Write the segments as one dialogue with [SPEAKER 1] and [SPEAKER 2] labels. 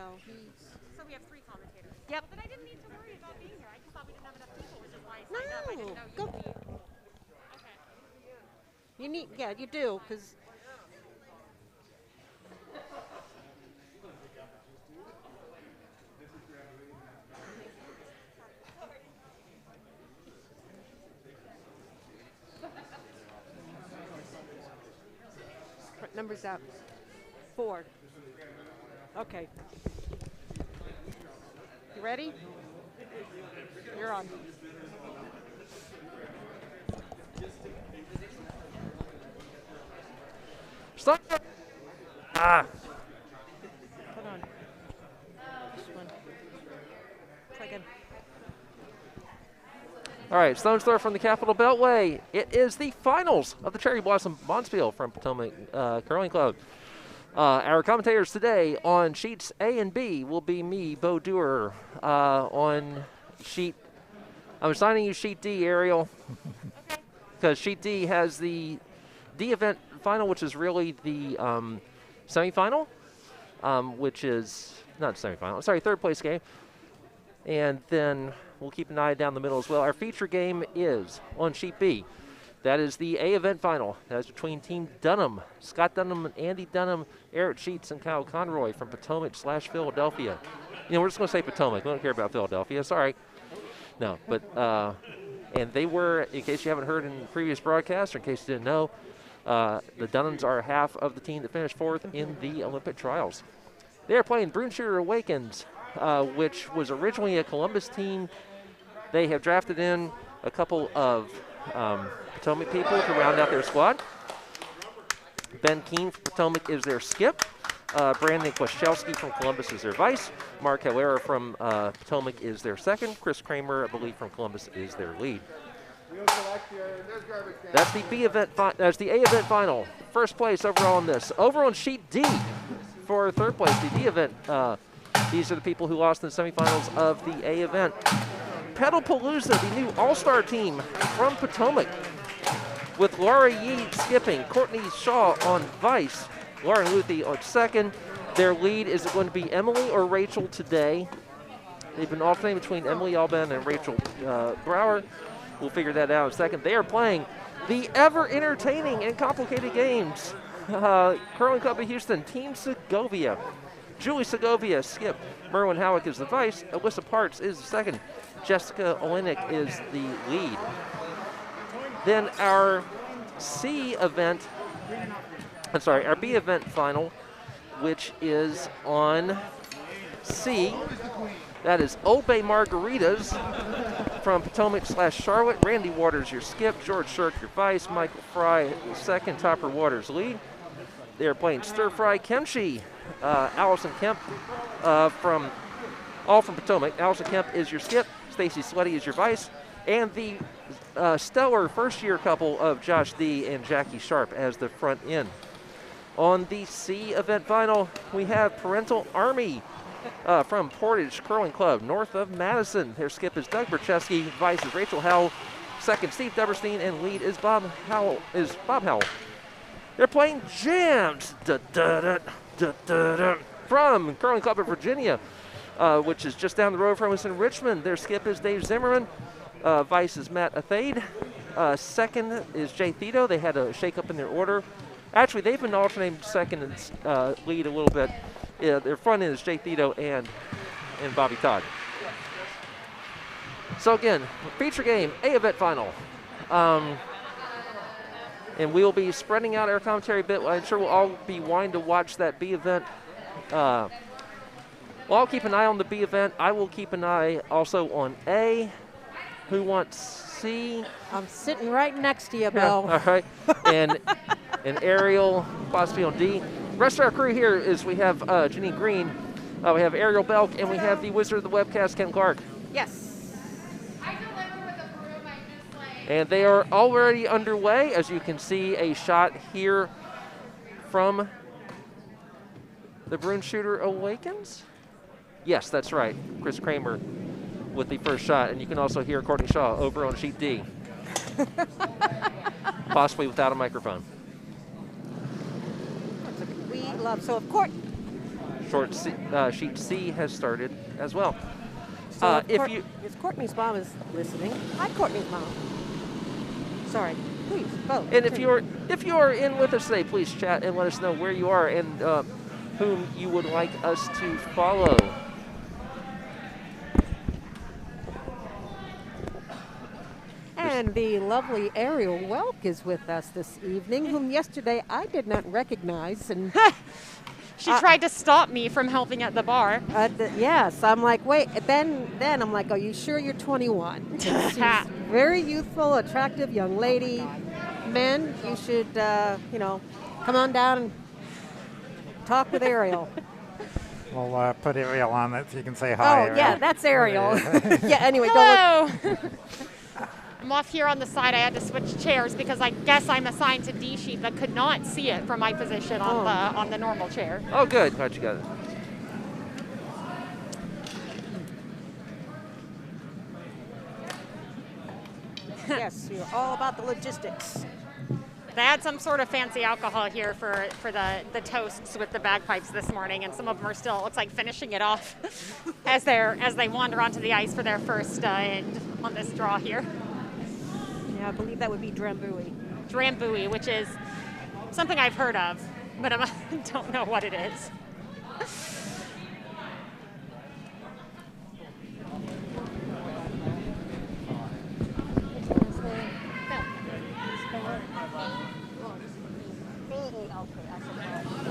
[SPEAKER 1] No, he's...
[SPEAKER 2] So we have 3 commentators.
[SPEAKER 1] Yep.
[SPEAKER 2] Well, then I didn't need to worry about being here. I just thought we didn't have enough people, which is why I signed up. I didn't know
[SPEAKER 1] Go.
[SPEAKER 2] you'd be... Okay.
[SPEAKER 1] You need, yeah, you do, because... What number's that? 4. Okay. You ready? You're on.
[SPEAKER 3] Stop. Ah.
[SPEAKER 1] Hold on. This one. Try again.
[SPEAKER 3] All right, Stone's throw from the Capitol Beltway. It is the finals of the Cherry Blossom Bonspiel from Potomac Curling Club. Our commentators today on sheets A and B will be me, Bo Dewar. On sheet, I'm assigning you sheet D, Ariel, because sheet D has the D event final, which is really the semifinal, which is not semifinal. Sorry, third place game, and then we'll keep an eye down the middle as well. Our feature game is on sheet B. That is the A event final. That is between Team Dunnam, Scott Dunnam and Andy Dunnam, Erik Sheets and Kyle Conroy from Potomac/Philadelphia. You know, we're just going to say Potomac. We don't care about Philadelphia. Sorry. No, but, and they were, in case you haven't heard in previous broadcasts or in case you didn't know, the Dunnams are half of the team that finished 4th in the Olympic trials. They are playing Broomshooter Awakens, which was originally a Columbus team. They have drafted in a couple of Potomac people to round out their squad. Ben Kean from Potomac is their skip. Brandon Kleszczelski from Columbus is their vice. Mark Howera from Potomac is their second. Kris Kramer, I believe, from Columbus is their lead. That's the B event. That's the A event final. First place overall on this. Over on sheet D for third place, the D event. These are the people who lost in the semifinals of the A event. Petalpalooza, the new all-star team from Potomac, with Laura Yee skipping, Courtney Shaw on vice, Lauren Luthi on second. Their lead is going to be Emily or Rachel today. They've been alternating between Emily Alban and Rachel Brower. We'll figure that out in a second. They are playing the ever-entertaining and complicated games. Curling Club of Houston, Team Segovia. Julie Segovia skip. Merwin Howick is the vice. Alyssa Parks is the second. Jessica Olenek is the lead. Then our our B event final, which is on C. That is Old Bay Margaritas from Potomac/Charlotte. Randy Waters, your skip. George Shirk, your vice. Michael Fry, your second. Topper Waters, lead. They are playing Stir Fry Kempchi. Alison Kemp from Potomac. Alison Kemp is your skip. Stacy Slette is your vice. And the stellar first-year couple of Josh D. and Jackie Sharp as the front end. On the C event final, we have Parental Army from Portage Curling Club, north of Madison. Their skip is Doug Burchesky, vice is Rachel Howell, second Steve Dubberstein, and lead is Bob Howell. They're playing JAMZ from Curling Club of Virginia, which is just down the road from us in Richmond. Their skip is Dave Zimmerman. Vice is Matt Athayde. Second is Jay Theado. They had a shake-up in their order. Actually, they've been alternating second and lead a little bit. Their front end is Jay Theado and Bobbie Todd. So again, feature game, A event final. And we'll be spreading out our commentary a bit. I'm sure we'll all be wanting to watch that B event. Well, I'll keep an eye on the B event. I will keep an eye also on A. Who wants C?
[SPEAKER 1] I'm sitting right next to you, Bill.
[SPEAKER 3] All right. And Ariel, possibly on D. The rest of our crew here is we have Janine Green, we have Ariel Belk, and we have the wizard of the webcast, Ken Clark.
[SPEAKER 1] Yes.
[SPEAKER 2] I deliver with a broom. I just like...
[SPEAKER 3] And they are already underway. As you can see, a shot here from the Broomshooter Awakens. Yes, that's right. Kris Kramer with the first shot. And you can also hear Courtney Shaw over on sheet D. Possibly without a microphone.
[SPEAKER 1] We love, so of course,
[SPEAKER 3] sheet C has started as well.
[SPEAKER 1] So
[SPEAKER 3] If you
[SPEAKER 1] if Courtney's mom is listening, hi Courtney's mom. Sorry, please vote.
[SPEAKER 3] and if you are in with us today, please chat and let us know where you are and whom you would like us to follow.
[SPEAKER 1] And the lovely Ariel Welk is with us this evening, whom yesterday I did not recognize. And
[SPEAKER 2] She tried to stop me from helping at the bar.
[SPEAKER 1] yes, I'm like, wait. Then I'm like, are you sure you're 21? She's very youthful, attractive young lady. Men, you should, come on down and talk with Ariel.
[SPEAKER 4] We'll put Ariel on it so you can say hi.
[SPEAKER 1] Oh,
[SPEAKER 4] Ariel.
[SPEAKER 1] yeah, that's Ariel. Yeah, anyway,
[SPEAKER 2] Hello. I'm off here on the side. I had to switch chairs because I guess I'm assigned to D sheet, but could not see it from my position on the normal chair.
[SPEAKER 3] Oh, good. Glad you got it.
[SPEAKER 1] Yes, you're all about the logistics.
[SPEAKER 2] They had some sort of fancy alcohol here for the toasts with the bagpipes this morning, and some of them are still, looks like, finishing it off as they wander onto the ice for their first end on this draw here.
[SPEAKER 1] Yeah, I believe that would be Drambuie.
[SPEAKER 2] Drambuie, which is something I've heard of, but I don't know what it is.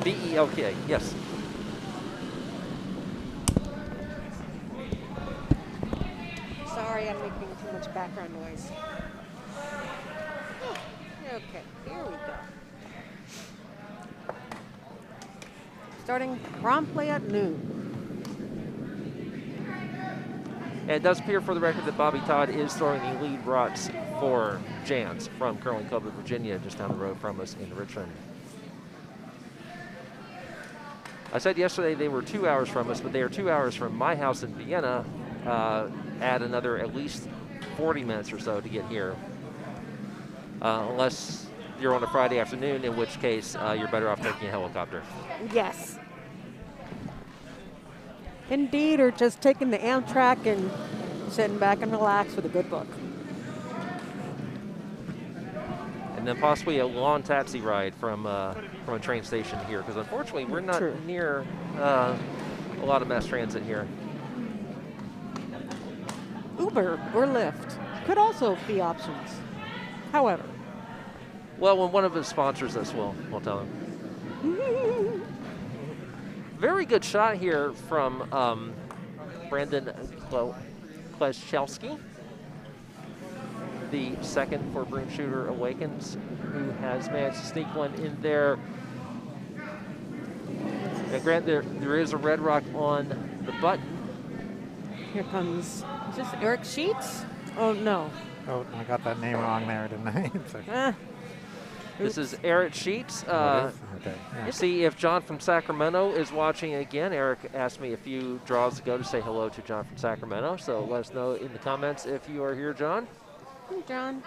[SPEAKER 3] B-E-L-K, yes.
[SPEAKER 1] Sorry, I'm making too much background noise. Okay, here we go. Starting promptly at noon.
[SPEAKER 3] And it does appear for the record that Bobbie Todd is throwing the lead rots for JAMZ from Curling Club of Virginia, just down the road from us in Richmond. I said yesterday they were 2 hours from us, but they are 2 hours from my house in Vienna. Add another at least 40 minutes or so to get here. Unless you're on a Friday afternoon, in which case you're better off taking a helicopter.
[SPEAKER 1] Yes. Indeed, or just taking the Amtrak and sitting back and relax with a good book.
[SPEAKER 3] And then possibly a long taxi ride from a train station here, because unfortunately we're not near a lot of mass transit here.
[SPEAKER 1] Uber or Lyft could also be options. However.
[SPEAKER 3] Well, when one of us sponsors us, we'll tell them. Very good shot here from Brandon Kleszczelski, the second for Broomshooter Awakens, who has managed to sneak one in there. Now, granted, there is a red rock on the button.
[SPEAKER 1] Here comes, is this Erik Sheets? Oh, no.
[SPEAKER 4] Oh, I got that name wrong there, didn't I?
[SPEAKER 3] This is Erik Sheets.
[SPEAKER 4] Okay. Yeah.
[SPEAKER 3] See if John from Sacramento is watching again. Erik asked me a few draws ago to say hello to John from Sacramento, so let us know in the comments if you are here, John.
[SPEAKER 1] Hey, John.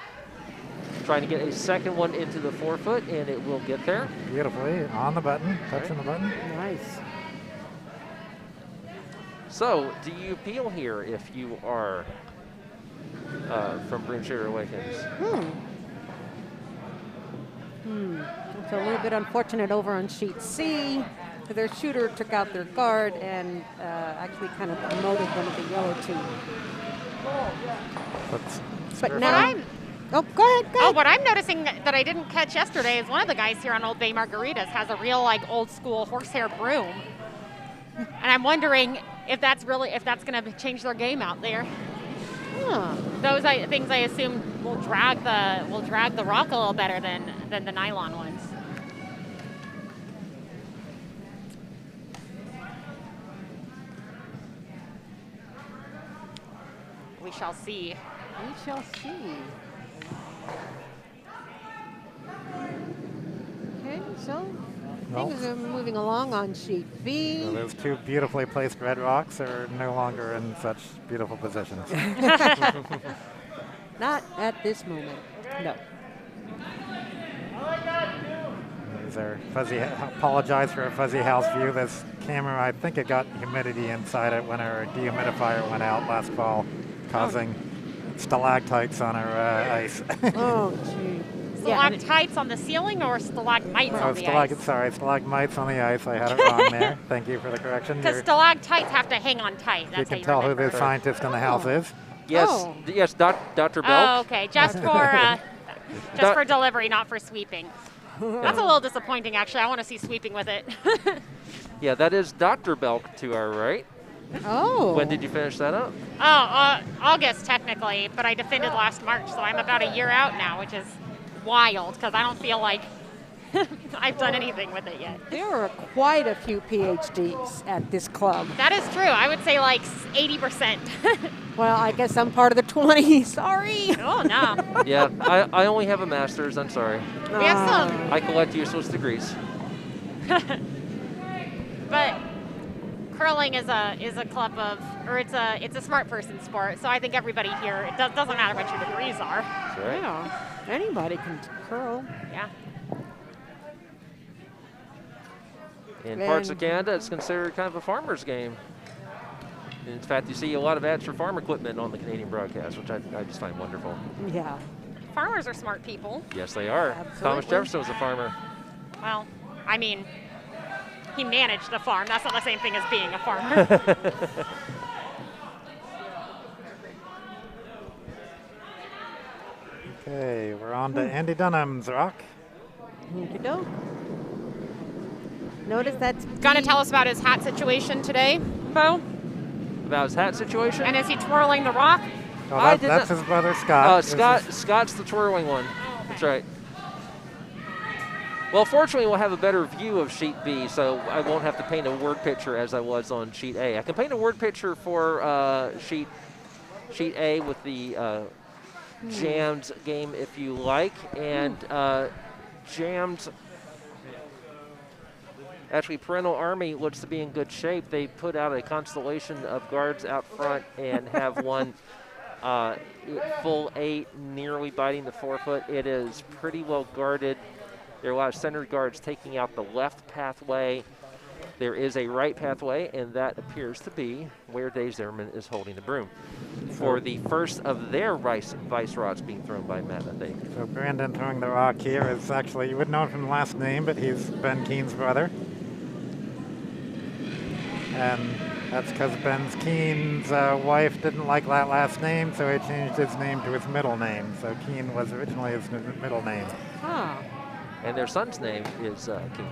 [SPEAKER 3] Trying to get a second one into the 4-foot, and it will get there.
[SPEAKER 4] Beautifully, on the button, touching the button.
[SPEAKER 1] Nice.
[SPEAKER 3] So, do you peel here if you are from Broomshooter Awakens?
[SPEAKER 1] It's a little bit unfortunate over on sheet C. Their shooter took out their guard and actually kind of promoted one of the yellow two. But now, go ahead.
[SPEAKER 2] Oh, what I'm noticing that I didn't catch yesterday is one of the guys here on Old Bay Margaritas has a real old school horsehair broom, and I'm wondering if that's going to change their game out there.
[SPEAKER 1] Huh.
[SPEAKER 2] Those things I assume will drag the rock a little better than the nylon ones. We shall see.
[SPEAKER 1] We shall see. Okay, so things are moving along on sheet B.
[SPEAKER 4] So those two beautifully placed red rocks are no longer in such beautiful positions.
[SPEAKER 1] Not at this moment. No.
[SPEAKER 4] eyes are fuzzy. Apologize for a fuzzy house view. This camera, I think it got humidity inside it when our dehumidifier went out last fall, causing stalactites on our ice.
[SPEAKER 1] Oh, gee.
[SPEAKER 2] Stalactites on the ceiling or stalagmites on the ice?
[SPEAKER 4] Sorry, stalagmites on the ice. I had it wrong there. Thank you for the correction.
[SPEAKER 2] Because stalactites have to hang on tight. That's
[SPEAKER 4] you can tell who the scientist in the house is.
[SPEAKER 3] Yes, yes, Dr. Belk.
[SPEAKER 2] Oh, okay. Just for delivery, not for sweeping. That's a little disappointing, actually. I want to see sweeping with it.
[SPEAKER 3] Yeah, that is Dr. Belk to our right.
[SPEAKER 1] Oh.
[SPEAKER 3] When did you finish that up?
[SPEAKER 2] Oh, August, technically, but I defended last March, so I'm about a year out now, which is wild, because I don't feel like I've done anything with it yet.
[SPEAKER 1] There are quite a few PhDs at this club.
[SPEAKER 2] That is true. I would say like 80%.
[SPEAKER 1] Well, I guess I'm part of the 20. Sorry.
[SPEAKER 2] Oh, no.
[SPEAKER 3] Yeah, I only have a master's. I'm sorry.
[SPEAKER 2] We have some.
[SPEAKER 3] I collect useless degrees.
[SPEAKER 2] But curling is a club of, or it's a smart person sport. So I think everybody here, it doesn't matter what your degrees are.
[SPEAKER 3] That's right.
[SPEAKER 1] Yeah, anybody can curl.
[SPEAKER 2] Yeah.
[SPEAKER 3] In parts of Canada, it's considered kind of a farmer's game. In fact, you see a lot of ads for farm equipment on the Canadian broadcast, which I just find wonderful.
[SPEAKER 1] Yeah.
[SPEAKER 2] Farmers are smart people.
[SPEAKER 3] Yes, they are.
[SPEAKER 1] Absolutely.
[SPEAKER 3] Thomas Jefferson was a farmer.
[SPEAKER 2] Well, I mean, he managed a farm. That's not the same thing as being a farmer.
[SPEAKER 4] Okay, we're on to Andy Dunnam's rock.
[SPEAKER 1] Here you go. Notice that's
[SPEAKER 2] Gonna tell us about his hat situation today, Bo?
[SPEAKER 3] About his hat situation?
[SPEAKER 2] And is he twirling the rock?
[SPEAKER 4] Oh, that's his brother Scott.
[SPEAKER 3] Scott's the twirling one. That's right. Well, fortunately, we'll have a better view of sheet B, so I won't have to paint a word picture as I was on sheet A. I can paint a word picture for sheet A with the JAMZ game if you like, and JAMZ. Actually, Parental Army looks to be in good shape. They put out a constellation of guards out front and have one full 8, nearly biting the forefoot. It is pretty well guarded. There are a lot of center guards taking out the left pathway. There is a right pathway, and that appears to be where Dave Zimmerman is holding the broom for the first of their vice rods being thrown by Matt Athayde.
[SPEAKER 4] So Brandon throwing the rock here is actually, you wouldn't know him from the last name, but he's Ben Kean's brother. And that's because Ben Kean's wife didn't like that last name, so he changed his name to his middle name. So Kean was originally his middle name.
[SPEAKER 1] Ah.
[SPEAKER 3] And their son's name is Kean.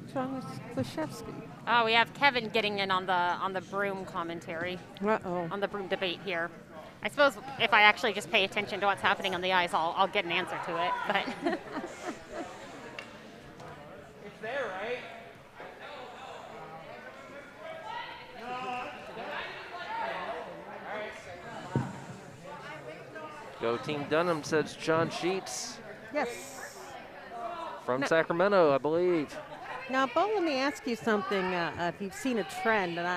[SPEAKER 1] What's wrong with Kleszczelski?
[SPEAKER 2] Oh, we have Kevin getting in on the broom commentary.
[SPEAKER 1] Uh-oh.
[SPEAKER 2] On the broom debate here. I suppose if I actually just pay attention to what's happening on the ice, I'll get an answer to it. But
[SPEAKER 3] it's there, right? Go Team Dunnam, says John Sheets.
[SPEAKER 1] Yes.
[SPEAKER 3] From Sacramento, I believe.
[SPEAKER 1] Now, Bo, let me ask you something. If you've seen a trend, and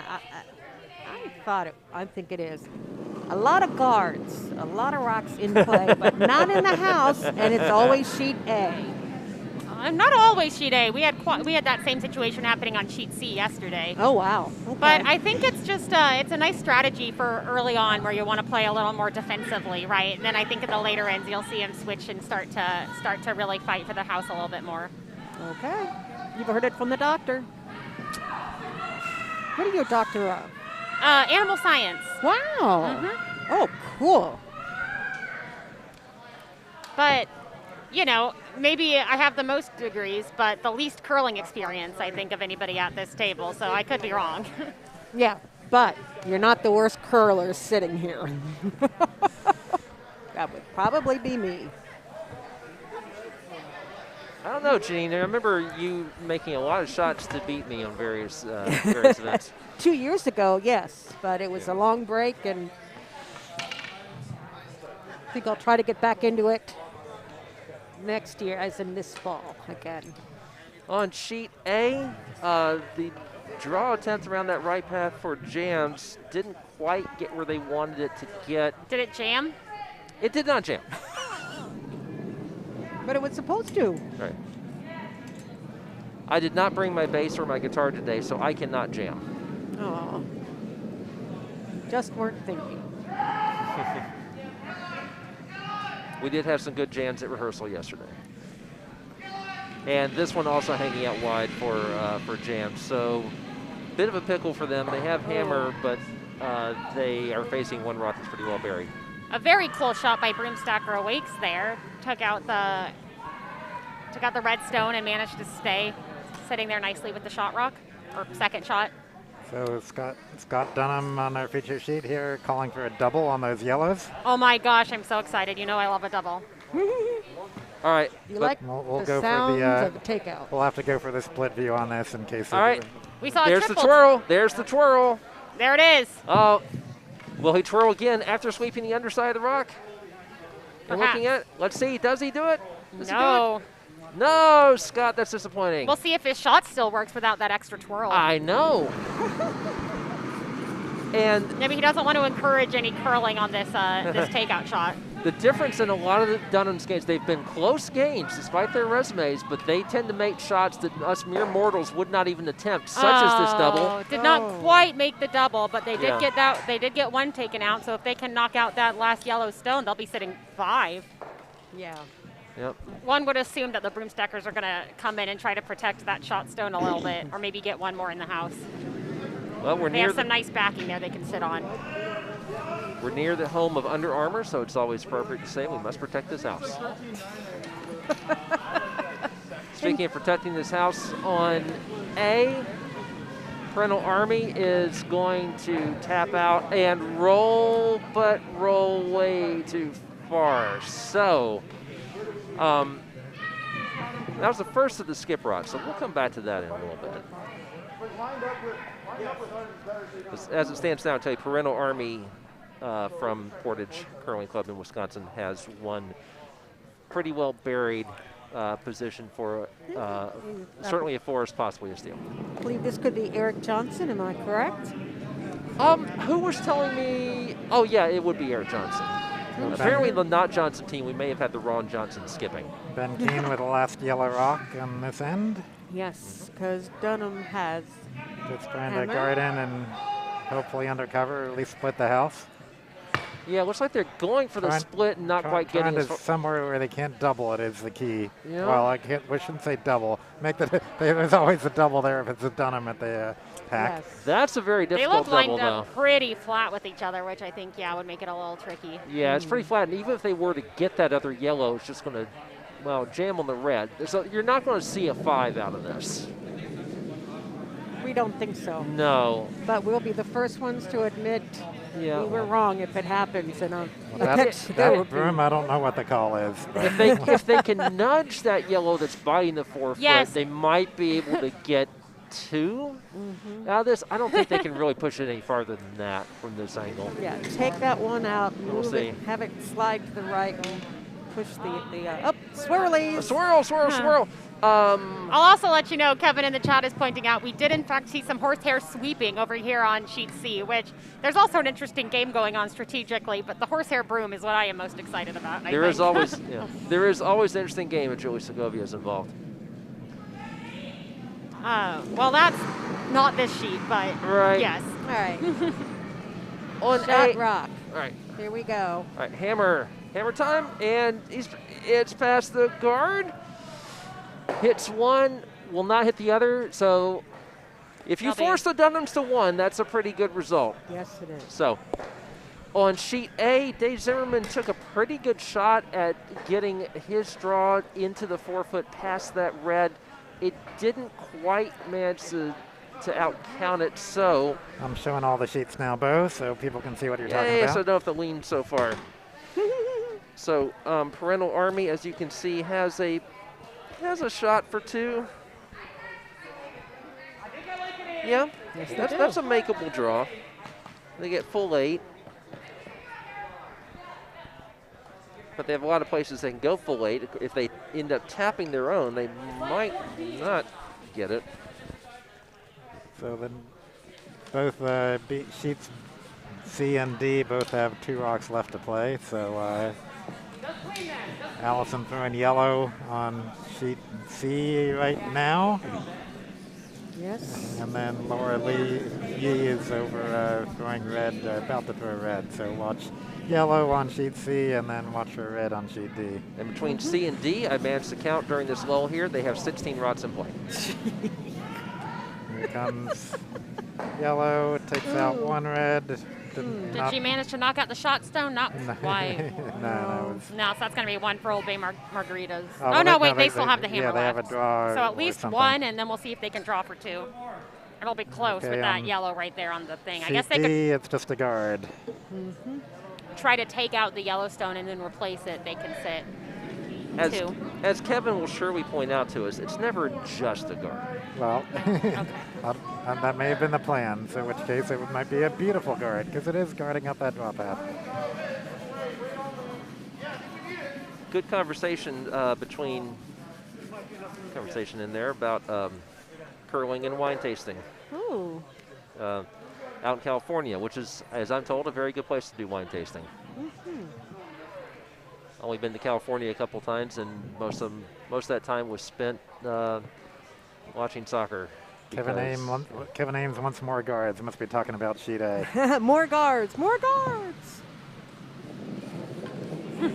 [SPEAKER 1] I think it is. A lot of guards, a lot of rocks in play, but not in the house, and it's always sheet A.
[SPEAKER 2] Not always sheet A. We had that same situation happening on sheet C yesterday.
[SPEAKER 1] Oh, wow. Okay.
[SPEAKER 2] But I think it's just it's a nice strategy for early on where you want to play a little more defensively, right? And then I think in the later ends you'll see him switch and start to really fight for the house a little bit more.
[SPEAKER 1] Okay. You've heard it from the doctor. What are you a doctor of?
[SPEAKER 2] Animal science.
[SPEAKER 1] Wow.
[SPEAKER 2] Mm-hmm.
[SPEAKER 1] Oh, cool.
[SPEAKER 2] But, maybe I have the most degrees, but the least curling experience, I think, of anybody at this table, so I could be wrong.
[SPEAKER 1] Yeah, but you're not the worst curler sitting here. That would probably be me.
[SPEAKER 3] I don't know, Janine. I remember you making a lot of shots to beat me on various events.
[SPEAKER 1] 2 years ago, yes, but it was a long break, and I think I'll try to get back into it next year, as in this fall again.
[SPEAKER 3] On sheet A, the draw attempt around that right path for JAMZ didn't quite get where they wanted it to get.
[SPEAKER 2] Did it jam?
[SPEAKER 3] It did not jam.
[SPEAKER 1] But it was supposed to.
[SPEAKER 3] Right. I did not bring my bass or my guitar today, so I cannot jam.
[SPEAKER 1] Oh. Just weren't thinking.
[SPEAKER 3] We did have some good jams at rehearsal yesterday. And this one also hanging out wide for jams. So, bit of a pickle for them. They have hammer, but they are facing one rock that's pretty well buried.
[SPEAKER 2] A very cool shot by Broomstacker Awakes there. Took out the red stone and managed to stay sitting there nicely with the shot rock, or second shot.
[SPEAKER 4] So Scott Dunnam on our feature sheet here calling for a double on those yellows.
[SPEAKER 2] Oh my gosh, I'm so excited. You know I love a double.
[SPEAKER 3] All right.
[SPEAKER 1] You like
[SPEAKER 4] we'll
[SPEAKER 1] the
[SPEAKER 4] go
[SPEAKER 1] sounds
[SPEAKER 4] for the
[SPEAKER 1] of the takeout.
[SPEAKER 4] We'll have to go for the split view on this in case.
[SPEAKER 3] All right.
[SPEAKER 2] We saw
[SPEAKER 3] There's
[SPEAKER 2] a
[SPEAKER 3] the
[SPEAKER 2] triple.
[SPEAKER 3] twirl. There's the twirl.
[SPEAKER 2] There it is.
[SPEAKER 3] Oh, will he twirl again after sweeping the underside of the rock? And
[SPEAKER 2] Perhaps.
[SPEAKER 3] looking at it. Let's see. Does he do it? Does he do
[SPEAKER 2] No.
[SPEAKER 3] it? No, Scott, that's disappointing.
[SPEAKER 2] We'll see if his shot still works without that extra twirl.
[SPEAKER 3] I know. And
[SPEAKER 2] Maybe he doesn't want to encourage any curling on this this takeout shot.
[SPEAKER 3] the difference in a lot of the Dunnam's games, they've been close games despite their resumes, but they tend to make shots that us mere mortals would not even attempt, such as this double.
[SPEAKER 2] Did not quite make the double, but they did
[SPEAKER 3] Yeah.
[SPEAKER 2] get that. They did get one taken out. So if they can knock out that last yellow stone, they'll be sitting 5.
[SPEAKER 1] Yeah.
[SPEAKER 3] Yep.
[SPEAKER 2] One would assume that the Broomstackers are going to come in and try to protect that shot stone a little bit, or maybe get one more in the house.
[SPEAKER 3] Well, we're
[SPEAKER 2] They
[SPEAKER 3] near
[SPEAKER 2] have some nice backing there they can sit on.
[SPEAKER 3] we're near the home of Under Armour, so it's always appropriate to say we must protect this house. Speaking of protecting this house, on A, Parental Army is going to tap out and roll, but roll way too far. So, that was the first of the skip rods, so we'll come back to that in a little bit. As it stands now, I'll tell you, Parental Army from Portage Curling Club in Wisconsin has one pretty well buried position for certainly a forest, possibly a steal.
[SPEAKER 1] I believe this could be Erik Johnson, am I correct?
[SPEAKER 3] Who was telling me? Oh yeah, it would be Erik Johnson. Apparently the not Johnson team, we may have had the Ron Johnson skipping.
[SPEAKER 4] Ben Kean with the last yellow rock on this end.
[SPEAKER 1] Yes, because Dunnam has.
[SPEAKER 4] Just trying to
[SPEAKER 1] Hammer.
[SPEAKER 4] guard in and hopefully undercover, or at least split the house.
[SPEAKER 3] Yeah, looks like they're going for the
[SPEAKER 4] Trying-
[SPEAKER 3] split and not quite
[SPEAKER 4] Trying
[SPEAKER 3] getting
[SPEAKER 4] to
[SPEAKER 3] as far.
[SPEAKER 4] somewhere where they can't double it is the key.
[SPEAKER 3] Yeah.
[SPEAKER 4] Well, we shouldn't say double. There's always a double there if it's a Dunnam at the pack.
[SPEAKER 1] Yes.
[SPEAKER 3] That's a very
[SPEAKER 2] They
[SPEAKER 3] difficult
[SPEAKER 2] look lined
[SPEAKER 3] double,
[SPEAKER 2] up
[SPEAKER 3] though.
[SPEAKER 2] pretty flat with each other, which I think, yeah, would make it a little tricky.
[SPEAKER 3] Yeah, it's pretty flat. And even if they were to get that other yellow, it's just going to, well, jam on the red. So you're not going to see a 5 out of this.
[SPEAKER 1] We don't think so.
[SPEAKER 3] No.
[SPEAKER 1] But we'll be the first ones to admit
[SPEAKER 3] Yeah.
[SPEAKER 1] we were wrong if it happens. And
[SPEAKER 4] That broom, I don't know what the call is. but-
[SPEAKER 3] If they can nudge that yellow that's biting the 4 foot,
[SPEAKER 2] Yes.
[SPEAKER 3] they might be able to get 2 out of this. I don't think they can really push it any farther than that from this angle.
[SPEAKER 1] Yeah, take that one out,
[SPEAKER 3] We'll
[SPEAKER 1] move
[SPEAKER 3] see.
[SPEAKER 1] it, have it slide to the right, and push up, swirlies.
[SPEAKER 3] Swirl, swirl, swirl.
[SPEAKER 2] I'll also let you know, Kevin in the chat is pointing out, we did in fact see some horsehair sweeping over here on sheet C, which there's also an interesting game going on strategically, but the horsehair broom is what I am most excited about.
[SPEAKER 3] There is always an interesting game if Julie Segovia is involved.
[SPEAKER 2] Well, that's not this sheet, but
[SPEAKER 3] Right.
[SPEAKER 2] yes.
[SPEAKER 1] All right,
[SPEAKER 3] On
[SPEAKER 1] shot
[SPEAKER 3] A.
[SPEAKER 1] rock.
[SPEAKER 3] All right.
[SPEAKER 1] Here we go.
[SPEAKER 3] All right, hammer time, and it's past the guard. Hits one, will not hit the other. So if you
[SPEAKER 2] That'll be-
[SPEAKER 3] force the Dunnams to 1, that's a pretty good result.
[SPEAKER 1] Yes, it is.
[SPEAKER 3] So on sheet A, Dave Zimmerman took a pretty good shot at getting his draw into the 4 foot past that red. It didn't quite manage to out-count it, so
[SPEAKER 4] I'm showing all the sheets now, Bo, so people can see what you're talking
[SPEAKER 3] yeah,
[SPEAKER 4] about.
[SPEAKER 3] so don't have to lean so far. So Parental Army, as you can see, has a shot for 2. Yeah,
[SPEAKER 1] Yes, they
[SPEAKER 3] that's
[SPEAKER 1] do.
[SPEAKER 3] a makeable draw. They get full 8. But they have a lot of places they can go full 8. If they end up tapping their own, they might not get it.
[SPEAKER 4] So then both sheets C and D both have 2 rocks left to play. So Alison throwing yellow on sheet C right now.
[SPEAKER 1] Yes.
[SPEAKER 4] And then Laura Lee Yee is over throwing red, about to throw red. So watch yellow on sheet C and then watch for red on sheet D.
[SPEAKER 3] And between C and D, I managed to count during this lull here, they have 16 rots in play.
[SPEAKER 4] Here comes yellow, takes out one red.
[SPEAKER 2] Did she manage to knock out the shot stone? Not quite.
[SPEAKER 4] No.
[SPEAKER 2] No, so that's going to be one for Old Bay Margaritas.
[SPEAKER 4] Oh,
[SPEAKER 2] Oh, no, wait, they still have the hammer
[SPEAKER 4] yeah, they have a
[SPEAKER 2] left.
[SPEAKER 4] draw.
[SPEAKER 2] So at
[SPEAKER 4] or
[SPEAKER 2] least
[SPEAKER 4] something.
[SPEAKER 2] one, and then we'll see if they can draw for two. It'll be close
[SPEAKER 4] Okay,
[SPEAKER 2] with that yellow right there on the thing. I
[SPEAKER 4] Sheet
[SPEAKER 2] guess they
[SPEAKER 4] D,
[SPEAKER 2] could
[SPEAKER 4] it's just a guard.
[SPEAKER 2] try to take out the Yellowstone and then replace it. They can sit two.
[SPEAKER 3] As Kevin will surely point out to us, it's never just a guard.
[SPEAKER 4] Well,
[SPEAKER 2] Okay.
[SPEAKER 4] and that may have been the plan, so in which case it might be a beautiful guard, because it is guarding up that draw path.
[SPEAKER 3] Good conversation in there about curling and wine tasting
[SPEAKER 1] Ooh.
[SPEAKER 3] out in California, which is, as I'm told, a very good place to do wine tasting. Only been to California a couple times, and most of that time was spent watching soccer.
[SPEAKER 4] Kevin Ames wants more guards. Must be talking about sheet A.
[SPEAKER 1] More guards. More guards.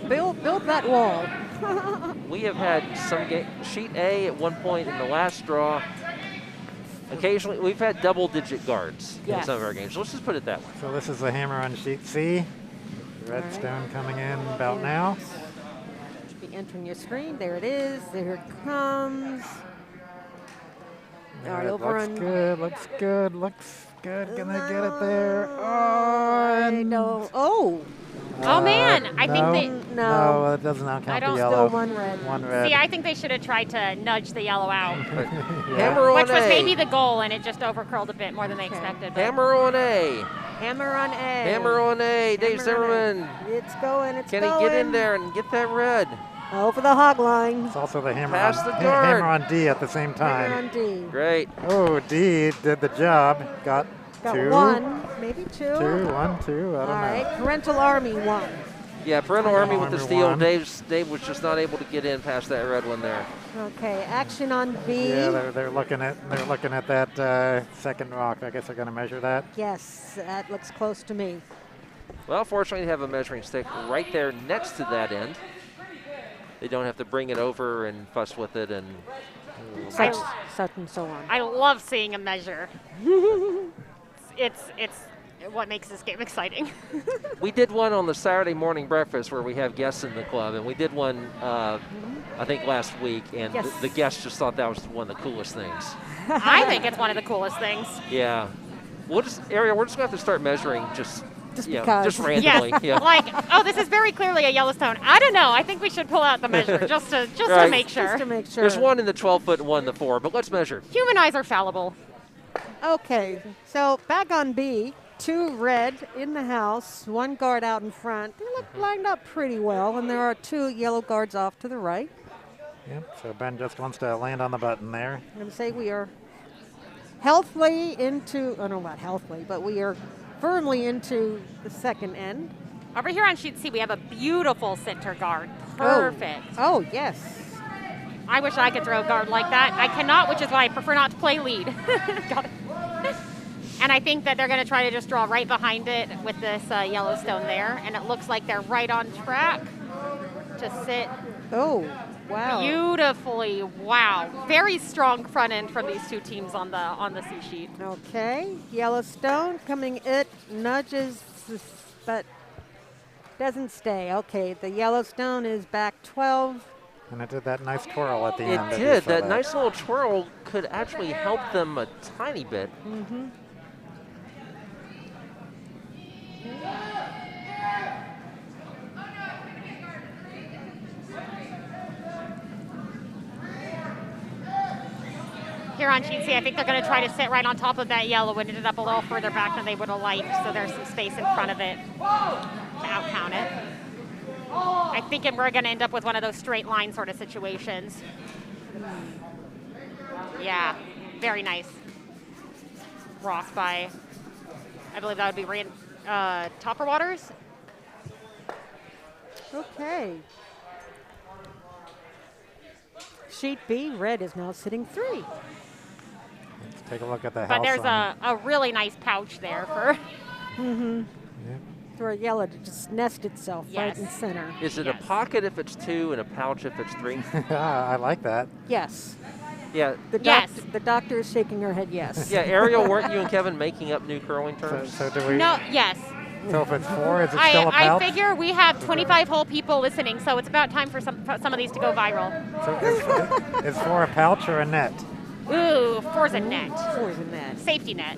[SPEAKER 1] build that wall.
[SPEAKER 3] We have had some sheet A at one point in the last draw. Occasionally, we've had double-digit guards in some of our games. Let's just put it that way.
[SPEAKER 4] So this is the hammer on sheet C. Red
[SPEAKER 1] Right.
[SPEAKER 4] stone coming in about now.
[SPEAKER 1] Should be entering your screen. There it is. There it comes. All right, over
[SPEAKER 4] looks
[SPEAKER 1] on.
[SPEAKER 4] good, looks good, looks good. Gonna get it there. Oh, and
[SPEAKER 1] No. Oh.
[SPEAKER 2] Oh, man. I think
[SPEAKER 4] no,
[SPEAKER 2] they...
[SPEAKER 1] No.
[SPEAKER 4] it does not count the
[SPEAKER 2] don't-
[SPEAKER 4] yellow.
[SPEAKER 1] Still one red.
[SPEAKER 4] One red.
[SPEAKER 2] See, I think they should have tried to nudge the yellow out,
[SPEAKER 3] Hammer on
[SPEAKER 2] which was
[SPEAKER 3] A.
[SPEAKER 2] maybe the goal, and it just overcurled a bit more than they expected. But
[SPEAKER 3] Hammer on A.
[SPEAKER 1] Hammer on A.
[SPEAKER 3] Hammer on A. Dave
[SPEAKER 1] Hammer on A.
[SPEAKER 3] Zimmerman.
[SPEAKER 1] It's going. It's
[SPEAKER 3] Can
[SPEAKER 1] going.
[SPEAKER 3] he get in there and get that red?
[SPEAKER 1] Over the hog line.
[SPEAKER 4] It's also the hammer
[SPEAKER 3] Pass
[SPEAKER 4] on,
[SPEAKER 3] the guard.
[SPEAKER 4] hammer on D at the same time.
[SPEAKER 1] Hammer on D.
[SPEAKER 3] Great.
[SPEAKER 4] Oh, D did the job. Got two.
[SPEAKER 1] One, maybe two.
[SPEAKER 4] Two, one, two. I
[SPEAKER 1] All
[SPEAKER 4] don't
[SPEAKER 1] right.
[SPEAKER 4] know.
[SPEAKER 1] Parental Army one.
[SPEAKER 3] Yeah, Parental Army with the
[SPEAKER 4] Army
[SPEAKER 3] steal.
[SPEAKER 4] won.
[SPEAKER 3] Dave was just not able to get in past that red one there.
[SPEAKER 1] Okay. Action on B.
[SPEAKER 4] Yeah, they're looking at that second rock. I guess they're going to measure that.
[SPEAKER 1] Yes, that looks close to me.
[SPEAKER 3] Well, fortunately, they have a measuring stick right there next to that end. They don't have to bring it over and fuss with it and
[SPEAKER 1] Such and so on.
[SPEAKER 2] I love seeing a measure. it's what makes this game exciting.
[SPEAKER 3] We did one on the Saturday morning breakfast where we have guests in the club, and we did one, I think, last week, and
[SPEAKER 1] Yes.
[SPEAKER 3] the guests just thought that was one of the coolest things.
[SPEAKER 2] I think it's one of the coolest things.
[SPEAKER 3] Yeah. Ariel, we're just going to have to start measuring just
[SPEAKER 1] because.
[SPEAKER 3] randomly.
[SPEAKER 2] Yes,
[SPEAKER 3] Yeah.
[SPEAKER 2] like, oh, this is very clearly a Yellowstone. I don't know. I think we should pull out the measure just to
[SPEAKER 3] Right.
[SPEAKER 2] make sure.
[SPEAKER 1] Just to make sure.
[SPEAKER 3] There's one in the 12-foot and one in the 4, but let's measure.
[SPEAKER 2] Human eyes are fallible.
[SPEAKER 1] Okay, so back on B, two red in the house, one guard out in front. They look lined up pretty well, and there are two yellow guards off to the right.
[SPEAKER 4] Yep. So Ben just wants to land on the button there.
[SPEAKER 1] I'm going to say we are healthily into, oh no, not healthily, but we are firmly into the second end.
[SPEAKER 2] Over here on sheet C, we have a beautiful center guard. Perfect.
[SPEAKER 1] Oh, yes.
[SPEAKER 2] I wish I could throw a guard like that. I cannot, which is why I prefer not to play lead. Got it. And I think that they're going to try to just draw right behind it with this Yellowstone there. And it looks like they're right on track to sit
[SPEAKER 1] Oh, wow.
[SPEAKER 2] beautifully. Wow. Very strong front end from these two teams on the C sheet.
[SPEAKER 1] Okay, Yellowstone coming, it nudges, but doesn't stay. Okay, the Yellowstone is back 12.
[SPEAKER 4] And it did that nice twirl at the
[SPEAKER 3] It
[SPEAKER 4] end. if you
[SPEAKER 3] did.
[SPEAKER 4] saw
[SPEAKER 3] That nice little twirl could actually help them a tiny bit.
[SPEAKER 1] Mm-hmm.
[SPEAKER 2] Here on sheet C, I think they're going to try to sit right on top of that yellow and ended up a little further back than they would have liked, so there's some space in front of it to out-count it. I think we're going to end up with one of those straight line sort of situations. Yeah, very nice. Rock by, I believe that would be Topper Waters.
[SPEAKER 1] Okay. Sheet B, red is now sitting 3.
[SPEAKER 4] Take a look at the house.
[SPEAKER 2] But there's a really nice pouch there for.
[SPEAKER 1] For a yellow to just nest itself right
[SPEAKER 2] Yes.
[SPEAKER 1] in center.
[SPEAKER 3] Is it
[SPEAKER 2] Yes.
[SPEAKER 3] a pocket if it's 2 and a pouch if it's 3?
[SPEAKER 4] I like that.
[SPEAKER 1] Yes.
[SPEAKER 3] Yeah.
[SPEAKER 2] Yes.
[SPEAKER 1] The doctor is shaking her head yes.
[SPEAKER 3] Yeah, Ariel, weren't you and Kevin making up new curling terms?
[SPEAKER 4] So do we?
[SPEAKER 2] No, yes.
[SPEAKER 4] So if it's 4, is it still a
[SPEAKER 2] I
[SPEAKER 4] pouch?
[SPEAKER 2] figure we have 25 whole people listening, so it's about time for some of these to go viral.
[SPEAKER 4] So is 4 a pouch or a net?
[SPEAKER 2] Ooh, 4's a net.
[SPEAKER 1] 4's in that.
[SPEAKER 2] Safety net.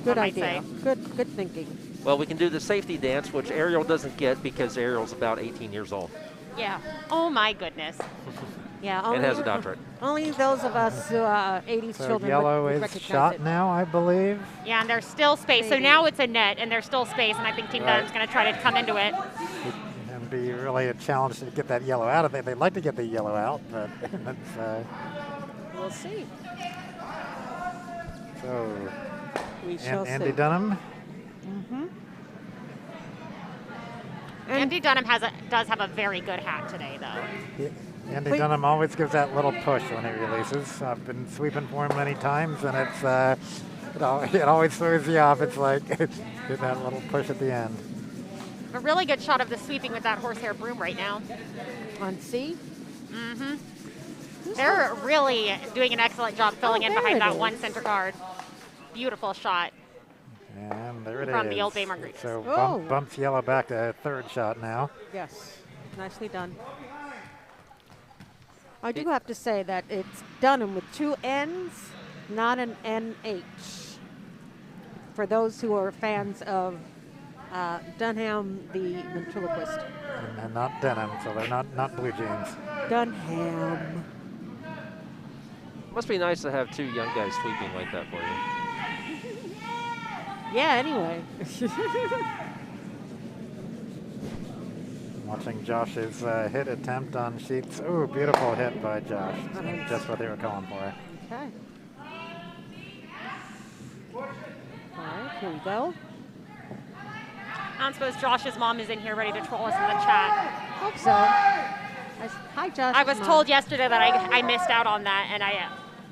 [SPEAKER 1] Good
[SPEAKER 2] I might
[SPEAKER 1] idea.
[SPEAKER 2] say.
[SPEAKER 1] Good thinking.
[SPEAKER 3] Well, we can do the safety dance, which Ariel doesn't get because Ariel's about 18 years old
[SPEAKER 2] Yeah. Oh my goodness.
[SPEAKER 1] Yeah.
[SPEAKER 3] and has a doctorate.
[SPEAKER 1] Only those of us who are 80s
[SPEAKER 4] So
[SPEAKER 1] children
[SPEAKER 4] yellow
[SPEAKER 1] would
[SPEAKER 4] is
[SPEAKER 1] recognize
[SPEAKER 4] shot
[SPEAKER 1] it.
[SPEAKER 4] now, I believe.
[SPEAKER 2] Yeah, and there's still space. So
[SPEAKER 1] Maybe.
[SPEAKER 2] now it's a net, and there's still space, and I think Team
[SPEAKER 4] Right.
[SPEAKER 2] Dunnam's going to try to come into it.
[SPEAKER 4] And be really a challenge to get that yellow out of there. They'd like to get the yellow out, but that's,
[SPEAKER 1] We'll see.
[SPEAKER 4] so.
[SPEAKER 1] We shall
[SPEAKER 4] Andy
[SPEAKER 1] see.
[SPEAKER 4] Dunnam.
[SPEAKER 2] Andy Dunnam does have a very good hat today, though.
[SPEAKER 4] Andy
[SPEAKER 1] Wait.
[SPEAKER 4] Dunnam always gives that little push when he releases. I've been sweeping for him many times, and it always throws you off. It's like get that little push at the end.
[SPEAKER 2] A really good shot of the sweeping with that horsehair broom right now.
[SPEAKER 1] On C.
[SPEAKER 2] They're really doing an excellent job filling in
[SPEAKER 1] there
[SPEAKER 2] behind
[SPEAKER 1] it
[SPEAKER 2] that
[SPEAKER 1] is.
[SPEAKER 2] one center guard. Beautiful shot.
[SPEAKER 4] And there it is.
[SPEAKER 2] From the Old Bay Margaritas.
[SPEAKER 4] So
[SPEAKER 1] Oh.
[SPEAKER 4] bumps yellow back to 3rd shot now.
[SPEAKER 1] Yes. Nicely done. I do have to say that it's Dunnam with 2 N's, not an NH. For those who are fans of Dunnam, the ventriloquist.
[SPEAKER 4] And not denim, so they're not blue jeans.
[SPEAKER 1] Dunham.
[SPEAKER 3] Must be nice to have 2 young guys sweeping like that for you.
[SPEAKER 1] Yeah, anyway.
[SPEAKER 4] Watching Josh's hit attempt on sheets. Ooh, beautiful hit by Josh.
[SPEAKER 1] Nice.
[SPEAKER 4] Just what they were calling for.
[SPEAKER 1] Okay. All right, here we go.
[SPEAKER 2] I don't suppose Josh's mom is in here ready to troll us in the chat.
[SPEAKER 1] Hope so. Hi, Josh.
[SPEAKER 2] I was told yesterday that I missed out on that, and I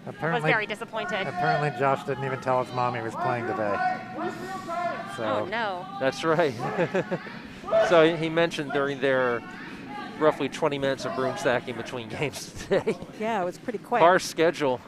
[SPEAKER 2] was
[SPEAKER 4] Apparently,
[SPEAKER 2] very disappointed.
[SPEAKER 4] apparently Josh didn't even tell his mom he was playing today. So
[SPEAKER 2] Oh no.
[SPEAKER 3] That's right. So he mentioned during their roughly 20 minutes of broom stacking between games today.
[SPEAKER 1] Yeah, it was pretty quick.
[SPEAKER 3] Harsh schedule.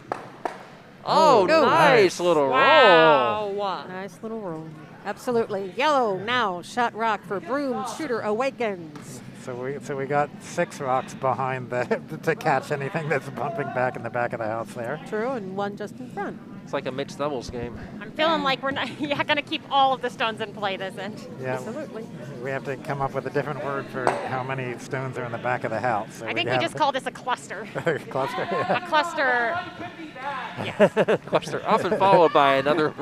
[SPEAKER 3] Oh,
[SPEAKER 1] no.
[SPEAKER 3] nice little roll.
[SPEAKER 2] Wow.
[SPEAKER 1] Nice little roll. Absolutely. Yellow now. Shot rock for Broomshooter Awakens.
[SPEAKER 4] So we got 6 rocks behind to catch anything that's bumping back in the back of the house there.
[SPEAKER 1] True, and 1 just in front.
[SPEAKER 3] It's like a mixed doubles game.
[SPEAKER 2] I'm feeling like we're not going to keep all of the stones in play this end.
[SPEAKER 4] Yeah,
[SPEAKER 1] Absolutely.
[SPEAKER 4] we have to come up with a different word for how many stones are in the back of the house. So
[SPEAKER 2] I think we just call this a cluster.
[SPEAKER 4] cluster. Yeah.
[SPEAKER 2] A cluster.
[SPEAKER 3] Cluster, often followed by another,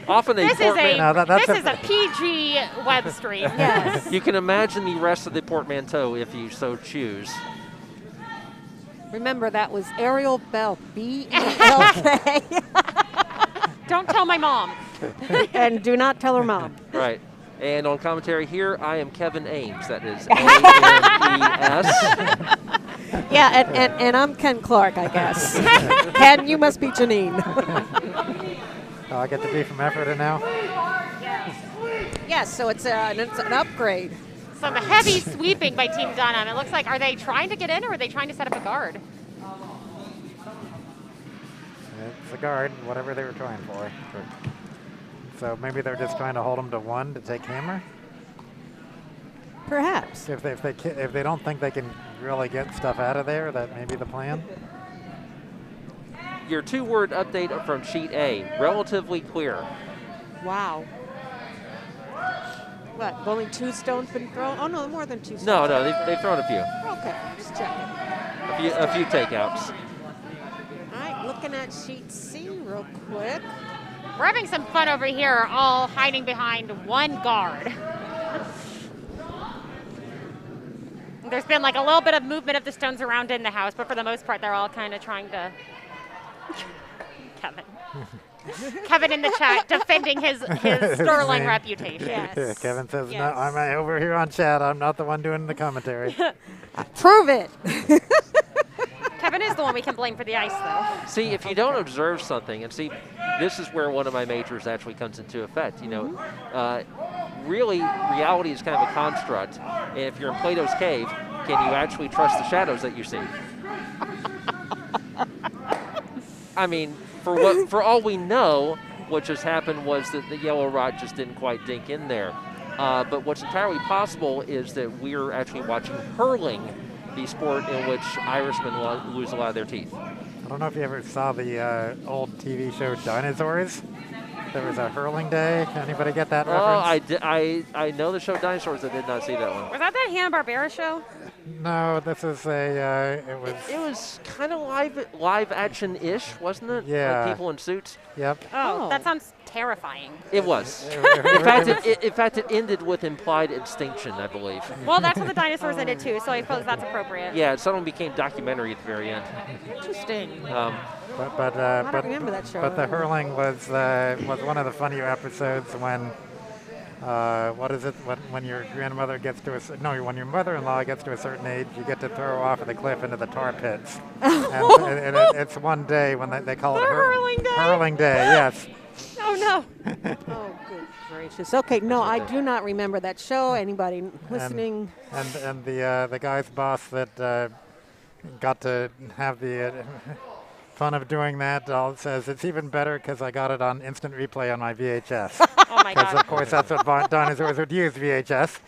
[SPEAKER 3] often a
[SPEAKER 2] This is
[SPEAKER 3] portman-
[SPEAKER 4] No, that's
[SPEAKER 2] this is a PG web stream.
[SPEAKER 1] Yes.
[SPEAKER 3] You can imagine the rest of the portmanteau if you so choose.
[SPEAKER 1] Remember, that was Ariel Belk, B-E-L-K.
[SPEAKER 2] Don't tell my mom.
[SPEAKER 1] And do not tell her mom.
[SPEAKER 3] Right. And on commentary here, I am Kevin Ames. That is A-M-E-S.
[SPEAKER 1] Yeah, and I'm Ken Clark, I guess. Ken, you must be Janine.
[SPEAKER 4] Oh, I get to be from Ephrata now.
[SPEAKER 1] Yes, so it's an upgrade.
[SPEAKER 2] So the heavy sweeping by Team Dunnam. It looks like, are they trying to get in or are they trying to set up a guard?
[SPEAKER 4] It's a guard, whatever they were trying for. So maybe they're just trying to hold them to 1 to take hammer.
[SPEAKER 1] Perhaps.
[SPEAKER 4] If they don't think they can really get stuff out of there, that may be the plan.
[SPEAKER 3] Your 2-word update from sheet A, relatively clear.
[SPEAKER 1] Wow. What, only 2 stones been thrown? Oh, no, more than 2 stones.
[SPEAKER 3] No, they've thrown a few.
[SPEAKER 1] Okay, just checking.
[SPEAKER 3] A few takeouts.
[SPEAKER 1] All right, looking at sheet C real quick.
[SPEAKER 2] We're having some fun over here, all hiding behind 1 guard. There's been like a little bit of movement of the stones around in the house, but for the most part, they're all kind of trying to. Kevin in the chat defending his sterling reputation.
[SPEAKER 4] Yeah, Kevin says,
[SPEAKER 1] Yes.
[SPEAKER 4] no, I'm over here on chat. I'm not the one doing the commentary.
[SPEAKER 1] Prove it.
[SPEAKER 2] Kevin is the one we can blame for the ice, though.
[SPEAKER 3] See, if you don't observe something, and see, this is where one of my majors actually comes into effect. You know, really, reality is kind of a construct. And if you're in Plato's cave, can you actually trust the shadows that you see? I mean, for all we know, what just happened was that the yellow rod just didn't quite dink in there. But what's entirely possible is that we're actually watching hurling, the sport in which Irishmen lose a lot of their teeth.
[SPEAKER 4] I don't know if you ever saw the old TV show Dinosaurs. There was a hurling day. Anybody get that reference?
[SPEAKER 3] I know the show Dinosaurs. I did not see that one.
[SPEAKER 2] Was that Hanna-Barbera show?
[SPEAKER 4] No, this is a.
[SPEAKER 3] It was kind of live action-ish, wasn't it?
[SPEAKER 4] Yeah.
[SPEAKER 3] Like people in suits.
[SPEAKER 4] Yep.
[SPEAKER 2] Oh, that sounds terrifying.
[SPEAKER 3] It was. In fact, it ended with implied extinction, I believe.
[SPEAKER 2] Well, that's what the dinosaurs ended too, so I suppose that's appropriate.
[SPEAKER 3] Yeah, it suddenly became documentary at the very end.
[SPEAKER 1] Interesting.
[SPEAKER 4] But
[SPEAKER 1] I don't remember that show.
[SPEAKER 4] But the hurling was one of the funnier episodes when. What is it when your grandmother gets to when your mother-in-law gets to a certain age, you get to throw off of the cliff into the tar pits. and it's one day when they call it
[SPEAKER 2] hurling day.
[SPEAKER 4] Hurling day, yes.
[SPEAKER 2] Oh no.
[SPEAKER 1] Oh, good gracious. Okay, no, I do not remember that show. Anybody listening?
[SPEAKER 4] And the guy's boss that got to have the fun of doing that says it's even better because I got it on instant replay on my VHS.
[SPEAKER 2] Oh my
[SPEAKER 4] Because
[SPEAKER 2] God.
[SPEAKER 4] of course that's what dinosaurs would use, VHS.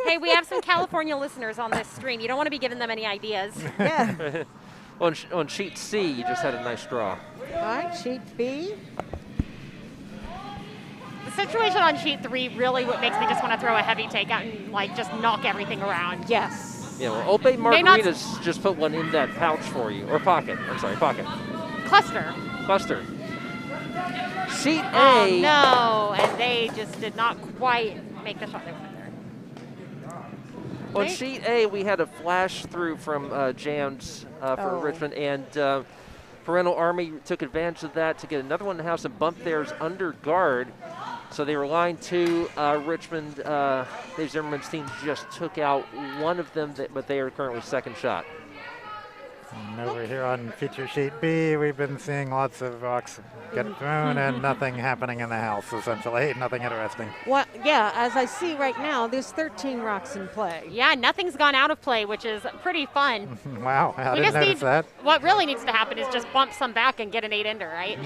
[SPEAKER 2] Hey, we have some California listeners on this stream. You don't want to be giving them any ideas.
[SPEAKER 1] Yeah.
[SPEAKER 3] On sheet C, you just had a nice draw.
[SPEAKER 1] All right, sheet B.
[SPEAKER 2] The situation on sheet 3 really what makes me just want to throw a heavy take out and like just knock everything around.
[SPEAKER 1] Yes.
[SPEAKER 3] Yeah, well, Old Bay Margaritas just put one in that pouch for you, or pocket. I'm sorry, pocket.
[SPEAKER 2] Cluster.
[SPEAKER 3] Sheet A.
[SPEAKER 2] Oh no, and they just did not quite make the shot they wanted there.
[SPEAKER 3] On sheet A, we had a flash through from JAMZ for Richmond, and Parental Army took advantage of that to get another one in the house and bump theirs under guard. So they were line 2. Richmond, Dave Zimmerman's team just took out one of them, but they are currently second shot.
[SPEAKER 4] And over here on feature sheet B, we've been seeing lots of rocks get thrown and nothing happening in the house, essentially. Nothing interesting.
[SPEAKER 1] Well, yeah, as I see right now, there's 13 rocks in play.
[SPEAKER 2] Yeah, nothing's gone out of play, which is pretty fun.
[SPEAKER 4] Wow, I didn't notice that.
[SPEAKER 2] What really needs to happen is just bump some back and get an 8-ender, right?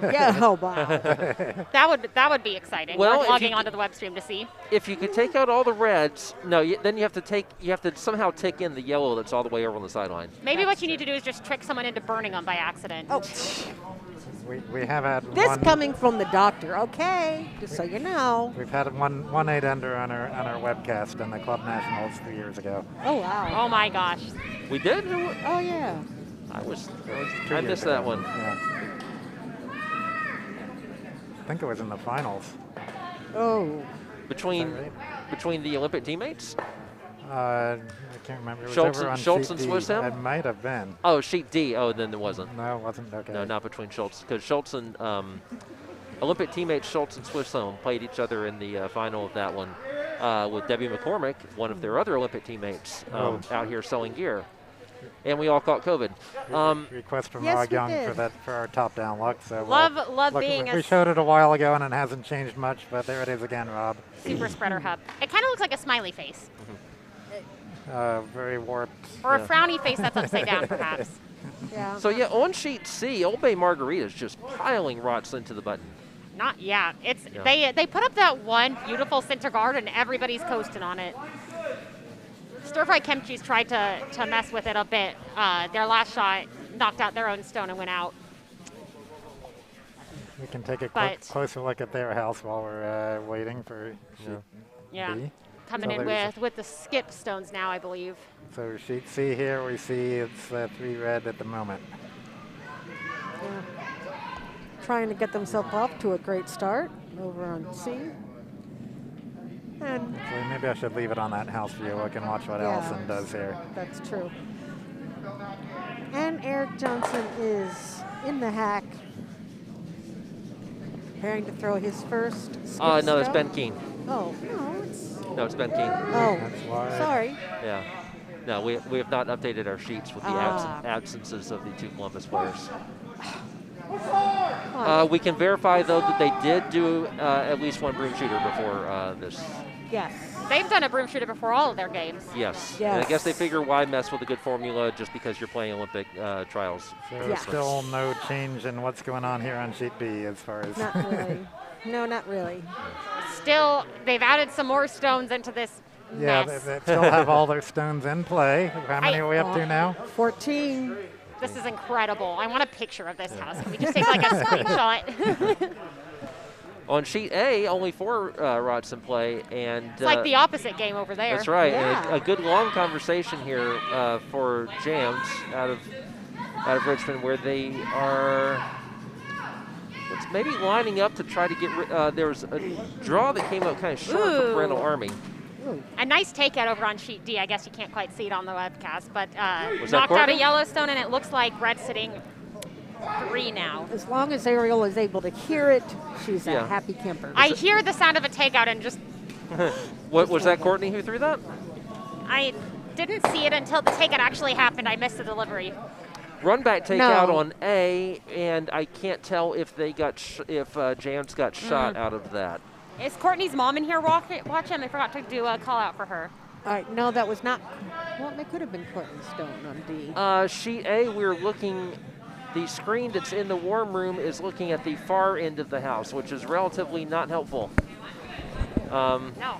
[SPEAKER 1] Yeah, oh wow.
[SPEAKER 2] That would be exciting.
[SPEAKER 3] Well,
[SPEAKER 2] Worth logging onto the web stream to see.
[SPEAKER 3] If you could take out all the reds, then you have to somehow take in the yellow that's all the way over on the sideline.
[SPEAKER 2] Maybe what you need to do is just trick someone into burning them by accident.
[SPEAKER 1] Oh.
[SPEAKER 4] We have had
[SPEAKER 1] This coming from the doctor, okay? Just so you know.
[SPEAKER 4] We've had one 8-ender on our webcast in the Club Nationals 3 years ago.
[SPEAKER 1] Oh wow.
[SPEAKER 2] Oh my gosh.
[SPEAKER 3] We did?
[SPEAKER 1] Oh yeah.
[SPEAKER 3] I missed that one.
[SPEAKER 4] Yeah. I think it was in the finals.
[SPEAKER 1] Oh.
[SPEAKER 3] Between the Olympic teammates?
[SPEAKER 4] I can't remember. It was
[SPEAKER 3] Schultz
[SPEAKER 4] over on
[SPEAKER 3] and
[SPEAKER 4] sheet D.
[SPEAKER 3] Swisshelm?
[SPEAKER 4] It might have been.
[SPEAKER 3] Oh, sheet D. Oh, then it wasn't.
[SPEAKER 4] No, it wasn't. Okay.
[SPEAKER 3] No, not between Schultz. Because Schultz and Olympic teammates Schultz and Swisshelm played each other in the final of that one with Debbie McCormick, one of their other Olympic teammates, out here selling gear. And we all caught COVID.
[SPEAKER 4] Request from
[SPEAKER 1] yes,
[SPEAKER 4] Rod Young
[SPEAKER 1] did.
[SPEAKER 4] for our top-down look. So
[SPEAKER 2] Love being
[SPEAKER 4] we showed it a while ago and it hasn't changed much, but there it is again, Rob.
[SPEAKER 2] super spreader hub. It kind of looks like a smiley face.
[SPEAKER 4] Very warped.
[SPEAKER 2] Or a frowny face that's upside down, perhaps.
[SPEAKER 1] Yeah.
[SPEAKER 3] So yeah, on sheet C, Old Bay Margaritas just piling rots into the button.
[SPEAKER 2] Not yet. They put up that one beautiful center guard and everybody's coasting on it. Stir-fry Kempchi's tried to mess with it a bit. Their last shot knocked out their own stone and went out.
[SPEAKER 4] We can take a closer look at their house while we're waiting for sheet B.
[SPEAKER 2] Coming in with the skip stones now, I believe.
[SPEAKER 4] So sheet C here, we see it's 3 red at the moment.
[SPEAKER 1] Yeah. Trying to get themselves off to a great start over on C. And
[SPEAKER 4] So maybe I should leave it on that house view. I can watch what Alison does here.
[SPEAKER 1] that's true. And Erik Johnson is in the hack, preparing to throw his first skip
[SPEAKER 3] No, it's
[SPEAKER 1] stone.
[SPEAKER 3] Ben Kean.
[SPEAKER 1] Oh, no, it's...
[SPEAKER 3] No, it's Ben Kean.
[SPEAKER 1] Oh,
[SPEAKER 4] That's wide.
[SPEAKER 1] sorry.
[SPEAKER 3] Yeah. No, we have not updated our sheets with the absences of the 2 Columbus players. We can verify, though, that they did do at least 1 Broomshooter before this.
[SPEAKER 1] Yes.
[SPEAKER 2] They've done a Broomshooter before all of their games.
[SPEAKER 3] Yes.
[SPEAKER 1] Yes.
[SPEAKER 3] And I guess they figure why mess with a good formula just because you're playing Olympic trials.
[SPEAKER 4] So there's still no change in what's going on here on sheet B as far as.
[SPEAKER 1] Not really. No, not really.
[SPEAKER 2] Still, they've added some more stones into this
[SPEAKER 4] Yeah,
[SPEAKER 2] mess.
[SPEAKER 4] they still have all their stones in play. How many are we up to now?
[SPEAKER 1] 14.
[SPEAKER 2] This is incredible. I want a picture of this house. Can we just take like a screenshot?
[SPEAKER 3] On sheet A, only 4 rods in play, and
[SPEAKER 2] It's like the opposite game over there.
[SPEAKER 3] that's right.
[SPEAKER 1] Yeah.
[SPEAKER 3] And a good long conversation here for JAMZ out of Richmond, where they are maybe lining up to try to get. There was a draw that came up kind of short for Parental Army.
[SPEAKER 2] A nice takeout over on sheet D. I guess you can't quite see it on the webcast, but
[SPEAKER 3] Was that
[SPEAKER 2] knocked out a
[SPEAKER 3] Courtney?
[SPEAKER 2] Yellowstone, and it looks like Red's sitting 3 now.
[SPEAKER 1] As long as Ariel is able to hear it, she's
[SPEAKER 3] Yeah.
[SPEAKER 1] a happy camper.
[SPEAKER 2] I hear the sound of a takeout and just,
[SPEAKER 3] What was that, Courtney, who threw that?
[SPEAKER 2] I didn't see it until the takeout actually happened. I missed the delivery.
[SPEAKER 3] Run back takeout
[SPEAKER 1] No.
[SPEAKER 3] on A, and I can't tell if they got if JAMZ got shot out of that.
[SPEAKER 2] Is Courtney's mom in here watching? I forgot to do a call out for her.
[SPEAKER 1] All right, no, that was not. Well, it could have been Courtney Stone on D.
[SPEAKER 3] Sheet A, we're looking. The screen that's in the warm room is looking at the far end of the house, which is relatively not helpful.
[SPEAKER 2] No.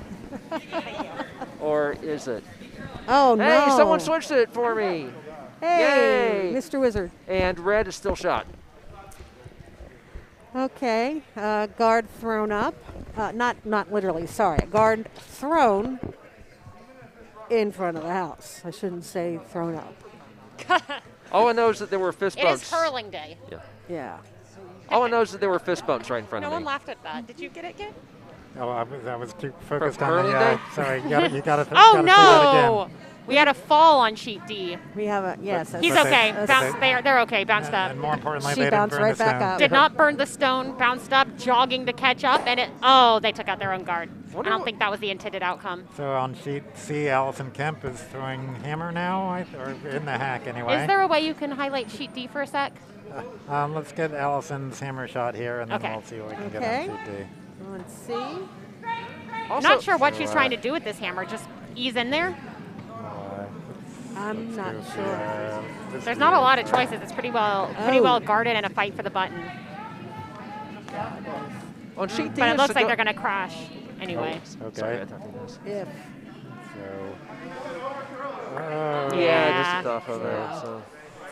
[SPEAKER 3] Or is it?
[SPEAKER 1] Oh, no.
[SPEAKER 3] Hey, someone switched it for me.
[SPEAKER 1] Hey,
[SPEAKER 3] Yay.
[SPEAKER 1] Mr. Wizard.
[SPEAKER 3] And Red is still shot.
[SPEAKER 1] Okay, guard thrown up. Not literally, sorry. Guard thrown in front of the house. I shouldn't say thrown up.
[SPEAKER 3] All I know is that there were fist
[SPEAKER 2] It
[SPEAKER 3] bumps.
[SPEAKER 2] is hurling day.
[SPEAKER 3] Yeah.
[SPEAKER 1] Yeah.
[SPEAKER 3] All I know is that there were fist bumps right in front
[SPEAKER 2] No
[SPEAKER 3] of
[SPEAKER 2] one
[SPEAKER 3] me.
[SPEAKER 2] laughed at that. Did you get it, kid?
[SPEAKER 4] Oh, I was too focused
[SPEAKER 3] For
[SPEAKER 4] on
[SPEAKER 3] early
[SPEAKER 4] the.
[SPEAKER 3] day?
[SPEAKER 4] Sorry, you got to.
[SPEAKER 2] Oh no! We had a fall on sheet D.
[SPEAKER 1] We have a, yes.
[SPEAKER 4] But-
[SPEAKER 2] He's
[SPEAKER 4] But
[SPEAKER 2] okay.
[SPEAKER 4] they-
[SPEAKER 2] Bounced. They're okay. Bounced up.
[SPEAKER 4] And more importantly,
[SPEAKER 1] She
[SPEAKER 4] they didn't
[SPEAKER 1] bounced
[SPEAKER 4] burn
[SPEAKER 1] right
[SPEAKER 4] the
[SPEAKER 1] back
[SPEAKER 4] stone.
[SPEAKER 1] up.
[SPEAKER 2] Did not burn the stone. Bounced up, jogging to catch up, and they took out their own guard. I
[SPEAKER 3] Wonder
[SPEAKER 2] don't
[SPEAKER 3] what-
[SPEAKER 2] think that was the intended outcome.
[SPEAKER 4] So on sheet C, Alison Kemp is throwing hammer now, or in the hack anyway.
[SPEAKER 2] Is there a way you can highlight sheet D for a sec?
[SPEAKER 4] Let's get Allison's hammer shot here, and then
[SPEAKER 2] Okay.
[SPEAKER 4] we'll see what we can
[SPEAKER 1] Okay.
[SPEAKER 4] get on sheet D.
[SPEAKER 1] Let's see.
[SPEAKER 3] Also,
[SPEAKER 2] Not sure what she's trying to do with this hammer. Just ease in there.
[SPEAKER 1] I'm not sure.
[SPEAKER 2] There's not a lot of choices. It's pretty well guarded and a fight for the button.
[SPEAKER 3] on sheet D,
[SPEAKER 2] But it
[SPEAKER 3] it's
[SPEAKER 2] looks
[SPEAKER 3] a
[SPEAKER 2] like
[SPEAKER 3] go-
[SPEAKER 2] they're going to crash anyway.
[SPEAKER 4] Okay.
[SPEAKER 3] Sorry, I thought it was.
[SPEAKER 1] If.
[SPEAKER 4] So.
[SPEAKER 3] Yeah, just off of it.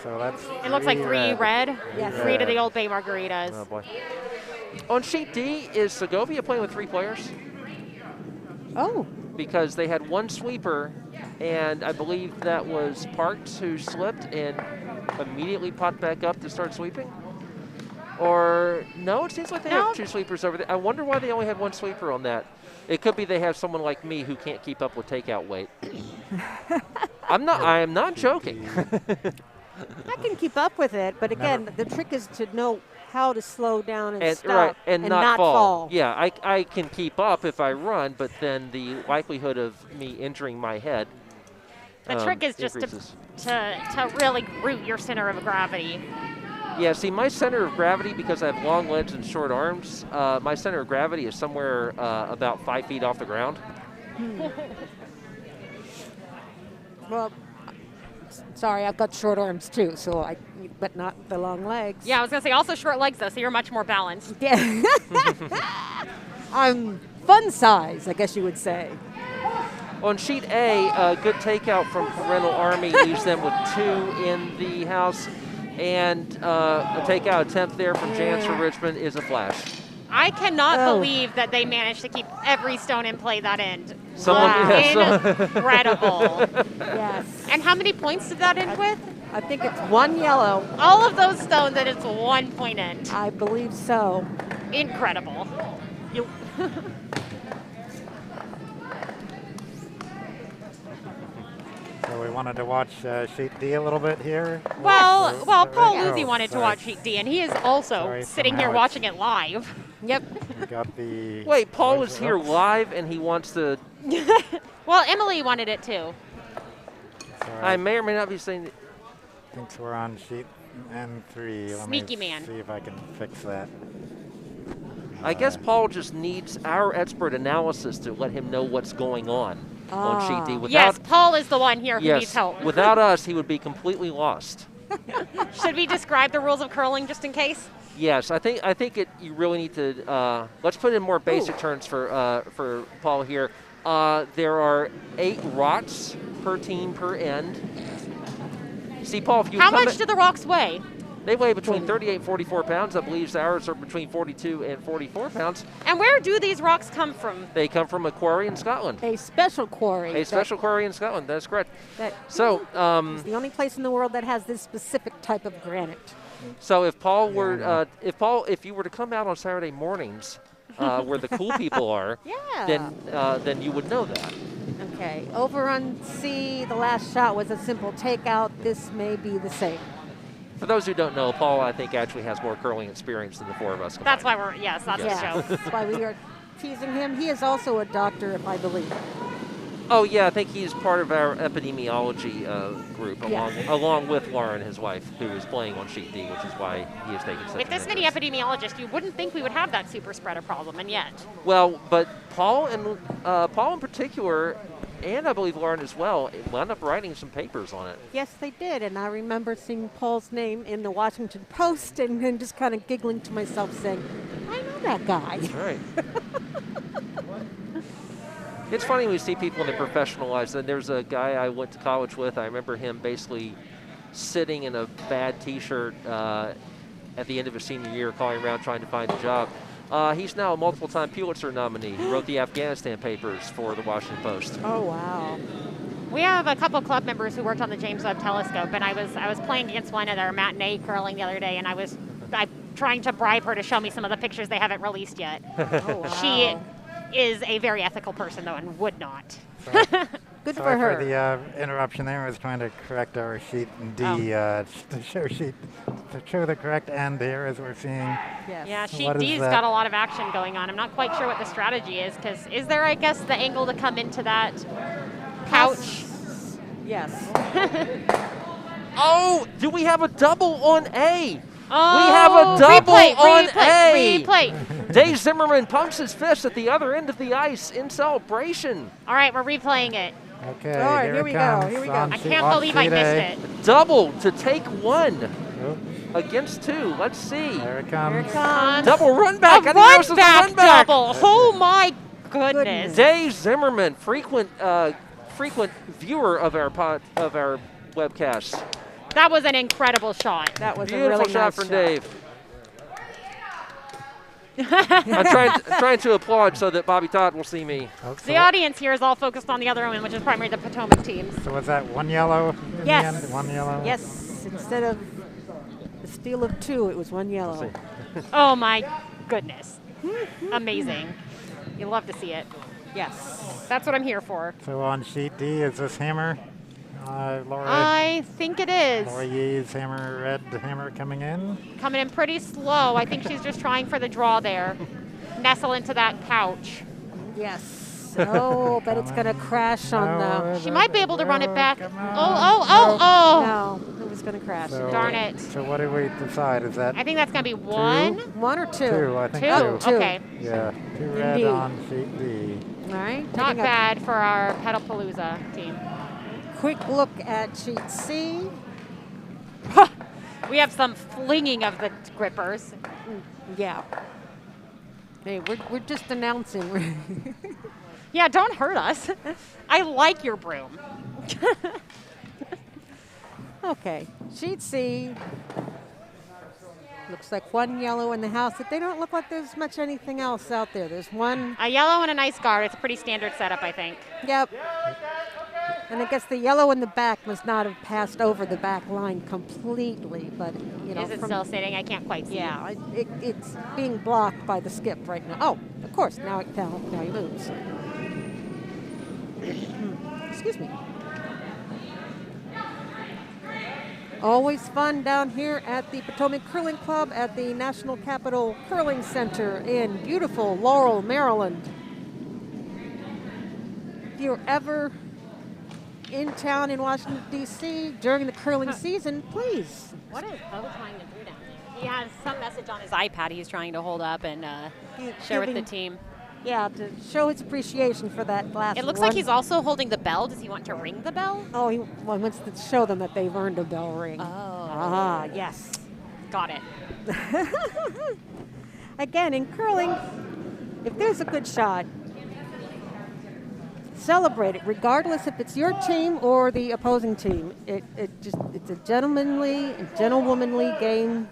[SPEAKER 4] So that's.
[SPEAKER 2] It looks like 3 red,
[SPEAKER 1] Yes.
[SPEAKER 2] 3 to the Old Bay Margaritas.
[SPEAKER 3] Oh boy. On sheet D, is Segovia playing with 3 players?
[SPEAKER 1] Oh,
[SPEAKER 3] Because they had 1 sweeper, and I believe that was Parks who slipped and immediately popped back up to start sweeping. Or no, it seems like they
[SPEAKER 2] No.
[SPEAKER 3] have 2 sweepers over there. I wonder why they only had 1 sweeper on that. It could be they have someone like me who can't keep up with takeout weight. I am not joking.
[SPEAKER 1] I can keep up with it, but again, the trick is to know how to slow down and,
[SPEAKER 3] And,
[SPEAKER 1] stop
[SPEAKER 3] right, and not fall.
[SPEAKER 1] fall.
[SPEAKER 3] Yeah, I can keep up if I run, but then the likelihood of me injuring my head
[SPEAKER 2] The trick is just
[SPEAKER 3] increases.
[SPEAKER 2] to really root your center of gravity.
[SPEAKER 3] Yeah, see, my center of gravity, because I have long legs and short arms, my center of gravity is somewhere about 5 feet off the ground.
[SPEAKER 1] Well, sorry, I've got short arms too, but not the long legs.
[SPEAKER 2] Yeah, I was going to say also short legs, though, so you're much more balanced.
[SPEAKER 1] Yeah. I'm fun size, I guess you would say.
[SPEAKER 3] On sheet A, a good takeout from Parental Army leaves them with 2 in the house, and a takeout attempt there from JAMZ for Richmond is a flash.
[SPEAKER 2] I cannot
[SPEAKER 1] Oh.
[SPEAKER 2] believe that they managed to keep every stone in play that end.
[SPEAKER 3] Someone- yeah,
[SPEAKER 2] Incredible.
[SPEAKER 1] Yes.
[SPEAKER 2] And how many points did that end with?
[SPEAKER 1] I think it's 1 yellow.
[SPEAKER 2] All of those stones, and it's 1 point end.
[SPEAKER 1] I believe so.
[SPEAKER 2] Incredible.
[SPEAKER 4] So we wanted to watch sheet D a little bit here.
[SPEAKER 2] Well, Paul
[SPEAKER 4] Oh,
[SPEAKER 2] Luzzi wanted to
[SPEAKER 4] sorry.
[SPEAKER 2] watch Sheet D, and he is also
[SPEAKER 4] Sorry,
[SPEAKER 2] sitting here
[SPEAKER 4] somehow
[SPEAKER 2] watching it live.
[SPEAKER 1] Yep.
[SPEAKER 4] We got the.
[SPEAKER 3] Wait, Paul is here live, and he wants to.
[SPEAKER 2] Well, Emily wanted it too.
[SPEAKER 3] I may or may not be saying.
[SPEAKER 4] Thinks we're on sheet N3. Let
[SPEAKER 2] Sneaky
[SPEAKER 4] me
[SPEAKER 2] man.
[SPEAKER 4] see if I can fix that.
[SPEAKER 3] I guess Paul just needs our expert analysis to let him know what's going on sheet D.
[SPEAKER 2] Yes, Paul is the one here who
[SPEAKER 3] yes,
[SPEAKER 2] needs help.
[SPEAKER 3] without us, he would be completely lost.
[SPEAKER 2] Should we describe the rules of curling just in case?
[SPEAKER 3] Yes, I think you really need to. Let's put in more basic terms for Paul here. There are 8 rocks per team per end. See, Paul, if you
[SPEAKER 2] How much do the rocks weigh?
[SPEAKER 3] They weigh between 38 and 44 pounds. I believe ours are between 42 and 44 pounds.
[SPEAKER 2] And where do these rocks come from?
[SPEAKER 3] They come from a quarry in Scotland.
[SPEAKER 1] A special quarry.
[SPEAKER 3] A special quarry in Scotland. That's correct.
[SPEAKER 1] It's
[SPEAKER 3] So,
[SPEAKER 1] the only place in the world that has this specific type of granite.
[SPEAKER 3] so if Paul were, if you were to come out on Saturday mornings, where the cool people are,
[SPEAKER 1] Yeah.
[SPEAKER 3] then you would know that.
[SPEAKER 1] Okay. Over on C, the last shot was a simple takeout. This may be the same.
[SPEAKER 3] For those who don't know, Paul, I think, actually has more curling experience than the 4 of us combined.
[SPEAKER 2] That's why we're, yes, that's the show.
[SPEAKER 1] That's why we are teasing him. He is also a doctor, if I believe.
[SPEAKER 3] Oh, yeah, I think he's part of our epidemiology group,
[SPEAKER 1] Yeah.
[SPEAKER 3] along with Lauren, his wife, who is playing on sheet D, which is why he has taken such
[SPEAKER 2] With
[SPEAKER 3] an
[SPEAKER 2] this many
[SPEAKER 3] interest.
[SPEAKER 2] epidemiologists, you wouldn't think we would have that super spreader problem, and yet.
[SPEAKER 3] Well, but Paul in particular, and I believe Lauren as well, wound up writing some papers on it.
[SPEAKER 1] Yes, they did. And I remember seeing Paul's name in the Washington Post and then just kind of giggling to myself saying, I know that guy.
[SPEAKER 3] All right. It's funny when we see people in their professional lives. And there's a guy I went to college with. I remember him basically sitting in a bad T-shirt at the end of his senior year, calling around trying to find a job. He's now a multiple-time Pulitzer nominee. He wrote the Afghanistan papers for the Washington Post.
[SPEAKER 1] Oh, wow.
[SPEAKER 2] We have a couple club members who worked on the James Webb Telescope, and I was playing against one of their matinee curling the other day, and I'm trying to bribe her to show me some of the pictures they haven't released yet.
[SPEAKER 1] Oh, wow.
[SPEAKER 2] She is a very ethical person, though, and would not.
[SPEAKER 1] Good
[SPEAKER 4] Sorry
[SPEAKER 1] for her.
[SPEAKER 4] for the interruption there. I was trying to correct our sheet D to show the correct end here as we're seeing.
[SPEAKER 1] Yes.
[SPEAKER 2] Yeah, sheet
[SPEAKER 4] What is
[SPEAKER 2] D's
[SPEAKER 4] that?
[SPEAKER 2] got a lot of action going on. I'm not quite sure what the strategy is, because is there, I guess, the angle to come into that pouch?
[SPEAKER 1] Yes.
[SPEAKER 3] Oh, do we have a double on A?
[SPEAKER 2] Oh,
[SPEAKER 3] we have a double on A.
[SPEAKER 2] Replay.
[SPEAKER 3] Dave Zimmerman pumps his fist at the other end of the ice in celebration.
[SPEAKER 2] All right, we're replaying it.
[SPEAKER 4] Okay,
[SPEAKER 1] All right,
[SPEAKER 4] here
[SPEAKER 1] here
[SPEAKER 4] it
[SPEAKER 1] we go,
[SPEAKER 4] comes
[SPEAKER 1] here we go.
[SPEAKER 4] on
[SPEAKER 2] I
[SPEAKER 4] sheet-
[SPEAKER 2] can't
[SPEAKER 4] on
[SPEAKER 2] believe I
[SPEAKER 4] sheet
[SPEAKER 2] missed
[SPEAKER 4] A.
[SPEAKER 2] it.
[SPEAKER 3] Double to take 1
[SPEAKER 4] Oh,
[SPEAKER 3] against 2. Let's see.
[SPEAKER 4] there it
[SPEAKER 1] Here
[SPEAKER 4] comes.
[SPEAKER 1] it comes.
[SPEAKER 3] Double run back.
[SPEAKER 2] A
[SPEAKER 3] I think this is the
[SPEAKER 2] run back
[SPEAKER 3] run back.
[SPEAKER 2] double. Oh my goodness.
[SPEAKER 3] Dave Zimmerman, frequent viewer of our webcasts.
[SPEAKER 2] That was an incredible shot.
[SPEAKER 1] That was
[SPEAKER 3] Beautiful
[SPEAKER 1] a really
[SPEAKER 3] shot
[SPEAKER 1] nice
[SPEAKER 3] from
[SPEAKER 1] shot.
[SPEAKER 3] Dave. I'm trying to applaud so that Bobbie Todd will see me.
[SPEAKER 4] Oh,
[SPEAKER 2] The audience here is all focused on the other one, which is primarily the Potomac team.
[SPEAKER 4] so was that 1 yellow in
[SPEAKER 1] Yes.
[SPEAKER 4] the end? 1 yellow?
[SPEAKER 1] Yes. Instead of the steal of 2, it was 1 yellow.
[SPEAKER 2] Oh my goodness. Amazing. You love to see it.
[SPEAKER 1] Yes.
[SPEAKER 2] That's what I'm here for.
[SPEAKER 4] So on sheet D, is this hammer? Laura,
[SPEAKER 2] I think it is.
[SPEAKER 4] Laura Yee's hammer, red hammer coming in.
[SPEAKER 2] Coming in pretty slow. I think she's just trying for the draw there. Nestle into that pouch.
[SPEAKER 1] Yes. Oh, but it's going to crash on the...
[SPEAKER 2] She might be able to run it back.
[SPEAKER 4] Come
[SPEAKER 2] Oh.
[SPEAKER 1] No, it was going to crash.
[SPEAKER 4] So-
[SPEAKER 2] Darn it.
[SPEAKER 4] So what did we decide? Is that
[SPEAKER 2] I think that's going to be 1.
[SPEAKER 1] 1 or 2?
[SPEAKER 4] 2? I think
[SPEAKER 2] Two.
[SPEAKER 4] 2.
[SPEAKER 2] Okay.
[SPEAKER 4] Yeah, 2 red
[SPEAKER 1] Indeed.
[SPEAKER 4] on sheet D.
[SPEAKER 1] All right.
[SPEAKER 2] Not
[SPEAKER 1] taking a
[SPEAKER 2] bad for our Petalpalooza team.
[SPEAKER 1] quick look at sheet C.
[SPEAKER 2] We have some flinging of the grippers.
[SPEAKER 1] Yeah. Hey, we're just announcing.
[SPEAKER 2] Yeah, don't hurt us. I like your broom.
[SPEAKER 1] Okay. Sheet C. Looks like 1 yellow in the house. They don't look like there's much anything else out there. There's 1.
[SPEAKER 2] A yellow and a nice guard. It's a pretty standard setup, I think.
[SPEAKER 1] Yep. And I guess the yellow in the back must not have passed over the back line completely, but you know.
[SPEAKER 2] Is it
[SPEAKER 1] from-
[SPEAKER 2] still sitting? I can't quite see.
[SPEAKER 1] Yeah, it's being blocked by the skip right now. Oh, of course. Now he moves. Excuse me. Always fun down here at the Potomac Curling Club at the National Capital Curling Center in beautiful Laurel, Maryland. If you're ever in town in Washington, D.C. during the curling season, please.
[SPEAKER 2] What is Bo trying to do down there? He has some message on his iPad he's trying to hold up and share with the team.
[SPEAKER 1] Yeah, to show his appreciation for that last
[SPEAKER 2] It looks
[SPEAKER 1] run.
[SPEAKER 2] like he's also holding the bell. Does he want to ring the bell?
[SPEAKER 1] Oh, he wants to show them that they've earned a bell ring.
[SPEAKER 2] Oh.
[SPEAKER 1] Ah, yes.
[SPEAKER 2] Got it.
[SPEAKER 1] Again, in curling, if there's a good shot, celebrate it, regardless if it's your team or the opposing team. It's a gentlemanly and gentlewomanly game.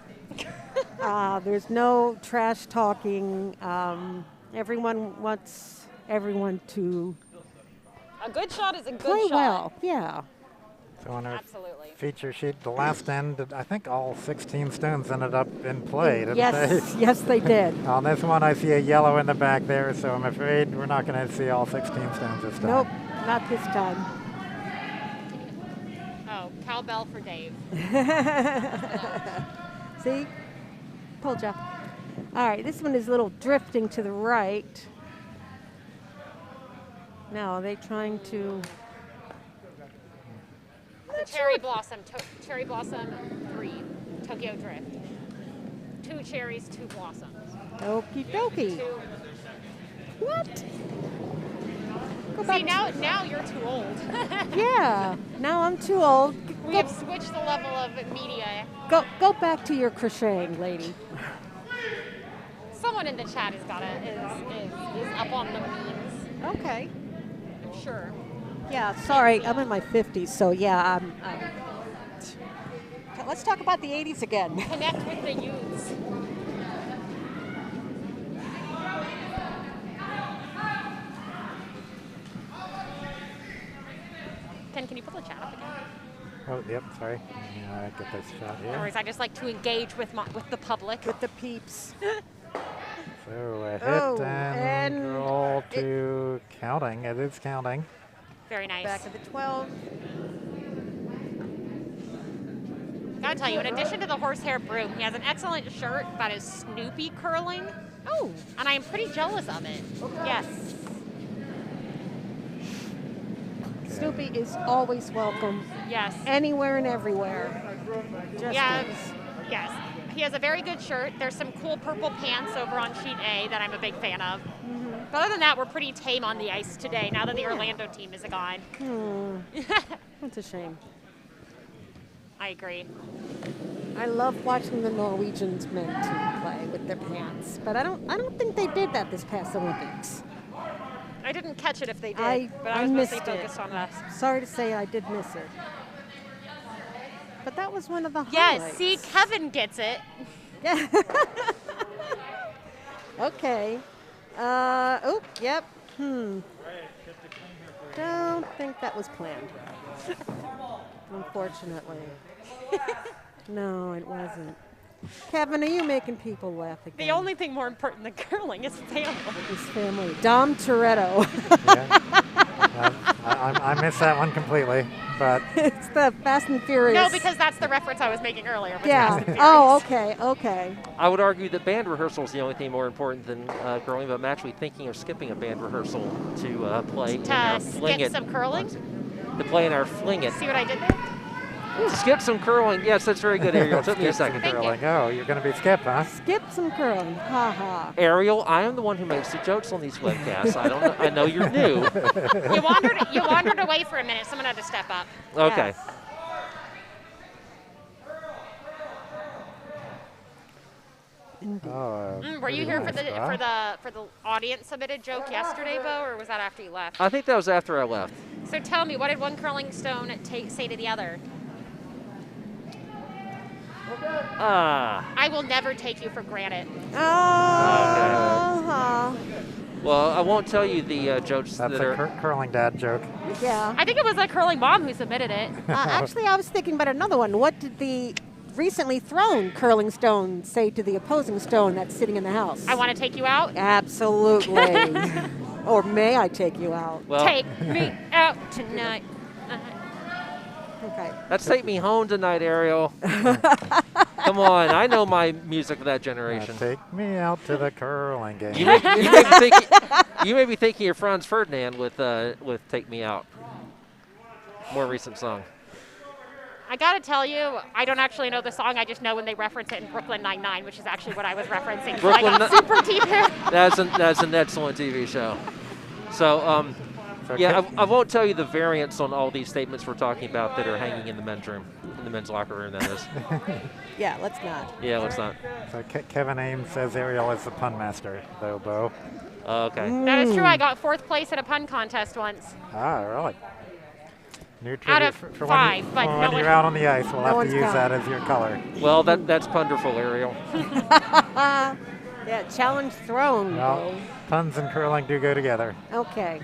[SPEAKER 1] There's no trash talking. Everyone wants everyone to
[SPEAKER 2] A good shot is a good
[SPEAKER 1] play
[SPEAKER 2] shot.
[SPEAKER 1] well. Yeah.
[SPEAKER 4] So on our
[SPEAKER 2] Absolutely.
[SPEAKER 4] feature sheet, the last end, I think all 16 stones ended up in play, didn't they?
[SPEAKER 1] Yes, they did.
[SPEAKER 4] On this one, I see a yellow in the back there, so I'm afraid we're not going to see all 16 stones this time.
[SPEAKER 1] Nope, not this time.
[SPEAKER 2] Oh, cowbell for Dave.
[SPEAKER 1] See? Told ya. All right, this one is a little drifting to the right. Now, are they trying to...
[SPEAKER 2] The cherry blossom 3, Tokyo Drift. 2 cherries, 2 blossoms.
[SPEAKER 1] Okie dokie.
[SPEAKER 2] 2.
[SPEAKER 1] What? Go
[SPEAKER 2] See,
[SPEAKER 1] back
[SPEAKER 2] now you're too old.
[SPEAKER 1] Yeah, now I'm too old.
[SPEAKER 2] We have switched the level of media.
[SPEAKER 1] Go back to your crocheting, lady.
[SPEAKER 2] Someone in the chat is up on the memes.
[SPEAKER 1] Okay.
[SPEAKER 2] I'm sure.
[SPEAKER 1] Yeah, sorry, I'm in my 50s, so yeah, I'm let's talk about the 80s again.
[SPEAKER 2] Connect with the youths. Can you pull the chat up again?
[SPEAKER 4] Oh, yep, sorry. Yeah, I get this shot
[SPEAKER 2] No
[SPEAKER 4] here.
[SPEAKER 2] worries, I just like to engage with the public.
[SPEAKER 1] With the peeps.
[SPEAKER 4] So a hit
[SPEAKER 1] Oh,
[SPEAKER 4] and
[SPEAKER 1] and
[SPEAKER 4] roll to counting. It is counting.
[SPEAKER 2] Very nice.
[SPEAKER 1] Back to the 12.
[SPEAKER 2] Gotta tell you, in addition to the horsehair broom, he has an excellent shirt about his Snoopy curling.
[SPEAKER 1] Oh,
[SPEAKER 2] And I am pretty jealous of it. Yes.
[SPEAKER 1] Snoopy is always welcome,
[SPEAKER 2] Yes.
[SPEAKER 1] anywhere and everywhere. Just
[SPEAKER 2] Yeah.
[SPEAKER 1] is.
[SPEAKER 2] Yes. He has a very good shirt. There's some cool purple pants over on sheet A that I'm a big fan of. But other than that, we're pretty tame on the ice today now that the Orlando team is gone.
[SPEAKER 1] That's a shame.
[SPEAKER 2] I agree.
[SPEAKER 1] I love watching the Norwegians men team play with their pants, but I don't think they did that this past Olympics.
[SPEAKER 2] I didn't catch it if they did,
[SPEAKER 1] I
[SPEAKER 2] but I was mostly
[SPEAKER 1] missed it.
[SPEAKER 2] focused on us.
[SPEAKER 1] Sorry to say I did miss it. But that was one of the
[SPEAKER 2] Yes,
[SPEAKER 1] highlights.
[SPEAKER 2] see, Kevin gets it.
[SPEAKER 1] Yeah. Okay. Yep. Don't think that was planned. Unfortunately. No, it wasn't. Kevin, are you making people laugh again?
[SPEAKER 2] The only thing more important than curling is family.
[SPEAKER 1] His family. Dom Toretto.
[SPEAKER 4] I missed that one completely, but
[SPEAKER 1] It's the Fast and Furious.
[SPEAKER 2] No, because that's the reference I was making earlier. Was Fast
[SPEAKER 1] Yeah.
[SPEAKER 2] and Furious.
[SPEAKER 1] Oh, okay.
[SPEAKER 3] I would argue that band rehearsal is the only thing more important than curling, but I'm actually thinking of skipping a band rehearsal to play in our Fling
[SPEAKER 2] skip
[SPEAKER 3] It.
[SPEAKER 2] some curling?
[SPEAKER 3] To play in our Fling It.
[SPEAKER 2] See what I did there?
[SPEAKER 3] Skip some curling. Yes, that's very good, Ariel. It took me a second.
[SPEAKER 2] Thank you.
[SPEAKER 4] curling. Oh, you're going to be Skip, huh?
[SPEAKER 1] Skip some curling. Ha ha.
[SPEAKER 3] Ariel, I am the one who makes the jokes on these webcasts. I don't know. I know you're new.
[SPEAKER 2] You wandered away for a minute. Someone had to step up.
[SPEAKER 3] Okay.
[SPEAKER 1] Yes.
[SPEAKER 4] Oh,
[SPEAKER 2] Were you here for
[SPEAKER 4] pretty
[SPEAKER 2] the
[SPEAKER 4] nice,
[SPEAKER 2] for the audience submitted joke yesterday, Bo, or was that after you left?
[SPEAKER 3] I think that was after I left.
[SPEAKER 2] So tell me, what did one curling stone say to the other? I will never take you for granted.
[SPEAKER 1] Oh.
[SPEAKER 3] Well, I won't tell you the jokes
[SPEAKER 4] That's
[SPEAKER 3] that
[SPEAKER 4] a
[SPEAKER 3] are.
[SPEAKER 4] curling dad joke.
[SPEAKER 1] Yeah.
[SPEAKER 2] I think it was a curling mom who submitted it.
[SPEAKER 1] Actually, I was thinking about another one. What did the recently thrown curling stone say to the opposing stone that's sitting in the house?
[SPEAKER 2] I want to take you out.
[SPEAKER 1] Absolutely. Or may I take you out?
[SPEAKER 3] Well,
[SPEAKER 2] Take me out tonight.
[SPEAKER 1] Okay.
[SPEAKER 3] let's take me home tonight, Ariel. Come on, I know my music of that generation.
[SPEAKER 4] Take me out to the curling game.
[SPEAKER 3] You may be thinking you're Franz Ferdinand with "Take Me Out." more recent song.
[SPEAKER 2] I gotta tell you, I don't actually know the song. I just know when they reference it in Brooklyn Nine-Nine, which is actually what I was referencing. So I got super deep here.
[SPEAKER 3] That's an excellent TV show. So, yeah, I won't tell you the variants on all these statements we're talking about that are hanging in the men's room, in the men's locker room, that is.
[SPEAKER 1] Yeah, let's not.
[SPEAKER 3] Yeah, let's not.
[SPEAKER 4] So Kevin Ames says Ariel is the pun master, though, Bo.
[SPEAKER 3] Okay.
[SPEAKER 2] That is true. I got 4th place at a pun contest once.
[SPEAKER 4] Ah, really? New
[SPEAKER 2] Out of
[SPEAKER 4] for
[SPEAKER 2] 5,
[SPEAKER 4] when
[SPEAKER 2] but no
[SPEAKER 4] when
[SPEAKER 2] one.
[SPEAKER 4] you're out on the ice, we'll have
[SPEAKER 1] one's
[SPEAKER 4] to use
[SPEAKER 1] counting.
[SPEAKER 4] that as your color.
[SPEAKER 3] Well, that's punderful, Ariel.
[SPEAKER 1] Yeah, challenge thrown.
[SPEAKER 4] Well, puns and curling do go together.
[SPEAKER 1] Okay.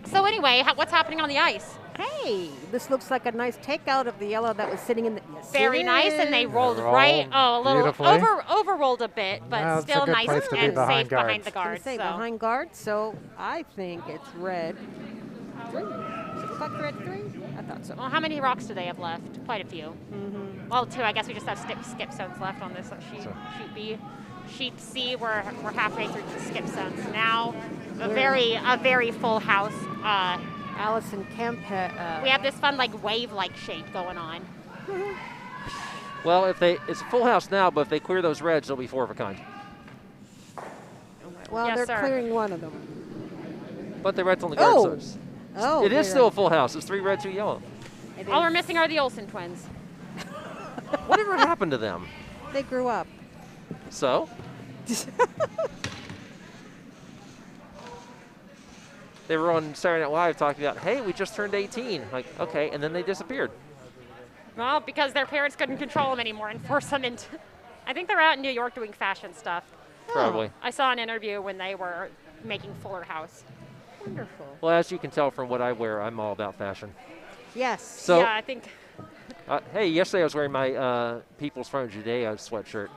[SPEAKER 2] So anyway, what's happening on the ice?
[SPEAKER 1] Hey, this looks like a nice takeout of the yellow that was sitting in the. Yes,
[SPEAKER 2] Very
[SPEAKER 1] it
[SPEAKER 2] nice, and they
[SPEAKER 1] is.
[SPEAKER 2] rolled
[SPEAKER 4] rolled
[SPEAKER 2] right. Oh, a little
[SPEAKER 4] beautifully.
[SPEAKER 2] overrolled a bit, but
[SPEAKER 4] No, it's a
[SPEAKER 2] still
[SPEAKER 4] good
[SPEAKER 2] nice
[SPEAKER 4] place to be
[SPEAKER 2] and
[SPEAKER 4] behind
[SPEAKER 2] safe behind
[SPEAKER 4] guards.
[SPEAKER 2] the
[SPEAKER 1] Gonna
[SPEAKER 2] guards.
[SPEAKER 1] say
[SPEAKER 2] So.
[SPEAKER 1] behind guard, so I think it's red 3. 6 o'clock red 3? I thought so.
[SPEAKER 2] Well, how many rocks do they have left? Quite a few.
[SPEAKER 1] Mm-hmm.
[SPEAKER 2] Well, 2. I guess we just have skip zones left on this sheet.
[SPEAKER 4] So-
[SPEAKER 2] Sheet B. Sheet C, we're halfway through the skip zones now. A very full house.
[SPEAKER 1] Alison Kemp.
[SPEAKER 2] We have this fun wave-like shape going on.
[SPEAKER 3] Well, it's a full house now, but if they clear those reds, they'll be 4 of a kind.
[SPEAKER 1] Well,
[SPEAKER 2] Yes,
[SPEAKER 1] they're
[SPEAKER 2] sir.
[SPEAKER 1] clearing one of them.
[SPEAKER 3] But the red's on the guard, so
[SPEAKER 1] Oh,
[SPEAKER 3] it is
[SPEAKER 1] they're-
[SPEAKER 3] still a full house. It's 3 red, 2 yellow.
[SPEAKER 1] it
[SPEAKER 2] All we're
[SPEAKER 1] is-
[SPEAKER 2] missing are the Olsen twins.
[SPEAKER 3] Whatever happened to them?
[SPEAKER 1] They grew up.
[SPEAKER 3] So? They were on Saturday Night Live talking about, hey, we just turned 18. Like, okay, and then they disappeared.
[SPEAKER 2] Well, because their parents couldn't control them anymore and force them into. I think they're out in New York doing fashion stuff.
[SPEAKER 3] Probably.
[SPEAKER 2] I saw an interview when they were making Fuller House.
[SPEAKER 1] Wonderful.
[SPEAKER 3] Well, as you can tell from what I wear, I'm all about fashion.
[SPEAKER 1] Yes.
[SPEAKER 3] So,
[SPEAKER 2] yeah, I think.
[SPEAKER 3] hey, yesterday I was wearing my People's Front of Judea sweatshirt.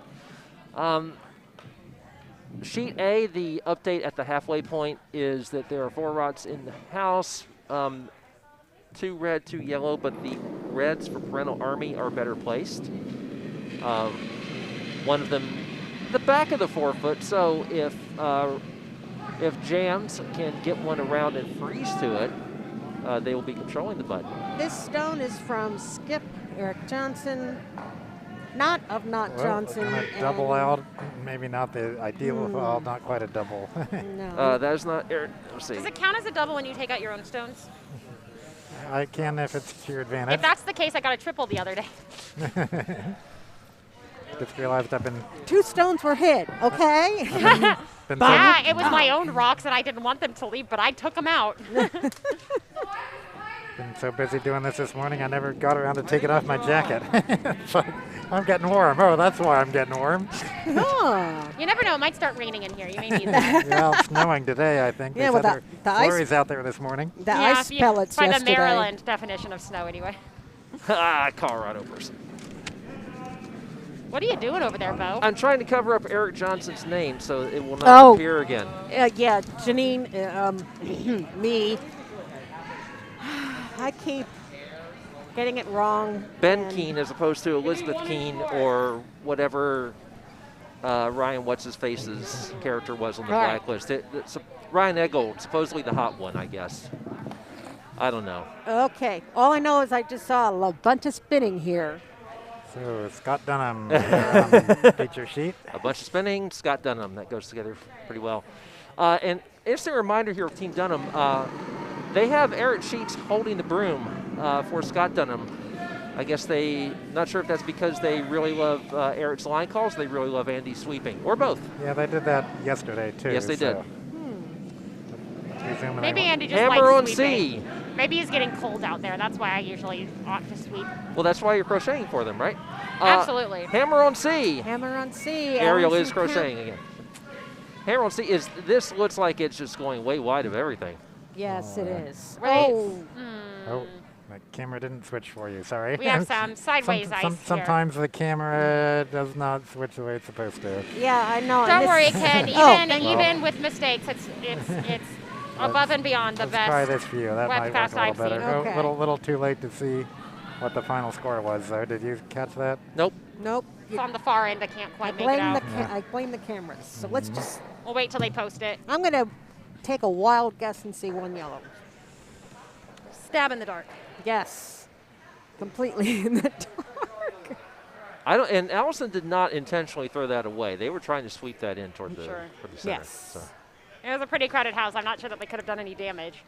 [SPEAKER 3] Sheet A, the update at the halfway point is that there are 4 rods in the house, 2 red, 2 yellow, but the reds for Parental Army are better placed. One of them, the back of the 4-foot, so if JAMZ can get one around and freeze to it, they will be controlling the button.
[SPEAKER 1] This stone is from Skip Erik Johnson, not of Not Johnson.
[SPEAKER 4] Gonna double out, maybe not the ideal, well, not quite a double.
[SPEAKER 1] No.
[SPEAKER 3] That is not Erik. Let's see.
[SPEAKER 2] Does it count as a double when you take out your own stones?
[SPEAKER 4] I can if it's to your advantage.
[SPEAKER 2] If that's the case, I got a triple the other day.
[SPEAKER 4] Just realized I've been
[SPEAKER 1] 2 stones were hit, okay?
[SPEAKER 4] so,
[SPEAKER 2] Yeah, it was my own rocks, and I didn't want them to leave, but I took them out.
[SPEAKER 4] been so busy doing this morning, I never got around to taking off my jacket. So I'm getting warm. Oh, that's why I'm getting warm.
[SPEAKER 1] Huh.
[SPEAKER 2] You never know; it might start raining in here. You may need that.
[SPEAKER 4] Yeah, it's snowing today, I think.
[SPEAKER 1] Yeah,
[SPEAKER 4] They
[SPEAKER 1] well,
[SPEAKER 4] said
[SPEAKER 1] the
[SPEAKER 4] there
[SPEAKER 1] ice-
[SPEAKER 4] flurries out there this morning.
[SPEAKER 1] The ice
[SPEAKER 2] if you-
[SPEAKER 1] pellets
[SPEAKER 2] by
[SPEAKER 1] yesterday.
[SPEAKER 2] the Maryland definition of snow, anyway.
[SPEAKER 3] Colorado person.
[SPEAKER 2] What are you doing over there, Bo?
[SPEAKER 3] I'm trying to cover up Erik Johnson's name so it will not appear again.
[SPEAKER 1] Yeah, Janine, me. I keep getting it wrong.
[SPEAKER 3] Ben
[SPEAKER 1] and-
[SPEAKER 3] Kean as opposed to Elizabeth Kean or whatever Ryan What's-His-Face's character was on the
[SPEAKER 1] Right.
[SPEAKER 3] blacklist. Ryan Eggold, supposedly the hot one, I guess. I don't know.
[SPEAKER 1] Okay, all I know is I just saw a bunch of spinning here.
[SPEAKER 4] So Scott Dunnam, feature sheet.
[SPEAKER 3] A bunch of spinning, Scott Dunnam. That goes together pretty well. And interesting reminder here of Team Dunnam. They have Erik Sheets holding the broom for Scott Dunnam. I guess not sure if that's because they really love Eric's line calls, they really love Andy's sweeping, or both.
[SPEAKER 4] Yeah, they did that yesterday, too.
[SPEAKER 3] Yes, they did.
[SPEAKER 4] Presuming
[SPEAKER 2] Maybe
[SPEAKER 4] they
[SPEAKER 2] Andy just
[SPEAKER 3] Hammer on
[SPEAKER 2] likes sweeping.
[SPEAKER 3] C.
[SPEAKER 2] Maybe he's getting cold out there. That's why I usually ought to sweep.
[SPEAKER 3] Well, that's why you're crocheting for them, right?
[SPEAKER 2] Absolutely.
[SPEAKER 3] Hammer on C.
[SPEAKER 1] Hammer on C.
[SPEAKER 3] Ariel
[SPEAKER 1] Alison
[SPEAKER 3] is crocheting again. Hammer on C this looks like it's just going way wide of everything.
[SPEAKER 1] Yes, it is.
[SPEAKER 2] Right.
[SPEAKER 1] Oh,
[SPEAKER 4] Oh, the camera didn't switch for you, sorry.
[SPEAKER 2] We have some sideways ice here.
[SPEAKER 4] Sometimes the camera does not switch the way it's supposed to.
[SPEAKER 1] yeah, I know. and
[SPEAKER 2] Don't
[SPEAKER 1] this-
[SPEAKER 2] worry, Ken.
[SPEAKER 1] Oh,
[SPEAKER 2] Even with mistakes, it's above and beyond the
[SPEAKER 4] Let's
[SPEAKER 2] best.
[SPEAKER 4] try this view. That might work
[SPEAKER 2] webcast
[SPEAKER 4] a little
[SPEAKER 2] I've
[SPEAKER 4] better.
[SPEAKER 2] seen.
[SPEAKER 1] Okay.
[SPEAKER 4] Little too late to see what the final score was, though. Did you catch that?
[SPEAKER 3] Nope.
[SPEAKER 1] Nope.
[SPEAKER 2] It's on the far end. I can't
[SPEAKER 1] I
[SPEAKER 2] quite make it
[SPEAKER 1] blame
[SPEAKER 2] out.
[SPEAKER 1] I blame the cameras. So let's just.
[SPEAKER 2] We'll wait till they post it.
[SPEAKER 1] I'm gonna take a wild guess and see 1 yellow.
[SPEAKER 2] Stab in the dark.
[SPEAKER 1] Yes. Completely in the dark.
[SPEAKER 3] And Alison did not intentionally throw that away. They were trying to sweep that in toward the center.
[SPEAKER 1] Yes.
[SPEAKER 3] So.
[SPEAKER 2] It was a pretty crowded house. I'm not sure that they could have done any damage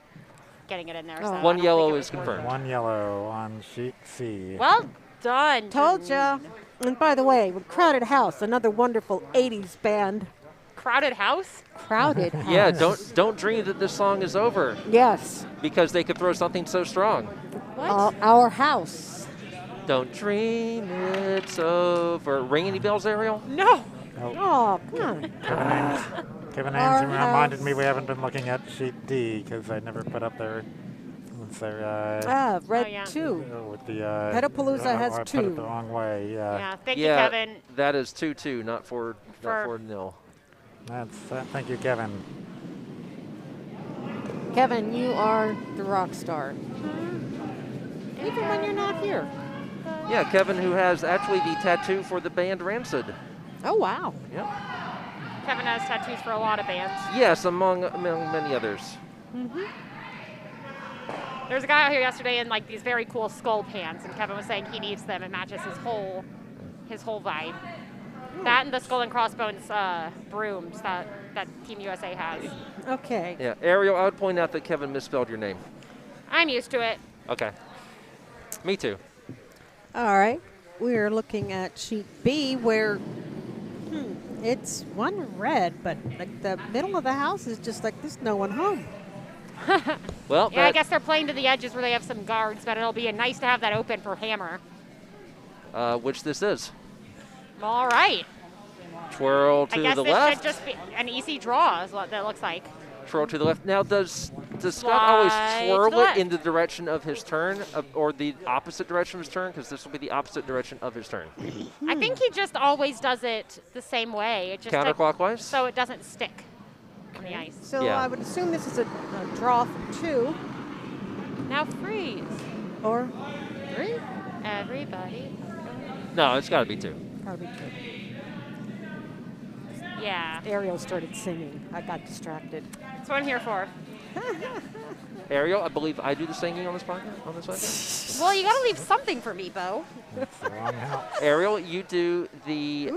[SPEAKER 2] getting it in there. So I
[SPEAKER 3] One
[SPEAKER 2] don't
[SPEAKER 3] yellow
[SPEAKER 2] think it
[SPEAKER 3] is
[SPEAKER 2] was worth
[SPEAKER 3] confirmed.
[SPEAKER 2] it.
[SPEAKER 4] One yellow on sheet C.
[SPEAKER 2] Well done.
[SPEAKER 1] Told ya. And by the way, with Crowded House, another wonderful 80s band.
[SPEAKER 2] Crowded house?
[SPEAKER 1] Crowded House.
[SPEAKER 3] Yeah, don't dream that this song is over
[SPEAKER 1] Yes.
[SPEAKER 3] because they could throw something so strong.
[SPEAKER 2] What?
[SPEAKER 1] Our house.
[SPEAKER 3] Don't dream it's over. Ring any bells, Ariel?
[SPEAKER 2] No.
[SPEAKER 1] Oh, come on.
[SPEAKER 4] Kevin
[SPEAKER 1] Our
[SPEAKER 4] Ames reminded
[SPEAKER 1] house.
[SPEAKER 4] me we haven't been looking at sheet D because I never put up their.
[SPEAKER 1] Red
[SPEAKER 2] Oh, yeah.
[SPEAKER 1] 2.
[SPEAKER 4] With the
[SPEAKER 1] Petalpalooza has
[SPEAKER 4] I put
[SPEAKER 1] 2.
[SPEAKER 4] it the wrong way.
[SPEAKER 2] Yeah. Thank you,
[SPEAKER 3] Yeah,
[SPEAKER 2] Kevin.
[SPEAKER 3] that is 2-2, not 4
[SPEAKER 2] For-
[SPEAKER 3] nil.
[SPEAKER 4] That's thank you, Kevin.
[SPEAKER 1] Kevin, you are the rock star. Even when you're not here.
[SPEAKER 3] Yeah, Kevin, who has actually the tattoo for the band Rancid.
[SPEAKER 1] Oh, wow.
[SPEAKER 3] Yep.
[SPEAKER 2] Kevin has tattoos for a lot of bands.
[SPEAKER 3] Yes, among many others.
[SPEAKER 2] There's a guy out here yesterday in like these very cool skull pants, and Kevin was saying he needs them. It matches his whole vibe. That and the skull and crossbones brooms that Team USA has.
[SPEAKER 1] Okay.
[SPEAKER 3] Yeah, Ariel, I would point out that Kevin misspelled your name.
[SPEAKER 2] I'm used to it.
[SPEAKER 3] Okay. Me too.
[SPEAKER 1] All right. We're looking at sheet B where it's one red, but like the middle of the house is just like there's no one home.
[SPEAKER 3] Well,
[SPEAKER 2] Yeah, I guess they're playing to the edges where they have some guards, but it'll be nice to have that open for Hammer.
[SPEAKER 3] which this is.
[SPEAKER 2] All right.
[SPEAKER 3] Twirl to
[SPEAKER 2] I guess
[SPEAKER 3] the
[SPEAKER 2] this
[SPEAKER 3] left.
[SPEAKER 2] should just be an easy draw, is what that looks like.
[SPEAKER 3] Twirl to the left. Now, does Scott always
[SPEAKER 2] Slide to
[SPEAKER 3] twirl
[SPEAKER 2] the
[SPEAKER 3] it
[SPEAKER 2] left.
[SPEAKER 3] in the direction of his turn, or the opposite direction of his turn? Because this will be the opposite direction of his turn.
[SPEAKER 2] I think he just always does it the same way. It just
[SPEAKER 3] Counterclockwise?
[SPEAKER 2] so it doesn't stick on the ice.
[SPEAKER 1] So
[SPEAKER 3] Yeah.
[SPEAKER 1] I would assume this is a draw for 2
[SPEAKER 2] Now freeze.
[SPEAKER 1] or 3.
[SPEAKER 2] Everybody.
[SPEAKER 3] No, it's got to be 2.
[SPEAKER 1] Probably 2.
[SPEAKER 2] Yeah.
[SPEAKER 1] Ariel started singing. I got distracted.
[SPEAKER 2] That's what I'm here for.
[SPEAKER 3] Ariel, I believe I do the singing on this podcast. On this podcast.
[SPEAKER 2] Well, you got to leave something for me, Bo.
[SPEAKER 4] That's the wrong house.
[SPEAKER 3] Ariel, you do the.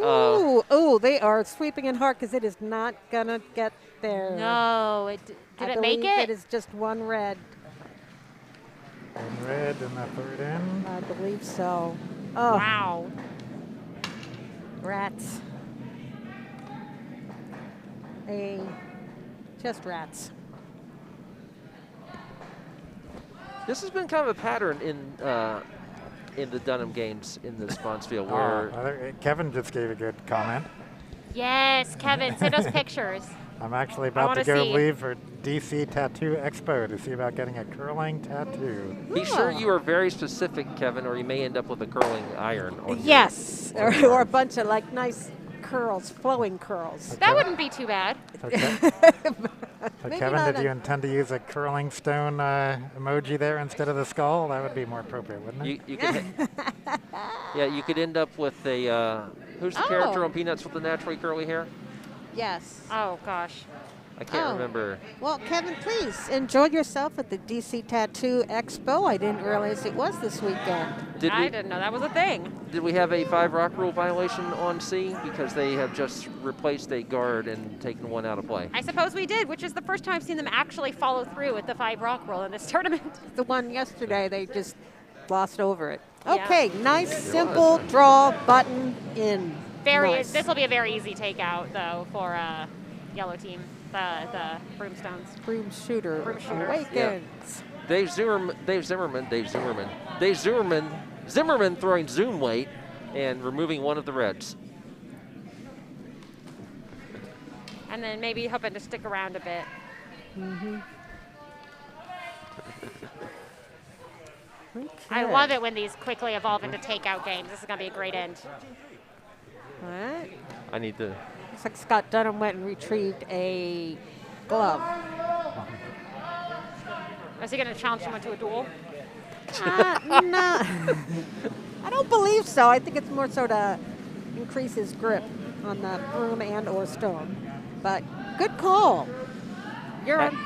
[SPEAKER 1] Ooh, they are sweeping it hard because it is not gonna get there.
[SPEAKER 2] No, did
[SPEAKER 1] I
[SPEAKER 2] it make
[SPEAKER 1] believe
[SPEAKER 2] it?
[SPEAKER 1] It is just one red.
[SPEAKER 4] One red and the third in.
[SPEAKER 1] I believe so. Oh,
[SPEAKER 2] Wow.
[SPEAKER 1] rats. Just rats.
[SPEAKER 3] This has been kind of a pattern in the Dunnam games in this Bonsfield where.
[SPEAKER 4] Kevin just gave a good comment.
[SPEAKER 2] Yes, Kevin, send us pictures.
[SPEAKER 4] I'm actually about to
[SPEAKER 2] wanna
[SPEAKER 4] go
[SPEAKER 2] see.
[SPEAKER 4] leave for DC Tattoo Expo to see about getting a curling tattoo.
[SPEAKER 3] Be sure you are very specific, Kevin, or you may end up with a curling iron. On
[SPEAKER 1] Yes,
[SPEAKER 3] your arm.
[SPEAKER 1] or a bunch of like nice curls, flowing curls.
[SPEAKER 2] That wouldn't be too bad.
[SPEAKER 4] Okay. So
[SPEAKER 1] Maybe
[SPEAKER 4] Kevin,
[SPEAKER 1] not
[SPEAKER 4] did you intend to use a curling stone emoji there instead of the skull? That would be more appropriate, wouldn't it?
[SPEAKER 3] You could, yeah, you could end up with a. Who's the character on Peanuts with the naturally curly hair?
[SPEAKER 1] Yes.
[SPEAKER 2] Oh, gosh.
[SPEAKER 3] I can't
[SPEAKER 1] Oh.
[SPEAKER 3] remember.
[SPEAKER 1] Well, Kevin, please enjoy yourself at the DC Tattoo Expo. I didn't realize it was this weekend.
[SPEAKER 3] Did
[SPEAKER 2] I
[SPEAKER 3] we
[SPEAKER 2] didn't know that was a thing.
[SPEAKER 3] did we have a 5 rock rule violation on C because they have just replaced a guard and taken one out of play?
[SPEAKER 2] I suppose we did, which is the first time I've seen them actually follow through with the 5 rock roll in this tournament.
[SPEAKER 1] The one yesterday, they just glossed over it.
[SPEAKER 2] Yeah.
[SPEAKER 1] Okay, nice, simple draw button in. Nice.
[SPEAKER 2] This will be a very easy takeout, though, for yellow team, the Broomstones.
[SPEAKER 1] Broomshooter.
[SPEAKER 2] Broomshooter.
[SPEAKER 1] Awakens.
[SPEAKER 3] Zimmerman throwing zoom weight and removing one of the reds.
[SPEAKER 2] And then maybe hoping to stick around a bit. I
[SPEAKER 1] Okay.
[SPEAKER 2] love it when these quickly evolve into takeout games. This is going to be a great end.
[SPEAKER 1] All right.
[SPEAKER 3] I need to.
[SPEAKER 1] Looks like Scott Dunnam went and retrieved a glove.
[SPEAKER 2] Is he going to challenge someone to a duel?
[SPEAKER 1] No. I don't believe so. I think it's more so to increase his grip on the broom and or stone. But good call. You're on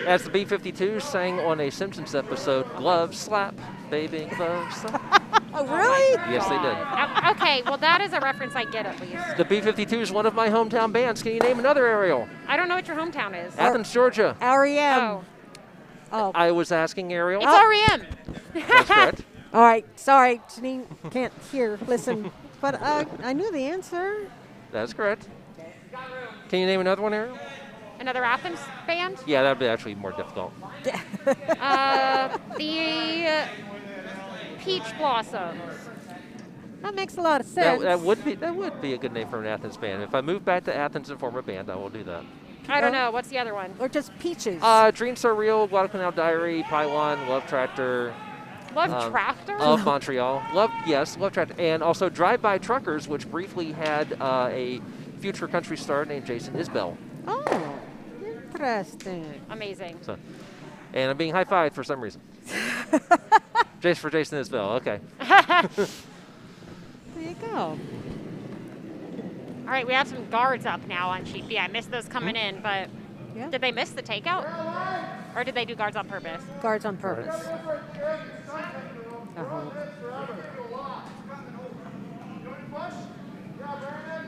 [SPEAKER 3] As the B-52s sang on a Simpsons episode, glove slap, baby, glove slap.
[SPEAKER 1] Oh, really?
[SPEAKER 3] Yes, they did.
[SPEAKER 2] Okay, well, that is a reference I get at least.
[SPEAKER 3] The B-52 is one of my hometown bands. Can you name another, Ariel?
[SPEAKER 2] I don't know what your hometown is.
[SPEAKER 3] Athens, Georgia.
[SPEAKER 1] REM.
[SPEAKER 2] Oh,
[SPEAKER 1] Oh.
[SPEAKER 3] I was asking Ariel.
[SPEAKER 2] it's REM.
[SPEAKER 3] That's correct.
[SPEAKER 1] All right. Sorry, Janine can't hear. Listen, but I knew the answer.
[SPEAKER 3] That's correct. Can you name another one, Ariel?
[SPEAKER 2] Another Athens band?
[SPEAKER 3] Yeah, that'd be actually more difficult.
[SPEAKER 2] The Peach Blossoms.
[SPEAKER 1] That makes a lot of sense.
[SPEAKER 3] That would be a good name for an Athens band. If I move back to Athens and form a band, I will do that.
[SPEAKER 2] I don't know. What's the other one?
[SPEAKER 1] Or just peaches.
[SPEAKER 3] Dreams Are Real, Guadalcanal Diary, Pylon, Love Tractor.
[SPEAKER 2] Love Tractor?
[SPEAKER 3] Of Montreal. Love Tractor. And also Drive-By Truckers, which briefly had a future country star named Jason Isbell.
[SPEAKER 1] Oh, interesting.
[SPEAKER 2] Amazing.
[SPEAKER 3] So, and I'm being high-fived for some reason. For Jason Isbell, okay.
[SPEAKER 1] There you go.
[SPEAKER 2] All right, we have some guards up now on sheet B. I missed those coming in, but
[SPEAKER 1] Yeah.
[SPEAKER 2] did they miss the takeout? Or did they do guards on purpose?
[SPEAKER 1] Guards on purpose.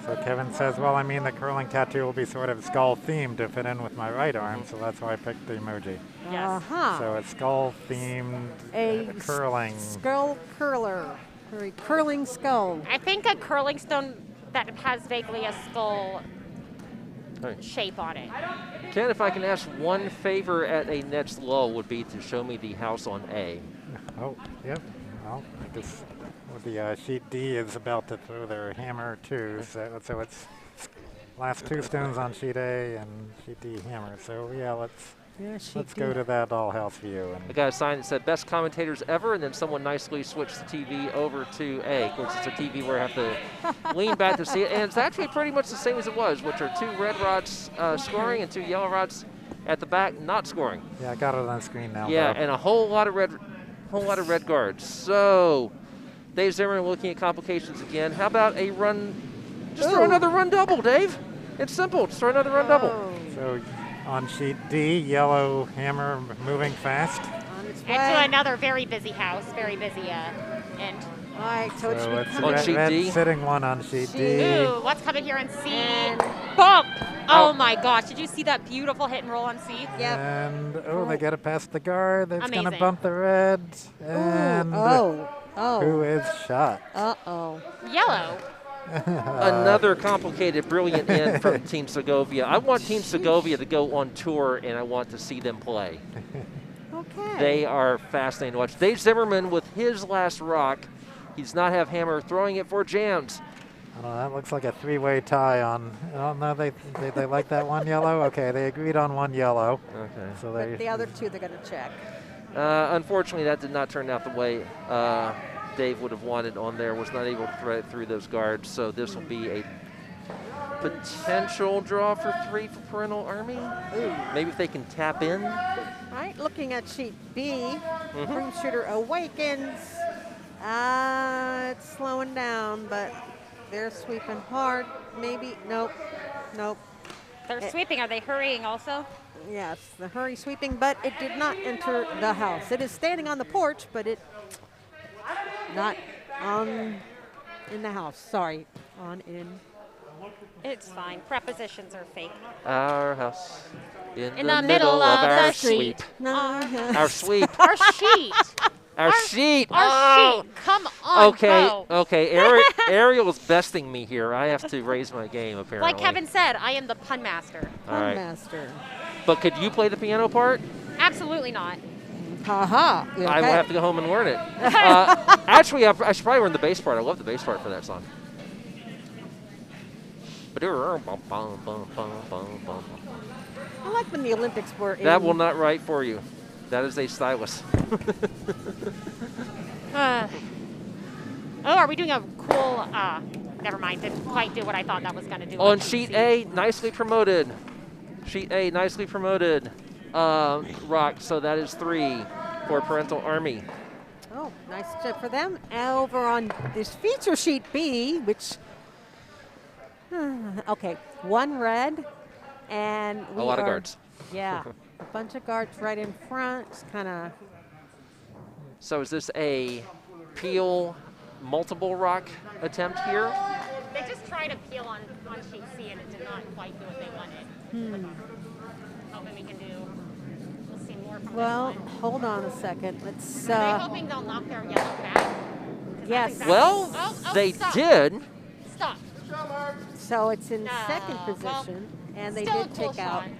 [SPEAKER 4] So Kevin says, well, I mean, the curling tattoo will be sort of skull-themed to fit in with my right arm, so that's why I picked the emoji.
[SPEAKER 2] Yes.
[SPEAKER 1] Uh-huh.
[SPEAKER 4] So it's skull-themed
[SPEAKER 1] A
[SPEAKER 4] curling.
[SPEAKER 1] Skull curler. Or a curling skull.
[SPEAKER 2] I think a curling stone that has vaguely a skull
[SPEAKER 3] Right.
[SPEAKER 2] shape on it.
[SPEAKER 3] Ken, if I can ask one favor at a next lull would be to show me the house on A.
[SPEAKER 4] Oh, yep. Well, I guess the sheet D is about to throw their hammer too, so it's last two stones on sheet A and sheet D hammer. So yeah, let's go to that dollhouse view.
[SPEAKER 3] I got a sign that said best commentators ever, and then someone nicely switched the TV over to A. Of course, it's a TV where I have to lean back to see it, and it's actually pretty much the same as it was, which are two red rods scoring and two yellow rods at the back not scoring.
[SPEAKER 4] Yeah, I got it on the screen now.
[SPEAKER 3] Yeah,
[SPEAKER 4] Bob.
[SPEAKER 3] and a whole lot of red guards. So Dave Zimmerman looking at complications again. How about a run? Just throw another run double, Dave. It's simple. Just throw another run double.
[SPEAKER 4] So on sheet D, yellow hammer moving fast.
[SPEAKER 1] On its
[SPEAKER 2] And
[SPEAKER 1] way.
[SPEAKER 2] to another very busy house, very busy end.
[SPEAKER 1] All right, so it should
[SPEAKER 4] So
[SPEAKER 1] be
[SPEAKER 4] it's
[SPEAKER 3] On sheet
[SPEAKER 4] red
[SPEAKER 3] D?
[SPEAKER 4] sitting one on sheet D.
[SPEAKER 2] Ooh, what's coming here on C?
[SPEAKER 1] And-
[SPEAKER 2] Bump!
[SPEAKER 3] Oh.
[SPEAKER 2] Oh my gosh, did you see that beautiful hit and roll on C?
[SPEAKER 1] Yep.
[SPEAKER 4] And they get it past the guard. That's going to
[SPEAKER 2] Amazing.
[SPEAKER 4] bump the red. And who is shot?
[SPEAKER 1] Uh-oh.
[SPEAKER 2] Yellow.
[SPEAKER 3] Another complicated, brilliant end from Team Segovia. I want Team Segovia to go on tour, and I want to see them play.
[SPEAKER 1] Okay.
[SPEAKER 3] They are fascinating to watch. Dave Zimmerman with his last rock. He does not have hammer, throwing it for JAMZ.
[SPEAKER 4] I don't know, that looks like a three-way tie on. Oh no, they like that one yellow. Okay, they agreed on one yellow.
[SPEAKER 3] Okay.
[SPEAKER 4] So
[SPEAKER 1] But the other two, they're going to check.
[SPEAKER 3] Unfortunately, that did not turn out the way Dave would have wanted on there. Was not able to thread it through those guards. So this will be a potential draw for 3 for Parental Army. Ooh. Maybe if they can tap in.
[SPEAKER 1] All right, looking at sheet B, Broomshooter Awakens. It's slowing down, but they're sweeping hard. Maybe, nope.
[SPEAKER 2] They're sweeping. Are they hurrying also?
[SPEAKER 1] Yes, the hurry sweeping, but it did not enter the house. It is standing on the porch, but it not on in the house. Sorry, on in.
[SPEAKER 2] It's fine. Prepositions are fake.
[SPEAKER 3] Our house
[SPEAKER 2] In the middle of
[SPEAKER 3] our
[SPEAKER 2] the
[SPEAKER 3] sweep.
[SPEAKER 2] street.
[SPEAKER 3] Our sweep.
[SPEAKER 2] Our sheet.
[SPEAKER 3] Our sheet.
[SPEAKER 2] Our sheet. Come on,
[SPEAKER 3] Okay,
[SPEAKER 2] Bo.
[SPEAKER 3] okay. Ariel is besting me here. I have to raise my game, apparently.
[SPEAKER 2] Like Kevin said, I am the pun master.
[SPEAKER 3] All right.
[SPEAKER 1] Master.
[SPEAKER 3] But could you play the piano part?
[SPEAKER 2] Absolutely not.
[SPEAKER 1] Ha okay.
[SPEAKER 3] I will have to go home and learn it. Actually, I should probably learn the bass part. I love the bass part for that song.
[SPEAKER 1] I like when the Olympics were in.
[SPEAKER 3] That will not write for you. That is a stylus.
[SPEAKER 2] Oh, are we doing a cool, never mind, didn't quite do what I thought that was going to do.
[SPEAKER 3] On sheet A, nicely promoted. Sheet A, nicely promoted. Rock, so that is 3 for Parental Army.
[SPEAKER 1] Oh, nice chip for them. Over on this feature sheet B, which, okay, 1 red, and we
[SPEAKER 3] A lot of
[SPEAKER 1] are-
[SPEAKER 3] guards.
[SPEAKER 1] Yeah, A bunch of guards right in front, just kind of.
[SPEAKER 3] So is this a peel multiple rock attempt here?
[SPEAKER 2] They just tried to peel on sheet C and it did not quite do what they wanted. Hoping we can do. We'll see more from
[SPEAKER 1] Well,
[SPEAKER 2] this one.
[SPEAKER 1] hold on a second. Let's.
[SPEAKER 2] Are they hoping they'll knock their yellow back? 'Cause that's
[SPEAKER 1] Yes.
[SPEAKER 2] exactly-
[SPEAKER 3] Well, they
[SPEAKER 2] stop.
[SPEAKER 3] did.
[SPEAKER 2] Stop.
[SPEAKER 1] So it's in
[SPEAKER 2] No,
[SPEAKER 1] second
[SPEAKER 2] well,
[SPEAKER 1] position, and they
[SPEAKER 2] Still
[SPEAKER 1] did
[SPEAKER 2] a cool
[SPEAKER 1] take out
[SPEAKER 2] shot.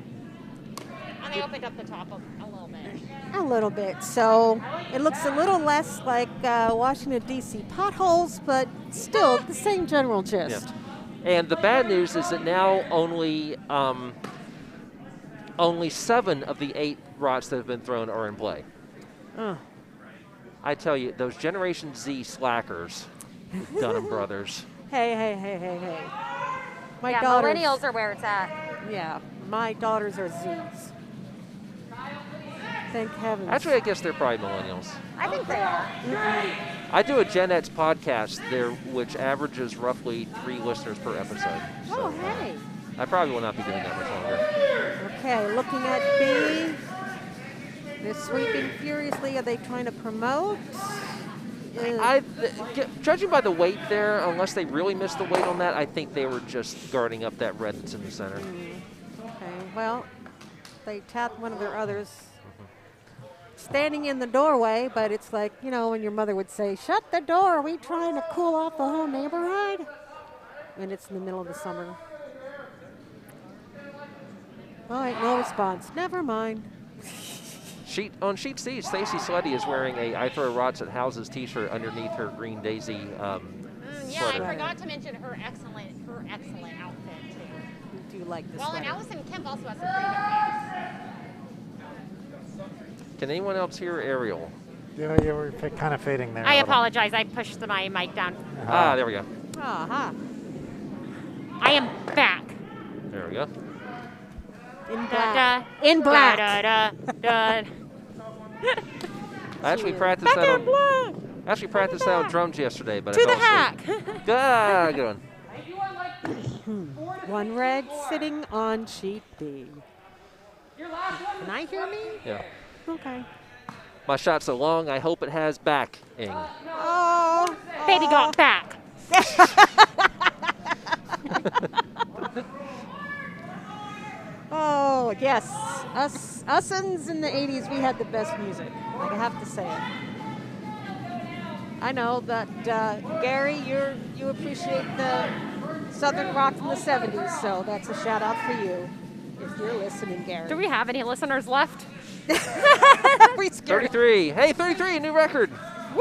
[SPEAKER 2] And they opened up the top a little bit.
[SPEAKER 1] a little bit. So it looks a little less like Washington, D.C. potholes, but still the same general gist.
[SPEAKER 3] And the bad news is that now only 7 of the 8 rods that have been thrown are in play.
[SPEAKER 1] Oh.
[SPEAKER 3] I tell you, those Generation Z slackers, the Dunnam brothers.
[SPEAKER 1] Hey. My
[SPEAKER 2] Yeah,
[SPEAKER 1] daughters,
[SPEAKER 2] millennials are where it's at.
[SPEAKER 1] Yeah, my daughters are Zs. Thank heavens.
[SPEAKER 3] Actually, I guess they're probably millennials.
[SPEAKER 2] I think they are.
[SPEAKER 3] I do a Gen X podcast there, which averages roughly 3 listeners per episode. So
[SPEAKER 1] Oh, hey.
[SPEAKER 3] I probably will not be doing that much longer.
[SPEAKER 1] Okay, looking at B. They're sweeping furiously. Are they trying to promote?
[SPEAKER 3] Judging by the weight there, unless they really missed the weight on that, I think they were just guarding up that red that's in the center.
[SPEAKER 1] Okay, well, they tapped one of their others standing in the doorway, but it's like, you know, when your mother would say, shut the door, are we trying to cool off the whole neighborhood? And it's in the middle of the summer. All right, no response. Never mind.
[SPEAKER 3] On sheet C, Stacy Slette is wearing a I Throw Rots at Houses t-shirt underneath her Green Daisy
[SPEAKER 2] Yeah,
[SPEAKER 3] sweater.
[SPEAKER 2] I forgot to mention her excellent outfit too.
[SPEAKER 1] Do you like this
[SPEAKER 2] Well, and
[SPEAKER 1] sweater?
[SPEAKER 2] Alison Kemp also has some pretty good
[SPEAKER 3] Can anyone else hear Ariel?
[SPEAKER 4] Yeah, you were kind of fading there.
[SPEAKER 2] I
[SPEAKER 4] a little.
[SPEAKER 2] apologize. I pushed my mic down.
[SPEAKER 3] Ah, there we go.
[SPEAKER 1] Aha.
[SPEAKER 2] I am back.
[SPEAKER 3] There we go.
[SPEAKER 1] In
[SPEAKER 2] Da,
[SPEAKER 1] black.
[SPEAKER 2] da,
[SPEAKER 1] In black.
[SPEAKER 2] Da, da, da, da.
[SPEAKER 3] I actually practiced that on drums yesterday, but
[SPEAKER 2] To
[SPEAKER 3] I
[SPEAKER 2] the
[SPEAKER 3] fell asleep.
[SPEAKER 2] hack.
[SPEAKER 3] Good one.
[SPEAKER 1] One red sitting on sheet B. Can I hear me?
[SPEAKER 3] Yeah.
[SPEAKER 1] Okay.
[SPEAKER 3] My shot's so long, I hope it has backing.
[SPEAKER 1] Oh.
[SPEAKER 2] Baby got back.
[SPEAKER 1] Oh, yes. Usins in the 80s, we had the best music. I have to say it. I know that, Gary, you appreciate the Southern rock from the 70s, so that's a shout out for you if you're listening, Gary.
[SPEAKER 2] Do we have any listeners left?
[SPEAKER 1] We scared
[SPEAKER 3] 33. Hey, 33, a new record.
[SPEAKER 2] Woo!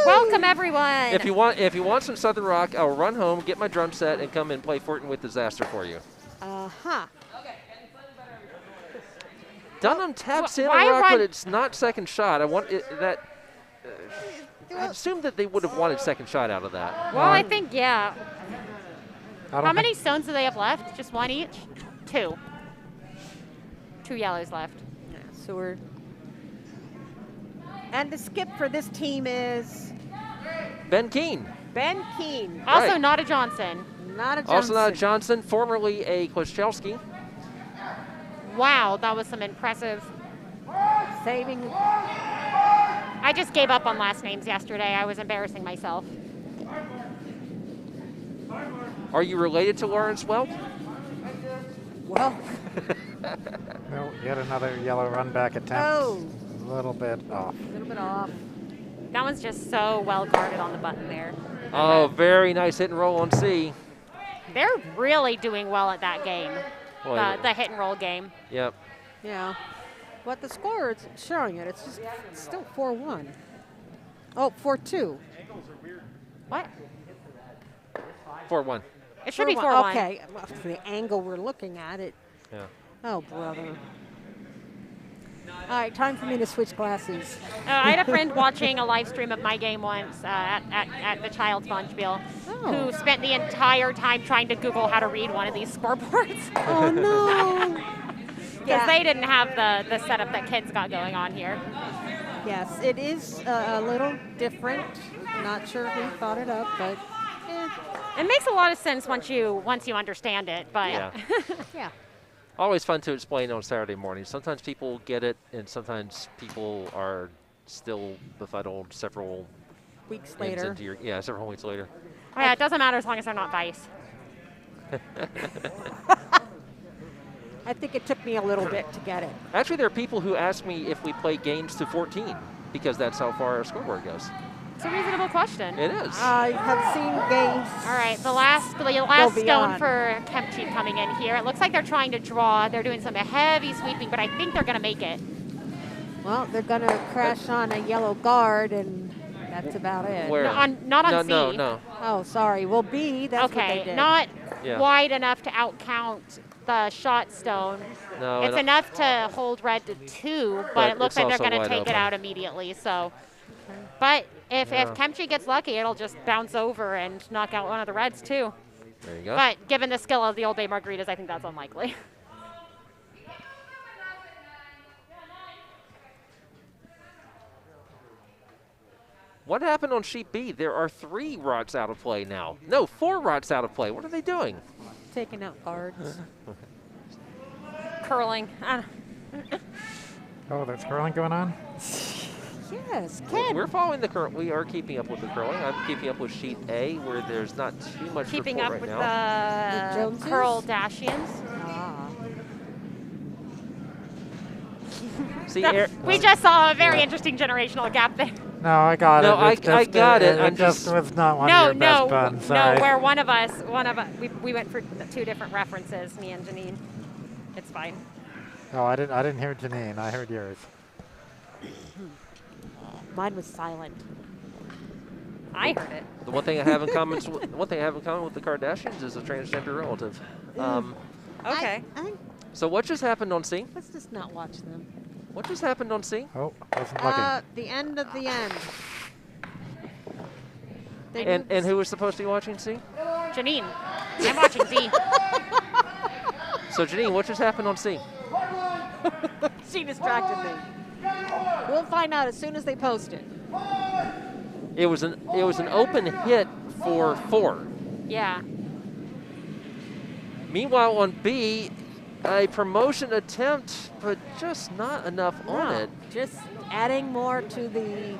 [SPEAKER 2] Welcome everyone.
[SPEAKER 3] If you want some Southern rock, I'll run home, get my drum set, and come and play Fortin with Disaster for you.
[SPEAKER 1] Uh-huh.
[SPEAKER 3] Dunnam taps in a
[SPEAKER 2] why
[SPEAKER 3] rock,
[SPEAKER 2] run-
[SPEAKER 3] but it's not second shot. I assume that they would have wanted second shot out of that.
[SPEAKER 2] Well, I think, yeah.
[SPEAKER 4] I don't
[SPEAKER 2] How many
[SPEAKER 4] think-
[SPEAKER 2] stones do they have left? Just one each? 2. 2 yellows left.
[SPEAKER 1] Yeah, so we're... And the skip for this team is
[SPEAKER 3] Ben Kean,
[SPEAKER 1] Ben Kean.
[SPEAKER 2] Also,
[SPEAKER 3] Right.
[SPEAKER 2] not a Johnson.
[SPEAKER 1] Not a Johnson.
[SPEAKER 3] also not Johnson, formerly a Kleszczelski.
[SPEAKER 2] Wow, that was some impressive.
[SPEAKER 1] Saving.
[SPEAKER 2] I just gave up on last names yesterday. I was embarrassing myself.
[SPEAKER 3] Are you related to Lawrence Welk?
[SPEAKER 1] Well,
[SPEAKER 4] No, yet another yellow run back attempt.
[SPEAKER 1] oh,
[SPEAKER 4] A little bit off.
[SPEAKER 1] a little bit off.
[SPEAKER 2] That one's just so well guarded on the button there.
[SPEAKER 3] Oh, very nice hit and roll on C.
[SPEAKER 2] They're really doing well at that game,
[SPEAKER 3] Boy,
[SPEAKER 2] the hit and roll game.
[SPEAKER 3] Yep.
[SPEAKER 1] Yeah. But the score is showing it. It's still 4-1. Oh, 4-2.
[SPEAKER 2] What?
[SPEAKER 3] 4-1.
[SPEAKER 2] It should be
[SPEAKER 1] 4-1.
[SPEAKER 2] 4-1.
[SPEAKER 1] Okay. Well, from the angle we're looking at it.
[SPEAKER 3] Yeah.
[SPEAKER 1] Oh, brother. All right, time for me to switch glasses.
[SPEAKER 2] I had a friend watching a live stream of my game once at the Child's Bonspiel who spent the entire time trying to Google how to read one of these scoreboards.
[SPEAKER 1] Oh, no.
[SPEAKER 2] Because they didn't have the setup that kids got going on here.
[SPEAKER 1] Yes, it is a little different. Not sure who thought it up, but
[SPEAKER 2] It makes a lot of sense once you understand it, but
[SPEAKER 3] Yeah.
[SPEAKER 1] yeah.
[SPEAKER 3] Always fun to explain on Saturday morning. Sometimes people get it, and sometimes people are still befuddled several
[SPEAKER 1] Weeks later.
[SPEAKER 3] several weeks later.
[SPEAKER 2] Oh, yeah, it doesn't matter as long as they're not Vice.
[SPEAKER 1] I think it took me a little bit to get it.
[SPEAKER 3] Actually, there are people who ask me if we play games to 14 because that's how far our scoreboard goes.
[SPEAKER 2] It's a reasonable question.
[SPEAKER 3] It is.
[SPEAKER 1] I have seen games.
[SPEAKER 2] All right, the last stone for Kempchi coming in here. It looks like they're trying to draw. They're doing some heavy sweeping, but I think they're going to make it.
[SPEAKER 1] Well, they're going to crash on a yellow guard, and that's about it.
[SPEAKER 3] Where?
[SPEAKER 2] Not on C.
[SPEAKER 3] No.
[SPEAKER 1] Oh, sorry. Well, B, that's what they
[SPEAKER 2] Okay,
[SPEAKER 1] did.
[SPEAKER 2] not wide enough to outcount the shot stone.
[SPEAKER 3] No.
[SPEAKER 2] It's enough to hold red to 2, but it looks
[SPEAKER 3] it's
[SPEAKER 2] like they're
[SPEAKER 3] also
[SPEAKER 2] going to
[SPEAKER 3] wide
[SPEAKER 2] take
[SPEAKER 3] open.
[SPEAKER 2] it out immediately. So, but if Kempchi gets lucky, it'll just bounce over and knock out one of the reds too.
[SPEAKER 3] There you go.
[SPEAKER 2] But given the skill of the Old Bay Margaritas, I think that's unlikely.
[SPEAKER 3] What happened on sheet B? There are 3 rots out of play now. No, 4 rots out of play. What are they doing?
[SPEAKER 1] Taking out guards.
[SPEAKER 2] Curling.
[SPEAKER 4] Oh, there's curling going on?
[SPEAKER 1] Yes, Ken.
[SPEAKER 3] We're following the current. We are keeping up with the curling. I'm keeping up with sheet A, where there's not too much
[SPEAKER 2] Keeping
[SPEAKER 3] report
[SPEAKER 2] up
[SPEAKER 3] right
[SPEAKER 2] with
[SPEAKER 3] now.
[SPEAKER 1] The Joneses?
[SPEAKER 2] the curl Dashians.
[SPEAKER 1] Ah.
[SPEAKER 3] See,
[SPEAKER 2] We just saw a very interesting generational gap there.
[SPEAKER 4] No, I got
[SPEAKER 3] No,
[SPEAKER 4] it. It's
[SPEAKER 3] I
[SPEAKER 4] just,
[SPEAKER 3] got it.
[SPEAKER 4] It
[SPEAKER 3] I'm
[SPEAKER 4] just
[SPEAKER 3] just-
[SPEAKER 4] was not one of your best puns. Sorry.
[SPEAKER 2] No, where one of us, we went for 2 different references, me and Janine. It's fine.
[SPEAKER 4] Oh, I didn't hear Janine. I heard yours.
[SPEAKER 1] Mine was silent.
[SPEAKER 2] I heard it.
[SPEAKER 3] The one thing I have in common, with the Kardashians is a transgender relative.
[SPEAKER 2] Okay.
[SPEAKER 3] So what just happened on C?
[SPEAKER 1] Let's just not watch them.
[SPEAKER 3] What just happened on C?
[SPEAKER 4] Oh, wasn't looking.
[SPEAKER 1] The end of the end. They
[SPEAKER 3] And
[SPEAKER 1] moved-
[SPEAKER 3] who was supposed to be watching C?
[SPEAKER 2] Janine, I'm watching D.
[SPEAKER 3] So Janine, what just happened on C?
[SPEAKER 1] She distracted me. We'll find out as soon as they post it.
[SPEAKER 3] It was an open hit for 4.
[SPEAKER 2] Yeah.
[SPEAKER 3] Meanwhile on B, a promotion attempt, but just not enough on it.
[SPEAKER 1] Just adding more to the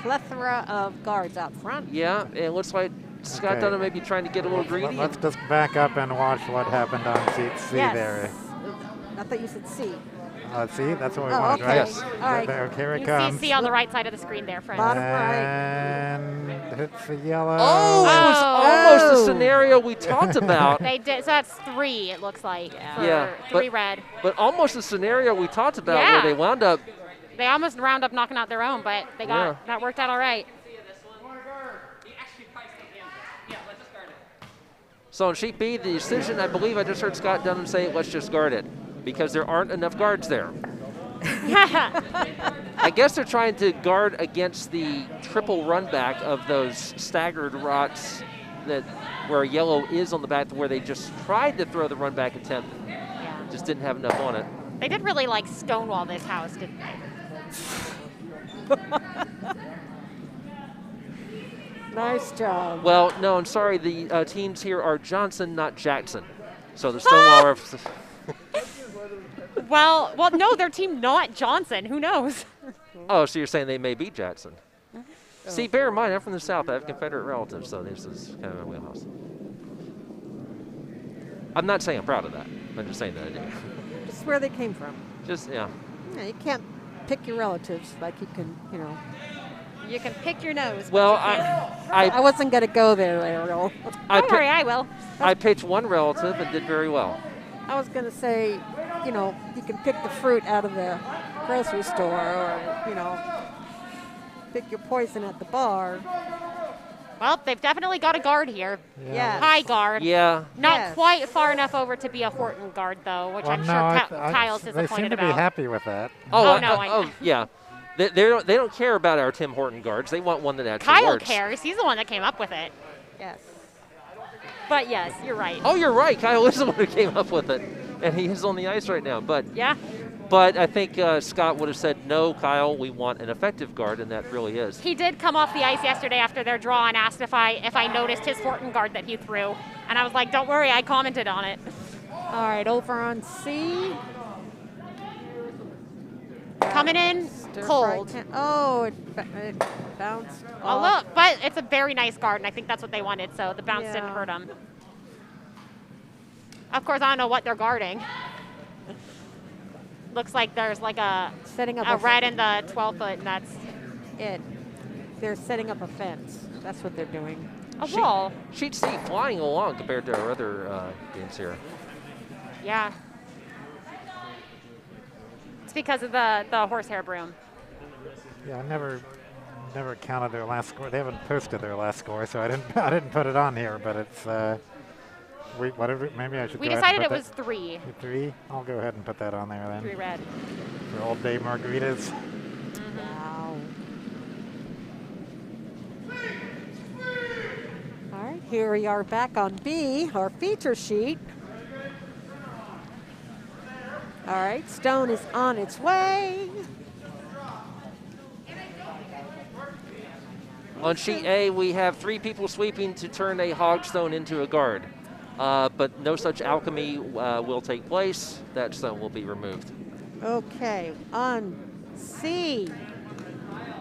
[SPEAKER 1] plethora of guards out front.
[SPEAKER 3] Yeah, it looks like Scott
[SPEAKER 4] Okay.
[SPEAKER 3] Dunnam may be trying to get a little greedy.
[SPEAKER 4] Let's just back up and watch what happened on seat C
[SPEAKER 1] Yes.
[SPEAKER 4] there.
[SPEAKER 1] I thought you said C.
[SPEAKER 4] See, that's what we
[SPEAKER 1] Oh,
[SPEAKER 4] wanted,
[SPEAKER 1] okay.
[SPEAKER 4] right?
[SPEAKER 3] Yes.
[SPEAKER 1] All right.
[SPEAKER 4] There, here it
[SPEAKER 2] You
[SPEAKER 4] comes.
[SPEAKER 2] see on the right side of the screen there, friends.
[SPEAKER 1] Bottom right.
[SPEAKER 4] And hits the yellow.
[SPEAKER 3] Oh, it was
[SPEAKER 1] Oh.
[SPEAKER 3] almost the scenario we talked about.
[SPEAKER 2] They did, so that's 3, it looks like, for
[SPEAKER 3] Yeah,
[SPEAKER 2] 3 red.
[SPEAKER 3] But almost the scenario we talked about where
[SPEAKER 2] Yeah.
[SPEAKER 3] they wound up.
[SPEAKER 2] They almost round up knocking out their own, but that worked out all right.
[SPEAKER 3] So on sheet B, the decision, I believe I just heard Scott Dunnam say, let's just guard it, because there aren't enough guards there. I guess they're trying to guard against the triple run back of those staggered rots where yellow is on the back, where they just tried to throw the run back attempt,
[SPEAKER 2] Yeah.
[SPEAKER 3] just didn't have enough on it.
[SPEAKER 2] They did really like stonewall this house, didn't they?
[SPEAKER 1] Nice job.
[SPEAKER 3] Well, no, I'm sorry. The teams here are Johnson, not Jackson. So the Stonewall references.
[SPEAKER 2] Well, no, their team not Johnson. Who knows?
[SPEAKER 3] Oh, so you're saying they may be Jackson. See, bear in mind, I'm from the South. I have Confederate relatives, so this is kind of my wheelhouse. I'm not saying I'm proud of that. I'm just saying that I do.
[SPEAKER 1] Just where they came from.
[SPEAKER 3] Just, yeah.
[SPEAKER 1] Yeah, you can't pick your relatives like you can,
[SPEAKER 2] You can pick your nose. but
[SPEAKER 3] Well,
[SPEAKER 2] you can't-
[SPEAKER 1] I wasn't going to go there, Ariel.
[SPEAKER 2] Don't worry, I will.
[SPEAKER 3] I picked one relative and did very well.
[SPEAKER 1] I was going to say, you can pick the fruit out of the grocery store or, pick your poison at the bar.
[SPEAKER 2] Well, they've definitely got a guard here.
[SPEAKER 1] Yeah.
[SPEAKER 2] High guard.
[SPEAKER 3] Yeah.
[SPEAKER 2] Not
[SPEAKER 1] Yes.
[SPEAKER 2] quite far enough over to be a Horton guard, though, which I'm sure Kyle's
[SPEAKER 4] they
[SPEAKER 2] disappointed
[SPEAKER 4] seem to
[SPEAKER 2] about.
[SPEAKER 4] be happy with that.
[SPEAKER 2] Oh, no, I-
[SPEAKER 3] yeah. They don't care about our Tim Horton guards. They want one that actually
[SPEAKER 2] Kyle
[SPEAKER 3] works.
[SPEAKER 2] cares. He's the one that came up with it.
[SPEAKER 1] Yes.
[SPEAKER 2] But yes, you're right.
[SPEAKER 3] Oh, you're right. Kyle is the one who came up with it, and he is on the ice right now. But
[SPEAKER 2] Yeah.
[SPEAKER 3] I think Scott would have said, no, Kyle, we want an effective guard, and that really is.
[SPEAKER 2] He did come off the ice yesterday after their draw and asked if I noticed his Horton guard that he threw. And I was like, don't worry, I commented on it.
[SPEAKER 1] All right, over on C.
[SPEAKER 2] Coming in cold.
[SPEAKER 1] Oh, it bounced
[SPEAKER 2] Oh,
[SPEAKER 1] off.
[SPEAKER 2] look, but it's a very nice guard, and I think that's what they wanted, so the bounce didn't
[SPEAKER 1] Yeah.
[SPEAKER 2] hurt them. Of course, I don't know what they're guarding. Looks like there's like a
[SPEAKER 1] Setting up
[SPEAKER 2] a red in the 12-foot, and that's
[SPEAKER 1] it. They're setting up a fence. That's what they're doing.
[SPEAKER 2] a wall.
[SPEAKER 3] Sheet C flying along compared to our other games here.
[SPEAKER 2] Yeah. It's because of the horsehair broom.
[SPEAKER 4] Yeah, I never counted their last score. They haven't posted their last score, so I didn't put it on here. But it's maybe I should.
[SPEAKER 2] We
[SPEAKER 4] go ahead and
[SPEAKER 2] decided it
[SPEAKER 4] put
[SPEAKER 2] was 3.
[SPEAKER 4] that- 3. I'll go ahead and put that on there then.
[SPEAKER 2] 3 red.
[SPEAKER 4] For old day margaritas.
[SPEAKER 1] Wow. All right, here we are back on B, our feature sheet. All right, Stone is on its way.
[SPEAKER 3] On sheet A, we have 3 people sweeping to turn a hogstone into a guard. But no such alchemy will take place. That stone will be removed.
[SPEAKER 1] Okay, on C.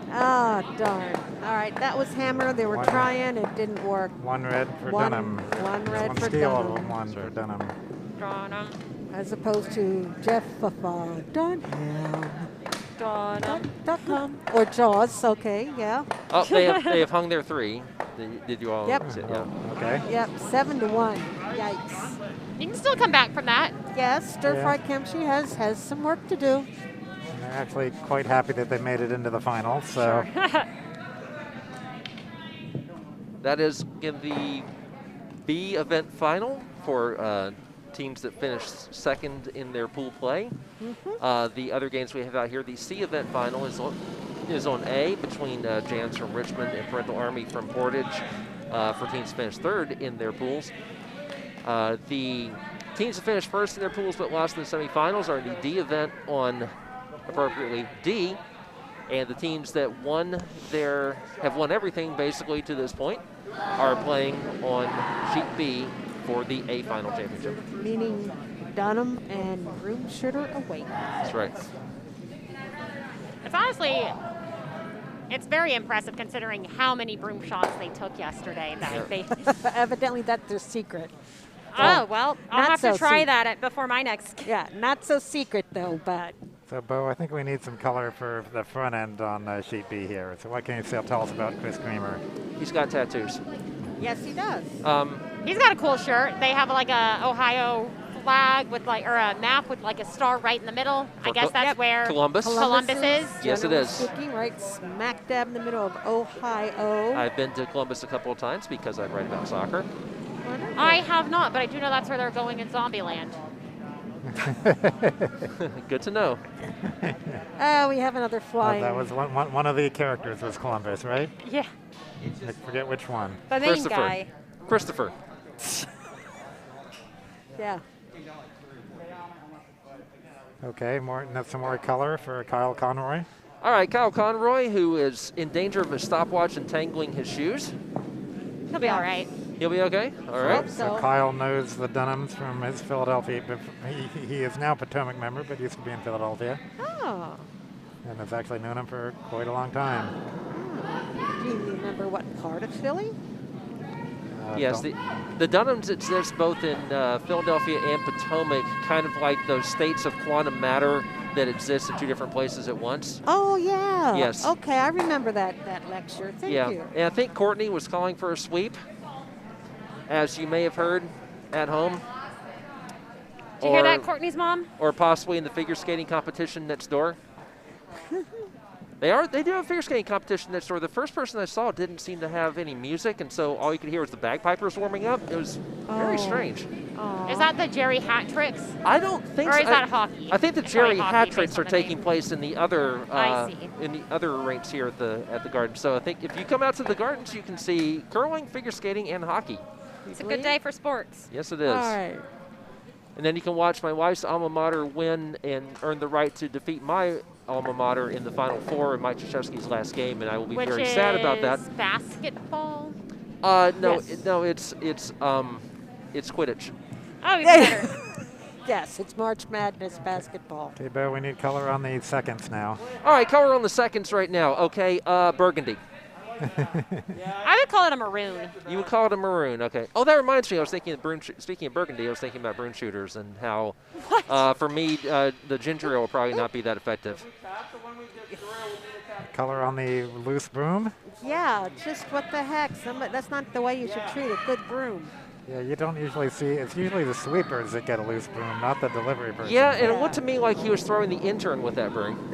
[SPEAKER 1] Ah, darn. All right, that was hammer. They were
[SPEAKER 4] One.
[SPEAKER 1] trying. It didn't work.
[SPEAKER 4] 1 red for
[SPEAKER 1] One-
[SPEAKER 4] Dunnam.
[SPEAKER 1] one red for
[SPEAKER 4] steel,
[SPEAKER 1] Dunnam.
[SPEAKER 4] 1 for Dunnam.
[SPEAKER 2] Drawing them.
[SPEAKER 1] As opposed to Jeff Dunham. Dun.com. Or Jaws, okay, yeah.
[SPEAKER 3] Oh, they have hung their 3. Did you all
[SPEAKER 1] Yep.
[SPEAKER 3] see it? Yeah.
[SPEAKER 4] Okay.
[SPEAKER 1] Yep, 7-1. Yikes.
[SPEAKER 2] You can still come back from that.
[SPEAKER 1] Yes, Stir Fry Kempchi has some work to do.
[SPEAKER 4] And they're actually quite happy that they made it into the final. So
[SPEAKER 3] That is in the B event final for teams that finished second in their pool play. The other games we have out here, the C event final is on A between JAMZ from Richmond and Parental Army from Portage for teams finished third in their pools. The teams that finished first in their pools but lost in the semifinals are in the D event on appropriately D. And the teams that have won everything basically to this point are playing on sheet B for the A final championship.
[SPEAKER 1] Meaning Dunnam and Broomshooter Awakens.
[SPEAKER 3] That's right.
[SPEAKER 2] It's honestly, it's very impressive considering how many broom shots they took yesterday. That they,
[SPEAKER 1] Evidently that's their secret.
[SPEAKER 2] oh, well, I'll
[SPEAKER 1] not
[SPEAKER 2] have
[SPEAKER 1] so
[SPEAKER 2] to try
[SPEAKER 1] secret.
[SPEAKER 2] that before my next.
[SPEAKER 1] Yeah, not so secret though, but
[SPEAKER 4] So, Bo, I think we need some color for the front end on sheet B here. So what can you tell us about Kris Kramer?
[SPEAKER 3] He's got tattoos.
[SPEAKER 1] yes, he does.
[SPEAKER 2] He's got a cool shirt. They have like a Ohio flag with or a map with like a star right in the middle. I guess that's where
[SPEAKER 3] Columbus.
[SPEAKER 2] Columbus is.
[SPEAKER 3] Yes, it
[SPEAKER 1] generally
[SPEAKER 3] is.
[SPEAKER 1] speaking, right smack dab in the middle of Ohio.
[SPEAKER 3] I've been to Columbus a couple of times because I write about soccer.
[SPEAKER 2] I have not, but I do know that's where they're going in Zombieland.
[SPEAKER 3] Good to know.
[SPEAKER 1] Oh, we have another flying.
[SPEAKER 4] That was one of the characters was Columbus, right?
[SPEAKER 2] Yeah.
[SPEAKER 4] I forget which one.
[SPEAKER 2] The main guy.
[SPEAKER 3] Christopher.
[SPEAKER 1] Yeah.
[SPEAKER 4] Okay, some more color for Kyle Conroy.
[SPEAKER 3] All right, Kyle Conroy, who is in danger of a stopwatch entangling his shoes.
[SPEAKER 2] He'll be all right.
[SPEAKER 3] He'll be okay? All right.
[SPEAKER 4] So Kyle knows the Dunnams from his Philadelphia. He is now a Potomac member, but used to be in Philadelphia.
[SPEAKER 1] Oh.
[SPEAKER 4] And has actually known him for quite a long time.
[SPEAKER 1] Do you remember what part of Philly?
[SPEAKER 3] Yes, the Dunnams exist both in Philadelphia and Potomac, kind of like those states of quantum matter that exist in 2 different places at once.
[SPEAKER 1] Oh, yeah.
[SPEAKER 3] Yes.
[SPEAKER 1] Okay, I remember that lecture. Thank you.
[SPEAKER 3] And I think Courtney was calling for a sweep, as you may have heard at home.
[SPEAKER 2] Did you hear that, Courtney's mom?
[SPEAKER 3] Or possibly in the figure skating competition next door. They do have a figure skating competition next door. The first person I saw didn't seem to have any music, and so all you could hear was the bagpipers warming up. It was very strange.
[SPEAKER 2] Is that the Jerry hat tricks?
[SPEAKER 3] I don't think so.
[SPEAKER 2] Or is that hockey?
[SPEAKER 3] I think the
[SPEAKER 2] It's
[SPEAKER 3] Jerry
[SPEAKER 2] probably hockey
[SPEAKER 3] hat
[SPEAKER 2] based
[SPEAKER 3] tricks
[SPEAKER 2] on
[SPEAKER 3] are
[SPEAKER 2] the
[SPEAKER 3] taking
[SPEAKER 2] name.
[SPEAKER 3] place in the other
[SPEAKER 2] I see.
[SPEAKER 3] rinks here at the garden. So I think if you come out to the gardens, you can see curling, figure skating, and hockey.
[SPEAKER 2] It's a good day for sports.
[SPEAKER 3] Yes, it is.
[SPEAKER 1] All right.
[SPEAKER 3] And then you can watch my wife's alma mater win and earn the right to defeat my alma mater in the Final Four in Mike Krzyzewski's last game, and I will be very sad about that.
[SPEAKER 2] Which is basketball?
[SPEAKER 3] No,
[SPEAKER 1] Yes.
[SPEAKER 3] no, it's Quidditch.
[SPEAKER 2] Oh, even better.
[SPEAKER 1] Yes, it's March Madness basketball.
[SPEAKER 4] Okay, Bo, we need color on the seconds now.
[SPEAKER 3] All right, color on the seconds right now. Okay, burgundy.
[SPEAKER 2] I would call it a maroon.
[SPEAKER 3] You would call it a maroon, okay. Oh, that reminds me, I was thinking of speaking of burgundy, I was thinking about Broomshooters and how, for me, the ginger ale will probably not be that effective.
[SPEAKER 4] Color on the loose broom?
[SPEAKER 1] Yeah, just what the heck. That's not the way you should treat a good broom.
[SPEAKER 4] Yeah, you don't usually see, it's usually the sweepers that get a loose broom, not the delivery person.
[SPEAKER 3] Yeah, and it looked to me like he was throwing the intern with that broom.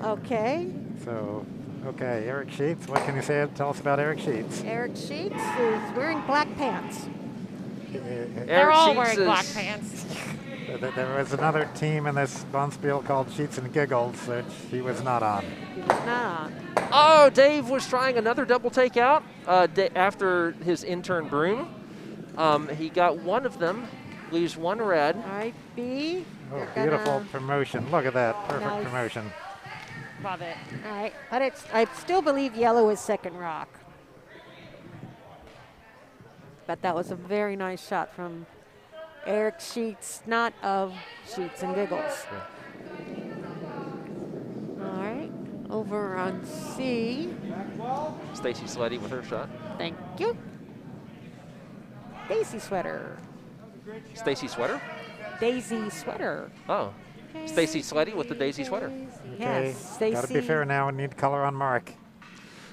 [SPEAKER 1] Okay.
[SPEAKER 4] So, okay, Erik Sheets, what can you say? Tell us about Erik Sheets.
[SPEAKER 1] Erik Sheets is wearing black pants.
[SPEAKER 2] They're all
[SPEAKER 3] Sheets
[SPEAKER 2] wearing
[SPEAKER 3] is-
[SPEAKER 2] black pants.
[SPEAKER 4] There was another team in this Bonspiel called Sheets and Giggles that he was not on.
[SPEAKER 1] He was not on.
[SPEAKER 3] Oh, Dave was trying another double takeout after his intern broom. He got one of them, leaves one red.
[SPEAKER 1] All right, B.
[SPEAKER 4] Oh,
[SPEAKER 1] you're
[SPEAKER 4] beautiful
[SPEAKER 1] gonna-
[SPEAKER 4] promotion. Look at that, perfect
[SPEAKER 1] Nice.
[SPEAKER 4] promotion.
[SPEAKER 2] Love it.
[SPEAKER 1] All right, but I still believe yellow is second rock. But that was a very nice shot from Erik Sheets, not of Sheets and Giggles. All right, over on C.
[SPEAKER 3] Stacy Slette with her shot.
[SPEAKER 1] Thank you. Daisy Sweater.
[SPEAKER 3] Stacy Sweater?
[SPEAKER 1] Daisy Sweater.
[SPEAKER 3] Oh, Stacy Slette with the daisy sweater.
[SPEAKER 1] Yes, Stacy.
[SPEAKER 4] Gotta be fair now, we need color on Mark.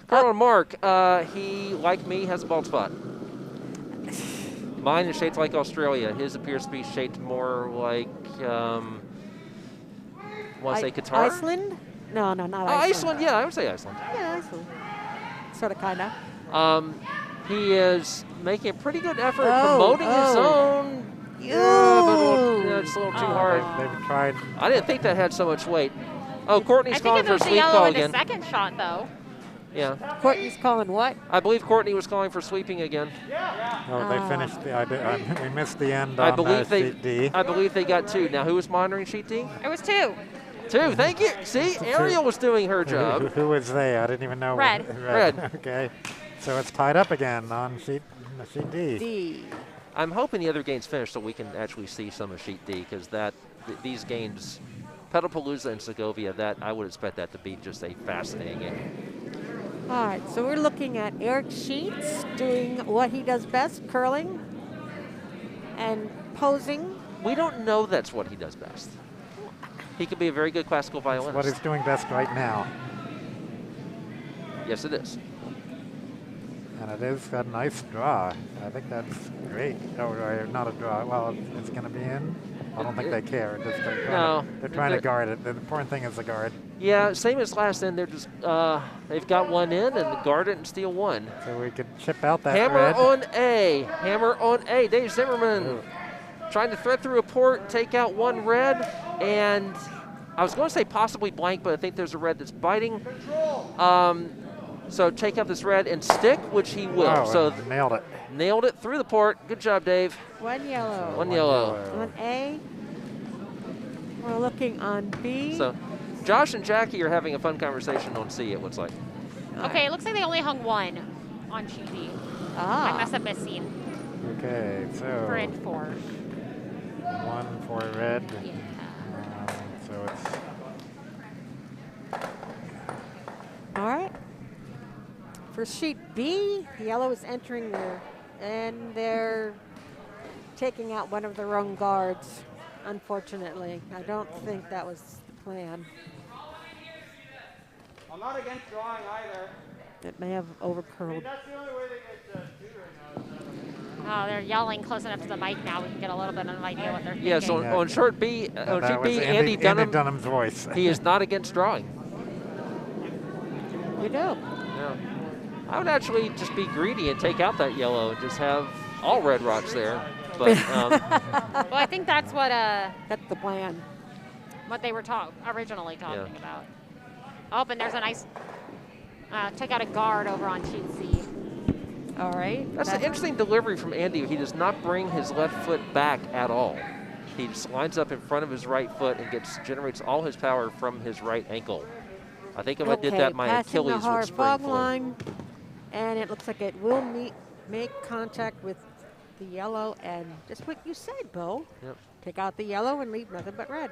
[SPEAKER 3] Colonel Mark, he, like me, has a bald spot. Mine is shaped like Australia. His appears to be shaped more like, want to say Qatar?
[SPEAKER 1] Iceland? No, not Iceland.
[SPEAKER 3] Iceland, yeah, I would say Iceland.
[SPEAKER 1] Yeah, Iceland. Sort of, kind of.
[SPEAKER 3] He is making a pretty good effort
[SPEAKER 1] Oh,
[SPEAKER 3] promoting his
[SPEAKER 1] oh.
[SPEAKER 3] own. Yeah, but it's a little too hard.
[SPEAKER 4] They've tried.
[SPEAKER 3] I didn't think that had so much weight. Oh, Courtney's
[SPEAKER 2] I think
[SPEAKER 3] calling
[SPEAKER 2] it
[SPEAKER 3] for a
[SPEAKER 2] was the
[SPEAKER 3] sweep
[SPEAKER 2] yellow
[SPEAKER 3] call
[SPEAKER 2] in the
[SPEAKER 3] again.
[SPEAKER 2] second shot, though.
[SPEAKER 3] Yeah,
[SPEAKER 1] Courtney's calling what?
[SPEAKER 3] I believe Courtney was calling for sweeping again.
[SPEAKER 4] Oh, they finished. We missed the end
[SPEAKER 3] I
[SPEAKER 4] on
[SPEAKER 3] believe
[SPEAKER 4] sheet D.
[SPEAKER 3] I believe they got two. Now, who was monitoring sheet D?
[SPEAKER 2] It was 2.
[SPEAKER 3] Two. Thank you. See, Ariel was doing her job.
[SPEAKER 4] Who was they? I didn't even know.
[SPEAKER 2] Red.
[SPEAKER 3] Red.
[SPEAKER 4] Okay, so it's tied up again on sheet D.
[SPEAKER 1] D.
[SPEAKER 3] I'm hoping the other game's finished so we can actually see some of sheet D because these games, Petalpalooza and Segovia, that I would expect that to be just a fascinating game.
[SPEAKER 1] All right, so we're looking at Erik Sheets doing what he does best, curling and posing.
[SPEAKER 3] We don't know that's what he does best. He could be a very good classical violinist.
[SPEAKER 4] What he's doing best right now.
[SPEAKER 3] Yes, it is.
[SPEAKER 4] And it is a nice draw. I think that's great. Oh, not a draw. Well, it's going to be in. I don't think they care. They're trying to guard it. The important thing is the guard.
[SPEAKER 3] Yeah, same as last end. They're just they've got one in and guard it and steal one.
[SPEAKER 4] So we could chip out that
[SPEAKER 3] Hammer
[SPEAKER 4] red.
[SPEAKER 3] on A. Hammer on A. Dave Zimmerman trying to thread through a port, take out one red, and I was going to say possibly blank, but I think there's a red that's biting. So take out this red and stick, which he will.
[SPEAKER 4] Wow,
[SPEAKER 3] So
[SPEAKER 4] nailed it.
[SPEAKER 3] nailed it through the port. Good job, Dave.
[SPEAKER 1] One yellow.
[SPEAKER 3] One yellow.
[SPEAKER 1] On A. We're looking on B.
[SPEAKER 3] So Josh and Jackie are having a fun conversation on C, it looks like.
[SPEAKER 2] Okay, it looks like they only hung 1 on sheet D. I must have missing.
[SPEAKER 4] Okay, so
[SPEAKER 2] For it 4.
[SPEAKER 4] 1 for red.
[SPEAKER 2] Yeah.
[SPEAKER 4] So it's
[SPEAKER 1] All right. For sheet B, yellow is entering there, and they're taking out one of their own guards, unfortunately. I don't think that was the plan.
[SPEAKER 5] I'm not against drawing either.
[SPEAKER 1] It may have overcurled.
[SPEAKER 5] That's the only way they get tutoring now.
[SPEAKER 2] Oh, they're yelling close enough to the mic now. We can get a little bit of an idea what they're thinking.
[SPEAKER 3] Yeah, so on short B, on
[SPEAKER 4] that
[SPEAKER 3] sheet
[SPEAKER 4] was
[SPEAKER 3] B, Andy Dunnam,
[SPEAKER 4] Dunnam's voice.
[SPEAKER 3] he is not against drawing.
[SPEAKER 1] You do.
[SPEAKER 3] Yeah. I would actually just be greedy and take out that yellow and just have all red rocks there. But
[SPEAKER 2] Well, I think that's what
[SPEAKER 1] That's the plan.
[SPEAKER 2] they were originally talking about. Oh, and there's a nice took out a guard over on sheet C.
[SPEAKER 1] All right.
[SPEAKER 3] that's an interesting delivery from Andy. He does not bring his left foot back at all. He just lines up in front of his right foot and generates all his power from his right ankle. I think if I did that, my
[SPEAKER 1] passing
[SPEAKER 3] Achilles
[SPEAKER 1] the
[SPEAKER 3] would
[SPEAKER 1] hard
[SPEAKER 3] spring
[SPEAKER 1] fog
[SPEAKER 3] full.
[SPEAKER 1] line, and it looks like it will make contact with the yellow and just what you said, Bo.
[SPEAKER 3] Yep.
[SPEAKER 1] Take out the yellow and leave nothing but red.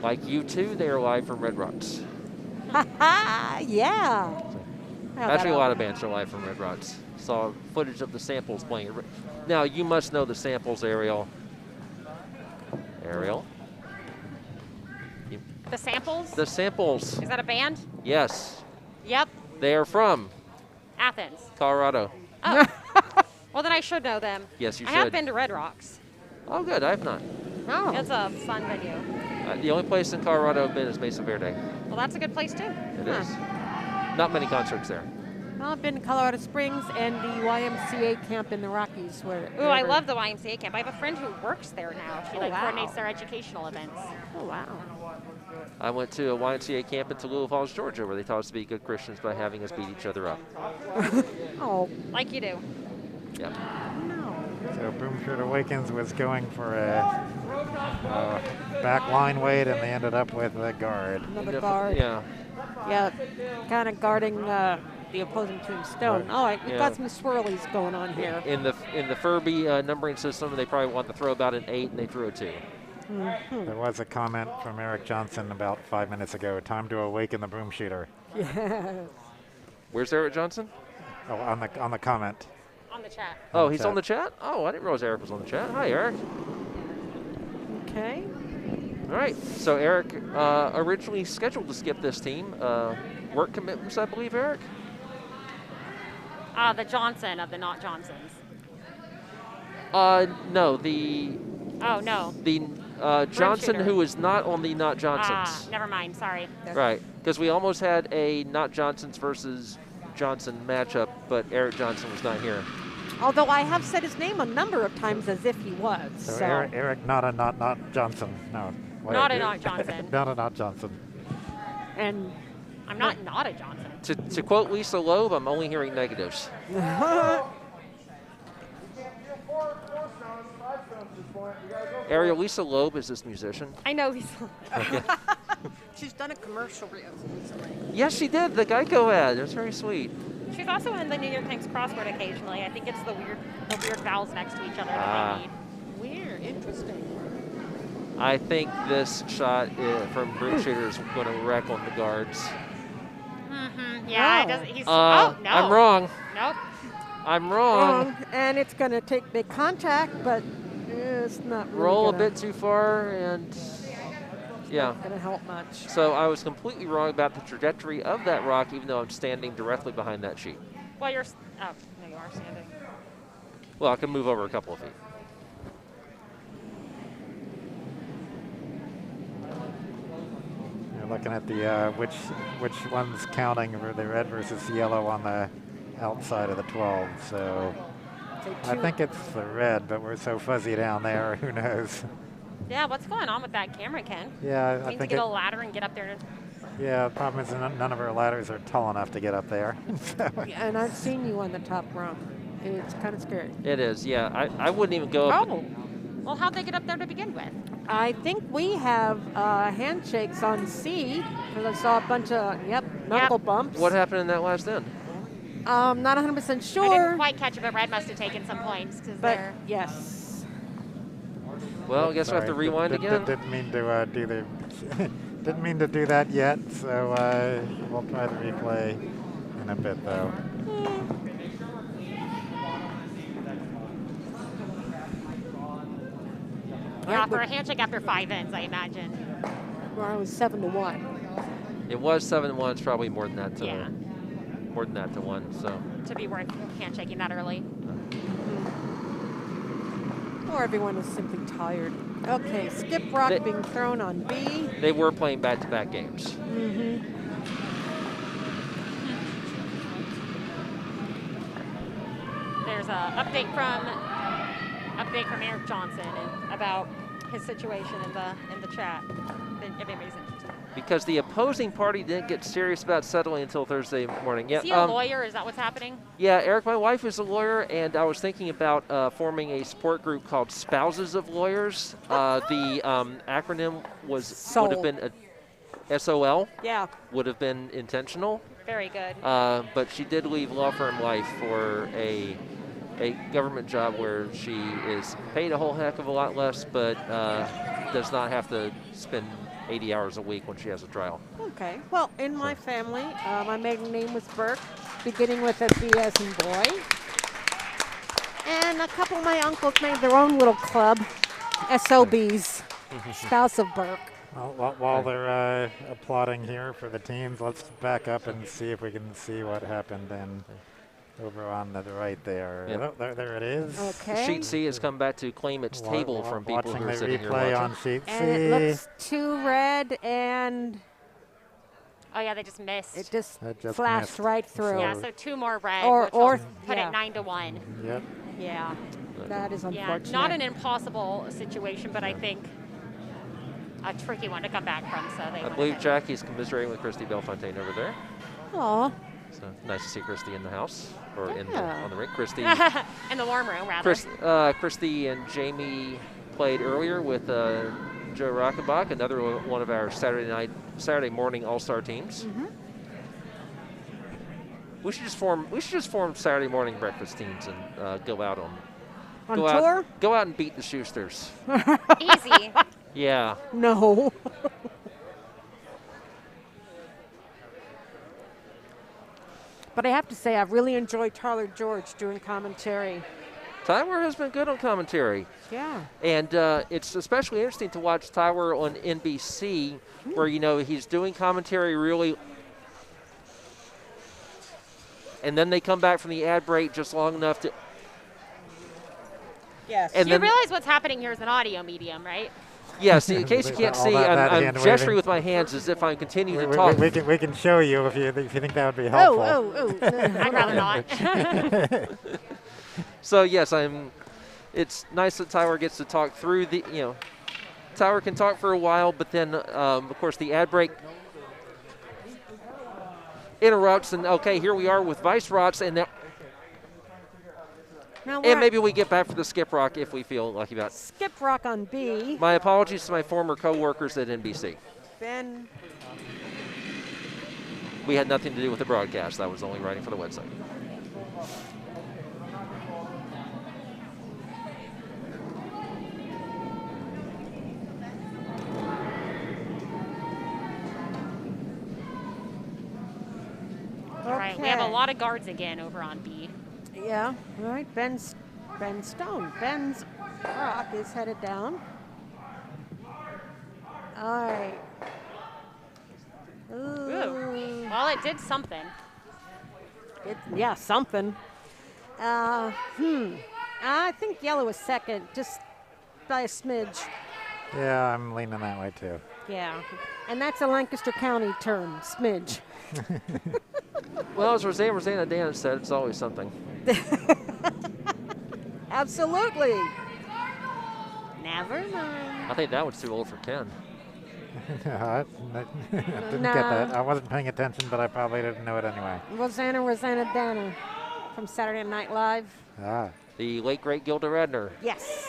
[SPEAKER 3] Like you two, they are live from Red Rocks.
[SPEAKER 1] Ha ha! Yeah.
[SPEAKER 3] Actually, a lot of bands are live from Red Rocks. Saw footage of the samples playing. Now, you must know the samples, Ariel. Ariel?
[SPEAKER 2] The Samples?
[SPEAKER 3] The samples.
[SPEAKER 2] Is that a band?
[SPEAKER 3] Yes.
[SPEAKER 2] Yep.
[SPEAKER 3] They are from
[SPEAKER 2] Athens.
[SPEAKER 3] Colorado.
[SPEAKER 2] Oh. Well, then I should know them.
[SPEAKER 3] Yes, you
[SPEAKER 2] I
[SPEAKER 3] should.
[SPEAKER 2] have been to Red Rocks.
[SPEAKER 3] Oh, good. I have not.
[SPEAKER 1] Oh.
[SPEAKER 2] It's a fun venue.
[SPEAKER 3] The only place in Colorado I've been is Mesa Verde.
[SPEAKER 2] Well, that's a good place, too.
[SPEAKER 3] It is. Not many concerts there.
[SPEAKER 1] Well, I've been to Colorado Springs and the YMCA camp in the Rockies.
[SPEAKER 2] Ooh, I love the YMCA camp. I have a friend who works there now. She
[SPEAKER 1] wow.
[SPEAKER 2] coordinates their educational events.
[SPEAKER 1] Oh, wow.
[SPEAKER 3] I went to a YMCA camp in Tallulah Falls, Georgia, where they taught us to be good Christians by having us beat each other up.
[SPEAKER 1] Oh,
[SPEAKER 2] Like you do.
[SPEAKER 3] Yeah.
[SPEAKER 1] no.
[SPEAKER 4] So Broomshooter Awakens was going for a back line weight, and they ended up with a guard.
[SPEAKER 1] Another guard.
[SPEAKER 3] Yeah.
[SPEAKER 1] Yeah, kind of guarding the opposing team's stone.
[SPEAKER 4] Right.
[SPEAKER 1] All right, we've
[SPEAKER 3] Yeah.
[SPEAKER 1] got some swirlies going on here.
[SPEAKER 3] In the Furby numbering system, they probably want to throw about an 8, and they threw a 2.
[SPEAKER 4] There was a comment from Eric Johnson about 5 minutes ago. Time to awaken the Broomshooter.
[SPEAKER 1] Yeah.
[SPEAKER 3] Where's Eric Johnson?
[SPEAKER 4] Oh, on the comment.
[SPEAKER 2] On the chat.
[SPEAKER 3] Oh,
[SPEAKER 4] the
[SPEAKER 3] he's
[SPEAKER 4] chat.
[SPEAKER 3] on the chat? Oh, I didn't realize Eric was on the chat. Hi, Eric.
[SPEAKER 1] Okay.
[SPEAKER 3] All right. So Eric originally scheduled to skip this team. Work commitments, I believe, Eric?
[SPEAKER 2] The Johnson of the Not Johnsons.
[SPEAKER 3] No, the
[SPEAKER 2] Oh, no.
[SPEAKER 3] Johnson
[SPEAKER 2] Broomshooter.
[SPEAKER 3] who is not on the Not Johnsons.
[SPEAKER 2] Never mind. Sorry.
[SPEAKER 3] Right, because we almost had a Not Johnsons versus Johnson matchup, but Eric Johnson was not here.
[SPEAKER 1] Although I have said his name a number of times as if he was.
[SPEAKER 4] So Eric not Johnson. No. wait.
[SPEAKER 2] Not a Not Johnson.
[SPEAKER 4] Not a not Johnson.
[SPEAKER 1] And
[SPEAKER 2] I'm not a Johnson.
[SPEAKER 3] To quote Lisa Loeb, I'm only hearing negatives. Ariel, Lisa Loeb is this musician.
[SPEAKER 2] I know he's.
[SPEAKER 1] she's done a commercial recently.
[SPEAKER 3] Yes, she did. The Geico ad. It was very sweet.
[SPEAKER 2] She's also in the New York Times crossword occasionally. I think it's the weird vowels next to each other
[SPEAKER 3] Ah.
[SPEAKER 2] that they need.
[SPEAKER 1] Weird, interesting.
[SPEAKER 3] I think this shot from Broomshooter is going to wreck on the guards.
[SPEAKER 2] Yeah,
[SPEAKER 1] Oh.
[SPEAKER 2] it doesn't. He's.
[SPEAKER 3] Uh,
[SPEAKER 2] Oh no.
[SPEAKER 3] I'm wrong.
[SPEAKER 2] Nope.
[SPEAKER 3] I'm wrong.
[SPEAKER 1] Wrong. And it's going to take big contact, but it's not really
[SPEAKER 3] Roll a
[SPEAKER 1] gonna,
[SPEAKER 3] bit too far, and yeah.
[SPEAKER 1] going to help much.
[SPEAKER 3] So I was completely wrong about the trajectory of that rock, even though I'm standing directly behind that sheet.
[SPEAKER 2] Well, you're. Oh no, you are standing.
[SPEAKER 3] Well, I can move over a couple of feet.
[SPEAKER 4] You're looking at the which one's counting for the red versus yellow on the outside of the 12. So I think it's the red, but we're so fuzzy down there. Who knows?
[SPEAKER 2] Yeah, what's going on with that camera, Ken?
[SPEAKER 4] Yeah,
[SPEAKER 2] We
[SPEAKER 4] I
[SPEAKER 2] need to
[SPEAKER 4] think
[SPEAKER 2] get a ladder and get up there.
[SPEAKER 4] yeah. The problem is none of our ladders are tall enough to get up there. So,
[SPEAKER 1] And I've seen you on the top rung. It's kind of scary.
[SPEAKER 3] It is, yeah. I wouldn't even go up.
[SPEAKER 1] Oh,
[SPEAKER 2] Well, how'd they get up there to begin with?
[SPEAKER 1] I think we have handshakes on C, because I saw a bunch of, knuckle bumps.
[SPEAKER 3] What happened in that last end?
[SPEAKER 1] Not 100%
[SPEAKER 2] I didn't
[SPEAKER 1] sure,
[SPEAKER 2] quite catch it, but Red must have taken some points because
[SPEAKER 1] but
[SPEAKER 2] they're.
[SPEAKER 1] yes.
[SPEAKER 3] Well, I guess we have to
[SPEAKER 4] sorry,
[SPEAKER 3] rewind again.
[SPEAKER 4] Didn't mean to do the. Didn't mean to do that yet. So we'll try the replay in a bit, though.
[SPEAKER 2] Yeah, for a handshake after 5 ends, I imagine.
[SPEAKER 1] Where I was 7-1.
[SPEAKER 3] It was 7-1. It's probably more than that to
[SPEAKER 2] Yeah.
[SPEAKER 3] more than that to 1. So
[SPEAKER 2] To be worth handshaking that early.
[SPEAKER 1] Or everyone is simply tired. Okay, skip rock being thrown on B.
[SPEAKER 3] they were playing back-to-back games.
[SPEAKER 2] There's a update from Eric Johnson and about his situation in the chat. If anybody's interested.
[SPEAKER 3] Because the opposing party didn't get serious about settling until Thursday morning. Yeah,
[SPEAKER 2] Is he a lawyer? Is that what's happening?
[SPEAKER 3] Yeah, Eric, my wife is a lawyer, and I was thinking about forming a support group called Spouses of Lawyers. The acronym would have been SOL.
[SPEAKER 1] Yeah.
[SPEAKER 3] Would have been intentional.
[SPEAKER 2] Very good.
[SPEAKER 3] But she did leave law firm life for a government job where she is paid a whole heck of a lot less, but does not have to spend 80 hours a week when she has a trial.
[SPEAKER 1] Okay. Well, in my family, my maiden name was Burke, beginning with a B as in boy. And a couple of my uncles made their own little club, SOBs, Spouse of Burke.
[SPEAKER 4] Well, while they're applauding here for the teams, let's back up and see if we can see what happened over on the right there.
[SPEAKER 3] Yep.
[SPEAKER 4] There it is.
[SPEAKER 1] Okay.
[SPEAKER 3] Sheet C has come back to claim its table from people who are sitting here
[SPEAKER 4] watching the replay
[SPEAKER 3] watching.
[SPEAKER 4] on sheet C.
[SPEAKER 1] And it looks too red, and
[SPEAKER 2] Oh yeah, they just missed.
[SPEAKER 1] it just
[SPEAKER 4] That
[SPEAKER 1] flashed
[SPEAKER 4] missed.
[SPEAKER 1] right through.
[SPEAKER 2] yeah, so 2 more red,
[SPEAKER 1] Or-
[SPEAKER 2] which
[SPEAKER 1] or-
[SPEAKER 2] will put
[SPEAKER 1] yeah.
[SPEAKER 2] it 9-1.
[SPEAKER 4] Yep.
[SPEAKER 1] Yeah, that is
[SPEAKER 2] Yeah,
[SPEAKER 1] unfortunate.
[SPEAKER 2] not an impossible situation, but I think a tricky one to come back from. So they.
[SPEAKER 3] I
[SPEAKER 2] wanna
[SPEAKER 3] believe
[SPEAKER 2] get-
[SPEAKER 3] Jackie's commiserating with Christy Belfontaine over there.
[SPEAKER 1] Aw,
[SPEAKER 3] So nice to see Christy in the house, or
[SPEAKER 1] Yeah.
[SPEAKER 3] on the rink. Christy,
[SPEAKER 2] in the warm room, rather.
[SPEAKER 3] Christy and Jamie played earlier with Joe Rockenbach, another one of our Saturday morning All-Star teams. We should just form Saturday morning breakfast teams and go out
[SPEAKER 1] on
[SPEAKER 3] go
[SPEAKER 1] tour?
[SPEAKER 3] out, go out and beat the Schusters.
[SPEAKER 2] Easy.
[SPEAKER 3] Yeah.
[SPEAKER 1] No. But I have to say, I've really enjoyed Tyler George doing commentary.
[SPEAKER 3] Tyler has been good on commentary.
[SPEAKER 1] Yeah.
[SPEAKER 3] And it's especially interesting to watch Tyler on NBC, where, he's doing commentary really. And then they come back from the ad break just long enough to.
[SPEAKER 1] Yes.
[SPEAKER 3] And
[SPEAKER 2] You
[SPEAKER 3] then,
[SPEAKER 2] realize what's happening here is an audio medium, right?
[SPEAKER 3] yes, in case you can't
[SPEAKER 4] All
[SPEAKER 3] see,
[SPEAKER 4] that
[SPEAKER 3] I'm
[SPEAKER 4] hand
[SPEAKER 3] gesturing
[SPEAKER 4] waving.
[SPEAKER 3] with my hands as if I'm continuing to talk.
[SPEAKER 4] We can show you if you think that would be helpful.
[SPEAKER 1] Oh.
[SPEAKER 2] I'd rather not.
[SPEAKER 3] So yes, it's nice that Tyler gets to talk through the. Tyler can talk for a while, but then of course the ad break interrupts, and okay, here we are with Vice Rots, and
[SPEAKER 1] Now
[SPEAKER 3] and maybe we get back for the skip rock if we feel lucky about it.
[SPEAKER 1] Skip Rock on B.
[SPEAKER 3] My apologies to my former co-workers at NBC.
[SPEAKER 1] Ben.
[SPEAKER 3] We had nothing to do with the broadcast. I was only writing for the website.
[SPEAKER 2] All right, we have a lot of guards again over on B.
[SPEAKER 1] Yeah. All right. Ben Stone. Ben's rock is headed down. All right. Ooh.
[SPEAKER 2] Well, it did something.
[SPEAKER 1] Yeah, something. I think yellow is second, just by a smidge.
[SPEAKER 4] Yeah, I'm leaning that way too.
[SPEAKER 1] Yeah. And that's a Lancaster County term, smidge.
[SPEAKER 3] Well, as Rosanna Dan said, it's always something.
[SPEAKER 1] Absolutely. Never mind.
[SPEAKER 3] I think that one's too old for Ken.
[SPEAKER 4] I didn't
[SPEAKER 1] No.
[SPEAKER 4] get that. I wasn't paying attention, but I probably didn't know it anyway.
[SPEAKER 1] Rosanna Dana from Saturday Night Live.
[SPEAKER 4] Ah,
[SPEAKER 3] The late, great Gilda Radner,
[SPEAKER 1] Yes.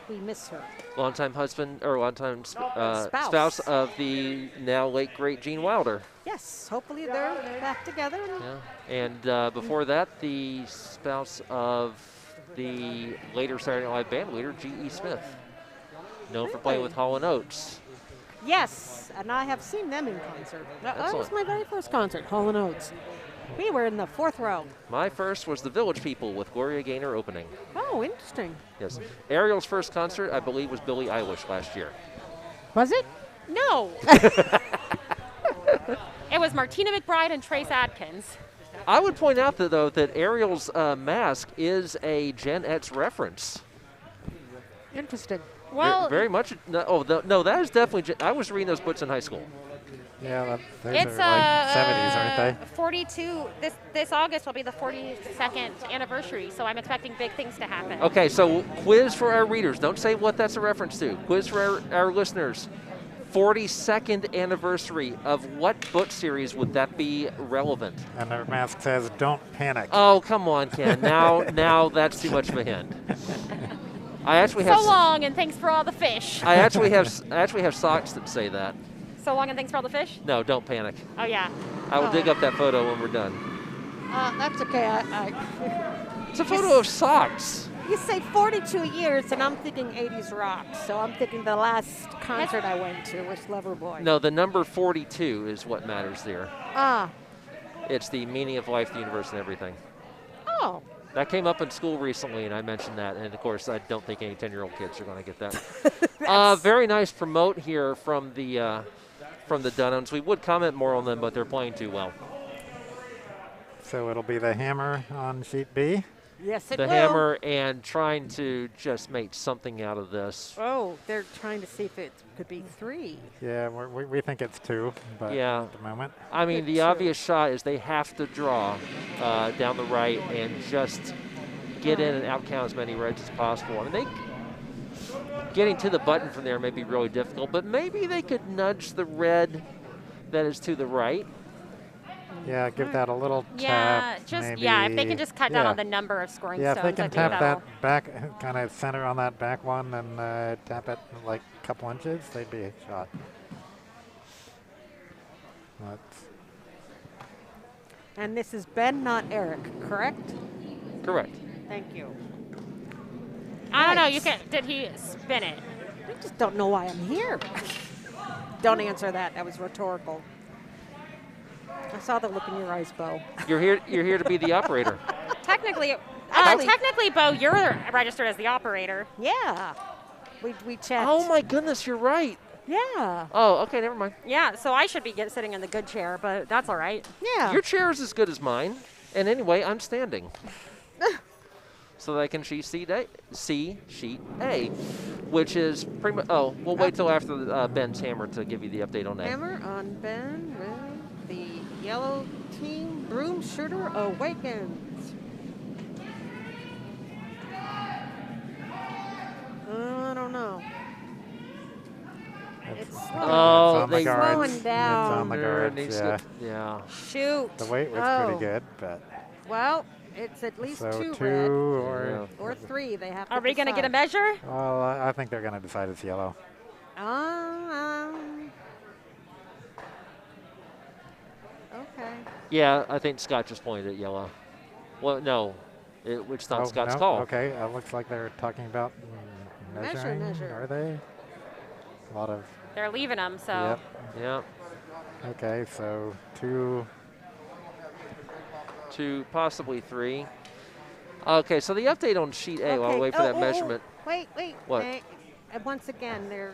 [SPEAKER 1] We miss her.
[SPEAKER 3] longtime husband, or longtime
[SPEAKER 1] Spouse.
[SPEAKER 3] spouse of the now late, great Gene Wilder.
[SPEAKER 1] Yes. Hopefully they're back together.
[SPEAKER 3] Yeah. And before that, the spouse of the later Saturday Night Live band leader, G.E. Smith, known for playing with Hall & Oates.
[SPEAKER 1] Yes. And I have seen them in concert. That was
[SPEAKER 3] Excellent.
[SPEAKER 1] my very first concert, Hall & Oates. We were in the 4th row.
[SPEAKER 3] My first was the Village People with Gloria Gaynor opening.
[SPEAKER 1] Oh, interesting.
[SPEAKER 3] Yes. Ariel's first concert, I believe, was Billie Eilish last year.
[SPEAKER 1] Was it?
[SPEAKER 2] No. It was Martina McBride and Trace Adkins.
[SPEAKER 3] I would point out, though, that Ariel's mask is a Gen X reference.
[SPEAKER 1] Interesting.
[SPEAKER 2] Well,
[SPEAKER 3] Very much. No, that is definitely. I was reading those books in high school.
[SPEAKER 4] yeah, those
[SPEAKER 2] it's
[SPEAKER 4] are like 70s, aren't they?
[SPEAKER 2] 42. This August will be the 42nd anniversary, so I'm expecting big things to happen.
[SPEAKER 3] Okay, so quiz for our readers. Don't say what that's a reference to. Quiz for our listeners. 42nd anniversary of what book series would that be relevant?
[SPEAKER 4] And their mask says, "Don't panic."
[SPEAKER 3] Oh, come on, Ken. Now that's too much of a hint. I actually have.
[SPEAKER 2] So long, and thanks for all the fish.
[SPEAKER 3] I actually have socks that say that.
[SPEAKER 2] So long, and thanks for all the fish.
[SPEAKER 3] No, don't panic.
[SPEAKER 2] Oh yeah.
[SPEAKER 3] I will dig up that photo when we're done.
[SPEAKER 1] That's okay.
[SPEAKER 3] It's a photo of socks.
[SPEAKER 1] You say 42 years, and I'm thinking 80s rock. So I'm thinking the last concert I went to was Loverboy.
[SPEAKER 3] No, the number 42 is what matters there.
[SPEAKER 1] Ah.
[SPEAKER 3] It's the meaning of life, the universe, and everything.
[SPEAKER 1] Oh.
[SPEAKER 3] That came up in school recently, and I mentioned that. And, of course, I don't think any 10-year-old kids are going to get that. Very nice promote here from the Dunnams. We would comment more on them, but they're playing too well.
[SPEAKER 4] So it'll be the Hammer on sheet B.
[SPEAKER 1] Yes, it
[SPEAKER 3] The
[SPEAKER 1] will.
[SPEAKER 3] Hammer and trying to just make something out of this.
[SPEAKER 1] Oh, they're trying to see if it could be 3.
[SPEAKER 4] Yeah, we think it's 2, but
[SPEAKER 3] Yeah.
[SPEAKER 4] at the moment.
[SPEAKER 3] I mean, the
[SPEAKER 1] Good
[SPEAKER 3] obvious shot is they have to draw down the right and just get in and out-count as many reds as possible. I mean, getting to the button from there may be really difficult, but maybe they could nudge the red that is to the right.
[SPEAKER 4] Yeah, give that a little
[SPEAKER 2] Yeah,
[SPEAKER 4] tap.
[SPEAKER 2] just
[SPEAKER 4] maybe.
[SPEAKER 2] if they can just cut down
[SPEAKER 4] Yeah.
[SPEAKER 2] on the number of scoring
[SPEAKER 4] Yeah, if
[SPEAKER 2] stones.
[SPEAKER 4] they can
[SPEAKER 2] I think
[SPEAKER 4] tap
[SPEAKER 2] that'll-
[SPEAKER 4] that back, kind of center on that back one and tap it like a couple inches, they'd be a shot.
[SPEAKER 1] And this is Ben, not Erik, correct?
[SPEAKER 3] Correct.
[SPEAKER 1] Thank you.
[SPEAKER 2] I don't know. You
[SPEAKER 1] Nice.
[SPEAKER 2] can. Did he spin it?
[SPEAKER 1] I just don't know why I'm here. Don't answer that. That was rhetorical. I saw the look in your eyes, Bo.
[SPEAKER 3] You're here to be the operator.
[SPEAKER 2] Technically,
[SPEAKER 1] Actually-
[SPEAKER 2] technically, Bo, you're registered as the operator.
[SPEAKER 1] Yeah. We checked.
[SPEAKER 3] Oh my goodness, you're right.
[SPEAKER 1] Yeah.
[SPEAKER 3] Oh, okay, never mind.
[SPEAKER 2] Yeah, so I should be sitting in the good chair, but that's all right.
[SPEAKER 1] Yeah.
[SPEAKER 3] Your chair is as good as mine. And anyway, I'm standing. So that I can see sheet A, which is pretty much, we'll wait till after Ben's hammer to give you the update on that.
[SPEAKER 1] Hammer on Ben with the yellow team. Broomshooter Awakens. I don't know. It's
[SPEAKER 3] Oh,
[SPEAKER 4] it's on the guards.
[SPEAKER 1] slowing down.
[SPEAKER 4] It's on the
[SPEAKER 3] There
[SPEAKER 4] guards,
[SPEAKER 3] needs
[SPEAKER 4] yeah.
[SPEAKER 3] to- yeah.
[SPEAKER 1] Shoot.
[SPEAKER 4] The weight was
[SPEAKER 1] Oh.
[SPEAKER 4] pretty good, but
[SPEAKER 1] Well, it's at least
[SPEAKER 4] so
[SPEAKER 1] 2
[SPEAKER 4] 2
[SPEAKER 1] red.
[SPEAKER 4] or
[SPEAKER 1] Or 3. They have to
[SPEAKER 2] Are we going to get a
[SPEAKER 1] decide.
[SPEAKER 2] measure?
[SPEAKER 4] well, I think they're going to decide it's yellow.
[SPEAKER 1] Okay.
[SPEAKER 3] Yeah, I think Scott just pointed at yellow. Well, no, it's not
[SPEAKER 4] Oh,
[SPEAKER 3] Scott's
[SPEAKER 4] no?
[SPEAKER 3] call.
[SPEAKER 4] Okay, looks like they're talking about measuring.
[SPEAKER 1] Measure.
[SPEAKER 4] Are they? A lot of.
[SPEAKER 2] They're leaving them, so.
[SPEAKER 4] Yep.
[SPEAKER 3] Yeah,
[SPEAKER 4] Okay, so 2.
[SPEAKER 3] 2, possibly 3. Okay, so the update on sheet A, while we wait for that measurement.
[SPEAKER 1] Wait.
[SPEAKER 3] What?
[SPEAKER 1] Once again, they're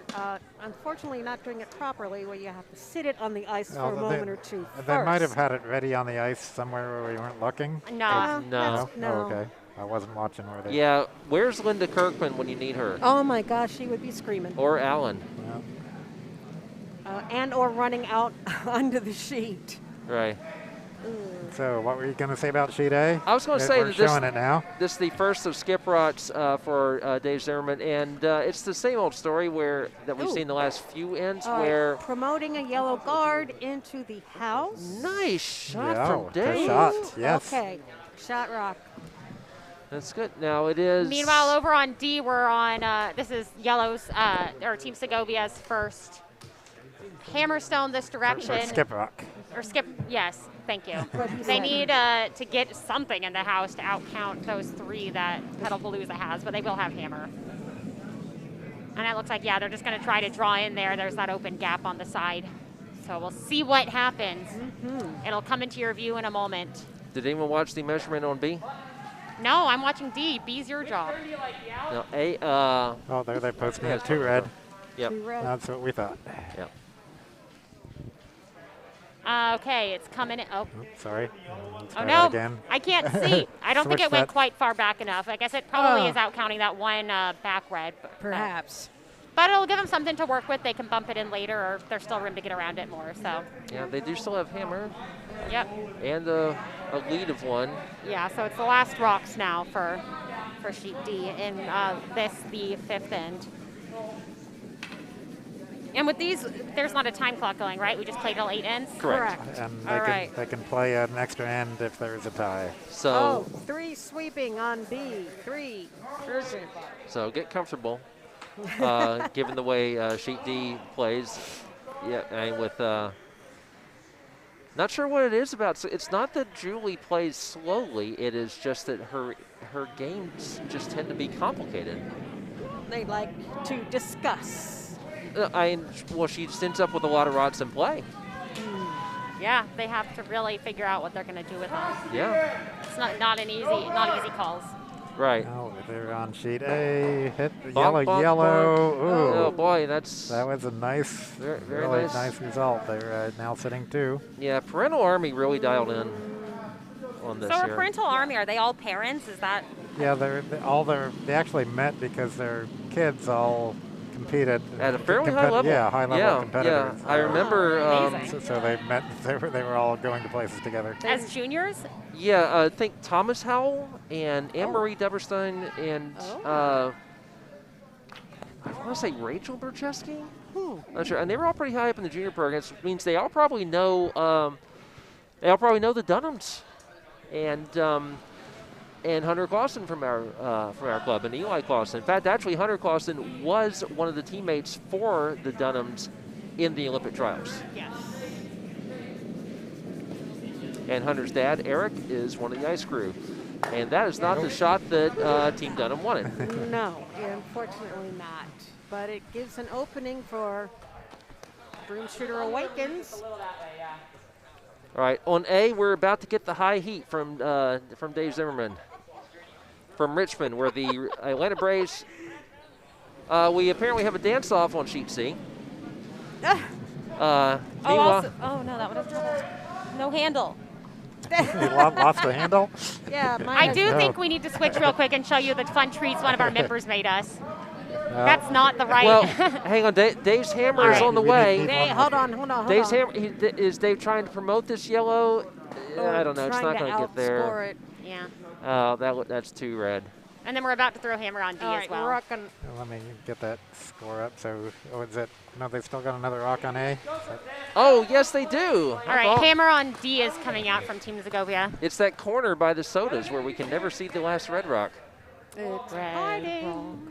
[SPEAKER 1] unfortunately not doing it properly where you have to sit it on the ice
[SPEAKER 4] Oh,
[SPEAKER 1] for a moment or two
[SPEAKER 4] They might have
[SPEAKER 1] first.
[SPEAKER 4] had it ready on the ice somewhere where we weren't looking.
[SPEAKER 2] No.
[SPEAKER 3] No.
[SPEAKER 1] No.
[SPEAKER 4] Oh, okay. I wasn't watching where they.
[SPEAKER 3] Yeah, where's Linda Kirkman when you need her?
[SPEAKER 1] Oh my gosh, she would be screaming.
[SPEAKER 3] Or Alan,
[SPEAKER 4] Yeah.
[SPEAKER 1] And or running out onto the sheet.
[SPEAKER 3] right?
[SPEAKER 4] So what were you going to say about sheet A?
[SPEAKER 3] I was going to say
[SPEAKER 4] We're
[SPEAKER 3] that this,
[SPEAKER 4] showing it now.
[SPEAKER 3] this is the first of skip rots for Dave Zimmerman, and it's the same old story that we've
[SPEAKER 1] Ooh.
[SPEAKER 3] seen the last few ends
[SPEAKER 1] All right,
[SPEAKER 3] where
[SPEAKER 1] promoting a yellow guard into the house.
[SPEAKER 3] nice shot
[SPEAKER 4] Yeah,
[SPEAKER 3] from
[SPEAKER 4] good
[SPEAKER 3] Dave.
[SPEAKER 4] shot. Yes.
[SPEAKER 1] Okay. Shot rock.
[SPEAKER 3] That's good. Now it is.
[SPEAKER 2] Meanwhile, over on D, we're on, this is Yellow's, or Team Segovia's first Hammerstone this direction.
[SPEAKER 4] Or skip rock.
[SPEAKER 2] Or skip, yes, thank you.
[SPEAKER 1] What he
[SPEAKER 2] They
[SPEAKER 1] said.
[SPEAKER 2] need to get something in the house to outcount those 3 that Petalpalooza has, but they will have hammer. And it looks like, yeah, they're just going to try to draw in there. There's that open gap on the side. So we'll see what happens. It'll come into your view in a moment.
[SPEAKER 3] Did anyone watch the measurement on B?
[SPEAKER 2] No, I'm watching D. B's your job.
[SPEAKER 3] No, A.
[SPEAKER 4] Oh, there they're posting
[SPEAKER 3] Yeah,
[SPEAKER 4] it 2 red.
[SPEAKER 3] Yep.
[SPEAKER 1] Two red.
[SPEAKER 4] That's what we thought.
[SPEAKER 3] Yep.
[SPEAKER 2] Okay, it's coming in. Oh,
[SPEAKER 4] Sorry. Let's
[SPEAKER 2] oh
[SPEAKER 4] try
[SPEAKER 2] no,
[SPEAKER 4] that again.
[SPEAKER 2] I can't see. I don't think
[SPEAKER 4] Switch
[SPEAKER 2] it went
[SPEAKER 4] that.
[SPEAKER 2] quite far back enough. I guess it probably
[SPEAKER 1] Oh.
[SPEAKER 2] is out counting that one back red.
[SPEAKER 1] Perhaps.
[SPEAKER 2] But it'll give them something to work with. They can bump it in later, or there's still room to get around it more. So,
[SPEAKER 3] Yeah, they do still have hammer
[SPEAKER 2] yep.
[SPEAKER 3] and a lead of 1.
[SPEAKER 2] Yeah, so it's the last rocks now for sheet D in the 5th end. And with these, there's not a time clock going, right? We just play till 8 ends?
[SPEAKER 3] Correct.
[SPEAKER 4] And
[SPEAKER 2] All
[SPEAKER 4] they
[SPEAKER 2] right.
[SPEAKER 4] can, they can play an extra end if there's a tie.
[SPEAKER 3] So,
[SPEAKER 1] 3 sweeping on B. 3 urgent.
[SPEAKER 3] so get comfortable, given the way sheet D plays. Yeah, and with Not sure what it is about. So it's not that Julie plays slowly. It is just that her games just tend to be complicated.
[SPEAKER 1] They like to discuss.
[SPEAKER 3] Well, she just ends up with a lot of rods in play.
[SPEAKER 2] Yeah, they have to really figure out what they're going to do with them.
[SPEAKER 3] Yeah.
[SPEAKER 2] It's not easy calls.
[SPEAKER 3] Right.
[SPEAKER 4] Oh, they're on sheet A. Hit the
[SPEAKER 3] Bonk, bonk,
[SPEAKER 4] yellow.
[SPEAKER 3] bonk.
[SPEAKER 4] Ooh.
[SPEAKER 3] Oh boy, that
[SPEAKER 4] was a nice,
[SPEAKER 3] very
[SPEAKER 4] really
[SPEAKER 3] nice.
[SPEAKER 4] nice result. They're now sitting 2.
[SPEAKER 3] Yeah, Parental Army really dialed in on this
[SPEAKER 2] So our
[SPEAKER 3] here.
[SPEAKER 2] Parental Army, are they all parents? Is that?
[SPEAKER 4] Yeah, they actually met because their kids all competed
[SPEAKER 3] At a fairly high level.
[SPEAKER 4] Yeah, high level competitors.
[SPEAKER 3] Yeah, I remember.
[SPEAKER 2] Amazing.
[SPEAKER 4] So they met. They were all going to places together.
[SPEAKER 2] As juniors?
[SPEAKER 3] Yeah, I think Thomas Howell and Anne-Marie Dubberstein and I want to say Rachel Burchesky. Not sure. And they were all pretty high up in the junior programs, which means they all probably know. They all probably know the Dunnams, and Hunter Clausen from our club, and Eli Clausen. In fact, actually, Hunter Clausen was one of the teammates for the Dunnams in the Olympic trials.
[SPEAKER 2] Yes.
[SPEAKER 3] And Hunter's dad, Erik, is one of the ice crew. And that is not the shot that Team Dunnam wanted.
[SPEAKER 1] No, unfortunately not. But it gives an opening for Broomshooter Awakens.
[SPEAKER 3] All right, on A, we're about to get the high heat from Dave Zimmerman. From Richmond, where the Atlanta Braves, we apparently have a dance-off on sheet C.
[SPEAKER 2] Oh, no, that would have no handle.
[SPEAKER 4] You lost the handle?
[SPEAKER 1] Yeah,
[SPEAKER 2] I do think we need to switch real quick and show you the fun treats one of our members made us. That's not the right.
[SPEAKER 3] Well, hang on. Dave's hammer is
[SPEAKER 2] right.
[SPEAKER 3] on the way.
[SPEAKER 1] Hold on.
[SPEAKER 3] Dave's hammer. Is Dave trying to promote this yellow? I don't know. It's not going to get there.
[SPEAKER 1] It.
[SPEAKER 2] Yeah.
[SPEAKER 3] Oh, that's too red.
[SPEAKER 2] And then we're about to throw hammer on D as well.
[SPEAKER 4] Let me get that score up. So, is it? No, they've still got another rock on A.
[SPEAKER 3] Oh, yes, they do.
[SPEAKER 2] All right, hammer on D is coming out from Team Segovia.
[SPEAKER 3] It's that corner by the sodas where we can never see the last red rock.
[SPEAKER 1] It's
[SPEAKER 2] Riding.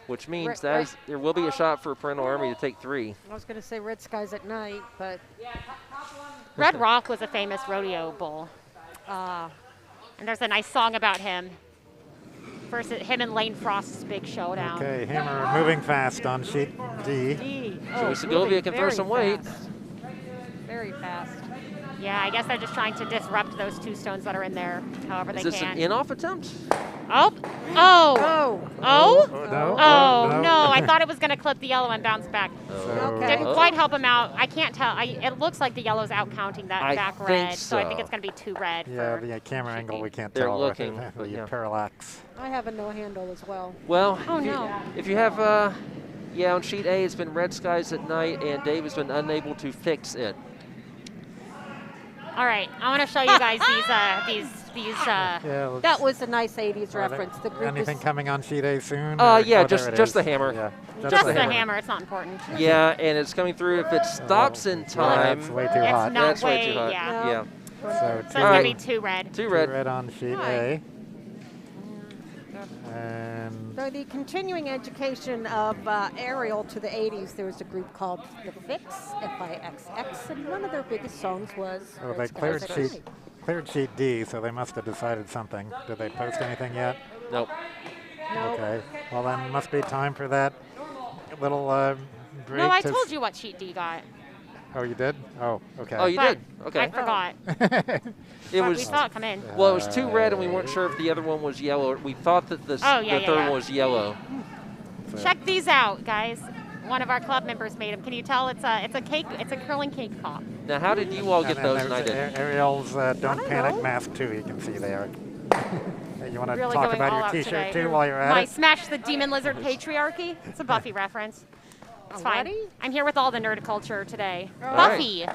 [SPEAKER 3] Which means there will be a shot for Parental Army to take 3.
[SPEAKER 1] I was going to say Red Skies at Night, but
[SPEAKER 2] Red Rock was a famous rodeo bull. And there's a nice song about him. First, him and Lane Frost's big showdown.
[SPEAKER 4] Okay, hammer moving fast on sheet D.
[SPEAKER 3] So Segovia can throw some weight.
[SPEAKER 1] Very fast.
[SPEAKER 2] Yeah, I guess they're just trying to disrupt those 2 stones that are in there however they can.
[SPEAKER 3] Is this an in-off attempt?
[SPEAKER 2] Oh! No, I thought it was going to clip the yellow and bounce back. Didn't quite help him out. I can't tell. It looks like the yellow's out counting that back red, so I think it's going to be 2 red.
[SPEAKER 4] Yeah, the camera angle we can't
[SPEAKER 3] They're
[SPEAKER 4] tell.
[SPEAKER 3] looking,
[SPEAKER 4] With
[SPEAKER 3] yeah.
[SPEAKER 4] parallax.
[SPEAKER 1] I have a no handle as well.
[SPEAKER 3] Well,
[SPEAKER 2] no.
[SPEAKER 3] If you have, on sheet A, it's been Red Skies at Night, and Dave has been unable to fix it.
[SPEAKER 2] All right, I want to show you guys these.
[SPEAKER 1] That was a nice 80s reference. The group
[SPEAKER 4] Anything coming on sheet A soon?
[SPEAKER 3] Just the hammer.
[SPEAKER 4] Yeah,
[SPEAKER 2] just the hammer. It's not important.
[SPEAKER 3] Yeah, and it's coming through. If it stops in time,
[SPEAKER 4] that's way too hot.
[SPEAKER 3] That's way too hot.
[SPEAKER 2] Yeah.
[SPEAKER 4] So
[SPEAKER 2] it's going to be 2 red.
[SPEAKER 3] 2 red.
[SPEAKER 4] 2 red on sheet A. And
[SPEAKER 1] so the continuing education of Ariel to the 80s, there was a group called The Fix, F-I-X-X, and one of their biggest songs was...
[SPEAKER 4] Oh, they cleared sheet D, so they must have decided something. Did they post anything yet?
[SPEAKER 3] Nope.
[SPEAKER 4] Okay. Well, then must be time for that little break.
[SPEAKER 2] No, I told you what sheet D got.
[SPEAKER 4] Oh, you did? Oh, okay.
[SPEAKER 3] Oh, you did? Okay.
[SPEAKER 2] I forgot.
[SPEAKER 3] We
[SPEAKER 2] saw it come in.
[SPEAKER 3] Well, it was 2 red, and we weren't sure if the other one was yellow. We thought that the third one was yellow.
[SPEAKER 4] So.
[SPEAKER 2] Check these out, guys. One of our club members made them. Can you tell it's a cake? It's a curling cake pop.
[SPEAKER 3] Now, how did you all get those? And I did.
[SPEAKER 4] Ariel's Don't Panic mask too. You can see there. You want to
[SPEAKER 2] really
[SPEAKER 4] talk about your T-shirt
[SPEAKER 2] today.
[SPEAKER 4] too while you're at it?
[SPEAKER 2] My Smash the Demon Lizard Patriarchy. It's a Buffy reference. It's fine. I'm here with all the nerd culture today.
[SPEAKER 1] Oh.
[SPEAKER 2] Buffy.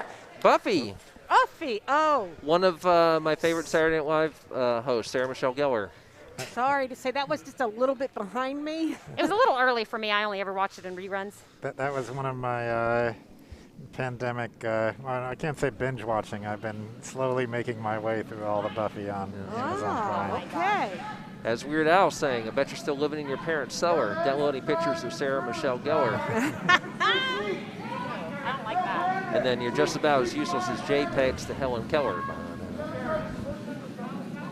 [SPEAKER 3] Buffy.
[SPEAKER 1] Buffy. Oh.
[SPEAKER 3] One of my favorite Saturday Night Live hosts, Sarah Michelle Gellar.
[SPEAKER 1] Sorry to say, that was just a little bit behind me.
[SPEAKER 2] It was a little early for me. I only ever watched it in reruns.
[SPEAKER 4] That was one of my pandemic, well, I can't say binge watching. I've been slowly making my way through all the Buffy on Amazon Prime.
[SPEAKER 1] Okay.
[SPEAKER 3] As Weird Al saying, I bet you're still living in your parents' cellar, downloading pictures of Sarah Michelle Gellar.
[SPEAKER 2] I don't like that.
[SPEAKER 3] And then you're just about as useless as JPEGs to Helen Keller.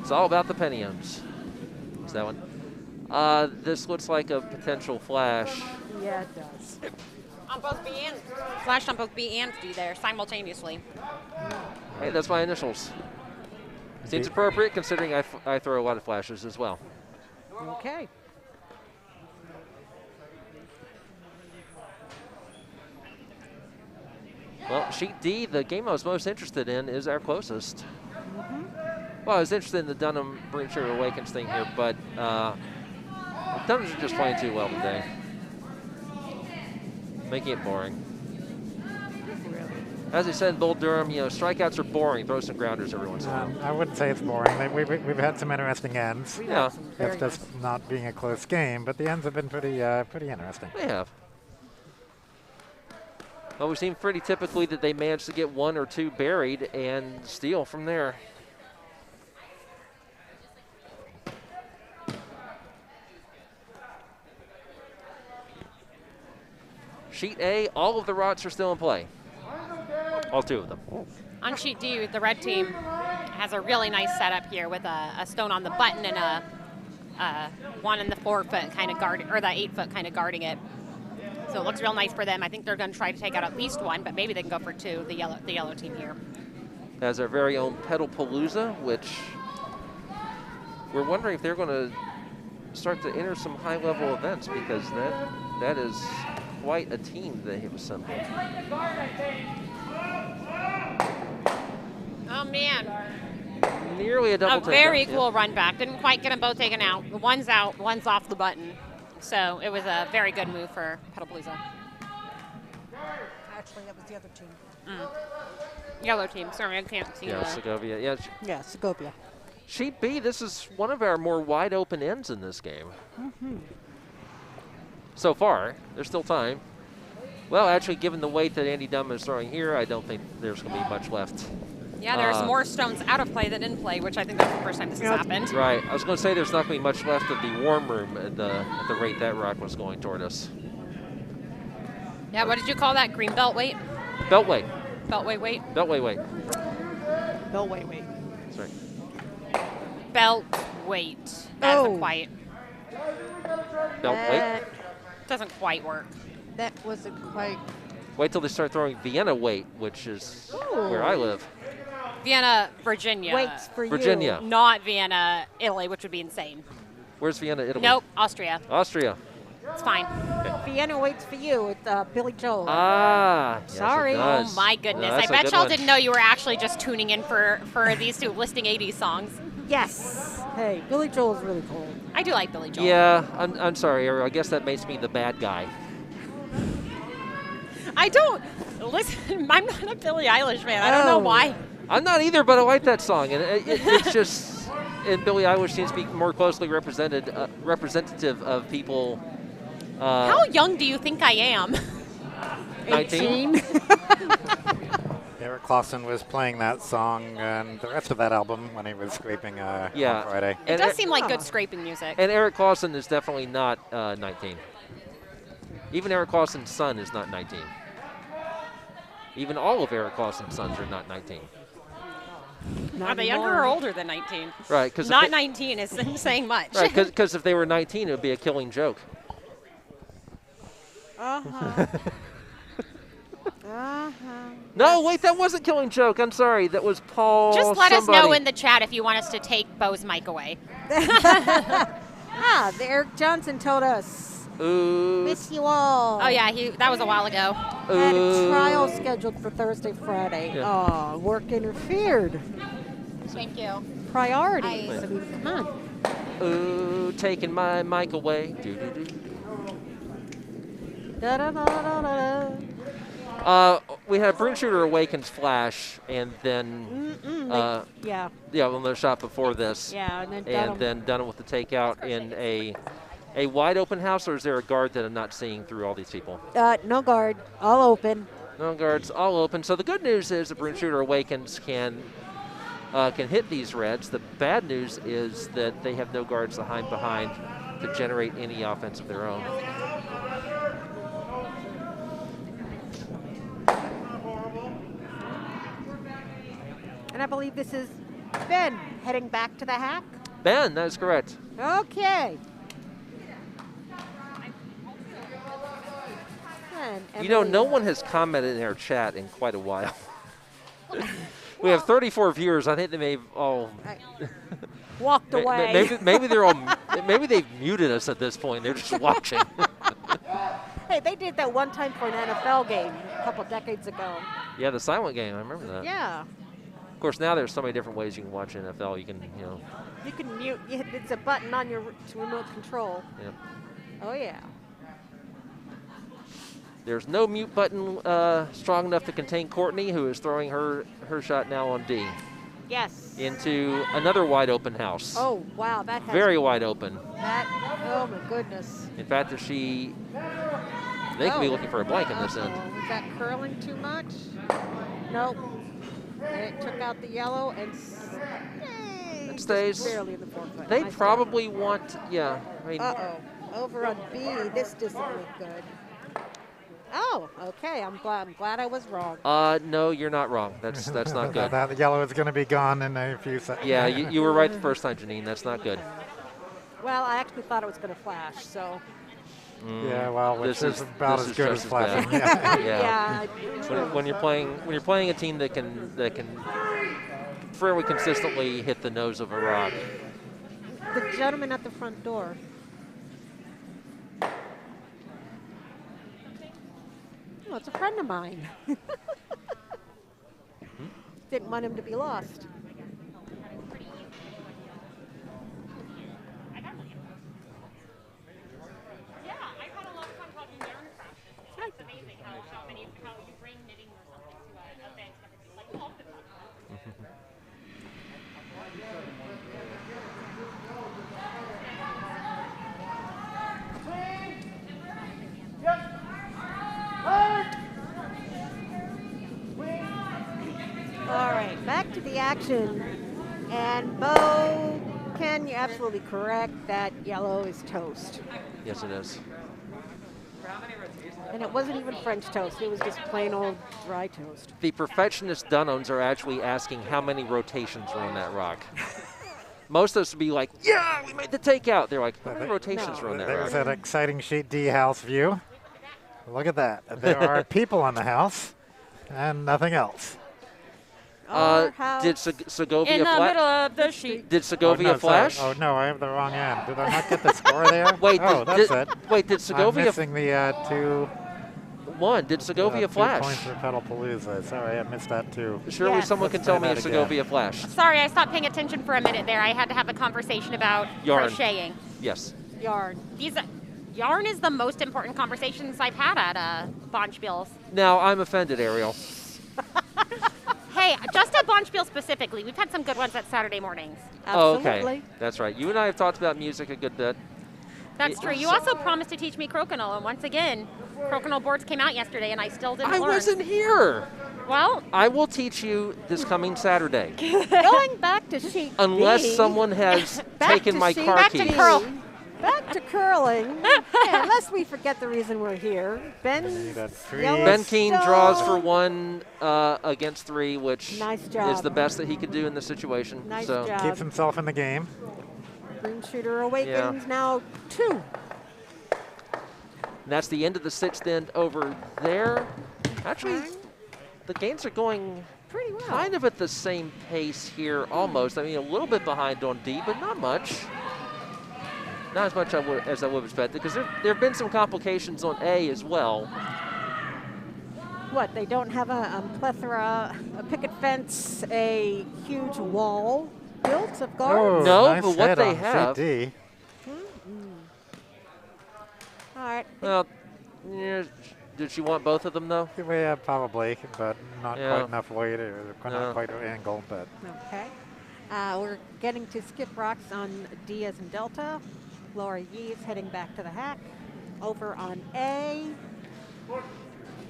[SPEAKER 3] It's all about the pentiums. Is that one? This looks like a potential flash.
[SPEAKER 1] Yeah, it does.
[SPEAKER 2] On both B and flashed on both B and D there simultaneously.
[SPEAKER 3] Hey, that's my initials. Seems appropriate considering I throw a lot of flashes as well.
[SPEAKER 1] Okay.
[SPEAKER 3] Well, sheet D, the game I was most interested in, is our closest. Well, I was interested in the Dunnam Broomshooter Awakens thing here, but Dunnams are just playing too well today. Making it boring. As I said, Bull Durham, strikeouts are boring. Throw some grounders every once in a while.
[SPEAKER 4] I wouldn't say it's boring. We've had some interesting ends.
[SPEAKER 3] Yeah.
[SPEAKER 4] It's just not being a close game, but the ends have been pretty interesting.
[SPEAKER 3] They have. Well, we've seen pretty typically that they manage to get one or two buried and steal from there. Sheet A, all of the rots are still in play. All two of them.
[SPEAKER 2] On sheet D, the red team has a really nice setup here with a stone on the button and a one in the 4-foot kind of guard, or the 8-foot kind of guarding it. So it looks real nice for them. I think they're going to try to take out at least one, but maybe they can go for two. The yellow team here.
[SPEAKER 3] As our very own Petalpalooza, which we're wondering if they're going to start to enter some high-level events, because that is quite a team they have assembled.
[SPEAKER 2] Oh man!
[SPEAKER 3] Nearly a double
[SPEAKER 2] A very cool run back. Didn't quite get them both taken out. One's out, one's off the button. So it was a very good move for Petalpalooza.
[SPEAKER 1] Actually, that was the other team.
[SPEAKER 2] Yellow team. Sorry, I can't see.
[SPEAKER 3] Yeah, Segovia.
[SPEAKER 1] Yeah, Segovia.
[SPEAKER 3] Sheet B, this is one of our more wide open ends in this game. So far, there's still time. Well, actually, given the weight that Andy Dunnam is throwing here, I don't think there's going to be much left.
[SPEAKER 2] Yeah, there's more stones out of play than in play, which I think that's the first time this has happened.
[SPEAKER 3] Right. I was going to say there's not going to be much left of the warm room at the rate that rock was going toward us.
[SPEAKER 2] Yeah, what did you call that? Green belt weight?
[SPEAKER 3] Beltway.
[SPEAKER 2] Beltway weight?
[SPEAKER 3] Beltway weight.
[SPEAKER 1] Beltway weight.
[SPEAKER 3] Sorry.
[SPEAKER 2] Belt weight. That doesn't quite.
[SPEAKER 3] Belt weight.
[SPEAKER 2] Doesn't quite work.
[SPEAKER 1] That wasn't quite.
[SPEAKER 3] Wait till they start throwing Vienna weight, which is where I live.
[SPEAKER 2] Vienna, Virginia.
[SPEAKER 1] Weights for
[SPEAKER 3] Virginia.
[SPEAKER 2] Not Vienna, Italy, which would be insane.
[SPEAKER 3] Where's Vienna, Italy?
[SPEAKER 2] Nope, Austria.
[SPEAKER 3] Austria.
[SPEAKER 2] It's fine.
[SPEAKER 1] Vienna waits for you with Billy Joel.
[SPEAKER 3] Ah.
[SPEAKER 1] Sorry.
[SPEAKER 3] Yes,
[SPEAKER 2] Oh my goodness.
[SPEAKER 3] that's
[SPEAKER 2] I
[SPEAKER 3] a
[SPEAKER 2] bet
[SPEAKER 3] good
[SPEAKER 2] y'all
[SPEAKER 3] one.
[SPEAKER 2] didn't know you were actually just tuning in for these two listing 80s songs.
[SPEAKER 1] Yes. Hey, Billy Joel's really cool.
[SPEAKER 2] I do like Billy Joel.
[SPEAKER 3] Yeah, I'm sorry. I guess that makes me the bad guy.
[SPEAKER 2] I don't listen. I'm not a Billie Eilish fan. I don't know why.
[SPEAKER 3] I'm not either, but I like that song, and it's just, and Billie Eilish seems to be more closely representative of people.
[SPEAKER 2] How young do you think I am?
[SPEAKER 3] 19.
[SPEAKER 4] Erik Clausen was playing that song and the rest of that album when he was scraping on Friday.
[SPEAKER 2] It does seem like good scraping music.
[SPEAKER 3] And Erik Clausen is definitely not 19. Even Erik Clausen's son is not 19. Even all of Erik Clausen's sons are not 19.
[SPEAKER 2] Are they younger or older than 19?
[SPEAKER 3] Right, because
[SPEAKER 2] not 19 is saying much.
[SPEAKER 3] Right, because if they were 19, it would be a killing joke. No, wait, that wasn't killing joke. I'm sorry, that was Paul.
[SPEAKER 2] Just let us
[SPEAKER 3] somebody.
[SPEAKER 2] know in the chat if you want us to take Bo's mic away.
[SPEAKER 1] The Eric Johnson told us.
[SPEAKER 3] Ooh.
[SPEAKER 1] Miss you all.
[SPEAKER 2] Oh yeah, that was a while ago.
[SPEAKER 1] Had a trial scheduled for Thursday, Friday.
[SPEAKER 3] Yeah.
[SPEAKER 1] Oh, work interfered.
[SPEAKER 2] Thank you.
[SPEAKER 1] Priorities. I mean, come on.
[SPEAKER 3] Ooh, taking my mic away.
[SPEAKER 1] Da da da da da.
[SPEAKER 3] We had Broomshooter Awakens flash, and then on the shot before this.
[SPEAKER 1] Yeah, and then
[SPEAKER 3] Dunnam with the takeout in a wide open house, or is there a guard that I'm not seeing through all these people?
[SPEAKER 1] No guard, all open.
[SPEAKER 3] No guards, all open. So the good news is the Broomshooter Awakens can hit these reds. The bad news is that they have no guards to hide behind to generate any offense of their own.
[SPEAKER 1] And I believe this is Ben heading back to the hack.
[SPEAKER 3] Ben, that is correct.
[SPEAKER 1] Okay. And
[SPEAKER 3] You know,
[SPEAKER 1] Emily-
[SPEAKER 3] no one has commented in our chat in quite a while. We have 34 viewers. I think they may have all
[SPEAKER 1] walked away.
[SPEAKER 3] maybe they're all maybe they've muted us at this point. They're just watching.
[SPEAKER 1] Hey, they did that one time for an NFL game a couple decades ago.
[SPEAKER 3] Yeah, the silent game. I remember that.
[SPEAKER 1] Yeah.
[SPEAKER 3] Of course, now there's so many different ways you can watch NFL. You can, you know.
[SPEAKER 1] You can mute. It's a button on your remote control.
[SPEAKER 3] Yep.
[SPEAKER 1] Oh yeah.
[SPEAKER 3] There's no mute button strong enough to contain Courtney, who is throwing her shot now on D.
[SPEAKER 1] Yes.
[SPEAKER 3] Into another wide open house.
[SPEAKER 1] Oh wow, that has
[SPEAKER 3] Very wide open.
[SPEAKER 1] That. Oh my goodness.
[SPEAKER 3] In fact, if they could be looking for a blank in this end.
[SPEAKER 1] Was that curling too much? Nope. And it took out the yellow and
[SPEAKER 3] It stays.
[SPEAKER 1] barely in the forefoot.
[SPEAKER 3] They
[SPEAKER 1] Nice
[SPEAKER 3] probably want, yeah. I mean,
[SPEAKER 1] Over on B, this doesn't look good. Oh, okay. I'm glad I was wrong.
[SPEAKER 3] no, you're not wrong. That's not good.
[SPEAKER 4] That yellow is going to be gone in a few seconds.
[SPEAKER 3] Yeah, you were right the first time, Janine. That's not good.
[SPEAKER 1] Well, I actually thought it was going to flash, so.
[SPEAKER 4] Yeah, well, which
[SPEAKER 3] This
[SPEAKER 4] is
[SPEAKER 3] is-
[SPEAKER 4] about
[SPEAKER 3] this
[SPEAKER 4] as
[SPEAKER 3] is
[SPEAKER 4] good
[SPEAKER 3] just
[SPEAKER 4] as
[SPEAKER 3] as
[SPEAKER 4] flashing.
[SPEAKER 3] bad.
[SPEAKER 4] Yeah.
[SPEAKER 3] Yeah. When you're playing a team that can fairly consistently hit the nose of a rock.
[SPEAKER 1] The gentleman at the front door. Oh, it's a friend of mine. Didn't want him to be lost.
[SPEAKER 2] Yeah, I've had a lot of fun talking yarn craft. It's amazing how you bring knitting or something to a event and everything. Like, all the time.
[SPEAKER 1] All right, back to the action. And Bo, Ken, you're absolutely correct. That yellow is toast.
[SPEAKER 3] Yes, it is.
[SPEAKER 1] And it wasn't even French toast. It was just plain old dry toast.
[SPEAKER 3] The perfectionist Dunnams are actually asking how many rotations are on that rock. Most of us would be like, yeah, we made the takeout. They're like, how many rotations are on that
[SPEAKER 4] There's
[SPEAKER 3] rock?
[SPEAKER 4] that exciting sheet D house view. Look at that. There are people on the house and nothing else.
[SPEAKER 1] Our house.
[SPEAKER 3] Did Segovia
[SPEAKER 2] In the
[SPEAKER 3] flash?
[SPEAKER 2] middle of the sheet.
[SPEAKER 3] Did Segovia
[SPEAKER 4] oh, no, sorry.
[SPEAKER 3] flash?
[SPEAKER 4] Oh, no, I have the wrong end. Did I not get the score there?
[SPEAKER 3] Wait,
[SPEAKER 4] oh, that's it.
[SPEAKER 3] Wait, did
[SPEAKER 4] I'm
[SPEAKER 3] Segovia
[SPEAKER 4] missing the two.
[SPEAKER 3] Did Segovia
[SPEAKER 4] 2
[SPEAKER 3] flash?
[SPEAKER 4] points for Petalpalooza. Sorry, I missed that too.
[SPEAKER 3] Surely
[SPEAKER 1] Yes.
[SPEAKER 3] someone can
[SPEAKER 4] Let's
[SPEAKER 3] tell
[SPEAKER 4] try
[SPEAKER 3] me if
[SPEAKER 4] that again.
[SPEAKER 3] Segovia flashed.
[SPEAKER 2] Sorry, I stopped paying attention for a minute there. I had to have a conversation about
[SPEAKER 3] Yarn.
[SPEAKER 2] crocheting.
[SPEAKER 3] Yes.
[SPEAKER 1] Yarn.
[SPEAKER 2] Yarn is the most important conversations I've had at Bonspiels.
[SPEAKER 3] Now I'm offended, Ariel.
[SPEAKER 2] Hey, just at Bonspiel specifically, we've had some good ones at Saturday mornings.
[SPEAKER 3] Oh,
[SPEAKER 1] Absolutely.
[SPEAKER 3] okay. That's right. You and I have talked about music a good bit.
[SPEAKER 2] That's true. You also promised to teach me crokinole, and once again, crokinole boards came out yesterday, and I still didn't
[SPEAKER 3] I
[SPEAKER 2] learn.
[SPEAKER 3] wasn't here.
[SPEAKER 2] Well,
[SPEAKER 3] I will teach you this coming Saturday.
[SPEAKER 1] Going back to sheet
[SPEAKER 3] Unless
[SPEAKER 1] B,
[SPEAKER 3] someone has
[SPEAKER 1] back
[SPEAKER 3] taken
[SPEAKER 1] to
[SPEAKER 3] my
[SPEAKER 1] sheet
[SPEAKER 3] car
[SPEAKER 2] Back to
[SPEAKER 3] keys.
[SPEAKER 2] curl.
[SPEAKER 1] Back to curling. Yeah, unless we forget the reason we're here.
[SPEAKER 4] Need a three.
[SPEAKER 3] Ben Kean draws for
[SPEAKER 1] Yellowstone.
[SPEAKER 3] 1 against 3, which
[SPEAKER 1] Nice job.
[SPEAKER 3] is the best that he could do in this situation.
[SPEAKER 1] Nice
[SPEAKER 3] so
[SPEAKER 1] job.
[SPEAKER 4] Keeps himself in the game.
[SPEAKER 1] Broomshooter Awakens now 2.
[SPEAKER 3] And that's the end of the 6th end over there. Actually, the games are going
[SPEAKER 1] Pretty well.
[SPEAKER 3] kind of at the same pace here, almost. I mean, a little bit behind on D, but not much. Not as much as I would have expected, because there have been some complications on A as well.
[SPEAKER 1] What, they don't have a plethora, a picket fence, a huge wall built of guards?
[SPEAKER 3] No,
[SPEAKER 4] nice
[SPEAKER 3] but what
[SPEAKER 4] hit
[SPEAKER 3] they
[SPEAKER 4] on
[SPEAKER 3] have-
[SPEAKER 4] CD.
[SPEAKER 1] All right.
[SPEAKER 3] Well, yeah, did she want both of them, though?
[SPEAKER 4] Yeah, probably, but not
[SPEAKER 3] Yeah.
[SPEAKER 4] quite enough weight or
[SPEAKER 3] No.
[SPEAKER 4] not quite an angle. But
[SPEAKER 1] Okay. We're getting to skip rocks on D as in Delta. Laura Yee is heading back to the hack. Over on A.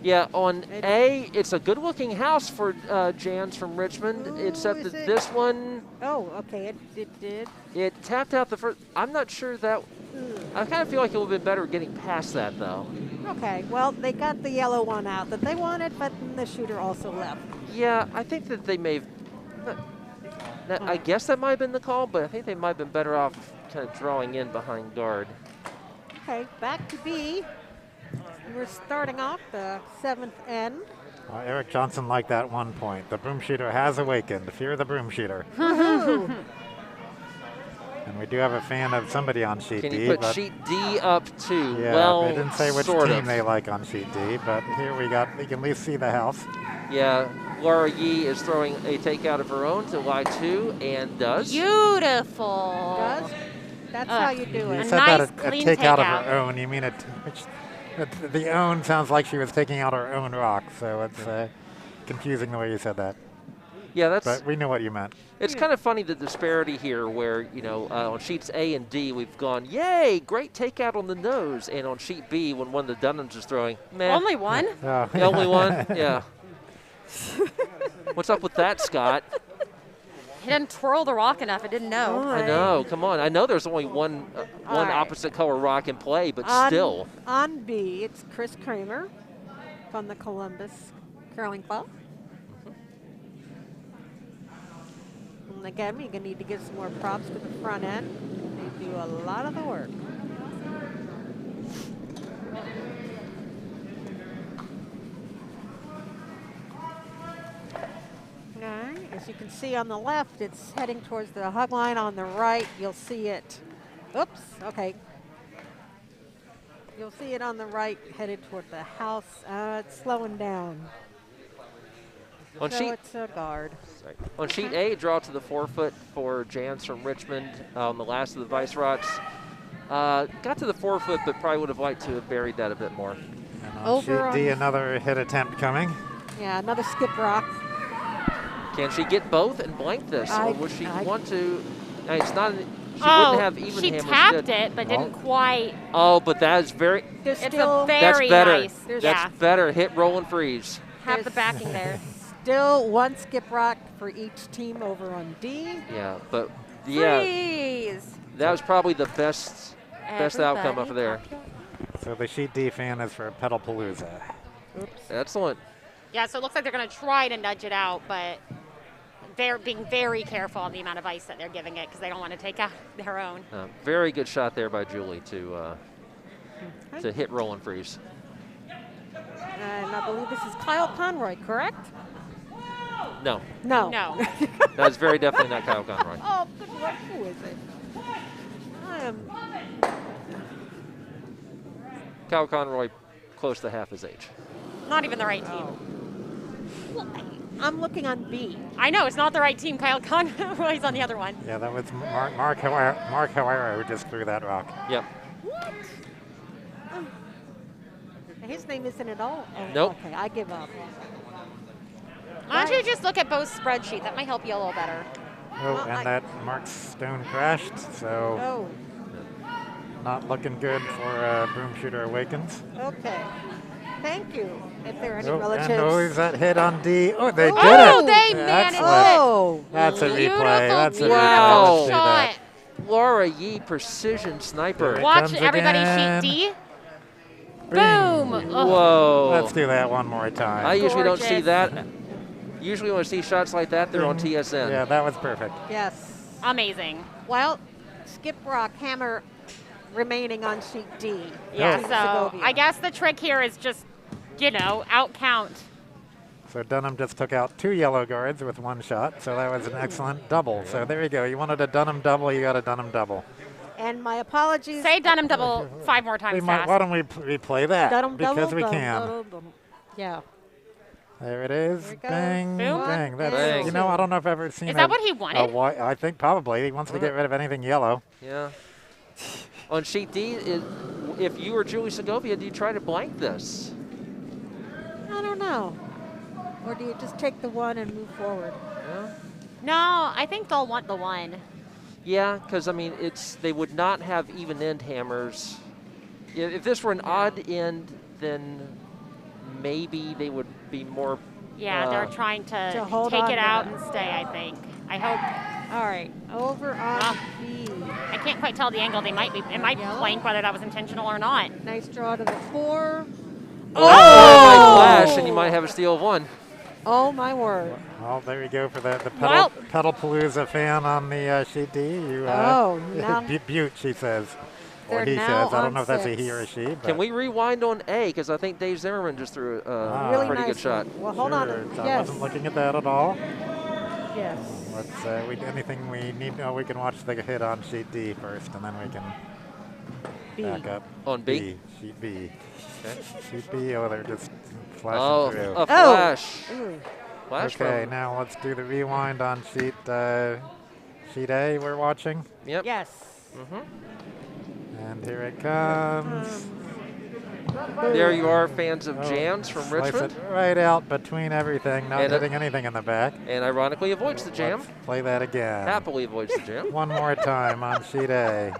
[SPEAKER 3] Yeah, on A, it's a good-looking house for Jans from Richmond,
[SPEAKER 1] Ooh,
[SPEAKER 3] except
[SPEAKER 1] is
[SPEAKER 3] that
[SPEAKER 1] it?
[SPEAKER 3] this one,
[SPEAKER 1] Oh, okay, it did.
[SPEAKER 3] it tapped out the first. I'm not sure that. I kind of feel like it would have been better getting past that, though.
[SPEAKER 1] Okay, well, they got the yellow one out that they wanted, but the shooter also left.
[SPEAKER 3] Yeah, I think that they may have I guess that might have been the call, but I think they might have been better off kind of drawing in behind guard.
[SPEAKER 1] Okay, back to B. We're starting off the 7th end.
[SPEAKER 4] Erik Johnson liked that 1 point. The Broomshooter has awakened. Fear the Broomshooter. And we do have a fan of somebody on sheet D.
[SPEAKER 3] Can you put sheet D up too?
[SPEAKER 4] Yeah,
[SPEAKER 3] well,
[SPEAKER 4] they didn't say which
[SPEAKER 3] sort
[SPEAKER 4] team
[SPEAKER 3] of.
[SPEAKER 4] they like on sheet D, but here we can at least see the house.
[SPEAKER 3] Yeah, Laura Yee is throwing a takeout of her own to lie 2 and does.
[SPEAKER 2] Beautiful.
[SPEAKER 1] Does? That's how you do
[SPEAKER 4] You
[SPEAKER 1] it.
[SPEAKER 4] said
[SPEAKER 2] nice,
[SPEAKER 4] that a
[SPEAKER 2] clean
[SPEAKER 4] takeout of
[SPEAKER 2] takeout.
[SPEAKER 4] her own. You mean the own sounds like she was taking out her own rock, so it's confusing the way you said that.
[SPEAKER 3] Yeah, that's.
[SPEAKER 4] But we know what you meant.
[SPEAKER 3] It's kind of funny the disparity here, where on sheets A and D we've gone, yay, great takeout on the nose, and on sheet B when one of the Dunnams is throwing, meh.
[SPEAKER 2] Only one?
[SPEAKER 4] Oh.
[SPEAKER 3] The only one, yeah. What's up with that, Scott?
[SPEAKER 2] He didn't twirl the rock enough. I didn't know.
[SPEAKER 3] I know. Come on. I know there's only one
[SPEAKER 1] All right.
[SPEAKER 3] opposite color rock in play, but
[SPEAKER 1] On,
[SPEAKER 3] still.
[SPEAKER 1] On B, it's Kris Kramer from the Columbus Curling Club. And again, you're going to need to give some more props to the front end. They do a lot of the work. All right, as you can see on the left, it's heading towards the hug line. On the right, you'll see it. Oops, okay. You'll see it on the right, headed toward the house. It's slowing down.
[SPEAKER 3] On
[SPEAKER 1] So
[SPEAKER 3] sheet,
[SPEAKER 1] it's a guard.
[SPEAKER 3] on sheet A, draw to the 4-foot for JAMZ from Richmond on the last of the Vice Rocks. Got to the 4-foot, but probably would have liked to have buried that a bit more.
[SPEAKER 4] And on
[SPEAKER 1] Over
[SPEAKER 4] sheet D,
[SPEAKER 1] on-
[SPEAKER 4] another hit attempt coming.
[SPEAKER 1] Yeah, another skip rock.
[SPEAKER 3] Can she get both and blank this, or would she
[SPEAKER 1] I-
[SPEAKER 3] want to? It's not. She
[SPEAKER 2] Oh,
[SPEAKER 3] wouldn't have even
[SPEAKER 2] she
[SPEAKER 3] hammers.
[SPEAKER 2] tapped
[SPEAKER 3] did.
[SPEAKER 2] it, but didn't quite.
[SPEAKER 3] Oh, but that is very.
[SPEAKER 1] There's
[SPEAKER 2] It's
[SPEAKER 1] still,
[SPEAKER 2] a
[SPEAKER 3] That's
[SPEAKER 2] very
[SPEAKER 3] better.
[SPEAKER 2] nice.
[SPEAKER 1] There's-
[SPEAKER 3] That's
[SPEAKER 2] Yeah,
[SPEAKER 3] better. Hit, roll, and freeze.
[SPEAKER 2] have the
[SPEAKER 1] there's-
[SPEAKER 2] backing there.
[SPEAKER 1] still one skip rock for each team over on D.
[SPEAKER 3] Yeah, but yeah,
[SPEAKER 2] Freeze.
[SPEAKER 3] that was probably the best outcome
[SPEAKER 2] Everybody
[SPEAKER 3] over there.
[SPEAKER 4] So the sheet D fan is for Petalpalooza.
[SPEAKER 3] Excellent.
[SPEAKER 2] Yeah, so it looks like they're going to try to nudge it out, but they're being very careful on the amount of ice that they're giving it because they don't want to take out their own.
[SPEAKER 3] Very good shot there by Julie to hit, roll, and freeze.
[SPEAKER 1] And I believe this is Kyle Conroy, correct?
[SPEAKER 3] No,
[SPEAKER 1] No.
[SPEAKER 2] No.
[SPEAKER 3] that is very definitely not Kyle Conroy.
[SPEAKER 1] Oh, good luck. Who is it? I am.
[SPEAKER 3] Kyle Conroy, close to half his age.
[SPEAKER 2] Not even the right team.
[SPEAKER 1] Well, I'm looking on B.
[SPEAKER 2] I know, it's not the right team. Kyle Conroy's on the other one.
[SPEAKER 4] Yeah, that was Mark Howera who just threw that rock.
[SPEAKER 3] Yep.
[SPEAKER 1] What? His name isn't at all. Oh,
[SPEAKER 3] Nope.
[SPEAKER 1] Okay, I give up.
[SPEAKER 2] Why don't you just look at both spreadsheets? That might help you a little better.
[SPEAKER 4] Oh,
[SPEAKER 1] Well,
[SPEAKER 4] and that Mark's stone crashed, so
[SPEAKER 1] Oh,
[SPEAKER 4] not looking good for Broomshooter Awakens.
[SPEAKER 1] okay. Thank you. If there are any
[SPEAKER 4] Oh,
[SPEAKER 1] relatives.
[SPEAKER 4] and is that hit on D? Oh, they did
[SPEAKER 2] Oh,
[SPEAKER 4] it!
[SPEAKER 2] they managed
[SPEAKER 4] Excellent.
[SPEAKER 1] Oh,
[SPEAKER 4] That's a
[SPEAKER 2] Beautiful,
[SPEAKER 4] replay. That's a
[SPEAKER 2] beautiful
[SPEAKER 3] Wow.
[SPEAKER 4] replay. Let's see
[SPEAKER 2] shot.
[SPEAKER 4] that.
[SPEAKER 3] Laura Yee, precision sniper.
[SPEAKER 4] There it
[SPEAKER 2] Watch
[SPEAKER 4] comes
[SPEAKER 2] everybody
[SPEAKER 4] again.
[SPEAKER 2] sheet D.
[SPEAKER 4] Bing.
[SPEAKER 2] Boom. Ugh.
[SPEAKER 3] Whoa.
[SPEAKER 4] Let's do that one more time.
[SPEAKER 3] I usually don't see
[SPEAKER 2] Gorgeous.
[SPEAKER 3] that. Usually when I see shots like that, they're on TSN.
[SPEAKER 4] Yeah, that was perfect.
[SPEAKER 1] yes.
[SPEAKER 2] Amazing.
[SPEAKER 1] Well, skip rock hammer remaining on sheet D.
[SPEAKER 2] Yeah,
[SPEAKER 1] Team
[SPEAKER 2] so
[SPEAKER 1] Segovia.
[SPEAKER 2] I guess the trick here is just, out count.
[SPEAKER 4] So Dunnam just took out 2 yellow guards with 1 shot, so that was an excellent double. So there you go. You wanted a Dunnam double, you got a Dunnam double.
[SPEAKER 1] And my apologies.
[SPEAKER 2] Say Dunnam double 5 more times
[SPEAKER 4] Why
[SPEAKER 2] fast.
[SPEAKER 4] don't we replay that?
[SPEAKER 1] Dum,
[SPEAKER 4] Because
[SPEAKER 1] dum,
[SPEAKER 4] we
[SPEAKER 1] dum,
[SPEAKER 4] can.
[SPEAKER 1] dum, dum. Yeah.
[SPEAKER 4] There it is.
[SPEAKER 1] There it goes.
[SPEAKER 4] Bang,
[SPEAKER 2] Boom.
[SPEAKER 4] bang. That's,
[SPEAKER 3] Bang.
[SPEAKER 4] You know, I don't know if I've ever seen
[SPEAKER 2] Is that what he wanted?
[SPEAKER 4] I think probably. He wants to get rid of anything yellow.
[SPEAKER 3] Yeah. On sheet D, if you were Julie Segovia, do you try to blank this?
[SPEAKER 1] I don't know. Or do you just take the one and move forward?
[SPEAKER 3] Yeah.
[SPEAKER 2] No, I think they'll want the 1.
[SPEAKER 3] Yeah, because I mean, they would not have even end hammers. If this were an odd end, then maybe they would be more.
[SPEAKER 2] Yeah, they're trying to
[SPEAKER 1] hold
[SPEAKER 2] take
[SPEAKER 1] on
[SPEAKER 2] it
[SPEAKER 1] to
[SPEAKER 2] out
[SPEAKER 1] it.
[SPEAKER 2] and stay, I think. I hope.
[SPEAKER 1] All right. Over on
[SPEAKER 2] Ah.
[SPEAKER 1] B.
[SPEAKER 2] I can't quite tell the angle. It might
[SPEAKER 1] Yellow.
[SPEAKER 2] blank whether that was intentional or not.
[SPEAKER 1] Nice draw to the 4.
[SPEAKER 3] Oh! It might flash, and you might have a steal of 1.
[SPEAKER 1] Oh, my word.
[SPEAKER 4] Well, there you go for the
[SPEAKER 2] Well-
[SPEAKER 4] Petalpalooza fan on the sheet D. You,
[SPEAKER 1] Oh, no.
[SPEAKER 4] Butte, she says. Or
[SPEAKER 1] They're
[SPEAKER 4] he
[SPEAKER 1] now
[SPEAKER 4] says. I don't
[SPEAKER 1] on
[SPEAKER 4] know if that's a
[SPEAKER 1] 6.
[SPEAKER 4] he or a she. But
[SPEAKER 3] Can we rewind on A? Because I think Dave Zimmerman just threw a
[SPEAKER 1] Really
[SPEAKER 3] pretty
[SPEAKER 1] nice
[SPEAKER 3] good shot.
[SPEAKER 1] one. Well, hold on.
[SPEAKER 4] Sure, I
[SPEAKER 1] Yes.
[SPEAKER 4] wasn't looking at that at all.
[SPEAKER 1] Yes.
[SPEAKER 4] Let's anything we need. Oh, we can watch the hit on sheet D first, and then we can
[SPEAKER 1] B.
[SPEAKER 4] back up.
[SPEAKER 3] On B?
[SPEAKER 4] Sheet B.
[SPEAKER 3] Okay.
[SPEAKER 4] Sheet B. Oh, they're just flashing
[SPEAKER 3] Oh,
[SPEAKER 4] through.
[SPEAKER 3] a flash.
[SPEAKER 1] Ooh.
[SPEAKER 3] Flash
[SPEAKER 4] Okay,
[SPEAKER 3] from.
[SPEAKER 4] now let's do the rewind on sheet A. We're watching,
[SPEAKER 3] Yep.
[SPEAKER 1] Yes.
[SPEAKER 4] and here it comes.
[SPEAKER 3] There you are, fans of JAMZ from
[SPEAKER 4] Slice
[SPEAKER 3] Richmond.
[SPEAKER 4] it right out between everything, not
[SPEAKER 3] And
[SPEAKER 4] hitting anything in the back.
[SPEAKER 3] And ironically avoids the jam.
[SPEAKER 4] Let's play that again.
[SPEAKER 3] Happily avoids the jam.
[SPEAKER 4] One more time on sheet A.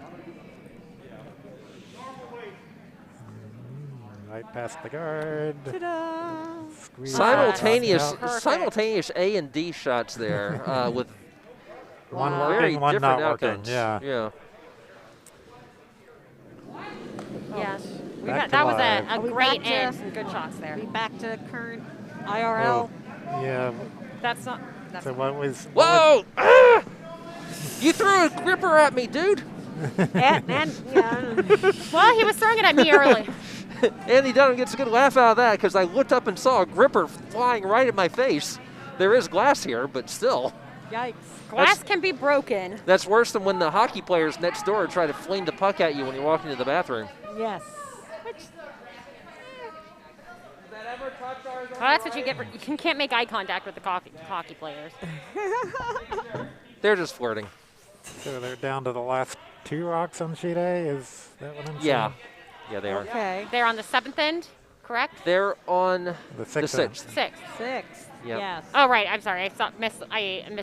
[SPEAKER 4] Right past the guard.
[SPEAKER 1] Ta-da.
[SPEAKER 4] Squeeze
[SPEAKER 3] Simultaneous,
[SPEAKER 4] out.
[SPEAKER 2] Perfect.
[SPEAKER 3] simultaneous A and D shots there with
[SPEAKER 4] One
[SPEAKER 1] Wow.
[SPEAKER 3] very
[SPEAKER 4] working, one
[SPEAKER 3] different
[SPEAKER 4] not working.
[SPEAKER 3] outcomes.
[SPEAKER 4] Yeah.
[SPEAKER 3] Yeah.
[SPEAKER 2] Yes.
[SPEAKER 4] Back to
[SPEAKER 2] That was
[SPEAKER 4] live.
[SPEAKER 2] a
[SPEAKER 1] Are we
[SPEAKER 2] great
[SPEAKER 1] back to-
[SPEAKER 2] and some good shots there.
[SPEAKER 1] We back to current IRL.
[SPEAKER 4] Yeah.
[SPEAKER 2] That's not. That's
[SPEAKER 4] So what was?
[SPEAKER 3] Whoa! Ah! You threw a gripper at me, dude.
[SPEAKER 1] and yeah.
[SPEAKER 2] well, he was throwing it at me early.
[SPEAKER 3] Andy Dunnam gets a good laugh out of that because I looked up and saw a gripper flying right at my face. There is glass here, but still.
[SPEAKER 1] Yikes.
[SPEAKER 2] Glass can be broken.
[SPEAKER 3] That's worse than when the hockey players next door try to fling the puck at you when you're walking to the bathroom.
[SPEAKER 1] Yes.
[SPEAKER 2] Well, that's what you get. You can't make eye contact with the hockey players.
[SPEAKER 3] They're just flirting.
[SPEAKER 4] So they're down to the last 2 rocks on sheet A. Is that what I'm
[SPEAKER 3] Yeah.
[SPEAKER 4] saying?
[SPEAKER 3] Yeah, they are.
[SPEAKER 1] Okay.
[SPEAKER 2] They're on the 7th end, correct?
[SPEAKER 3] They're on
[SPEAKER 4] The
[SPEAKER 3] the
[SPEAKER 4] sixth end.
[SPEAKER 3] 6th.
[SPEAKER 2] 6th.
[SPEAKER 1] 6.
[SPEAKER 3] Yep.
[SPEAKER 1] Yes.
[SPEAKER 2] Oh, right. I'm sorry. I missed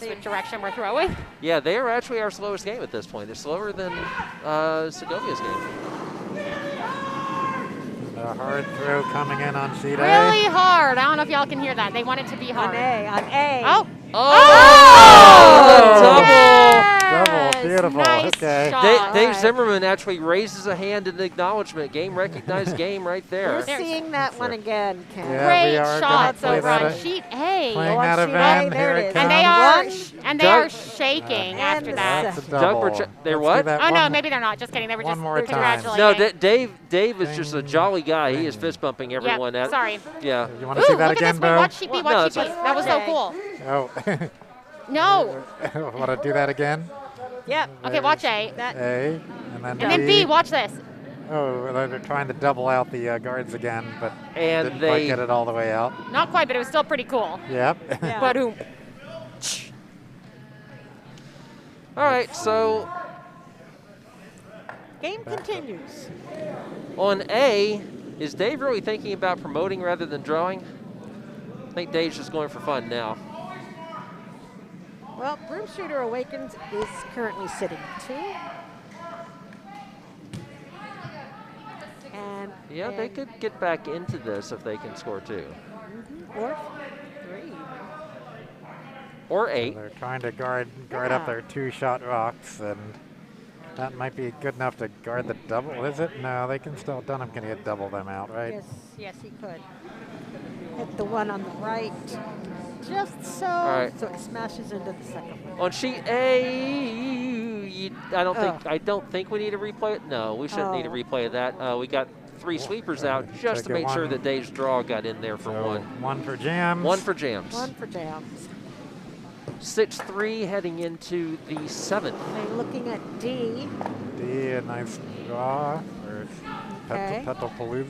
[SPEAKER 2] what direction we're throwing.
[SPEAKER 3] Yeah, they are actually our slowest game at this point. They're slower than Segovia's game.
[SPEAKER 4] A hard throw coming in on sheet A.
[SPEAKER 2] Really hard. I don't know if y'all can hear that. They want it to be
[SPEAKER 1] On
[SPEAKER 2] hard.
[SPEAKER 1] A. On A.
[SPEAKER 2] Oh.
[SPEAKER 3] Oh! Double!
[SPEAKER 2] Yes!
[SPEAKER 4] Beautiful.
[SPEAKER 2] Nice
[SPEAKER 4] Okay.
[SPEAKER 2] shot.
[SPEAKER 3] Dave
[SPEAKER 1] Alright.
[SPEAKER 3] Zimmerman actually raises a hand in acknowledgement. Game recognized game right
[SPEAKER 1] We're
[SPEAKER 3] there.
[SPEAKER 1] seeing that one again, Ken.
[SPEAKER 4] Yeah,
[SPEAKER 2] Great
[SPEAKER 4] we are gonna
[SPEAKER 2] shots
[SPEAKER 4] play
[SPEAKER 2] over
[SPEAKER 4] that
[SPEAKER 2] on
[SPEAKER 4] a-
[SPEAKER 2] sheet A.
[SPEAKER 4] Playing
[SPEAKER 1] on
[SPEAKER 4] that
[SPEAKER 1] sheet A,
[SPEAKER 4] event.
[SPEAKER 1] there
[SPEAKER 4] Here
[SPEAKER 1] it
[SPEAKER 4] it
[SPEAKER 1] is.
[SPEAKER 4] comes.
[SPEAKER 2] And they
[SPEAKER 3] Doug-
[SPEAKER 2] are shaking
[SPEAKER 1] And
[SPEAKER 2] after
[SPEAKER 1] the
[SPEAKER 2] that.
[SPEAKER 4] That's a
[SPEAKER 1] Doug
[SPEAKER 4] double.
[SPEAKER 3] They're
[SPEAKER 4] Let's
[SPEAKER 3] what?
[SPEAKER 4] do that
[SPEAKER 2] Oh no,
[SPEAKER 4] one-
[SPEAKER 2] maybe they're not. Just kidding. They were
[SPEAKER 4] One
[SPEAKER 2] just
[SPEAKER 4] more time.
[SPEAKER 2] congratulating.
[SPEAKER 3] No, Dave is just a jolly guy. He is fist bumping everyone.
[SPEAKER 2] Yep,
[SPEAKER 3] at
[SPEAKER 2] sorry.
[SPEAKER 3] Yeah.
[SPEAKER 4] You want to see
[SPEAKER 2] Ooh,
[SPEAKER 4] that
[SPEAKER 2] look
[SPEAKER 4] again,
[SPEAKER 2] at this. Wait,
[SPEAKER 4] Bo?
[SPEAKER 2] watch sheet B.
[SPEAKER 3] No,
[SPEAKER 2] Watch
[SPEAKER 3] it's
[SPEAKER 2] sheet B.
[SPEAKER 3] fine.
[SPEAKER 2] That was so
[SPEAKER 1] Okay.
[SPEAKER 2] cool.
[SPEAKER 4] Oh,
[SPEAKER 2] No.
[SPEAKER 4] want to do that again?
[SPEAKER 1] Yep.
[SPEAKER 2] Okay, watch A.
[SPEAKER 1] That.
[SPEAKER 4] A, and then
[SPEAKER 2] And then B. Watch this.
[SPEAKER 4] Oh, they're trying to double out the guards again, but
[SPEAKER 3] And
[SPEAKER 4] didn't
[SPEAKER 3] they-
[SPEAKER 4] quite get it all the way out.
[SPEAKER 2] Not quite, but it was still pretty cool.
[SPEAKER 4] Yep.
[SPEAKER 1] Yeah.
[SPEAKER 2] But
[SPEAKER 3] All right, so
[SPEAKER 1] Game continues.
[SPEAKER 3] on A, is Dave really thinking about promoting rather than drawing? I think Dave's just going for fun now.
[SPEAKER 1] Well, Broomshooter Awakens is currently sitting 2. And
[SPEAKER 3] Yeah, they could get back into this if they can score 2.
[SPEAKER 1] Or 3.
[SPEAKER 3] Or 8.
[SPEAKER 4] They're trying to guard
[SPEAKER 1] Yeah.
[SPEAKER 4] up their 2-shot rocks, and that might be good enough to guard the double. Is it? No, they can still. Dunnam can double them out, right?
[SPEAKER 1] Yes, yes, he could. Hit the one on the right, just so,
[SPEAKER 3] right.
[SPEAKER 1] so it smashes into the second one.
[SPEAKER 3] On sheet A, I don't think we need to replay it. No, we shouldn't need to
[SPEAKER 1] Oh.
[SPEAKER 3] replay that. We got 3 sweepers out just to
[SPEAKER 4] Take it
[SPEAKER 3] make sure
[SPEAKER 4] one.
[SPEAKER 3] that Dave's draw got in there for
[SPEAKER 4] So
[SPEAKER 3] 1.
[SPEAKER 4] 1 for JAMZ.
[SPEAKER 3] 1 for JAMZ.
[SPEAKER 1] 1 for JAMZ.
[SPEAKER 3] 6-3 heading into the 7th.
[SPEAKER 1] Okay, looking at D.
[SPEAKER 4] D, a nice draw for
[SPEAKER 1] Okay.
[SPEAKER 4] Petalpalooza.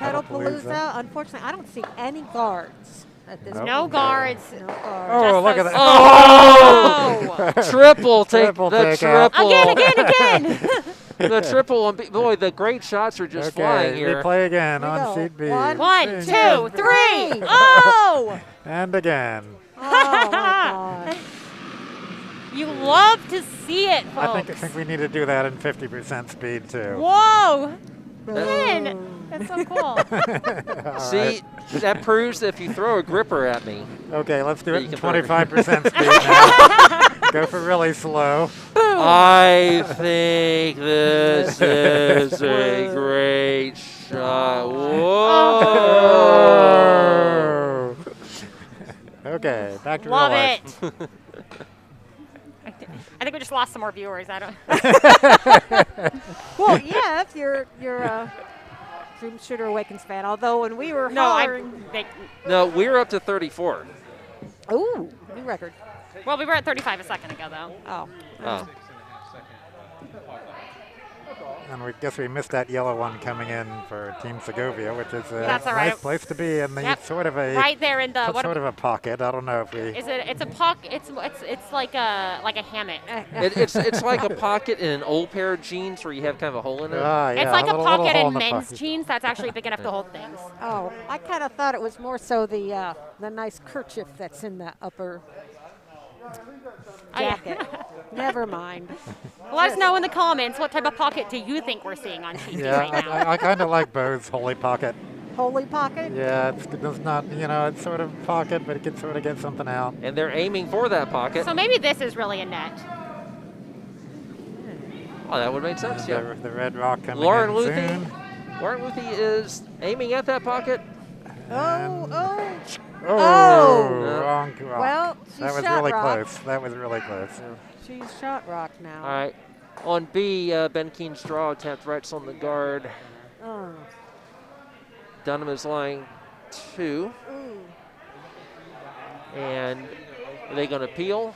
[SPEAKER 1] Petalpalooza. Unfortunately, I don't see any guards at this
[SPEAKER 4] Nope.
[SPEAKER 2] no guards.
[SPEAKER 1] No guards.
[SPEAKER 4] Oh,
[SPEAKER 2] Just
[SPEAKER 4] look at
[SPEAKER 2] those-
[SPEAKER 4] that.
[SPEAKER 3] Oh! Triple take
[SPEAKER 4] Triple
[SPEAKER 3] the
[SPEAKER 4] take out.
[SPEAKER 3] triple.
[SPEAKER 2] Again.
[SPEAKER 3] The triple on B. Boy, the great shots are just flying here.
[SPEAKER 4] Replay again
[SPEAKER 1] Here we
[SPEAKER 4] on
[SPEAKER 1] go.
[SPEAKER 4] sheet B.
[SPEAKER 1] 1,
[SPEAKER 2] 1,
[SPEAKER 4] Bing.
[SPEAKER 2] 2, 3. Oh!
[SPEAKER 4] And again.
[SPEAKER 1] Oh my God.
[SPEAKER 2] You love to see it, folks.
[SPEAKER 4] I think we need to do that in 50% speed too.
[SPEAKER 2] Whoa!
[SPEAKER 1] Boom.
[SPEAKER 2] Man, that's so cool.
[SPEAKER 4] All
[SPEAKER 3] See,
[SPEAKER 4] right.
[SPEAKER 3] that proves that if you throw a gripper at me,
[SPEAKER 4] Okay, let's do
[SPEAKER 3] Yeah,
[SPEAKER 4] it
[SPEAKER 3] you
[SPEAKER 4] in
[SPEAKER 3] can throw it.
[SPEAKER 4] 25% speed now. Go for really slow.
[SPEAKER 3] I think this is a great shot. Whoa!
[SPEAKER 4] Oh. Back to
[SPEAKER 2] Love
[SPEAKER 4] real life.
[SPEAKER 2] it. I think we just lost some more viewers. I don't.
[SPEAKER 1] Well, yeah, if you're a Broomshooter Awakens fan. Although when we were hollering,
[SPEAKER 3] No, we're up to 34.
[SPEAKER 1] ooh, new record.
[SPEAKER 2] well, we were at 35 a second ago, though.
[SPEAKER 1] Oh,
[SPEAKER 3] Oh.
[SPEAKER 4] And we guess we missed that yellow one coming in for Team Segovia, which is a
[SPEAKER 2] That's all
[SPEAKER 4] nice
[SPEAKER 2] right.
[SPEAKER 4] place to be in the
[SPEAKER 2] Yep.
[SPEAKER 4] sort of a
[SPEAKER 2] Right there in the
[SPEAKER 4] sort of a pocket. I don't know if we.
[SPEAKER 2] is it? It's a pocket. It's like a hammock.
[SPEAKER 3] It's like a pocket in an old pair of jeans where you have kind of a hole in it.
[SPEAKER 4] Yeah,
[SPEAKER 2] It's like a
[SPEAKER 4] little
[SPEAKER 2] pocket
[SPEAKER 4] hole
[SPEAKER 2] in
[SPEAKER 4] the
[SPEAKER 2] men's
[SPEAKER 4] pocket.
[SPEAKER 2] jeans that's actually big enough to hold things.
[SPEAKER 1] oh, I kind of thought it was more so the nice kerchief that's in the upper
[SPEAKER 2] Oh, yeah.
[SPEAKER 1] jacket. Never mind.
[SPEAKER 2] Let us know in the comments what type of pocket do you think we're seeing on TV
[SPEAKER 4] Yeah,
[SPEAKER 2] right now.
[SPEAKER 4] I kind of like Bo's holy pocket.
[SPEAKER 1] Holy pocket.
[SPEAKER 4] Yeah, it's not, it's sort of pocket, but it can sort of get something out.
[SPEAKER 3] And they're aiming for that pocket.
[SPEAKER 2] So maybe this is really a net.
[SPEAKER 3] Oh, that would make sense, yeah.
[SPEAKER 4] The red rock coming
[SPEAKER 3] Lauren
[SPEAKER 4] in
[SPEAKER 3] Luthi.
[SPEAKER 4] soon.
[SPEAKER 3] Lauren Luthi is aiming at that pocket.
[SPEAKER 1] Oh, oh.
[SPEAKER 4] Oh,
[SPEAKER 1] Oh.
[SPEAKER 4] wrong rock.
[SPEAKER 1] Well, she's
[SPEAKER 4] that was
[SPEAKER 1] shot
[SPEAKER 4] really
[SPEAKER 1] rock.
[SPEAKER 4] close. That was really close.
[SPEAKER 1] She's shot rock now.
[SPEAKER 3] All right. On B, Ben Kean's draw attempt rights on the guard.
[SPEAKER 1] Oh.
[SPEAKER 3] Dunnam is lying 2.
[SPEAKER 1] Ooh.
[SPEAKER 3] And are they going to peel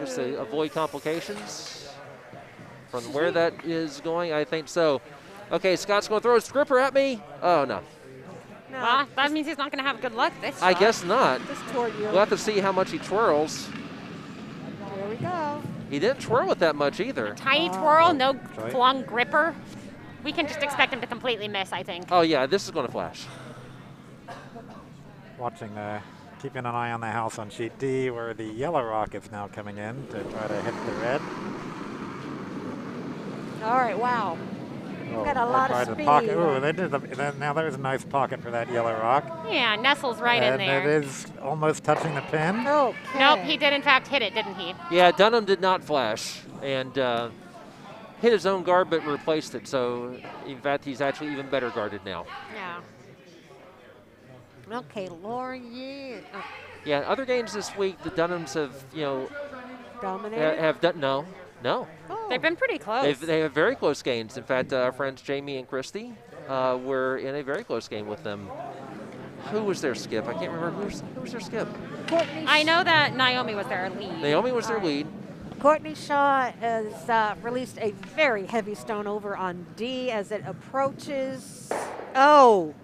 [SPEAKER 3] just to avoid complications? From where that is going, I think so. Okay, Scott's going to throw his gripper at me. Oh, no.
[SPEAKER 1] No,
[SPEAKER 2] Well, that means he's not going to have good luck this
[SPEAKER 3] I
[SPEAKER 2] shot.
[SPEAKER 3] guess not.
[SPEAKER 1] just toward you.
[SPEAKER 3] We'll have to see how much he twirls.
[SPEAKER 1] Here we go.
[SPEAKER 3] He didn't twirl it that much either.
[SPEAKER 2] Tiny twirl, no
[SPEAKER 4] Right.
[SPEAKER 2] flung gripper. We can just expect him to completely miss, I think.
[SPEAKER 3] Oh, yeah, this is going to flash.
[SPEAKER 4] Watching keeping an eye on the house on sheet D, where the yellow rock is now coming in to try to hit the red.
[SPEAKER 1] All right, wow.
[SPEAKER 4] Oh,
[SPEAKER 1] Got a lot of
[SPEAKER 4] right in the
[SPEAKER 1] speed.
[SPEAKER 4] pocket. Ooh, they did now there's a nice pocket for that yellow rock.
[SPEAKER 2] Yeah, nestles right in
[SPEAKER 4] And
[SPEAKER 2] there.
[SPEAKER 4] it is almost touching the pin.
[SPEAKER 1] Okay.
[SPEAKER 2] Nope, he did in fact hit it, didn't he?
[SPEAKER 3] Yeah, Dunnam did not flash and hit his own guard but replaced it. So, in fact, he's actually even better guarded now.
[SPEAKER 2] Yeah.
[SPEAKER 1] Okay, Lauren, yeah.
[SPEAKER 3] Yeah, other games this week, the Dunnams have,
[SPEAKER 1] Dominated.
[SPEAKER 3] have done, no.
[SPEAKER 1] Oh.
[SPEAKER 2] They've been pretty close.
[SPEAKER 3] They have very close games. In fact, our friends Jamie and Christy were in a very close game with them. Who was their skip? I can't remember who was their skip.
[SPEAKER 1] Courtney
[SPEAKER 2] I know that Naomi was their lead.
[SPEAKER 3] Naomi was their lead.
[SPEAKER 1] Courtney Shaw has released a very heavy stone over on D as it approaches. Oh,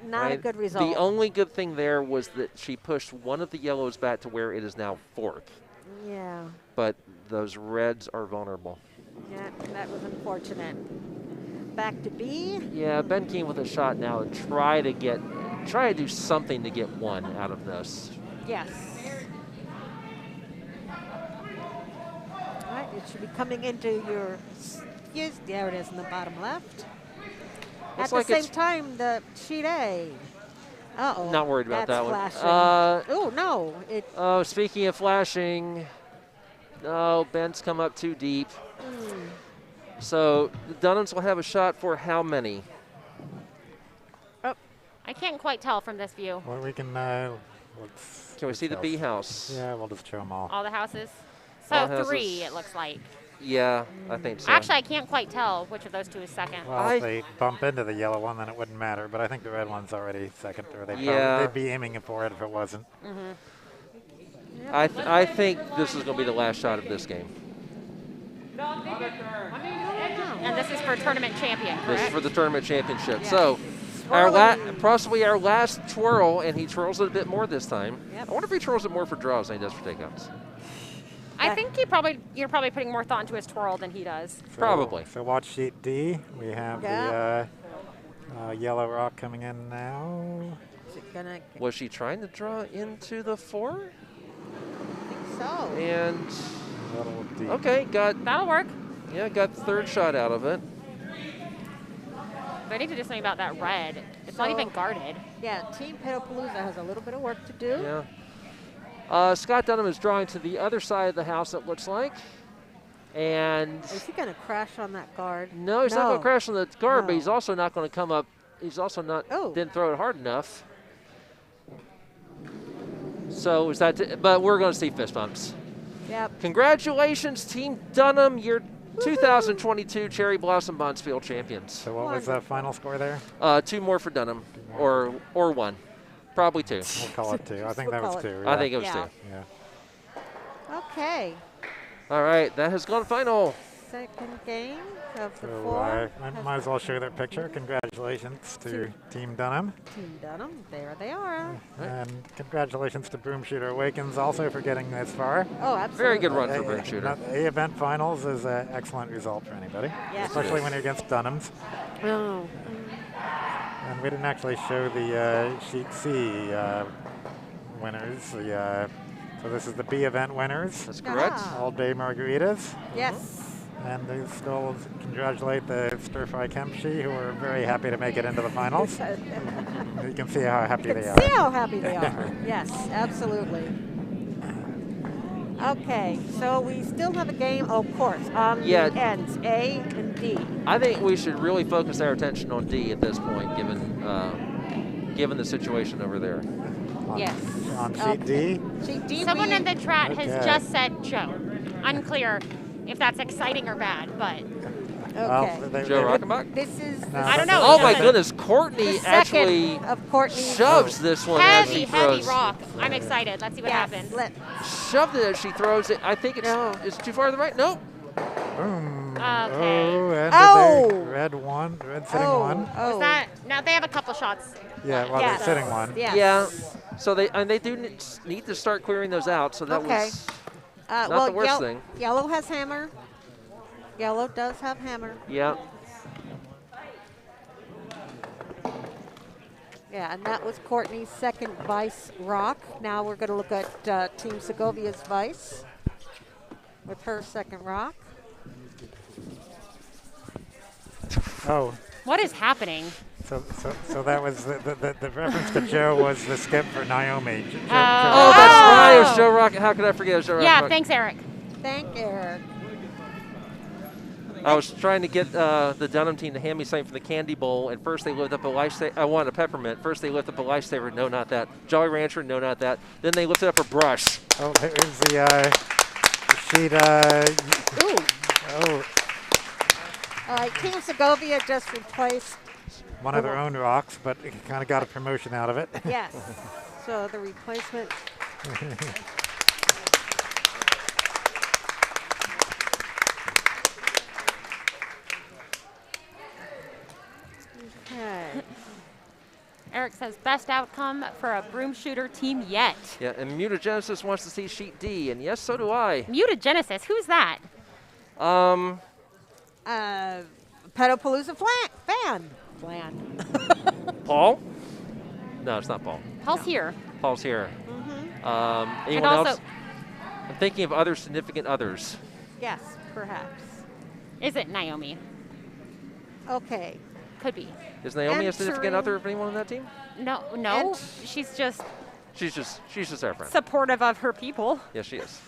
[SPEAKER 1] not a
[SPEAKER 3] Right?
[SPEAKER 1] good result.
[SPEAKER 3] The only good thing there was that she pushed one of the yellows back to where it is now 4th.
[SPEAKER 1] Yeah,
[SPEAKER 3] But those reds are vulnerable.
[SPEAKER 1] yeah, that was unfortunate. Back to B.
[SPEAKER 3] Yeah, Ben Kean with a shot now to try to do something to get 1 out of this.
[SPEAKER 1] Yes. All right, it should be coming into your. There it is in the bottom left.
[SPEAKER 3] Looks
[SPEAKER 1] At
[SPEAKER 3] like
[SPEAKER 1] the same
[SPEAKER 3] it's-
[SPEAKER 1] time, the sheet A. Uh-oh.
[SPEAKER 3] Not worried about
[SPEAKER 1] that's
[SPEAKER 3] that one.
[SPEAKER 1] flashing. Oh, no.
[SPEAKER 3] Oh, speaking of flashing, oh, Ben's come up too deep. So the Dunnams will have a shot for how many?
[SPEAKER 2] I can't quite tell from this view.
[SPEAKER 4] Well, we can. Let's.
[SPEAKER 3] Can we see the
[SPEAKER 4] let's-
[SPEAKER 3] B house?
[SPEAKER 4] Yeah, we'll just show them all.
[SPEAKER 2] All the houses.
[SPEAKER 3] All
[SPEAKER 2] So
[SPEAKER 3] houses.
[SPEAKER 2] 3, it looks like.
[SPEAKER 3] Yeah, I think so.
[SPEAKER 2] Actually, I can't quite tell which of those 2 is second.
[SPEAKER 4] Well, if they bump into the yellow one, then it wouldn't matter. But I think the red one's already second, or they'd be aiming for it if it wasn't.
[SPEAKER 3] I think this is going to be the last shot of this game.
[SPEAKER 2] And this is for tournament champion,
[SPEAKER 3] This is
[SPEAKER 2] correct?
[SPEAKER 3] for the tournament championship.
[SPEAKER 1] Yes.
[SPEAKER 3] So, possibly our last twirl, and he twirls it a bit more this time.
[SPEAKER 1] Yep.
[SPEAKER 3] I wonder if he twirls it more for draws than he does for takeouts.
[SPEAKER 2] I think you're probably putting more thought into his twirl than he does.
[SPEAKER 3] Probably.
[SPEAKER 4] So watch sheet D. We have the yellow rock coming in now.
[SPEAKER 1] Is it gonna?
[SPEAKER 3] Was she trying to draw into the 4?
[SPEAKER 1] I think so.
[SPEAKER 3] And
[SPEAKER 4] Little D.
[SPEAKER 3] okay, got
[SPEAKER 2] That'll work.
[SPEAKER 3] the 3rd shot out of it.
[SPEAKER 2] But I need to do something about that red. It's not
[SPEAKER 1] So-
[SPEAKER 2] even guarded.
[SPEAKER 1] Yeah, Team Petalpalooza has a little bit of work to do.
[SPEAKER 3] Yeah. Scott Dunnam is drawing to the other side of the house, it looks like. And
[SPEAKER 1] Is he gonna crash on that guard?
[SPEAKER 3] no, he's not going to crash on the guard, but
[SPEAKER 1] No.
[SPEAKER 3] he's also not going to come up. He's also not,
[SPEAKER 1] Oh.
[SPEAKER 3] didn't throw it hard enough. So is that? But we're going to see fist bumps.
[SPEAKER 1] Yep.
[SPEAKER 3] Congratulations, Team Dunnam. You're 2022 Cherry Blossom Bonspiel champions.
[SPEAKER 4] So what was the final score there?
[SPEAKER 3] 2 more for Dunnam, or 1. Probably 2.
[SPEAKER 4] We'll call it 2. I think that was 2.
[SPEAKER 3] I think it was
[SPEAKER 1] Yeah.
[SPEAKER 3] 2.
[SPEAKER 4] Yeah.
[SPEAKER 1] Okay.
[SPEAKER 3] All right, that has gone final.
[SPEAKER 1] Second game of the
[SPEAKER 4] So
[SPEAKER 1] 4.
[SPEAKER 4] I might as well show their picture. Congratulations to Team Dunnam.
[SPEAKER 1] Team Dunnam, there they are.
[SPEAKER 4] And congratulations to Broomshooter Awakens also for getting this far.
[SPEAKER 1] Oh, absolutely.
[SPEAKER 3] Very good run for Burchesky.
[SPEAKER 4] A event finals is an excellent result for anybody,
[SPEAKER 1] Yes.
[SPEAKER 4] especially when you're against Dunnams.
[SPEAKER 1] Oh.
[SPEAKER 4] And we didn't actually show the Sheet C winners. So this is the B event winners.
[SPEAKER 3] That's correct.
[SPEAKER 1] Ah.
[SPEAKER 4] All day margaritas.
[SPEAKER 1] Yes.
[SPEAKER 4] And they still congratulate the Stir Fry Kempchi, who are very happy to make it into the finals. You can see how happy they are.
[SPEAKER 1] See how happy they are. Yes, absolutely. Okay, so we still have a game, of course, on the ends, A and D.
[SPEAKER 3] I think we should really focus our attention on D at this point, given the situation over there.
[SPEAKER 1] Yes.
[SPEAKER 4] On Sheet D?
[SPEAKER 1] Sheet D.
[SPEAKER 2] Someone in the chat has
[SPEAKER 4] Okay.
[SPEAKER 2] just said Joe. Unclear if that's exciting or bad, but
[SPEAKER 1] Okay.
[SPEAKER 3] Joe Rockenbach?
[SPEAKER 1] This is
[SPEAKER 4] No,
[SPEAKER 2] I don't know.
[SPEAKER 3] Oh my
[SPEAKER 2] Doesn't-
[SPEAKER 3] goodness, Courtney
[SPEAKER 1] the
[SPEAKER 3] actually
[SPEAKER 1] second of Courtney.
[SPEAKER 3] shoves this one as she
[SPEAKER 2] heavy
[SPEAKER 3] throws.
[SPEAKER 2] rock. I'm excited. Let's see what
[SPEAKER 1] Yes,
[SPEAKER 2] happens.
[SPEAKER 3] Shoved it as she throws it. I think it's
[SPEAKER 1] No.
[SPEAKER 3] it's too far to the right. Nope.
[SPEAKER 4] Boom.
[SPEAKER 2] Okay.
[SPEAKER 4] Oh, and
[SPEAKER 1] Oh.
[SPEAKER 4] red sitting one.
[SPEAKER 1] Oh.
[SPEAKER 2] Was that? Now they have a couple shots.
[SPEAKER 4] Yeah, well,
[SPEAKER 1] Yes.
[SPEAKER 4] the sitting one.
[SPEAKER 1] Yes.
[SPEAKER 3] Yeah. So they do need to start clearing those out. So that
[SPEAKER 1] Okay.
[SPEAKER 3] was
[SPEAKER 1] Well,
[SPEAKER 3] not the worst thing.
[SPEAKER 1] Yellow has hammer. Yellow does have hammer.
[SPEAKER 3] Yeah.
[SPEAKER 1] Yeah, and that was Courtney's second vice rock. Now we're going to look at Team Segovia's vice with her second rock.
[SPEAKER 4] Oh,
[SPEAKER 2] What is happening?
[SPEAKER 4] so that was the reference to Joe was the skip for Naomi.
[SPEAKER 3] Oh,
[SPEAKER 4] Joe
[SPEAKER 3] that's right. It was Joe Rock. How could I forget it was Joe
[SPEAKER 2] Yeah,
[SPEAKER 3] Rock?
[SPEAKER 2] thanks, Eric.
[SPEAKER 1] Thank Erik.
[SPEAKER 3] I was trying to get the Dunnam team to hand me something from the candy bowl, and first they lifted up a lifesaver. I wanted a peppermint. First they lifted up a lifesaver. No, not that. Jolly Rancher. No, not that. Then they lifted up a brush.
[SPEAKER 4] Oh, here's the sheet.
[SPEAKER 1] Ooh.
[SPEAKER 4] Oh,
[SPEAKER 1] All right, Team Segovia just replaced.
[SPEAKER 4] one of their own rocks, but kind of got a promotion out of it.
[SPEAKER 1] Yes. So the replacement. Okay.
[SPEAKER 2] Eric says best outcome for a Broomshooter team yet.
[SPEAKER 3] Yeah, and Mutagenesis wants to see Sheet D, and yes, so do I.
[SPEAKER 2] Mutagenesis, who's that?
[SPEAKER 1] Petalpalooza fan.
[SPEAKER 3] Paul? No, it's not Paul.
[SPEAKER 2] Paul's here.
[SPEAKER 3] Paul's here.
[SPEAKER 1] Mm-hmm.
[SPEAKER 3] Anyone
[SPEAKER 2] also-
[SPEAKER 3] else? I'm thinking of other significant others.
[SPEAKER 1] Yes, perhaps.
[SPEAKER 2] Is it Naomi?
[SPEAKER 1] Okay.
[SPEAKER 2] Could be.
[SPEAKER 3] Is Naomi a significant
[SPEAKER 1] Entering-
[SPEAKER 3] other of anyone on that team?
[SPEAKER 2] No, she's just
[SPEAKER 3] She's just our friend.
[SPEAKER 2] supportive of her people.
[SPEAKER 3] Yes, she is.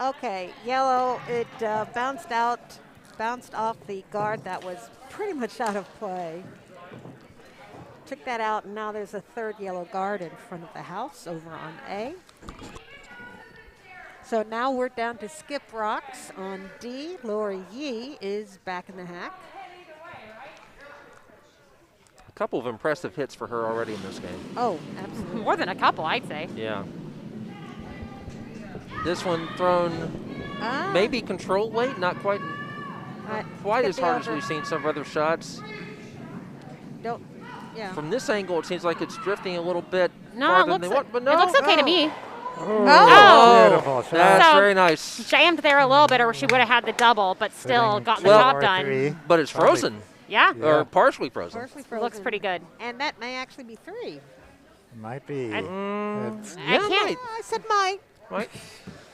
[SPEAKER 1] Okay, yellow, it bounced off the guard that was pretty much out of play. Took that out, and now there's a third yellow guard in front of the house over on A. So now we're down to skip rocks on D. Laura Yee is back in the hack.
[SPEAKER 3] A couple of impressive hits for her already in this game.
[SPEAKER 1] Oh, absolutely.
[SPEAKER 2] More than a couple, I'd say.
[SPEAKER 3] Yeah. This one thrown
[SPEAKER 1] Ah,
[SPEAKER 3] maybe controlled late, not quite
[SPEAKER 1] skip
[SPEAKER 3] as
[SPEAKER 1] the
[SPEAKER 3] hard as
[SPEAKER 1] over.
[SPEAKER 3] we've seen some other shots.
[SPEAKER 1] Don't, yeah.
[SPEAKER 3] From this angle, it seems like it's drifting a little bit
[SPEAKER 2] No,
[SPEAKER 3] farther
[SPEAKER 2] it
[SPEAKER 3] than
[SPEAKER 2] looks,
[SPEAKER 3] they want, but no.
[SPEAKER 2] it looks okay to
[SPEAKER 1] Oh.
[SPEAKER 2] me.
[SPEAKER 1] Oh.
[SPEAKER 4] Beautiful shot.
[SPEAKER 3] That's
[SPEAKER 2] So-
[SPEAKER 3] very nice.
[SPEAKER 2] Jammed there a little bit, or she would have had the double, but still
[SPEAKER 4] Sitting
[SPEAKER 2] got the
[SPEAKER 4] two
[SPEAKER 3] Well-
[SPEAKER 2] job
[SPEAKER 4] or
[SPEAKER 2] done.
[SPEAKER 4] three.
[SPEAKER 3] But it's
[SPEAKER 4] Probably.
[SPEAKER 3] frozen,
[SPEAKER 2] Yeah,
[SPEAKER 4] Yeah.
[SPEAKER 3] or partially frozen.
[SPEAKER 1] Partially frozen.
[SPEAKER 2] looks pretty good.
[SPEAKER 1] And that may actually be 3.
[SPEAKER 4] Might be.
[SPEAKER 2] I-
[SPEAKER 4] It's-
[SPEAKER 2] I can't.
[SPEAKER 3] might.
[SPEAKER 1] I said might.
[SPEAKER 3] Right?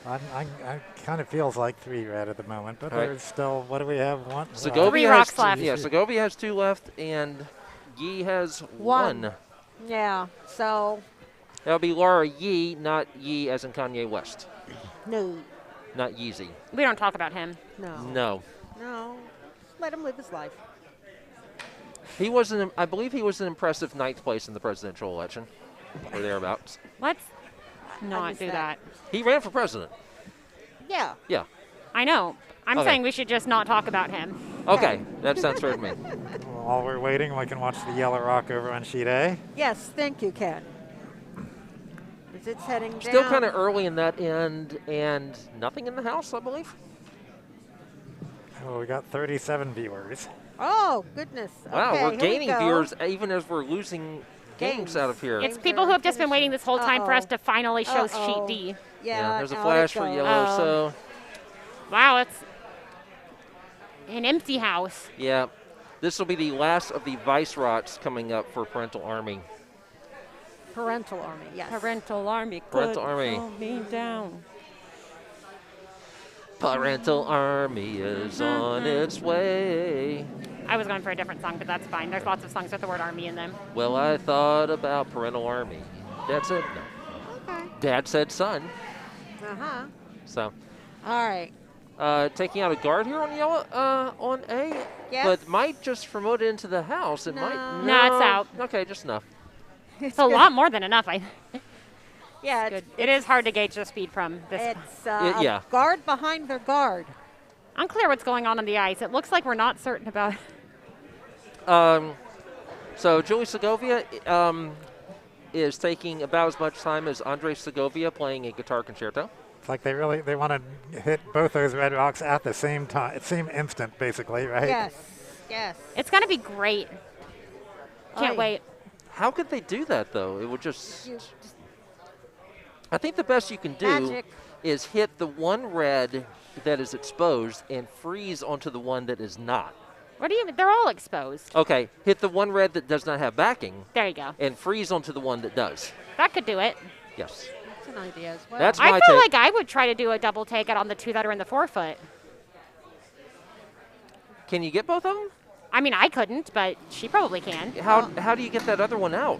[SPEAKER 4] I kind of feels like 3 red at the moment, but
[SPEAKER 3] All right.
[SPEAKER 4] there's still, what do we have? One.
[SPEAKER 3] Segovia
[SPEAKER 2] Three
[SPEAKER 3] has
[SPEAKER 2] rocks
[SPEAKER 3] two-
[SPEAKER 2] left.
[SPEAKER 3] Yeah, Segovia has 2 left, and Yee has
[SPEAKER 1] One.
[SPEAKER 3] 1.
[SPEAKER 1] Yeah, so
[SPEAKER 3] That'll be Laura Yee, not Yee as in Kanye West.
[SPEAKER 1] no.
[SPEAKER 3] Not Yeezy.
[SPEAKER 2] We don't talk about him.
[SPEAKER 3] No.
[SPEAKER 1] No. Let him live his life.
[SPEAKER 3] He I believe he was an impressive 9th place in the presidential election, or thereabouts.
[SPEAKER 2] Let's. not
[SPEAKER 1] missed
[SPEAKER 2] do that.
[SPEAKER 3] He ran for president.
[SPEAKER 1] Yeah.
[SPEAKER 3] Yeah.
[SPEAKER 2] I know. I'm
[SPEAKER 3] Okay.
[SPEAKER 2] saying we should just not talk about him.
[SPEAKER 3] Okay, that sounds fair to me.
[SPEAKER 4] While we're waiting, we can watch the Yellow Rock over on sheet A.
[SPEAKER 1] Yes, thank you, Ken. As it's heading down.
[SPEAKER 3] Still kind of early in that end, and nothing in the house, I believe.
[SPEAKER 4] Oh, we got 37 viewers.
[SPEAKER 1] Oh, goodness.
[SPEAKER 3] Wow,
[SPEAKER 1] Okay,
[SPEAKER 3] we're
[SPEAKER 1] here we
[SPEAKER 3] gaining
[SPEAKER 1] go.
[SPEAKER 3] viewers even as we're losing games out of here.
[SPEAKER 2] It's
[SPEAKER 1] Games
[SPEAKER 2] people
[SPEAKER 1] are
[SPEAKER 2] who have just been
[SPEAKER 1] finishing.
[SPEAKER 2] waiting this whole time for us
[SPEAKER 1] Uh-oh.
[SPEAKER 2] to finally show
[SPEAKER 1] Uh-oh.
[SPEAKER 2] sheet D.
[SPEAKER 1] Yeah,
[SPEAKER 3] there's a
[SPEAKER 1] out it
[SPEAKER 3] flash for
[SPEAKER 1] goes.
[SPEAKER 3] yellow,
[SPEAKER 2] Oh.
[SPEAKER 3] so
[SPEAKER 2] Wow, it's an empty house.
[SPEAKER 3] yeah. This will be the last of the Vice Rots coming up for Parental Army.
[SPEAKER 1] Parental Army, yes.
[SPEAKER 2] Parental Army.
[SPEAKER 3] Parental Army.
[SPEAKER 2] Calm me down.
[SPEAKER 3] Parental Army is on its way.
[SPEAKER 2] I was going for a different song, but that's fine. There's lots of songs with the word army in them.
[SPEAKER 3] Well, I thought about Parental Army. Dad said no.
[SPEAKER 1] Okay.
[SPEAKER 3] Dad said son.
[SPEAKER 1] Uh-huh.
[SPEAKER 3] So,
[SPEAKER 1] All right.
[SPEAKER 3] taking out a guard here on yellow, on A.
[SPEAKER 1] Yes.
[SPEAKER 3] But might just promote it into the house. It might.
[SPEAKER 1] No.
[SPEAKER 2] No, it's out.
[SPEAKER 3] Okay, just enough.
[SPEAKER 2] It's a lot more than enough.
[SPEAKER 1] Yeah,
[SPEAKER 2] Good. It is hard to gauge the speed from this.
[SPEAKER 1] it's
[SPEAKER 3] yeah.
[SPEAKER 1] a guard behind their guard.
[SPEAKER 2] Unclear what's going on the ice. It looks like we're not certain about.
[SPEAKER 3] So Julie Segovia is taking about as much time as Andre Segovia playing a guitar concerto.
[SPEAKER 4] It's like they want to hit both those red rocks at the same time, same instant, basically, right?
[SPEAKER 1] Yes. Yes.
[SPEAKER 2] It's going to be great. Can't
[SPEAKER 1] Aye.
[SPEAKER 2] wait.
[SPEAKER 3] How could they do that, though? It would just...
[SPEAKER 1] You-
[SPEAKER 3] I think the best you can do
[SPEAKER 1] Magic.
[SPEAKER 3] is hit the one red that is exposed and freeze onto the one that is not.
[SPEAKER 2] What do you mean? They're all exposed.
[SPEAKER 3] Okay, hit the one red that does not have backing
[SPEAKER 2] There you go.
[SPEAKER 3] and freeze onto the one that does.
[SPEAKER 2] That could do it.
[SPEAKER 3] Yes.
[SPEAKER 1] That's an idea as well.
[SPEAKER 3] That's
[SPEAKER 2] I
[SPEAKER 3] my
[SPEAKER 2] feel
[SPEAKER 3] take.
[SPEAKER 2] like I would try to do a double take out on the two that are in the 4-foot.
[SPEAKER 3] Can you get both of them?
[SPEAKER 2] I mean, I couldn't, but she probably can.
[SPEAKER 3] How do you get that other one out?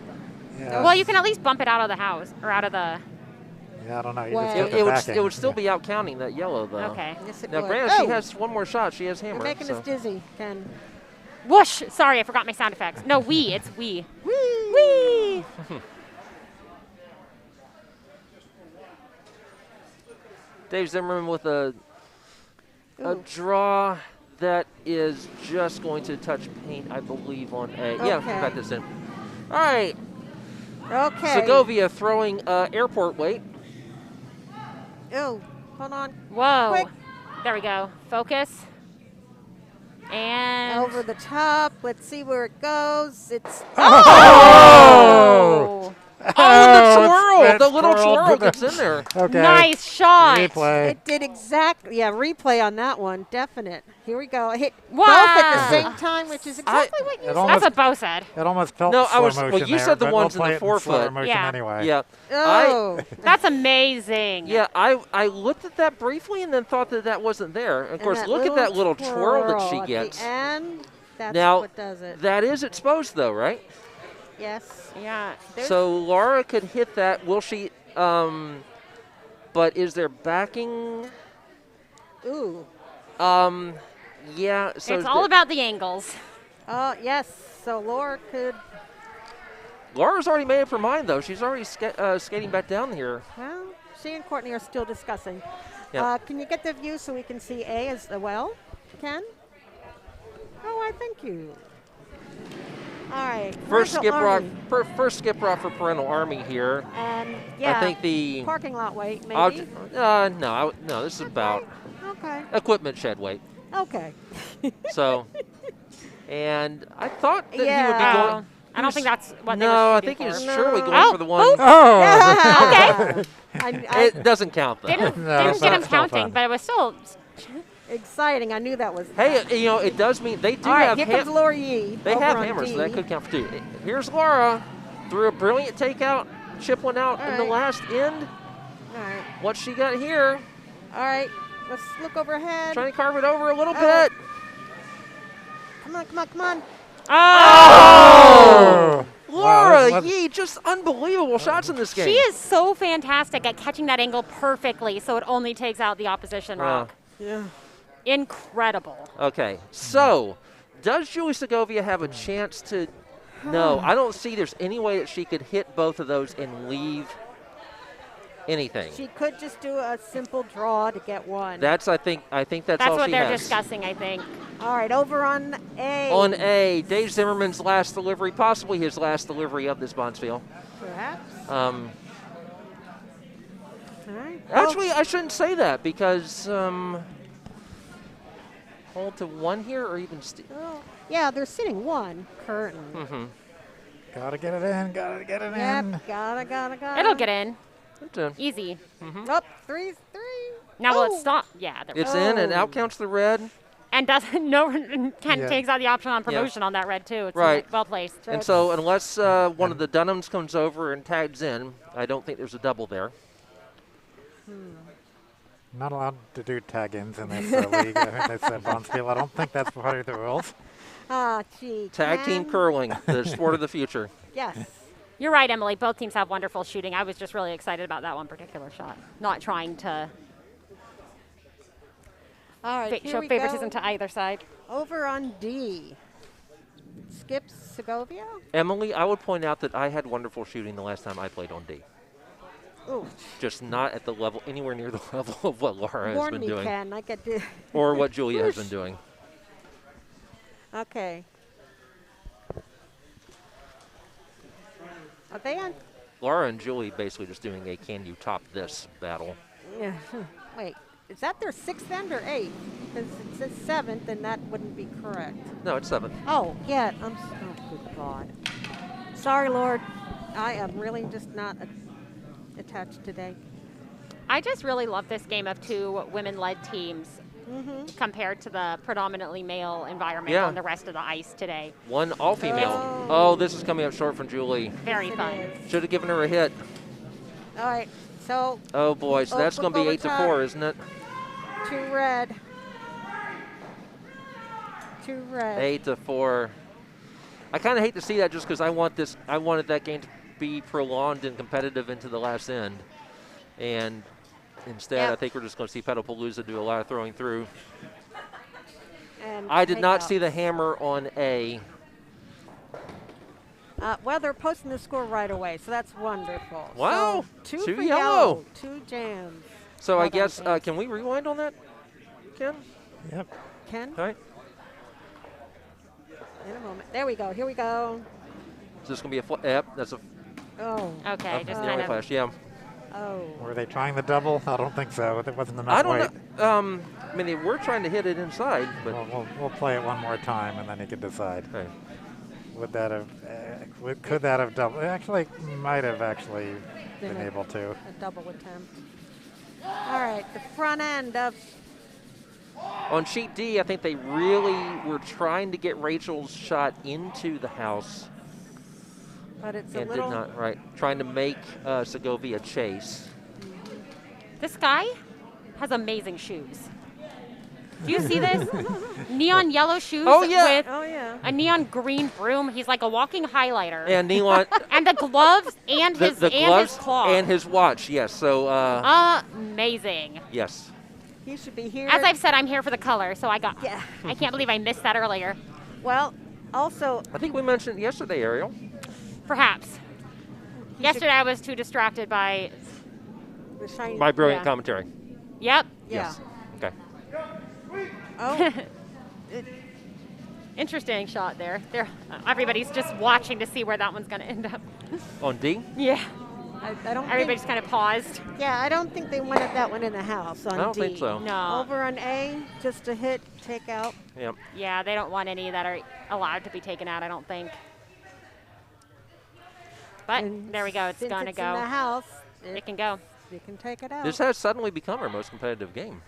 [SPEAKER 4] Yeah.
[SPEAKER 2] Well, you can at least bump it out of the house or out of the.
[SPEAKER 4] Yeah, I don't know. You
[SPEAKER 1] Well,
[SPEAKER 4] just
[SPEAKER 3] It,
[SPEAKER 4] get the
[SPEAKER 3] it would
[SPEAKER 4] backing.
[SPEAKER 3] it would still
[SPEAKER 4] Yeah.
[SPEAKER 3] be out counting that yellow though.
[SPEAKER 2] Okay.
[SPEAKER 1] Yes, it
[SPEAKER 3] Now,
[SPEAKER 1] would.
[SPEAKER 3] granted,
[SPEAKER 1] Oh,
[SPEAKER 3] she has one more shot. She has hammer.
[SPEAKER 1] You're making
[SPEAKER 3] so.
[SPEAKER 1] us dizzy, Ken.
[SPEAKER 2] Whoosh! Sorry, I forgot my sound effects. No, we. It's we. Wee!
[SPEAKER 3] Dave Zimmerman with a
[SPEAKER 1] Ooh.
[SPEAKER 3] draw that is just going to touch paint, I believe, on A. Yeah,
[SPEAKER 1] Okay.
[SPEAKER 3] got this in. All right,
[SPEAKER 1] Okay.
[SPEAKER 3] Segovia throwing airport weight.
[SPEAKER 1] Oh, hold on.
[SPEAKER 2] Whoa.
[SPEAKER 1] Quick.
[SPEAKER 2] There we go. Focus. And.
[SPEAKER 1] Over the top. Let's see where it goes. It's
[SPEAKER 2] Oh!
[SPEAKER 3] Oh, the twirl!
[SPEAKER 4] it's
[SPEAKER 3] The little
[SPEAKER 4] twirled.
[SPEAKER 3] twirl gets in there.
[SPEAKER 4] Okay.
[SPEAKER 2] Nice shot.
[SPEAKER 4] Replay.
[SPEAKER 1] It did exactly. Yeah, replay on that one. Definite. Here we go. I hit
[SPEAKER 2] Wow.
[SPEAKER 1] both at the same time, which is exactly what you
[SPEAKER 4] It
[SPEAKER 1] said.
[SPEAKER 4] almost-
[SPEAKER 2] That's what Bo said.
[SPEAKER 4] It almost felt
[SPEAKER 3] No, I
[SPEAKER 4] slow
[SPEAKER 3] was-
[SPEAKER 4] motion
[SPEAKER 3] well, you
[SPEAKER 4] there,
[SPEAKER 3] said the
[SPEAKER 4] but
[SPEAKER 3] ones in
[SPEAKER 4] we'll
[SPEAKER 3] the
[SPEAKER 4] play it in slower
[SPEAKER 3] 4-foot.
[SPEAKER 4] motion
[SPEAKER 2] Yeah.
[SPEAKER 4] anyway.
[SPEAKER 3] Yeah.
[SPEAKER 1] Oh.
[SPEAKER 2] That's amazing.
[SPEAKER 3] Yeah, I looked at that briefly and then thought that wasn't there. Of
[SPEAKER 1] And
[SPEAKER 3] course,
[SPEAKER 1] that
[SPEAKER 3] look at that little twirl that she
[SPEAKER 1] at
[SPEAKER 3] gets.
[SPEAKER 1] the end, that's
[SPEAKER 3] Now,
[SPEAKER 1] what does it.
[SPEAKER 3] that is exposed though, right?
[SPEAKER 1] Yes.
[SPEAKER 2] Yeah.
[SPEAKER 3] So Laura could hit that. Will she? But is there backing?
[SPEAKER 1] Ooh.
[SPEAKER 3] Yeah. So
[SPEAKER 2] It's all about the angles.
[SPEAKER 1] Oh, yes. So Laura could.
[SPEAKER 3] Laura's already made up her mind though. She's already skating back down here.
[SPEAKER 1] Well, she and Courtney are still discussing.
[SPEAKER 3] Yeah.
[SPEAKER 1] Can you get the view so we can see A as well, Ken? Oh, I thank you. All right.
[SPEAKER 3] First
[SPEAKER 1] Parental
[SPEAKER 3] skip rock.
[SPEAKER 1] Army.
[SPEAKER 3] First skip rock for Parental Army here.
[SPEAKER 1] And yeah.
[SPEAKER 3] I think the.
[SPEAKER 1] Parking lot weight, maybe.
[SPEAKER 3] No. This is about
[SPEAKER 1] Okay.
[SPEAKER 3] equipment shed weight.
[SPEAKER 1] Okay.
[SPEAKER 3] So, and I thought that he would be
[SPEAKER 1] Yeah.
[SPEAKER 3] going.
[SPEAKER 2] I don't think that's what they
[SPEAKER 3] No,
[SPEAKER 2] were
[SPEAKER 3] I
[SPEAKER 2] shooting
[SPEAKER 3] think he was
[SPEAKER 2] for.
[SPEAKER 3] surely
[SPEAKER 1] No.
[SPEAKER 3] going
[SPEAKER 2] Oh,
[SPEAKER 3] for the one.
[SPEAKER 2] oh.
[SPEAKER 4] Oh!
[SPEAKER 2] Okay.
[SPEAKER 3] It doesn't count though.
[SPEAKER 2] Didn't
[SPEAKER 4] No,
[SPEAKER 2] didn't
[SPEAKER 4] it's
[SPEAKER 2] get
[SPEAKER 4] not
[SPEAKER 2] him
[SPEAKER 4] still
[SPEAKER 2] counting,
[SPEAKER 4] fun.
[SPEAKER 2] but it was still.
[SPEAKER 1] Exciting. I knew that was.
[SPEAKER 3] Hey, it does mean they do
[SPEAKER 1] All right,
[SPEAKER 3] have
[SPEAKER 1] here comes Laura Yee.
[SPEAKER 3] they
[SPEAKER 1] over
[SPEAKER 3] have
[SPEAKER 1] on
[SPEAKER 3] hammers,
[SPEAKER 1] D.
[SPEAKER 3] so that could count for two. Here's Laura, threw a brilliant takeout, chip one out
[SPEAKER 1] All
[SPEAKER 3] in the
[SPEAKER 1] right.
[SPEAKER 3] last end.
[SPEAKER 1] All right.
[SPEAKER 3] What she got here,
[SPEAKER 1] All right. Let's look overhead.
[SPEAKER 3] trying to carve it over a little
[SPEAKER 1] Oh.
[SPEAKER 3] bit.
[SPEAKER 1] Come on, come on, come on.
[SPEAKER 2] Oh!
[SPEAKER 3] Laura
[SPEAKER 4] Wow,
[SPEAKER 3] Yee, just unbelievable shots in this game.
[SPEAKER 2] She is so fantastic at catching that angle perfectly, so it only takes out the opposition
[SPEAKER 3] Wow.
[SPEAKER 2] rock.
[SPEAKER 1] Yeah.
[SPEAKER 2] Incredible.
[SPEAKER 3] Okay, so does Julie Segovia have a chance to? No, I don't see there's any way that she could hit both of those and leave. anything.
[SPEAKER 1] She could just do a simple draw to get one.
[SPEAKER 3] That's I think that's all
[SPEAKER 2] what
[SPEAKER 3] she
[SPEAKER 2] they're
[SPEAKER 3] has.
[SPEAKER 2] discussing, I think.
[SPEAKER 1] All right, over on A.
[SPEAKER 3] On A, Dave Zimmerman's last delivery, possibly his last delivery of this Bonspiel.
[SPEAKER 1] Perhaps.
[SPEAKER 3] All
[SPEAKER 1] right.
[SPEAKER 3] Actually, I shouldn't say that because hold to one here or even
[SPEAKER 1] Yeah, they're sitting one currently.
[SPEAKER 3] Mm-hmm.
[SPEAKER 4] Gotta get it in. Gotta get it
[SPEAKER 1] Yep,
[SPEAKER 4] in.
[SPEAKER 1] gotta.
[SPEAKER 2] It'll get in.
[SPEAKER 3] It's in.
[SPEAKER 2] Easy.
[SPEAKER 1] Up, three.
[SPEAKER 2] Now will
[SPEAKER 1] Oh.
[SPEAKER 2] it stop? Yeah. There we
[SPEAKER 3] It's
[SPEAKER 2] go.
[SPEAKER 3] in and out counts the red.
[SPEAKER 2] And doesn't Ken
[SPEAKER 4] Yeah.
[SPEAKER 2] takes out the option on promotion on that red too. It's
[SPEAKER 3] Right.
[SPEAKER 2] well placed.
[SPEAKER 3] And so unless one of the Dunnams comes over and tags in, I don't think there's a double there.
[SPEAKER 4] Not allowed to do tag-ins in this league. This Bonspiel. I don't think that's part of the rules.
[SPEAKER 1] Ah, gee.
[SPEAKER 3] Tag team
[SPEAKER 1] Ken.
[SPEAKER 3] curling, the sport of the future.
[SPEAKER 1] Yes.
[SPEAKER 2] You're right, Emily. Both teams have wonderful shooting. I was just really excited about that one particular shot. Not trying to
[SPEAKER 1] All right, here
[SPEAKER 2] show
[SPEAKER 1] we
[SPEAKER 2] favoritism
[SPEAKER 1] go.
[SPEAKER 2] to either side.
[SPEAKER 1] Over on D. Skip Segovia.
[SPEAKER 3] Emily, I would point out that I had wonderful shooting the last time I played on D.
[SPEAKER 1] Ooh,
[SPEAKER 3] Just not at the level, anywhere near the level of what Laura has
[SPEAKER 1] warn
[SPEAKER 3] been
[SPEAKER 1] me,
[SPEAKER 3] doing.
[SPEAKER 1] Ken. I could do.
[SPEAKER 3] Or what Julia has been doing.
[SPEAKER 1] Okay. Are they on?
[SPEAKER 3] Laura and Julie basically just doing a can you top this battle.
[SPEAKER 1] Yeah. Wait, is that their 6th end or 8th? Because it says 7th, and that wouldn't be correct.
[SPEAKER 3] No, it's 7.
[SPEAKER 1] Oh, yeah. Oh, good God. Sorry, Lord. I am really just not attached today.
[SPEAKER 2] I just really love this game of two women-led teams compared to the predominantly male environment
[SPEAKER 3] Yeah.
[SPEAKER 2] on the rest of the ice today.
[SPEAKER 3] One all female. Oh, this is coming up short from Julie.
[SPEAKER 2] Very
[SPEAKER 1] Yes, it
[SPEAKER 2] fun.
[SPEAKER 1] is.
[SPEAKER 3] Should have given her a hit.
[SPEAKER 1] All right, so
[SPEAKER 3] Oh boy, so that's going to be 8-4, isn't it?
[SPEAKER 1] 2 red. 2 red.
[SPEAKER 3] 8-4. I kind of hate to see that just because I wanted that game to be prolonged and competitive into the last end. And instead,
[SPEAKER 1] Yep.
[SPEAKER 3] I think we're just going to see Petalpalooza do a lot of throwing through.
[SPEAKER 1] And
[SPEAKER 3] I did not
[SPEAKER 1] takeout.
[SPEAKER 3] see the hammer on A.
[SPEAKER 1] Well, they're posting the score right away, so that's wonderful.
[SPEAKER 3] Wow,
[SPEAKER 1] So
[SPEAKER 3] 2
[SPEAKER 1] for
[SPEAKER 3] yellow.
[SPEAKER 1] 2 jams.
[SPEAKER 3] So
[SPEAKER 1] Well
[SPEAKER 3] I
[SPEAKER 1] done,
[SPEAKER 3] guess,
[SPEAKER 1] James.
[SPEAKER 3] can we rewind on that, Ken?
[SPEAKER 4] Yep.
[SPEAKER 1] Ken,
[SPEAKER 3] All right.
[SPEAKER 1] in a moment. There we go. Here we go.
[SPEAKER 3] Is this going to be a yep, that's a
[SPEAKER 1] Oh.
[SPEAKER 2] Okay, just
[SPEAKER 3] the
[SPEAKER 2] kind
[SPEAKER 3] only
[SPEAKER 2] of.
[SPEAKER 3] flash, yeah.
[SPEAKER 1] Oh.
[SPEAKER 4] Were they trying the double? I don't think so. There wasn't enough
[SPEAKER 3] I don't
[SPEAKER 4] weight.
[SPEAKER 3] know. I mean, they were trying to hit it inside, but
[SPEAKER 4] We'll play it one more time, and then you can decide.
[SPEAKER 3] hey.
[SPEAKER 4] Would that have? Could that have double? It actually might have actually
[SPEAKER 1] Been
[SPEAKER 4] been
[SPEAKER 1] a-
[SPEAKER 4] able to.
[SPEAKER 1] A double attempt. All right, the front end of
[SPEAKER 3] On sheet D, I think they really were trying to get Rachel's shot into the house
[SPEAKER 1] but it's
[SPEAKER 3] and
[SPEAKER 1] a
[SPEAKER 3] did
[SPEAKER 1] little
[SPEAKER 3] not, right. Trying to make Segovia chase.
[SPEAKER 2] This guy has amazing shoes. Do you see this? Neon yellow shoes
[SPEAKER 3] Oh, yeah.
[SPEAKER 2] with
[SPEAKER 1] Oh yeah.
[SPEAKER 2] a neon green broom. He's like a walking highlighter.
[SPEAKER 3] And Neon,
[SPEAKER 2] And the gloves and his
[SPEAKER 3] the gloves
[SPEAKER 2] his claw.
[SPEAKER 3] and his watch, yes. So,
[SPEAKER 2] Amazing.
[SPEAKER 3] yes.
[SPEAKER 1] You should be here.
[SPEAKER 2] As I've said, I'm here for the color, so I
[SPEAKER 1] Yeah.
[SPEAKER 2] can't believe I missed that earlier.
[SPEAKER 1] Well, also
[SPEAKER 3] I think we mentioned yesterday, Ariel.
[SPEAKER 2] Perhaps. Yesterday I was too distracted by.
[SPEAKER 1] the shiny.
[SPEAKER 3] My brilliant
[SPEAKER 2] Yeah.
[SPEAKER 3] commentary.
[SPEAKER 2] Yep.
[SPEAKER 1] Yeah.
[SPEAKER 3] Yes. Okay.
[SPEAKER 1] Oh.
[SPEAKER 2] Interesting shot there. Everybody's just watching to see where that one's going to end up.
[SPEAKER 3] On D?
[SPEAKER 2] Yeah.
[SPEAKER 1] I don't.
[SPEAKER 2] Everybody's
[SPEAKER 1] Think,
[SPEAKER 2] kind of paused.
[SPEAKER 1] yeah, I don't think they wanted that one in the house on
[SPEAKER 3] I don't
[SPEAKER 1] D.
[SPEAKER 3] think so.
[SPEAKER 2] No.
[SPEAKER 1] Over on A, just a hit, take out.
[SPEAKER 3] Yep.
[SPEAKER 2] Yeah, they don't want any that are allowed to be taken out, I don't think. But
[SPEAKER 1] And
[SPEAKER 2] there we go. It's
[SPEAKER 1] since
[SPEAKER 2] going to
[SPEAKER 1] it's in the
[SPEAKER 2] go.
[SPEAKER 1] house,
[SPEAKER 2] It can go.
[SPEAKER 1] you can take it out.
[SPEAKER 3] This has suddenly become our most competitive game.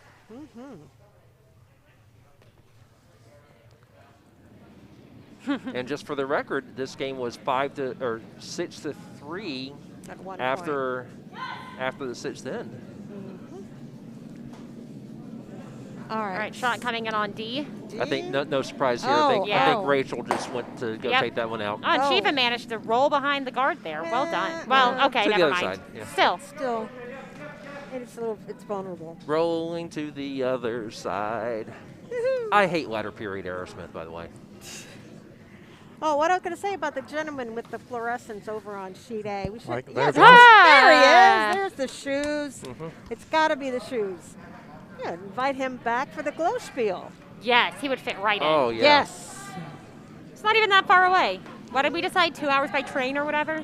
[SPEAKER 3] And just for the record, this game was 6-3
[SPEAKER 1] At one point.
[SPEAKER 3] after the sixth end.
[SPEAKER 1] All right.
[SPEAKER 2] All right, shot coming in on D.
[SPEAKER 1] D.
[SPEAKER 3] I think no surprise here.
[SPEAKER 1] Oh,
[SPEAKER 3] I think
[SPEAKER 2] yeah.
[SPEAKER 3] Rachel just went to go
[SPEAKER 2] Yep.
[SPEAKER 3] take that one out.
[SPEAKER 2] Oh, and she
[SPEAKER 1] Oh.
[SPEAKER 2] even managed to roll behind the guard there. Well done.
[SPEAKER 1] Yeah.
[SPEAKER 2] Well, okay,
[SPEAKER 3] To the
[SPEAKER 2] never
[SPEAKER 3] other
[SPEAKER 2] mind.
[SPEAKER 3] side, yeah.
[SPEAKER 2] Still.
[SPEAKER 1] Still, it's vulnerable.
[SPEAKER 3] Rolling to the other side. I hate ladder period Aerosmith, by the way.
[SPEAKER 1] Oh, what I was going to say about the gentleman with the fluorescents over on sheet A. We should.
[SPEAKER 4] Like,
[SPEAKER 1] Yes,
[SPEAKER 4] there's one.
[SPEAKER 1] there he is. There's the shoes.
[SPEAKER 3] Mhm.
[SPEAKER 1] It's got to be the shoes. Yeah, invite him back for the glow spiel.
[SPEAKER 2] Yes, he would fit right in.
[SPEAKER 3] Oh, yeah.
[SPEAKER 1] Yes.
[SPEAKER 2] It's not even that far away. What did we decide? 2 hours by train or whatever?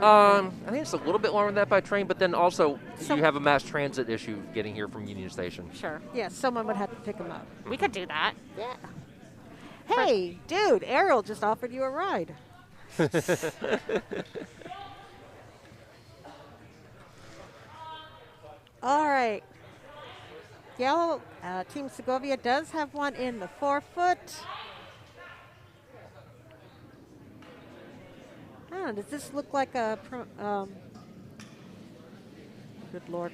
[SPEAKER 3] I think it's a little bit longer than that by train, but then also
[SPEAKER 1] So-
[SPEAKER 3] you have a mass transit issue getting here from Union Station.
[SPEAKER 2] Sure.
[SPEAKER 1] Yeah, someone would have to pick him up.
[SPEAKER 2] We could do that.
[SPEAKER 1] Yeah. Hey, dude, Ariel just offered you a ride. All right. Yellow, Team Segovia does have one in the 4-foot. Does this look like a, good Lord.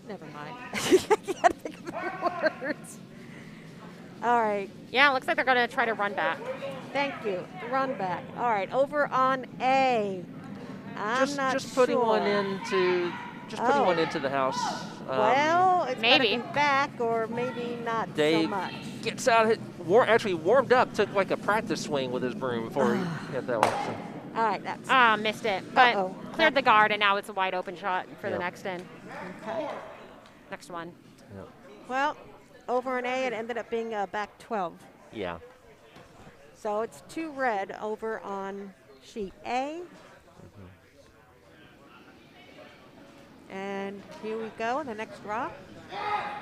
[SPEAKER 1] Never mind. I can't think of the words. All right.
[SPEAKER 2] Yeah, it looks like they're going to try to run back.
[SPEAKER 1] Thank you. Run back. All right, over on A. I'm not
[SPEAKER 3] just putting
[SPEAKER 1] sure.
[SPEAKER 3] one into
[SPEAKER 1] Oh.
[SPEAKER 3] one into the house.
[SPEAKER 1] Well, it's
[SPEAKER 2] maybe.
[SPEAKER 1] gotta be back or maybe not so
[SPEAKER 3] Dave
[SPEAKER 1] much.
[SPEAKER 3] gets out, actually warmed up, took like a practice swing with his broom before he hit that one. So.
[SPEAKER 1] All right, that's
[SPEAKER 2] Missed it. But
[SPEAKER 1] Uh-oh.
[SPEAKER 2] cleared the guard, and now it's a wide open shot for the
[SPEAKER 3] Yep.
[SPEAKER 2] next in.
[SPEAKER 1] okay.
[SPEAKER 2] Next one.
[SPEAKER 3] Yep.
[SPEAKER 1] Well, over on A, it ended up being back 12.
[SPEAKER 3] Yeah.
[SPEAKER 1] So it's 2 red over on sheet A. And here we go, the next drop.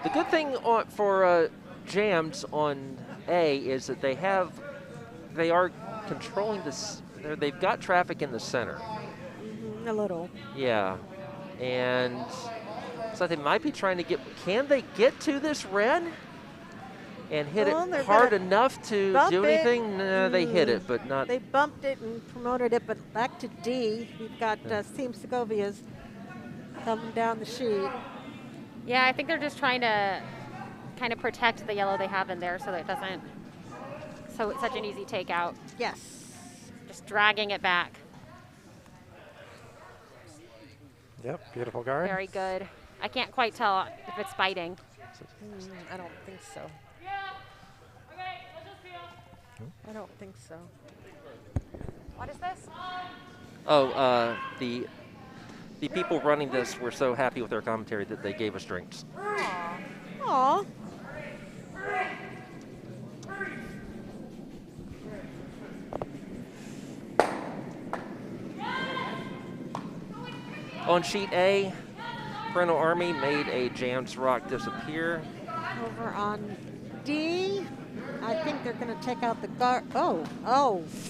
[SPEAKER 3] The good thing for JAMZ on A is that they are controlling this. They've got traffic in the center.
[SPEAKER 1] A little.
[SPEAKER 3] Yeah, and so they might be trying to get. Can they get to this red and hit
[SPEAKER 1] Well,
[SPEAKER 3] it
[SPEAKER 1] they're
[SPEAKER 3] hard
[SPEAKER 1] gonna
[SPEAKER 3] enough to
[SPEAKER 1] bump
[SPEAKER 3] do
[SPEAKER 1] it.
[SPEAKER 3] anything? No, they hit it, but not.
[SPEAKER 1] They bumped it and promoted it, but back to D. We've got Team Segovia's coming down the sheet.
[SPEAKER 2] Yeah, I think they're just trying to kind of protect the yellow they have in there so that it doesn't. So it's such an easy takeout.
[SPEAKER 1] Yes.
[SPEAKER 2] Just dragging it back.
[SPEAKER 4] Yep, beautiful guard.
[SPEAKER 2] Very good. I can't quite tell if it's biting.
[SPEAKER 1] I don't think so. I don't think so.
[SPEAKER 2] What is this?
[SPEAKER 3] Oh, the people running this were so happy with their commentary that they gave us drinks.
[SPEAKER 1] Aw.
[SPEAKER 3] On sheet A, Parental Army made a JAMZ rock disappear.
[SPEAKER 1] Over on D, I think they're going to take out the guard. Oh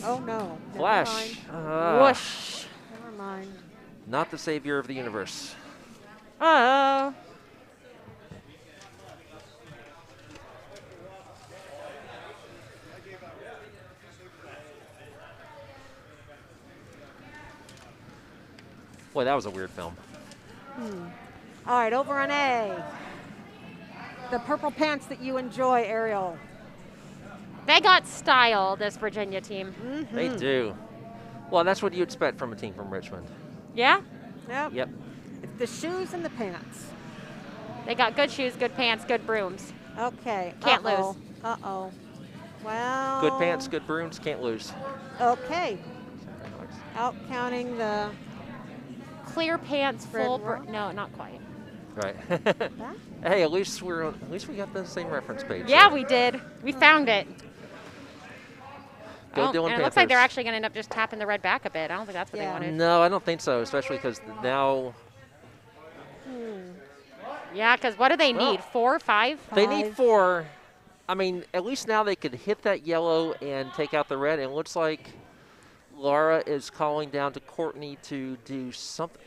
[SPEAKER 1] no. Never
[SPEAKER 3] Flash.
[SPEAKER 1] mind.
[SPEAKER 2] Whoosh.
[SPEAKER 1] Never mind.
[SPEAKER 3] Not the savior of the universe.
[SPEAKER 2] Oh.
[SPEAKER 3] Boy, that was a weird film.
[SPEAKER 1] All right, over on A. The purple pants that you enjoy, Ariel.
[SPEAKER 2] They got style, this Virginia team.
[SPEAKER 3] They do. Well, that's what you expect from a team from Richmond.
[SPEAKER 2] Yeah?
[SPEAKER 1] Yep.
[SPEAKER 3] Yep.
[SPEAKER 1] It's the shoes and the pants.
[SPEAKER 2] They got good shoes, good pants, good brooms.
[SPEAKER 1] Okay.
[SPEAKER 2] Can't
[SPEAKER 1] uh-oh.
[SPEAKER 2] lose.
[SPEAKER 1] Uh-oh. Well.
[SPEAKER 3] Good pants, good brooms, can't lose.
[SPEAKER 1] Okay. Out counting the.
[SPEAKER 2] Clear pants,
[SPEAKER 1] Red
[SPEAKER 2] full.
[SPEAKER 1] rock?
[SPEAKER 2] No, not quite.
[SPEAKER 3] Right.
[SPEAKER 1] Huh?
[SPEAKER 3] Hey, at least we got the same reference page.
[SPEAKER 2] Yeah,
[SPEAKER 3] so.
[SPEAKER 2] we did. We found it.
[SPEAKER 3] Go
[SPEAKER 2] Oh,
[SPEAKER 3] Dylan
[SPEAKER 2] and it looks like they're
[SPEAKER 3] Panthers.
[SPEAKER 2] actually going to end up just tapping the red back a bit. I don't think that's what
[SPEAKER 1] Yeah.
[SPEAKER 2] they wanted.
[SPEAKER 3] No, I don't think so, especially because now
[SPEAKER 2] Yeah, because what do they
[SPEAKER 3] Well,
[SPEAKER 2] need? 4, 5?
[SPEAKER 3] they need
[SPEAKER 1] 5.
[SPEAKER 3] 4. I mean, at least now they could hit that yellow and take out the red. And it looks like Laura is calling down to Courtney to do something.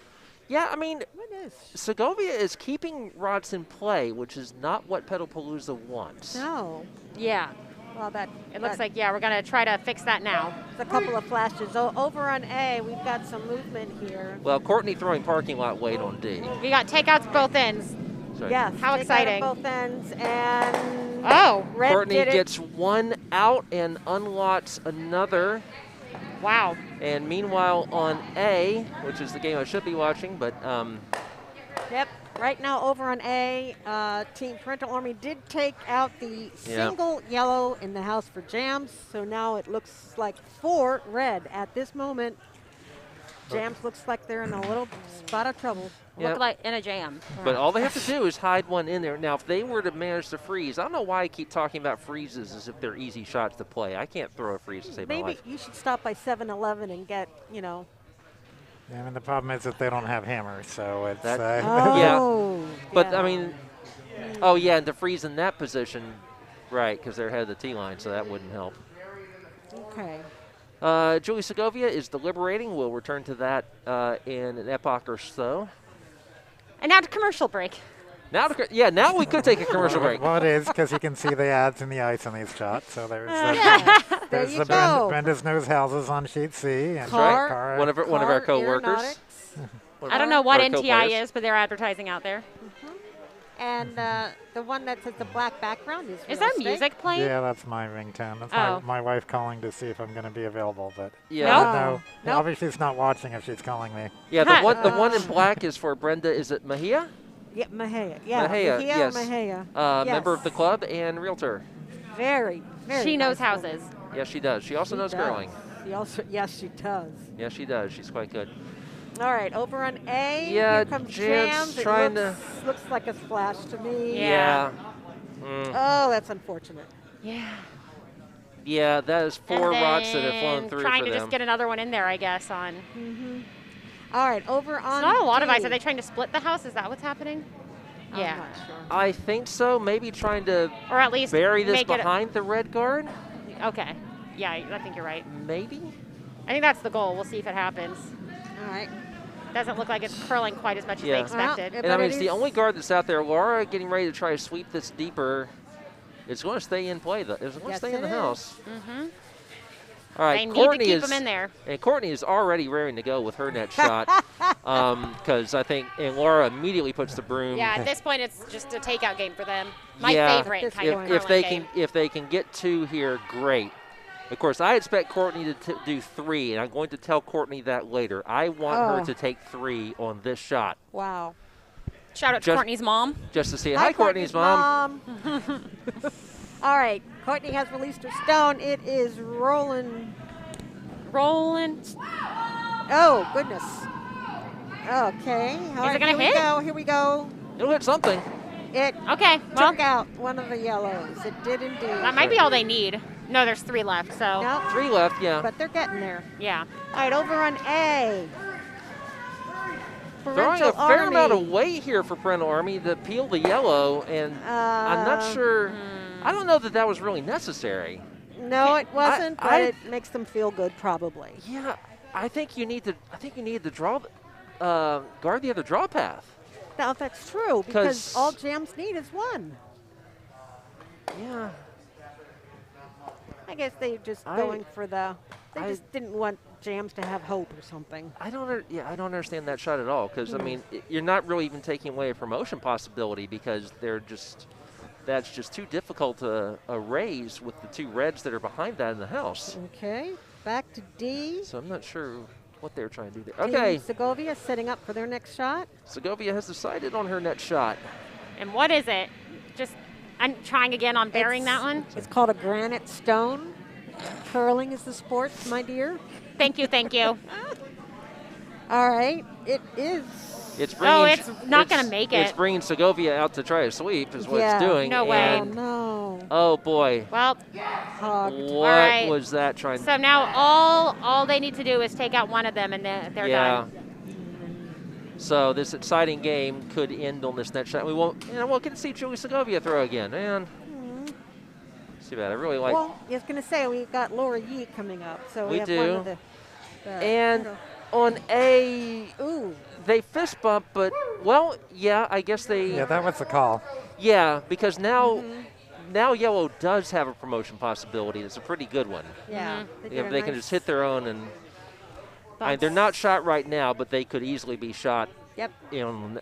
[SPEAKER 3] Yeah, I mean,
[SPEAKER 1] What is?
[SPEAKER 3] Segovia is keeping rods in play, which is not what Petalpalooza wants.
[SPEAKER 1] No.
[SPEAKER 2] Yeah.
[SPEAKER 1] Well, that.
[SPEAKER 2] It looks
[SPEAKER 1] that-
[SPEAKER 2] like, yeah, we're going to try to fix that now.
[SPEAKER 1] There's a couple of flashes. Over on A, we've got some movement here.
[SPEAKER 3] Well, Courtney throwing parking lot weight on D.
[SPEAKER 2] We got takeouts both ends.
[SPEAKER 3] So
[SPEAKER 1] Yes.
[SPEAKER 2] How
[SPEAKER 1] take that at
[SPEAKER 2] exciting.
[SPEAKER 1] both ends, and
[SPEAKER 2] Oh,
[SPEAKER 1] Red
[SPEAKER 3] Courtney
[SPEAKER 1] did it.
[SPEAKER 3] gets one out and unlocks another.
[SPEAKER 2] wow.
[SPEAKER 3] And meanwhile, on A, which is the game I should be watching, but
[SPEAKER 1] Yep. Right now over on A, Team Parental Army did take out the single yellow in the house for JAMZ. So now it looks like 4 red at this moment. JAMZ looks like they're in a little spot of trouble.
[SPEAKER 2] Look like in a jam.
[SPEAKER 3] But all they have to do is hide one in there. Now, if they were to manage to freeze, I don't know why I keep talking about freezes as if they're easy shots to play. I can't throw a freeze to save my
[SPEAKER 1] Maybe
[SPEAKER 3] life.
[SPEAKER 1] you should stop by 7-Eleven and get, you know.
[SPEAKER 4] Yeah, I mean, the problem is that they don't have hammers, so it's.
[SPEAKER 1] Oh,
[SPEAKER 3] But, I mean, oh, yeah, and to freeze in that position, right, because they're ahead of the T line, so that wouldn't help.
[SPEAKER 1] Okay.
[SPEAKER 3] Julie Segovia is deliberating. We'll return to that in an epoch or so.
[SPEAKER 2] And now to commercial break.
[SPEAKER 3] Now, now we could take a commercial break.
[SPEAKER 4] Well, it is because you can see the ads in the ice on these shots. So there's
[SPEAKER 1] There
[SPEAKER 4] there's
[SPEAKER 1] you
[SPEAKER 4] the
[SPEAKER 1] go.
[SPEAKER 4] Brenda's Nose Houses on sheet C. And
[SPEAKER 1] Car-
[SPEAKER 4] Car-
[SPEAKER 3] One of our co-workers.
[SPEAKER 2] I don't know what
[SPEAKER 3] Our
[SPEAKER 2] NTI
[SPEAKER 3] co-players.
[SPEAKER 2] is, but they're advertising out there.
[SPEAKER 1] And the one that says the black background is
[SPEAKER 2] Is
[SPEAKER 1] real
[SPEAKER 2] there
[SPEAKER 1] estate.
[SPEAKER 2] music playing?
[SPEAKER 4] Yeah, that's my ringtone. That's
[SPEAKER 2] Oh.
[SPEAKER 4] my wife calling to see if I'm going to be available. But
[SPEAKER 3] Yeah.
[SPEAKER 2] Nope.
[SPEAKER 4] no,
[SPEAKER 1] Nope.
[SPEAKER 4] obviously it's not watching if she's calling me.
[SPEAKER 3] Yeah,
[SPEAKER 2] Huh.
[SPEAKER 3] the one in black is for Brenda. Is it Mejia?
[SPEAKER 1] Yeah, Mahia. Yeah,
[SPEAKER 3] Mahia,
[SPEAKER 1] Mahia
[SPEAKER 3] yes.
[SPEAKER 1] or Mahia. Yes.
[SPEAKER 3] Member of the club and realtor.
[SPEAKER 1] Very, very.
[SPEAKER 2] She knows
[SPEAKER 1] nice woman.
[SPEAKER 2] houses.
[SPEAKER 3] Yes, she does. She also
[SPEAKER 1] She
[SPEAKER 3] knows
[SPEAKER 1] does.
[SPEAKER 3] curling.
[SPEAKER 1] She also, yes, she does.
[SPEAKER 3] Yes, she does. She's quite good.
[SPEAKER 1] All right, over on A.
[SPEAKER 3] Yeah,
[SPEAKER 1] here comes
[SPEAKER 3] JAMZ
[SPEAKER 1] JAMZ. It
[SPEAKER 3] trying
[SPEAKER 1] looks like a splash to me.
[SPEAKER 2] Yeah.
[SPEAKER 1] Oh, that's unfortunate.
[SPEAKER 2] Yeah.
[SPEAKER 3] Yeah, that is 4
[SPEAKER 2] And
[SPEAKER 3] rocks that have flown
[SPEAKER 2] then
[SPEAKER 3] through
[SPEAKER 2] trying
[SPEAKER 3] for
[SPEAKER 2] to
[SPEAKER 3] them.
[SPEAKER 2] just get another one in there, I guess, on.
[SPEAKER 1] All right, over on
[SPEAKER 2] It's not a lot of
[SPEAKER 1] D.
[SPEAKER 2] ice. Are they trying to split the house? Is that what's happening?
[SPEAKER 1] I'm
[SPEAKER 2] Yeah.
[SPEAKER 1] not sure.
[SPEAKER 3] I think so. Maybe trying to
[SPEAKER 2] Or at least
[SPEAKER 3] bury this
[SPEAKER 2] make it.
[SPEAKER 3] behind the red guard.
[SPEAKER 2] Okay. Yeah, I think you're right.
[SPEAKER 3] Maybe.
[SPEAKER 2] I think that's the goal. We'll see if it happens.
[SPEAKER 1] All right.
[SPEAKER 2] Doesn't look like it's curling quite as much as
[SPEAKER 3] Yeah.
[SPEAKER 2] they expected.
[SPEAKER 1] Well,
[SPEAKER 3] And I
[SPEAKER 1] But
[SPEAKER 3] mean,
[SPEAKER 1] it
[SPEAKER 3] it's the
[SPEAKER 1] is-
[SPEAKER 3] only guard that's out there. Laura getting ready to try to sweep this deeper. It's going to stay in play. It's going to
[SPEAKER 1] Yes,
[SPEAKER 3] stay in
[SPEAKER 1] it
[SPEAKER 3] the
[SPEAKER 1] is.
[SPEAKER 3] house.
[SPEAKER 2] Mm-hmm.
[SPEAKER 3] All right,
[SPEAKER 2] They need
[SPEAKER 3] Courtney
[SPEAKER 2] to keep
[SPEAKER 3] is
[SPEAKER 2] them in there.
[SPEAKER 3] and Courtney is already raring to go with her net shot because I think and Laura immediately puts the broom.
[SPEAKER 2] Yeah, at this point, it's just a takeout game for them. My
[SPEAKER 3] Yeah.
[SPEAKER 2] favorite
[SPEAKER 1] If-
[SPEAKER 2] kind of
[SPEAKER 3] if they
[SPEAKER 2] curling game.
[SPEAKER 3] if they can get 2 here, great. Of course, I expect Courtney to do 3, and I'm going to tell Courtney that later. I want her
[SPEAKER 1] Oh.
[SPEAKER 3] to take 3 on this shot
[SPEAKER 1] Wow.
[SPEAKER 2] Shout out to
[SPEAKER 3] just-
[SPEAKER 2] Courtney's mom.
[SPEAKER 3] just to see. Hi, Courtney's mom.
[SPEAKER 1] All right, Courtney has released her stone. It is rolling.
[SPEAKER 2] Rolling.
[SPEAKER 1] Oh, goodness. Okay. All right,
[SPEAKER 2] it gonna
[SPEAKER 1] here
[SPEAKER 2] hit?
[SPEAKER 1] we go. Here we go.
[SPEAKER 3] It'll hit something.
[SPEAKER 1] It
[SPEAKER 2] Okay, well,
[SPEAKER 1] took out one of the yellows. It did indeed.
[SPEAKER 2] that might be all they need. No, there's 3 left, so
[SPEAKER 1] No,
[SPEAKER 3] 3 left. Yeah.
[SPEAKER 1] but they're getting there.
[SPEAKER 2] yeah.
[SPEAKER 1] All right, over on A.
[SPEAKER 3] Throwing
[SPEAKER 1] Parental
[SPEAKER 3] a fair
[SPEAKER 1] Army.
[SPEAKER 3] amount of weight here for Parental Army to peel the yellow, and I'm not sure. I don't know that was really necessary.
[SPEAKER 1] No, it wasn't, but
[SPEAKER 3] I-
[SPEAKER 1] it makes them feel good, probably.
[SPEAKER 3] Yeah, I think you need to draw, guard the other draw path.
[SPEAKER 1] Now, that's true, because
[SPEAKER 3] 'Cause-
[SPEAKER 1] all JAMZ need is 1.
[SPEAKER 3] Yeah.
[SPEAKER 1] I guess they're just going for the. They just didn't want JAMZ to have hope or something.
[SPEAKER 3] I don't understand that shot at all because I mean you're not really even taking away a promotion possibility because that's just too difficult to raise with the 2 reds that are behind that in the house.
[SPEAKER 1] Okay, back to D.
[SPEAKER 3] So I'm not sure what they're trying to do there.
[SPEAKER 1] Team
[SPEAKER 3] Okay,
[SPEAKER 1] Segovia setting up for their next shot.
[SPEAKER 3] Segovia has decided on her net shot.
[SPEAKER 2] And what is it? Just, I'm trying again on burying that one.
[SPEAKER 1] It's called a granite stone. Curling is the sport, my dear.
[SPEAKER 2] Thank you, thank you.
[SPEAKER 1] All right, it is.
[SPEAKER 3] It's bringing.
[SPEAKER 2] it's not gonna make
[SPEAKER 3] It's
[SPEAKER 2] it.
[SPEAKER 3] bringing Segovia out to try a sweep, is what
[SPEAKER 1] Yeah.
[SPEAKER 3] it's doing.
[SPEAKER 2] No way.
[SPEAKER 1] Oh
[SPEAKER 3] and-
[SPEAKER 1] no,
[SPEAKER 3] Oh boy.
[SPEAKER 2] Well,
[SPEAKER 1] hogged.
[SPEAKER 3] What
[SPEAKER 2] right.
[SPEAKER 3] was that trying?
[SPEAKER 2] so now all they need to do is take out one of them and they're
[SPEAKER 3] yeah.
[SPEAKER 2] done.
[SPEAKER 3] So this exciting game could end on this net shot. We won't. We'll get to see Julie Segovia throw again, man. It's too bad. I really like.
[SPEAKER 1] Well, I was going to say we got Laura Yee coming up, so we
[SPEAKER 3] We
[SPEAKER 1] have
[SPEAKER 3] do.
[SPEAKER 1] one of the.
[SPEAKER 3] And on A,
[SPEAKER 1] ooh,
[SPEAKER 3] they fist bump, but well, yeah, I guess they.
[SPEAKER 4] Yeah, that was the call.
[SPEAKER 3] Yeah, because now yellow does have a promotion possibility. It's a pretty good one.
[SPEAKER 1] yeah. did
[SPEAKER 3] If
[SPEAKER 1] a
[SPEAKER 3] they can
[SPEAKER 1] nice
[SPEAKER 3] just hit their own and. They're not shot right now, but they could easily be shot
[SPEAKER 1] Yep,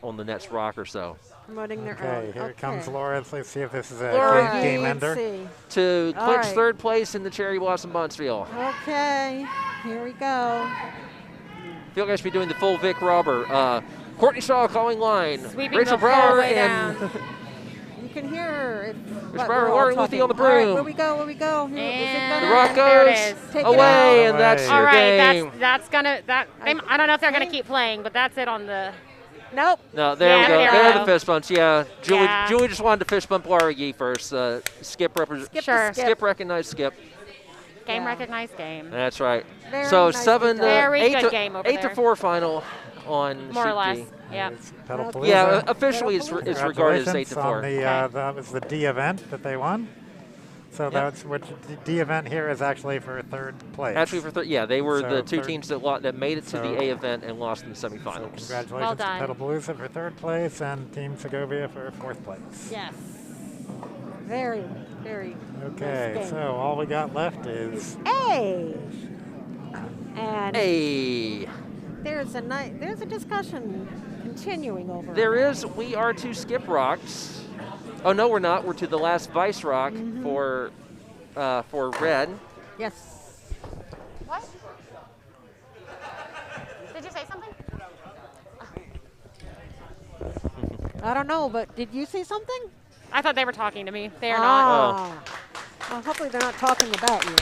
[SPEAKER 3] on the next rock or so.
[SPEAKER 1] promoting their
[SPEAKER 4] Okay,
[SPEAKER 1] own.
[SPEAKER 4] here comes Laura. Let's see if this is a
[SPEAKER 3] Laura
[SPEAKER 4] game
[SPEAKER 1] Let's
[SPEAKER 4] ender.
[SPEAKER 1] see.
[SPEAKER 3] To
[SPEAKER 1] All
[SPEAKER 3] clinch
[SPEAKER 1] right.
[SPEAKER 3] 3rd place in the Cherry Blossom Bonspiel.
[SPEAKER 1] Okay, here we go.
[SPEAKER 3] Feel like I should be doing the full Vic Robber. Courtney Shaw calling line.
[SPEAKER 2] Sweeping
[SPEAKER 3] Rachel
[SPEAKER 2] the whole
[SPEAKER 3] Brower
[SPEAKER 2] way
[SPEAKER 3] and
[SPEAKER 2] down.
[SPEAKER 1] You can hear her.
[SPEAKER 3] Brower, Lauren Luthi on the broom.
[SPEAKER 1] Where we go? Where we go? Here, is it
[SPEAKER 2] And
[SPEAKER 3] the
[SPEAKER 1] gonna-
[SPEAKER 3] rock
[SPEAKER 2] there it
[SPEAKER 3] goes
[SPEAKER 2] is.
[SPEAKER 1] Take it
[SPEAKER 3] away,
[SPEAKER 1] out.
[SPEAKER 3] and that's
[SPEAKER 4] Away.
[SPEAKER 3] your
[SPEAKER 2] All right,
[SPEAKER 3] game.
[SPEAKER 2] that's gonna I don't know if they're gonna keep playing, but that's it on the.
[SPEAKER 1] Nope.
[SPEAKER 3] No, there we
[SPEAKER 2] Yeah,
[SPEAKER 3] go.
[SPEAKER 2] there we
[SPEAKER 3] There are
[SPEAKER 2] go.
[SPEAKER 3] the fist bumps. Yeah, Julie.
[SPEAKER 2] Yeah.
[SPEAKER 3] Julie just wanted to fist bump Laura Yee first. Skip represent.
[SPEAKER 1] Skip
[SPEAKER 2] Sure.
[SPEAKER 1] the skip.
[SPEAKER 3] Skip recognized Skip.
[SPEAKER 2] Game
[SPEAKER 1] Yeah.
[SPEAKER 2] recognized game.
[SPEAKER 3] That's right.
[SPEAKER 1] Very
[SPEAKER 3] So
[SPEAKER 1] nicely
[SPEAKER 3] 7
[SPEAKER 1] done.
[SPEAKER 2] Very
[SPEAKER 3] eight
[SPEAKER 2] good
[SPEAKER 3] to,
[SPEAKER 2] game over
[SPEAKER 3] 8 to
[SPEAKER 2] there.
[SPEAKER 3] 4 final on
[SPEAKER 2] More or
[SPEAKER 3] Sheet
[SPEAKER 2] less.
[SPEAKER 3] G.
[SPEAKER 2] Yeah.
[SPEAKER 4] It's Petalpalooza.
[SPEAKER 3] Yeah, officially it's regarded as 8 to
[SPEAKER 4] Congratulations
[SPEAKER 3] 4.
[SPEAKER 4] on the, that was the D event that they won. So that's which the D event here is actually for third place.
[SPEAKER 3] Actually, for yeah, they were
[SPEAKER 4] So
[SPEAKER 3] the two
[SPEAKER 4] third-
[SPEAKER 3] teams that made it to
[SPEAKER 4] so-
[SPEAKER 3] the A event and lost in the
[SPEAKER 4] So
[SPEAKER 3] semifinals.
[SPEAKER 4] congratulations
[SPEAKER 2] Well
[SPEAKER 4] to
[SPEAKER 2] done.
[SPEAKER 4] Petalpalooza for third place and Team Segovia for fourth place.
[SPEAKER 1] Yes. Very, very.
[SPEAKER 4] Okay,
[SPEAKER 1] nice game.
[SPEAKER 4] so all we got left is
[SPEAKER 1] A. And
[SPEAKER 3] Hey,
[SPEAKER 1] there's a discussion continuing over.
[SPEAKER 3] there is. We are to Skip Rocks. Oh no, we're not. We're to the last Vice Rock for red.
[SPEAKER 1] Yes.
[SPEAKER 2] What? Did you say something?
[SPEAKER 1] I don't know, but did you see something?
[SPEAKER 2] I thought they were talking to me. They are not.
[SPEAKER 1] Ah. Well, hopefully they're not talking about you.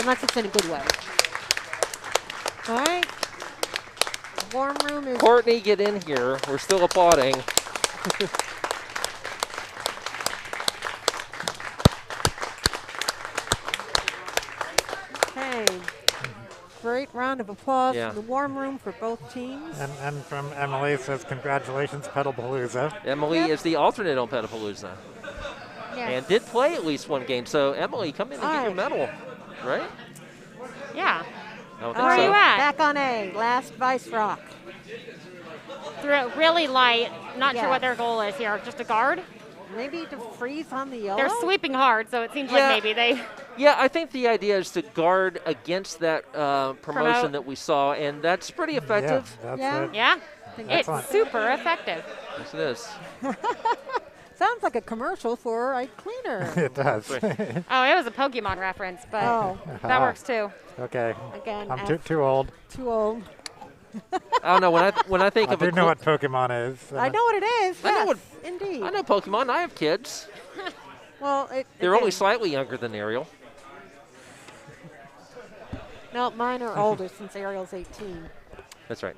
[SPEAKER 1] Unless it's in a good way. All right. Warm room is
[SPEAKER 3] Courtney, get in here. We're still applauding.
[SPEAKER 1] okay. Great round of applause
[SPEAKER 3] Yeah.
[SPEAKER 1] from the warm room for both teams.
[SPEAKER 4] and from Emily says congratulations Petalpalooza.
[SPEAKER 3] Emily
[SPEAKER 1] Yep.
[SPEAKER 3] is the alternate on Petalpalooza
[SPEAKER 1] Yes.
[SPEAKER 3] and did play at least one game. So Emily, come in and get your
[SPEAKER 1] Alright.
[SPEAKER 3] medal, right?
[SPEAKER 2] Yeah.
[SPEAKER 3] I don't think
[SPEAKER 1] All
[SPEAKER 2] Where are
[SPEAKER 3] so.
[SPEAKER 2] you at?
[SPEAKER 1] Back on A, last Vice Rock.
[SPEAKER 2] Really light. Not sure
[SPEAKER 1] Yeah.
[SPEAKER 2] what their goal is here. Just a guard?
[SPEAKER 1] Maybe to freeze on the yellow.
[SPEAKER 2] They're sweeping hard, so it seems
[SPEAKER 3] Yeah.
[SPEAKER 2] like maybe they.
[SPEAKER 3] Yeah, I think the idea is to guard against that promotion
[SPEAKER 2] Promote.
[SPEAKER 3] that we saw, and that's pretty effective.
[SPEAKER 4] Yeah, that's
[SPEAKER 1] Yeah.
[SPEAKER 4] it.
[SPEAKER 2] Yeah.
[SPEAKER 1] Think
[SPEAKER 2] It's
[SPEAKER 4] Excellent.
[SPEAKER 2] super effective.
[SPEAKER 3] Yes, it is.
[SPEAKER 1] Sounds like a commercial for a cleaner.
[SPEAKER 4] It does.
[SPEAKER 2] Oh, it was a Pokemon reference, but
[SPEAKER 1] Oh,
[SPEAKER 2] that works too.
[SPEAKER 4] Okay.
[SPEAKER 1] again,
[SPEAKER 4] I'm too old.
[SPEAKER 1] too old.
[SPEAKER 3] I don't know when I think
[SPEAKER 4] I
[SPEAKER 3] of
[SPEAKER 4] do
[SPEAKER 3] a
[SPEAKER 4] know what Pokemon is.
[SPEAKER 1] I know what it is.
[SPEAKER 3] I know
[SPEAKER 1] Yes,
[SPEAKER 3] what-
[SPEAKER 1] indeed.
[SPEAKER 3] I know Pokemon. I have kids.
[SPEAKER 1] Well,
[SPEAKER 3] They're only
[SPEAKER 1] again,
[SPEAKER 3] slightly younger than Ariel.
[SPEAKER 1] no, mine are older since Ariel's 18.
[SPEAKER 3] That's right.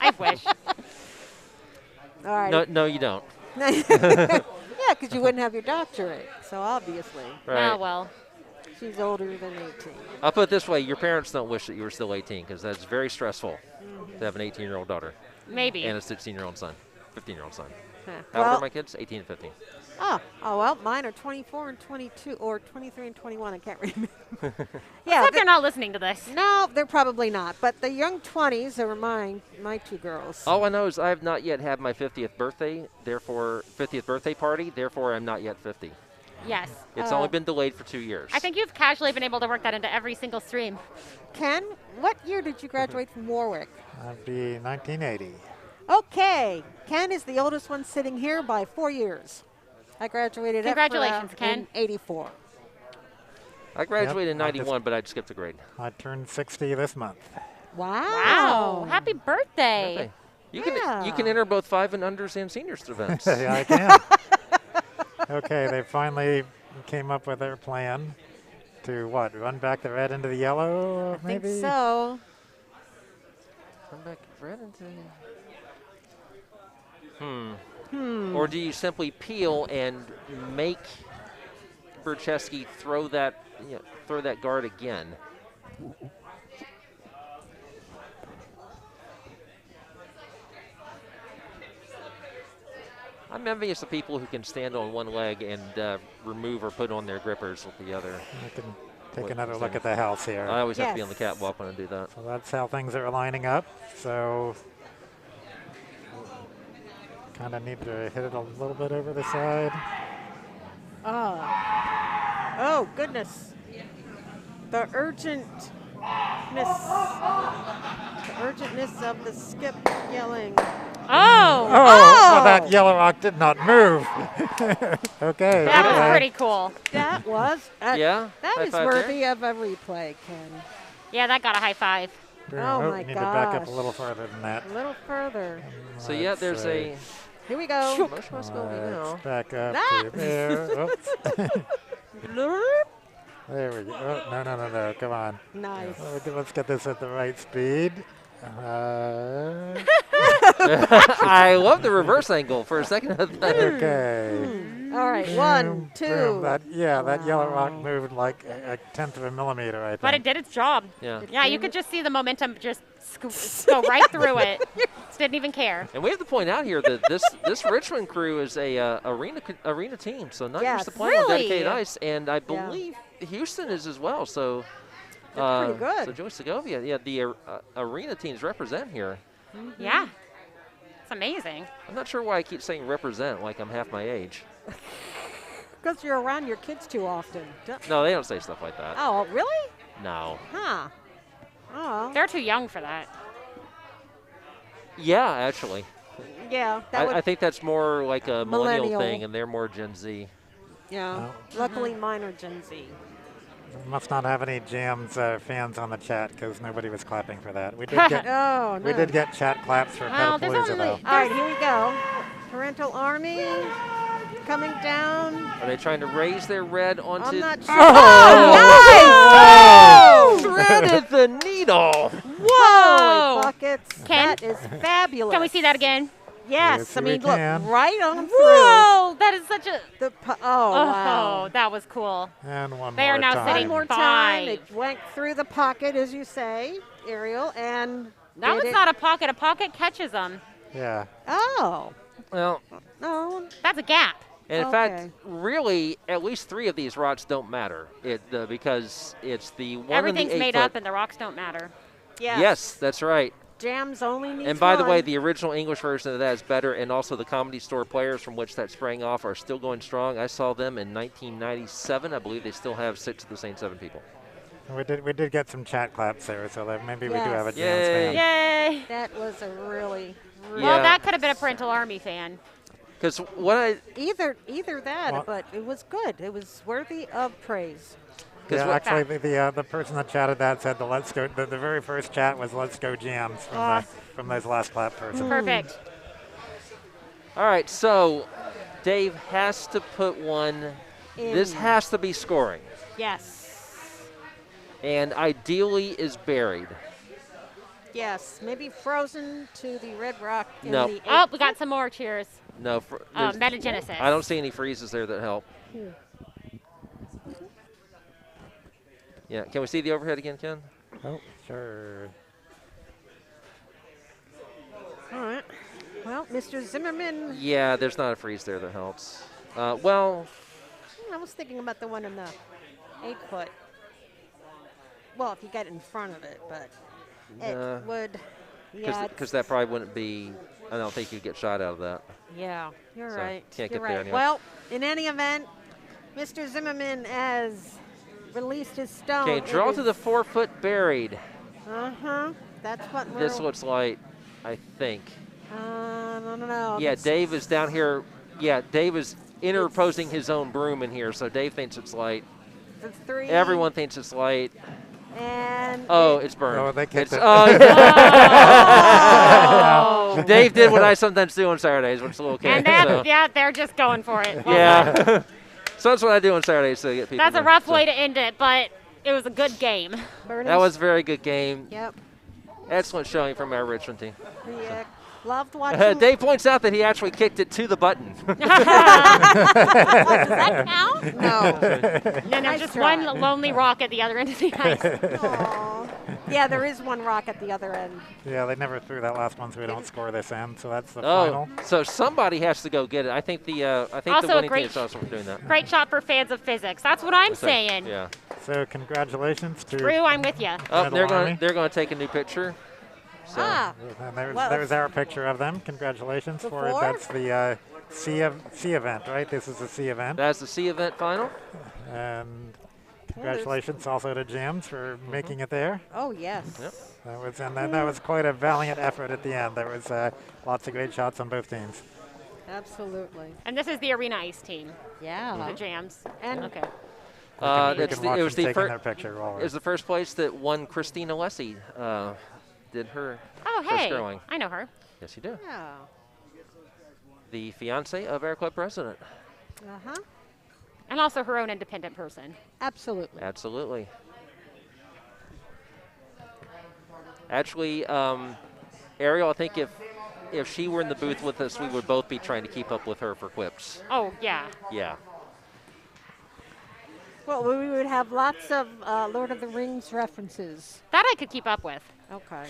[SPEAKER 2] I wish.
[SPEAKER 1] All right.
[SPEAKER 3] No, no, you don't.
[SPEAKER 1] Yeah, because you wouldn't have your doctorate. So obviously,
[SPEAKER 3] Right.
[SPEAKER 2] Oh, well.
[SPEAKER 1] she's older than 18.
[SPEAKER 3] I'll put it this way: your parents don't wish that you were still 18, because that's very stressful to have an 18-year-old daughter
[SPEAKER 2] Maybe.
[SPEAKER 3] and a 16-year-old son, 15-year-old son.
[SPEAKER 1] Huh.
[SPEAKER 3] How old
[SPEAKER 1] Well,
[SPEAKER 3] are my kids? 18 and 15.
[SPEAKER 1] oh, well, mine are 24 and 22, or 23 and 21. I can't remember.
[SPEAKER 2] I
[SPEAKER 1] yeah,
[SPEAKER 2] hope they're not listening to this.
[SPEAKER 1] no, they're probably not. But the young 20s are my two girls.
[SPEAKER 3] All I know is I have not yet had my 50th birthday, therefore 50th birthday party. Therefore, I'm not yet 50.
[SPEAKER 2] Yes.
[SPEAKER 3] It's only been delayed for 2 years.
[SPEAKER 2] I think you've casually been able to work that into every single stream.
[SPEAKER 1] Ken, what year did you graduate from Warwick?
[SPEAKER 4] That'd be 1980.
[SPEAKER 1] Okay, Ken is the oldest one sitting here by 4 years. I graduated
[SPEAKER 2] Congratulations, Ken.
[SPEAKER 1] in 84.
[SPEAKER 3] I graduated in
[SPEAKER 4] I just-
[SPEAKER 3] 91, but I skipped a grade.
[SPEAKER 4] I turned 60 this month.
[SPEAKER 1] Wow.
[SPEAKER 2] Wow. Happy birthday.
[SPEAKER 3] Okay. You can
[SPEAKER 1] Yeah.
[SPEAKER 3] enter both 5 and unders and seniors events.
[SPEAKER 4] Yeah, I can. Okay, they finally came up with their plan to what? Run back the red into the yellow,
[SPEAKER 1] I
[SPEAKER 4] maybe?
[SPEAKER 1] think so.
[SPEAKER 3] Come back red into. Or do you simply peel and make Burchesky throw that guard again? I'm envious of people who can stand on one leg and remove or put on their grippers with the other.
[SPEAKER 4] We can take
[SPEAKER 3] What
[SPEAKER 4] another
[SPEAKER 3] was
[SPEAKER 4] look
[SPEAKER 3] that?
[SPEAKER 4] at the house here.
[SPEAKER 3] I always have to be on the
[SPEAKER 1] Yes.
[SPEAKER 3] catwalk when I do that.
[SPEAKER 4] So that's how things are lining up. So kind of need to hit it a little bit over the side.
[SPEAKER 1] Oh, goodness. The urgentness of the skip yelling.
[SPEAKER 2] Oh,
[SPEAKER 4] Well, that yellow rock did not move. Okay.
[SPEAKER 2] that was
[SPEAKER 4] anyway.
[SPEAKER 2] pretty cool.
[SPEAKER 1] That was.
[SPEAKER 3] Yeah?
[SPEAKER 1] That
[SPEAKER 3] High
[SPEAKER 1] is
[SPEAKER 3] five
[SPEAKER 1] worthy of a replay, Ken.
[SPEAKER 2] Yeah, that got a high five.
[SPEAKER 1] Oh, my
[SPEAKER 4] you need to back up a
[SPEAKER 1] gosh.
[SPEAKER 4] little further than that.
[SPEAKER 1] A little further.
[SPEAKER 3] So yeah, there's a
[SPEAKER 1] Here we go.
[SPEAKER 3] motion possibility now.
[SPEAKER 4] Let's back up
[SPEAKER 1] Ah!
[SPEAKER 4] to there. Oops.
[SPEAKER 1] Blurp.
[SPEAKER 4] There we go. Oh, no. Come on.
[SPEAKER 1] Nice.
[SPEAKER 4] Let's get this at the right speed.
[SPEAKER 3] I love the reverse angle for a second.
[SPEAKER 4] Okay.
[SPEAKER 1] All right,
[SPEAKER 4] Boom,
[SPEAKER 1] 1, 2.
[SPEAKER 4] boom. That yellow rock
[SPEAKER 1] Wow.
[SPEAKER 4] moved like a tenth of a millimeter, I think.
[SPEAKER 2] But it did its job.
[SPEAKER 3] Yeah.
[SPEAKER 2] Yeah, you could just see the momentum just go right through it. Just didn't even care.
[SPEAKER 3] And we have to point out here that this Richmond crew is a arena team, so not
[SPEAKER 1] Yes.
[SPEAKER 3] used to playing on
[SPEAKER 2] Really?
[SPEAKER 3] dedicated ice, and I
[SPEAKER 1] Yeah.
[SPEAKER 3] believe Houston is as well. So
[SPEAKER 1] That's pretty good.
[SPEAKER 3] So Joyce Segovia, yeah, the arena teams represent here.
[SPEAKER 2] Yeah. It's amazing.
[SPEAKER 3] I'm not sure why I keep saying represent like I'm half my age.
[SPEAKER 1] Because you're around your kids too often.
[SPEAKER 3] No, they don't say stuff like that.
[SPEAKER 1] Oh, really?
[SPEAKER 3] No.
[SPEAKER 1] Huh. Oh.
[SPEAKER 2] They're too young for that.
[SPEAKER 3] Yeah, actually.
[SPEAKER 1] Yeah, that would.
[SPEAKER 3] I think that's more like a millennial
[SPEAKER 1] Millennial.
[SPEAKER 3] thing, and they're more Gen Z.
[SPEAKER 1] Yeah.
[SPEAKER 4] Oh.
[SPEAKER 1] Luckily, mine are Gen Z.
[SPEAKER 4] Must not have any JAMZ fans on the chat because nobody was clapping for that. We did get
[SPEAKER 1] Oh, no.
[SPEAKER 4] we did get chat claps for
[SPEAKER 2] Well, there's
[SPEAKER 4] Petalpalooza
[SPEAKER 2] only-
[SPEAKER 4] though.
[SPEAKER 1] All right, here we go. Parental Army coming down.
[SPEAKER 3] Are they trying to raise their red onto?
[SPEAKER 1] I'm not sure.
[SPEAKER 3] Oh, threaded the needle.
[SPEAKER 2] Whoa!
[SPEAKER 1] Buckets.
[SPEAKER 2] Ken?
[SPEAKER 1] That is fabulous.
[SPEAKER 2] Can we see that again?
[SPEAKER 1] Yes.
[SPEAKER 4] Yes,
[SPEAKER 1] I
[SPEAKER 4] we
[SPEAKER 1] mean, look,
[SPEAKER 4] can.
[SPEAKER 1] right on through.
[SPEAKER 2] Whoa! That is such a.
[SPEAKER 1] Oh, wow.
[SPEAKER 2] that was cool.
[SPEAKER 4] And one
[SPEAKER 2] They
[SPEAKER 4] more
[SPEAKER 2] are now
[SPEAKER 4] time.
[SPEAKER 2] sitting
[SPEAKER 1] One more time.
[SPEAKER 2] Fine.
[SPEAKER 1] It went through the pocket, as you say, Ariel, and
[SPEAKER 2] That
[SPEAKER 1] did
[SPEAKER 2] was
[SPEAKER 1] it.
[SPEAKER 2] not a pocket. A pocket catches them.
[SPEAKER 4] Yeah.
[SPEAKER 1] Oh.
[SPEAKER 3] Well,
[SPEAKER 1] No.
[SPEAKER 2] That's a gap.
[SPEAKER 3] and in
[SPEAKER 1] Okay.
[SPEAKER 3] fact, really, at least 3 of these rods don't matter. Because it's the one
[SPEAKER 2] Everything's
[SPEAKER 3] and the 8
[SPEAKER 2] made
[SPEAKER 3] foot.
[SPEAKER 2] up and the rocks don't matter.
[SPEAKER 1] Yes.
[SPEAKER 3] That's right.
[SPEAKER 1] JAMZ only needs
[SPEAKER 3] And by the way,
[SPEAKER 1] one.
[SPEAKER 3] the original English version of that is better, and also the Comedy Store players from which that sprang off are still going strong. I saw them in 1997. I believe they still have 6 of the same 7 people.
[SPEAKER 4] We did get some chat claps there, so that maybe we do have a
[SPEAKER 1] Yes.
[SPEAKER 4] JAMZ fan.
[SPEAKER 2] Yay!
[SPEAKER 1] That was a really
[SPEAKER 3] Yeah.
[SPEAKER 2] Well, that could have been a Parental Army fan.
[SPEAKER 3] Because what I
[SPEAKER 1] either that,
[SPEAKER 4] Well-
[SPEAKER 1] but it was good. It was worthy of praise.
[SPEAKER 4] Yeah,
[SPEAKER 3] what-
[SPEAKER 4] actually, the person that chatted that said the "Let's Go." The very first chat was "Let's Go JAMZ" from those last clap person.
[SPEAKER 2] Perfect.
[SPEAKER 3] all right, so Dave has to put one. This
[SPEAKER 1] In.
[SPEAKER 3] has to be scoring,
[SPEAKER 1] Yes.
[SPEAKER 3] and ideally is buried.
[SPEAKER 1] Yes. Maybe frozen to the red rock in
[SPEAKER 3] No.
[SPEAKER 1] the
[SPEAKER 2] Oh,
[SPEAKER 1] eighth.
[SPEAKER 2] we got some more cheers.
[SPEAKER 3] No, there's-
[SPEAKER 2] Metagenesis.
[SPEAKER 3] I don't see any freezes there that help. Yeah, can we see the overhead again, Ken?
[SPEAKER 4] Oh, sure.
[SPEAKER 1] All right. Well, Mr. Zimmerman,
[SPEAKER 3] Yeah, there's not a freeze there that helps. Well,
[SPEAKER 1] I was thinking about the one in the 8 foot. Well, if you get in front of it, but
[SPEAKER 3] Nah.
[SPEAKER 1] it would. Yeah.
[SPEAKER 3] because that probably wouldn't be. I don't think you'd get shot out of that.
[SPEAKER 1] Yeah, you're
[SPEAKER 3] So,
[SPEAKER 1] right.
[SPEAKER 3] can't
[SPEAKER 1] you're
[SPEAKER 3] get there
[SPEAKER 1] right.
[SPEAKER 3] anyway.
[SPEAKER 1] Well, in any event, Mr. Zimmerman has released his stone.
[SPEAKER 3] Okay, draw to the 4 foot buried.
[SPEAKER 1] Uh-huh. That's what we're.
[SPEAKER 3] This looks like, I think.
[SPEAKER 1] No.
[SPEAKER 3] Yeah,
[SPEAKER 1] That's-
[SPEAKER 3] Dave is down here. Yeah, Dave is interposing his own broom in here, so Dave thinks it's light.
[SPEAKER 1] The 3.
[SPEAKER 3] Everyone thinks it's light.
[SPEAKER 1] And.
[SPEAKER 3] Oh, it's burned.
[SPEAKER 4] Oh, they kicked
[SPEAKER 3] It's-
[SPEAKER 4] it.
[SPEAKER 3] Oh, yeah.
[SPEAKER 2] Oh.
[SPEAKER 3] Dave did what I sometimes do on Saturdays, which is a little kid.
[SPEAKER 2] And that,
[SPEAKER 3] so.
[SPEAKER 2] yeah, they're just going for it. Well,
[SPEAKER 3] Yeah. So that's what I do on Saturdays to get people.
[SPEAKER 2] That's a
[SPEAKER 3] there.
[SPEAKER 2] rough
[SPEAKER 3] So
[SPEAKER 2] way to end it, but it was a good game.
[SPEAKER 3] That was a very good game.
[SPEAKER 1] Yep.
[SPEAKER 3] Excellent showing from our Richmond team.
[SPEAKER 1] Yeah. Loved watching.
[SPEAKER 3] Dave points out that he actually kicked it to the button.
[SPEAKER 2] Does that count?
[SPEAKER 1] No.
[SPEAKER 2] No,
[SPEAKER 1] Nice
[SPEAKER 2] just
[SPEAKER 1] try.
[SPEAKER 2] one lonely rock at the other end of the ice.
[SPEAKER 1] Aw. Yeah, there is one rock at the other end.
[SPEAKER 4] Yeah, they never threw that last one, so we don't score this end. So that's the
[SPEAKER 3] Oh,
[SPEAKER 4] final.
[SPEAKER 3] so somebody has to go get it. I think the
[SPEAKER 2] Also a
[SPEAKER 3] winning
[SPEAKER 2] great
[SPEAKER 3] team is also doing that.
[SPEAKER 2] Great shot for fans of physics. That's what I'm
[SPEAKER 3] So,
[SPEAKER 2] saying.
[SPEAKER 3] Yeah.
[SPEAKER 4] So congratulations to.
[SPEAKER 2] Drew, I'm with you.
[SPEAKER 3] Oh,
[SPEAKER 4] Middle
[SPEAKER 3] they're
[SPEAKER 4] Army.
[SPEAKER 3] going to take a new picture. So,
[SPEAKER 1] Ah.
[SPEAKER 4] And
[SPEAKER 1] Well,
[SPEAKER 4] there's our picture of them. Congratulations for
[SPEAKER 1] Before?
[SPEAKER 4] that's the C event, right? This is the C event.
[SPEAKER 3] that's the C event final.
[SPEAKER 4] And congratulations also to JAMZ for making it there.
[SPEAKER 1] Oh, yes.
[SPEAKER 3] Yep.
[SPEAKER 4] That was quite a valiant effort at the end. There was lots of great shots on both teams.
[SPEAKER 1] Absolutely.
[SPEAKER 2] And this is the Arena Ice team,
[SPEAKER 1] Yeah.
[SPEAKER 2] the JAMZ.
[SPEAKER 1] And
[SPEAKER 2] Okay.
[SPEAKER 4] We
[SPEAKER 3] It's
[SPEAKER 4] can
[SPEAKER 3] the-
[SPEAKER 4] watch
[SPEAKER 3] it was
[SPEAKER 4] them
[SPEAKER 3] the
[SPEAKER 4] taking
[SPEAKER 3] fir-
[SPEAKER 4] their picture while
[SPEAKER 3] It
[SPEAKER 4] we're.
[SPEAKER 3] was the first place that won Christina Lessie. Did her
[SPEAKER 2] Oh,
[SPEAKER 3] first
[SPEAKER 2] hey,
[SPEAKER 3] curling.
[SPEAKER 2] I know her.
[SPEAKER 3] Yes, you do.
[SPEAKER 1] Yeah.
[SPEAKER 3] The fiance of our club president.
[SPEAKER 1] Uh-huh.
[SPEAKER 2] And also her own independent person.
[SPEAKER 1] Absolutely.
[SPEAKER 3] Absolutely. Actually, Ariel, I think if she were in the booth with us, we would both be trying to keep up with her for quips.
[SPEAKER 2] Oh, yeah.
[SPEAKER 3] Yeah.
[SPEAKER 1] Well, we would have lots of Lord of the Rings references.
[SPEAKER 2] That I could keep up with.
[SPEAKER 1] Okay.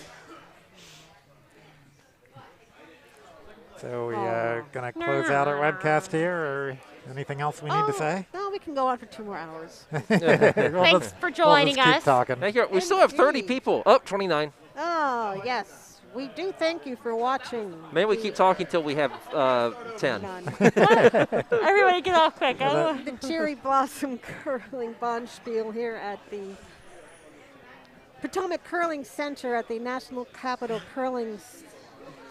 [SPEAKER 4] So we
[SPEAKER 1] Oh.
[SPEAKER 4] gonna close out our webcast here, or anything else we need to say?
[SPEAKER 1] No, we can go on for 2 more hours.
[SPEAKER 2] Thanks for joining
[SPEAKER 4] Keep
[SPEAKER 2] us.
[SPEAKER 4] talking.
[SPEAKER 3] Thank you. We still have 30
[SPEAKER 1] Indeed.
[SPEAKER 3] people. Oh, 29.
[SPEAKER 1] Oh, yes. We do thank you for watching.
[SPEAKER 3] Maybe we keep talking till we have 10.
[SPEAKER 1] None.
[SPEAKER 2] Everybody get off quick.
[SPEAKER 1] The Cherry Blossom Curling Bonspiel here at the Potomac Curling Center at the National Capital Curling.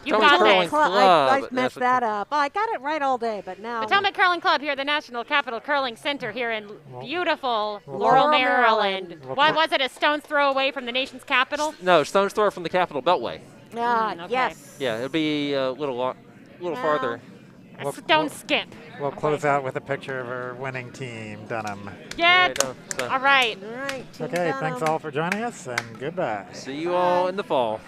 [SPEAKER 2] You
[SPEAKER 3] Potomac
[SPEAKER 2] got
[SPEAKER 3] Curling
[SPEAKER 2] this.
[SPEAKER 3] Club.
[SPEAKER 1] I
[SPEAKER 3] at
[SPEAKER 1] messed
[SPEAKER 3] National-
[SPEAKER 1] that up. I got it right all day, but now.
[SPEAKER 2] Potomac Curling Club here at the National Capital Curling Center here in beautiful
[SPEAKER 1] Laurel,
[SPEAKER 2] Laurel, Maryland.
[SPEAKER 1] Maryland.
[SPEAKER 2] What was it, a stone's throw away from the nation's capital?
[SPEAKER 3] No, stone's throw from the Capitol Beltway.
[SPEAKER 2] Okay.
[SPEAKER 1] Yes.
[SPEAKER 3] Yeah, it'll be a little farther.
[SPEAKER 2] A
[SPEAKER 4] Well,
[SPEAKER 2] stone skip.
[SPEAKER 4] We'll close out with a picture of our winning team, Dunnam.
[SPEAKER 2] Yeah.
[SPEAKER 3] Right on. So,
[SPEAKER 2] All right.
[SPEAKER 1] All right. Team
[SPEAKER 4] Okay, thanks
[SPEAKER 1] Dunnam.
[SPEAKER 4] all for joining us, and goodbye.
[SPEAKER 3] see you all in the fall.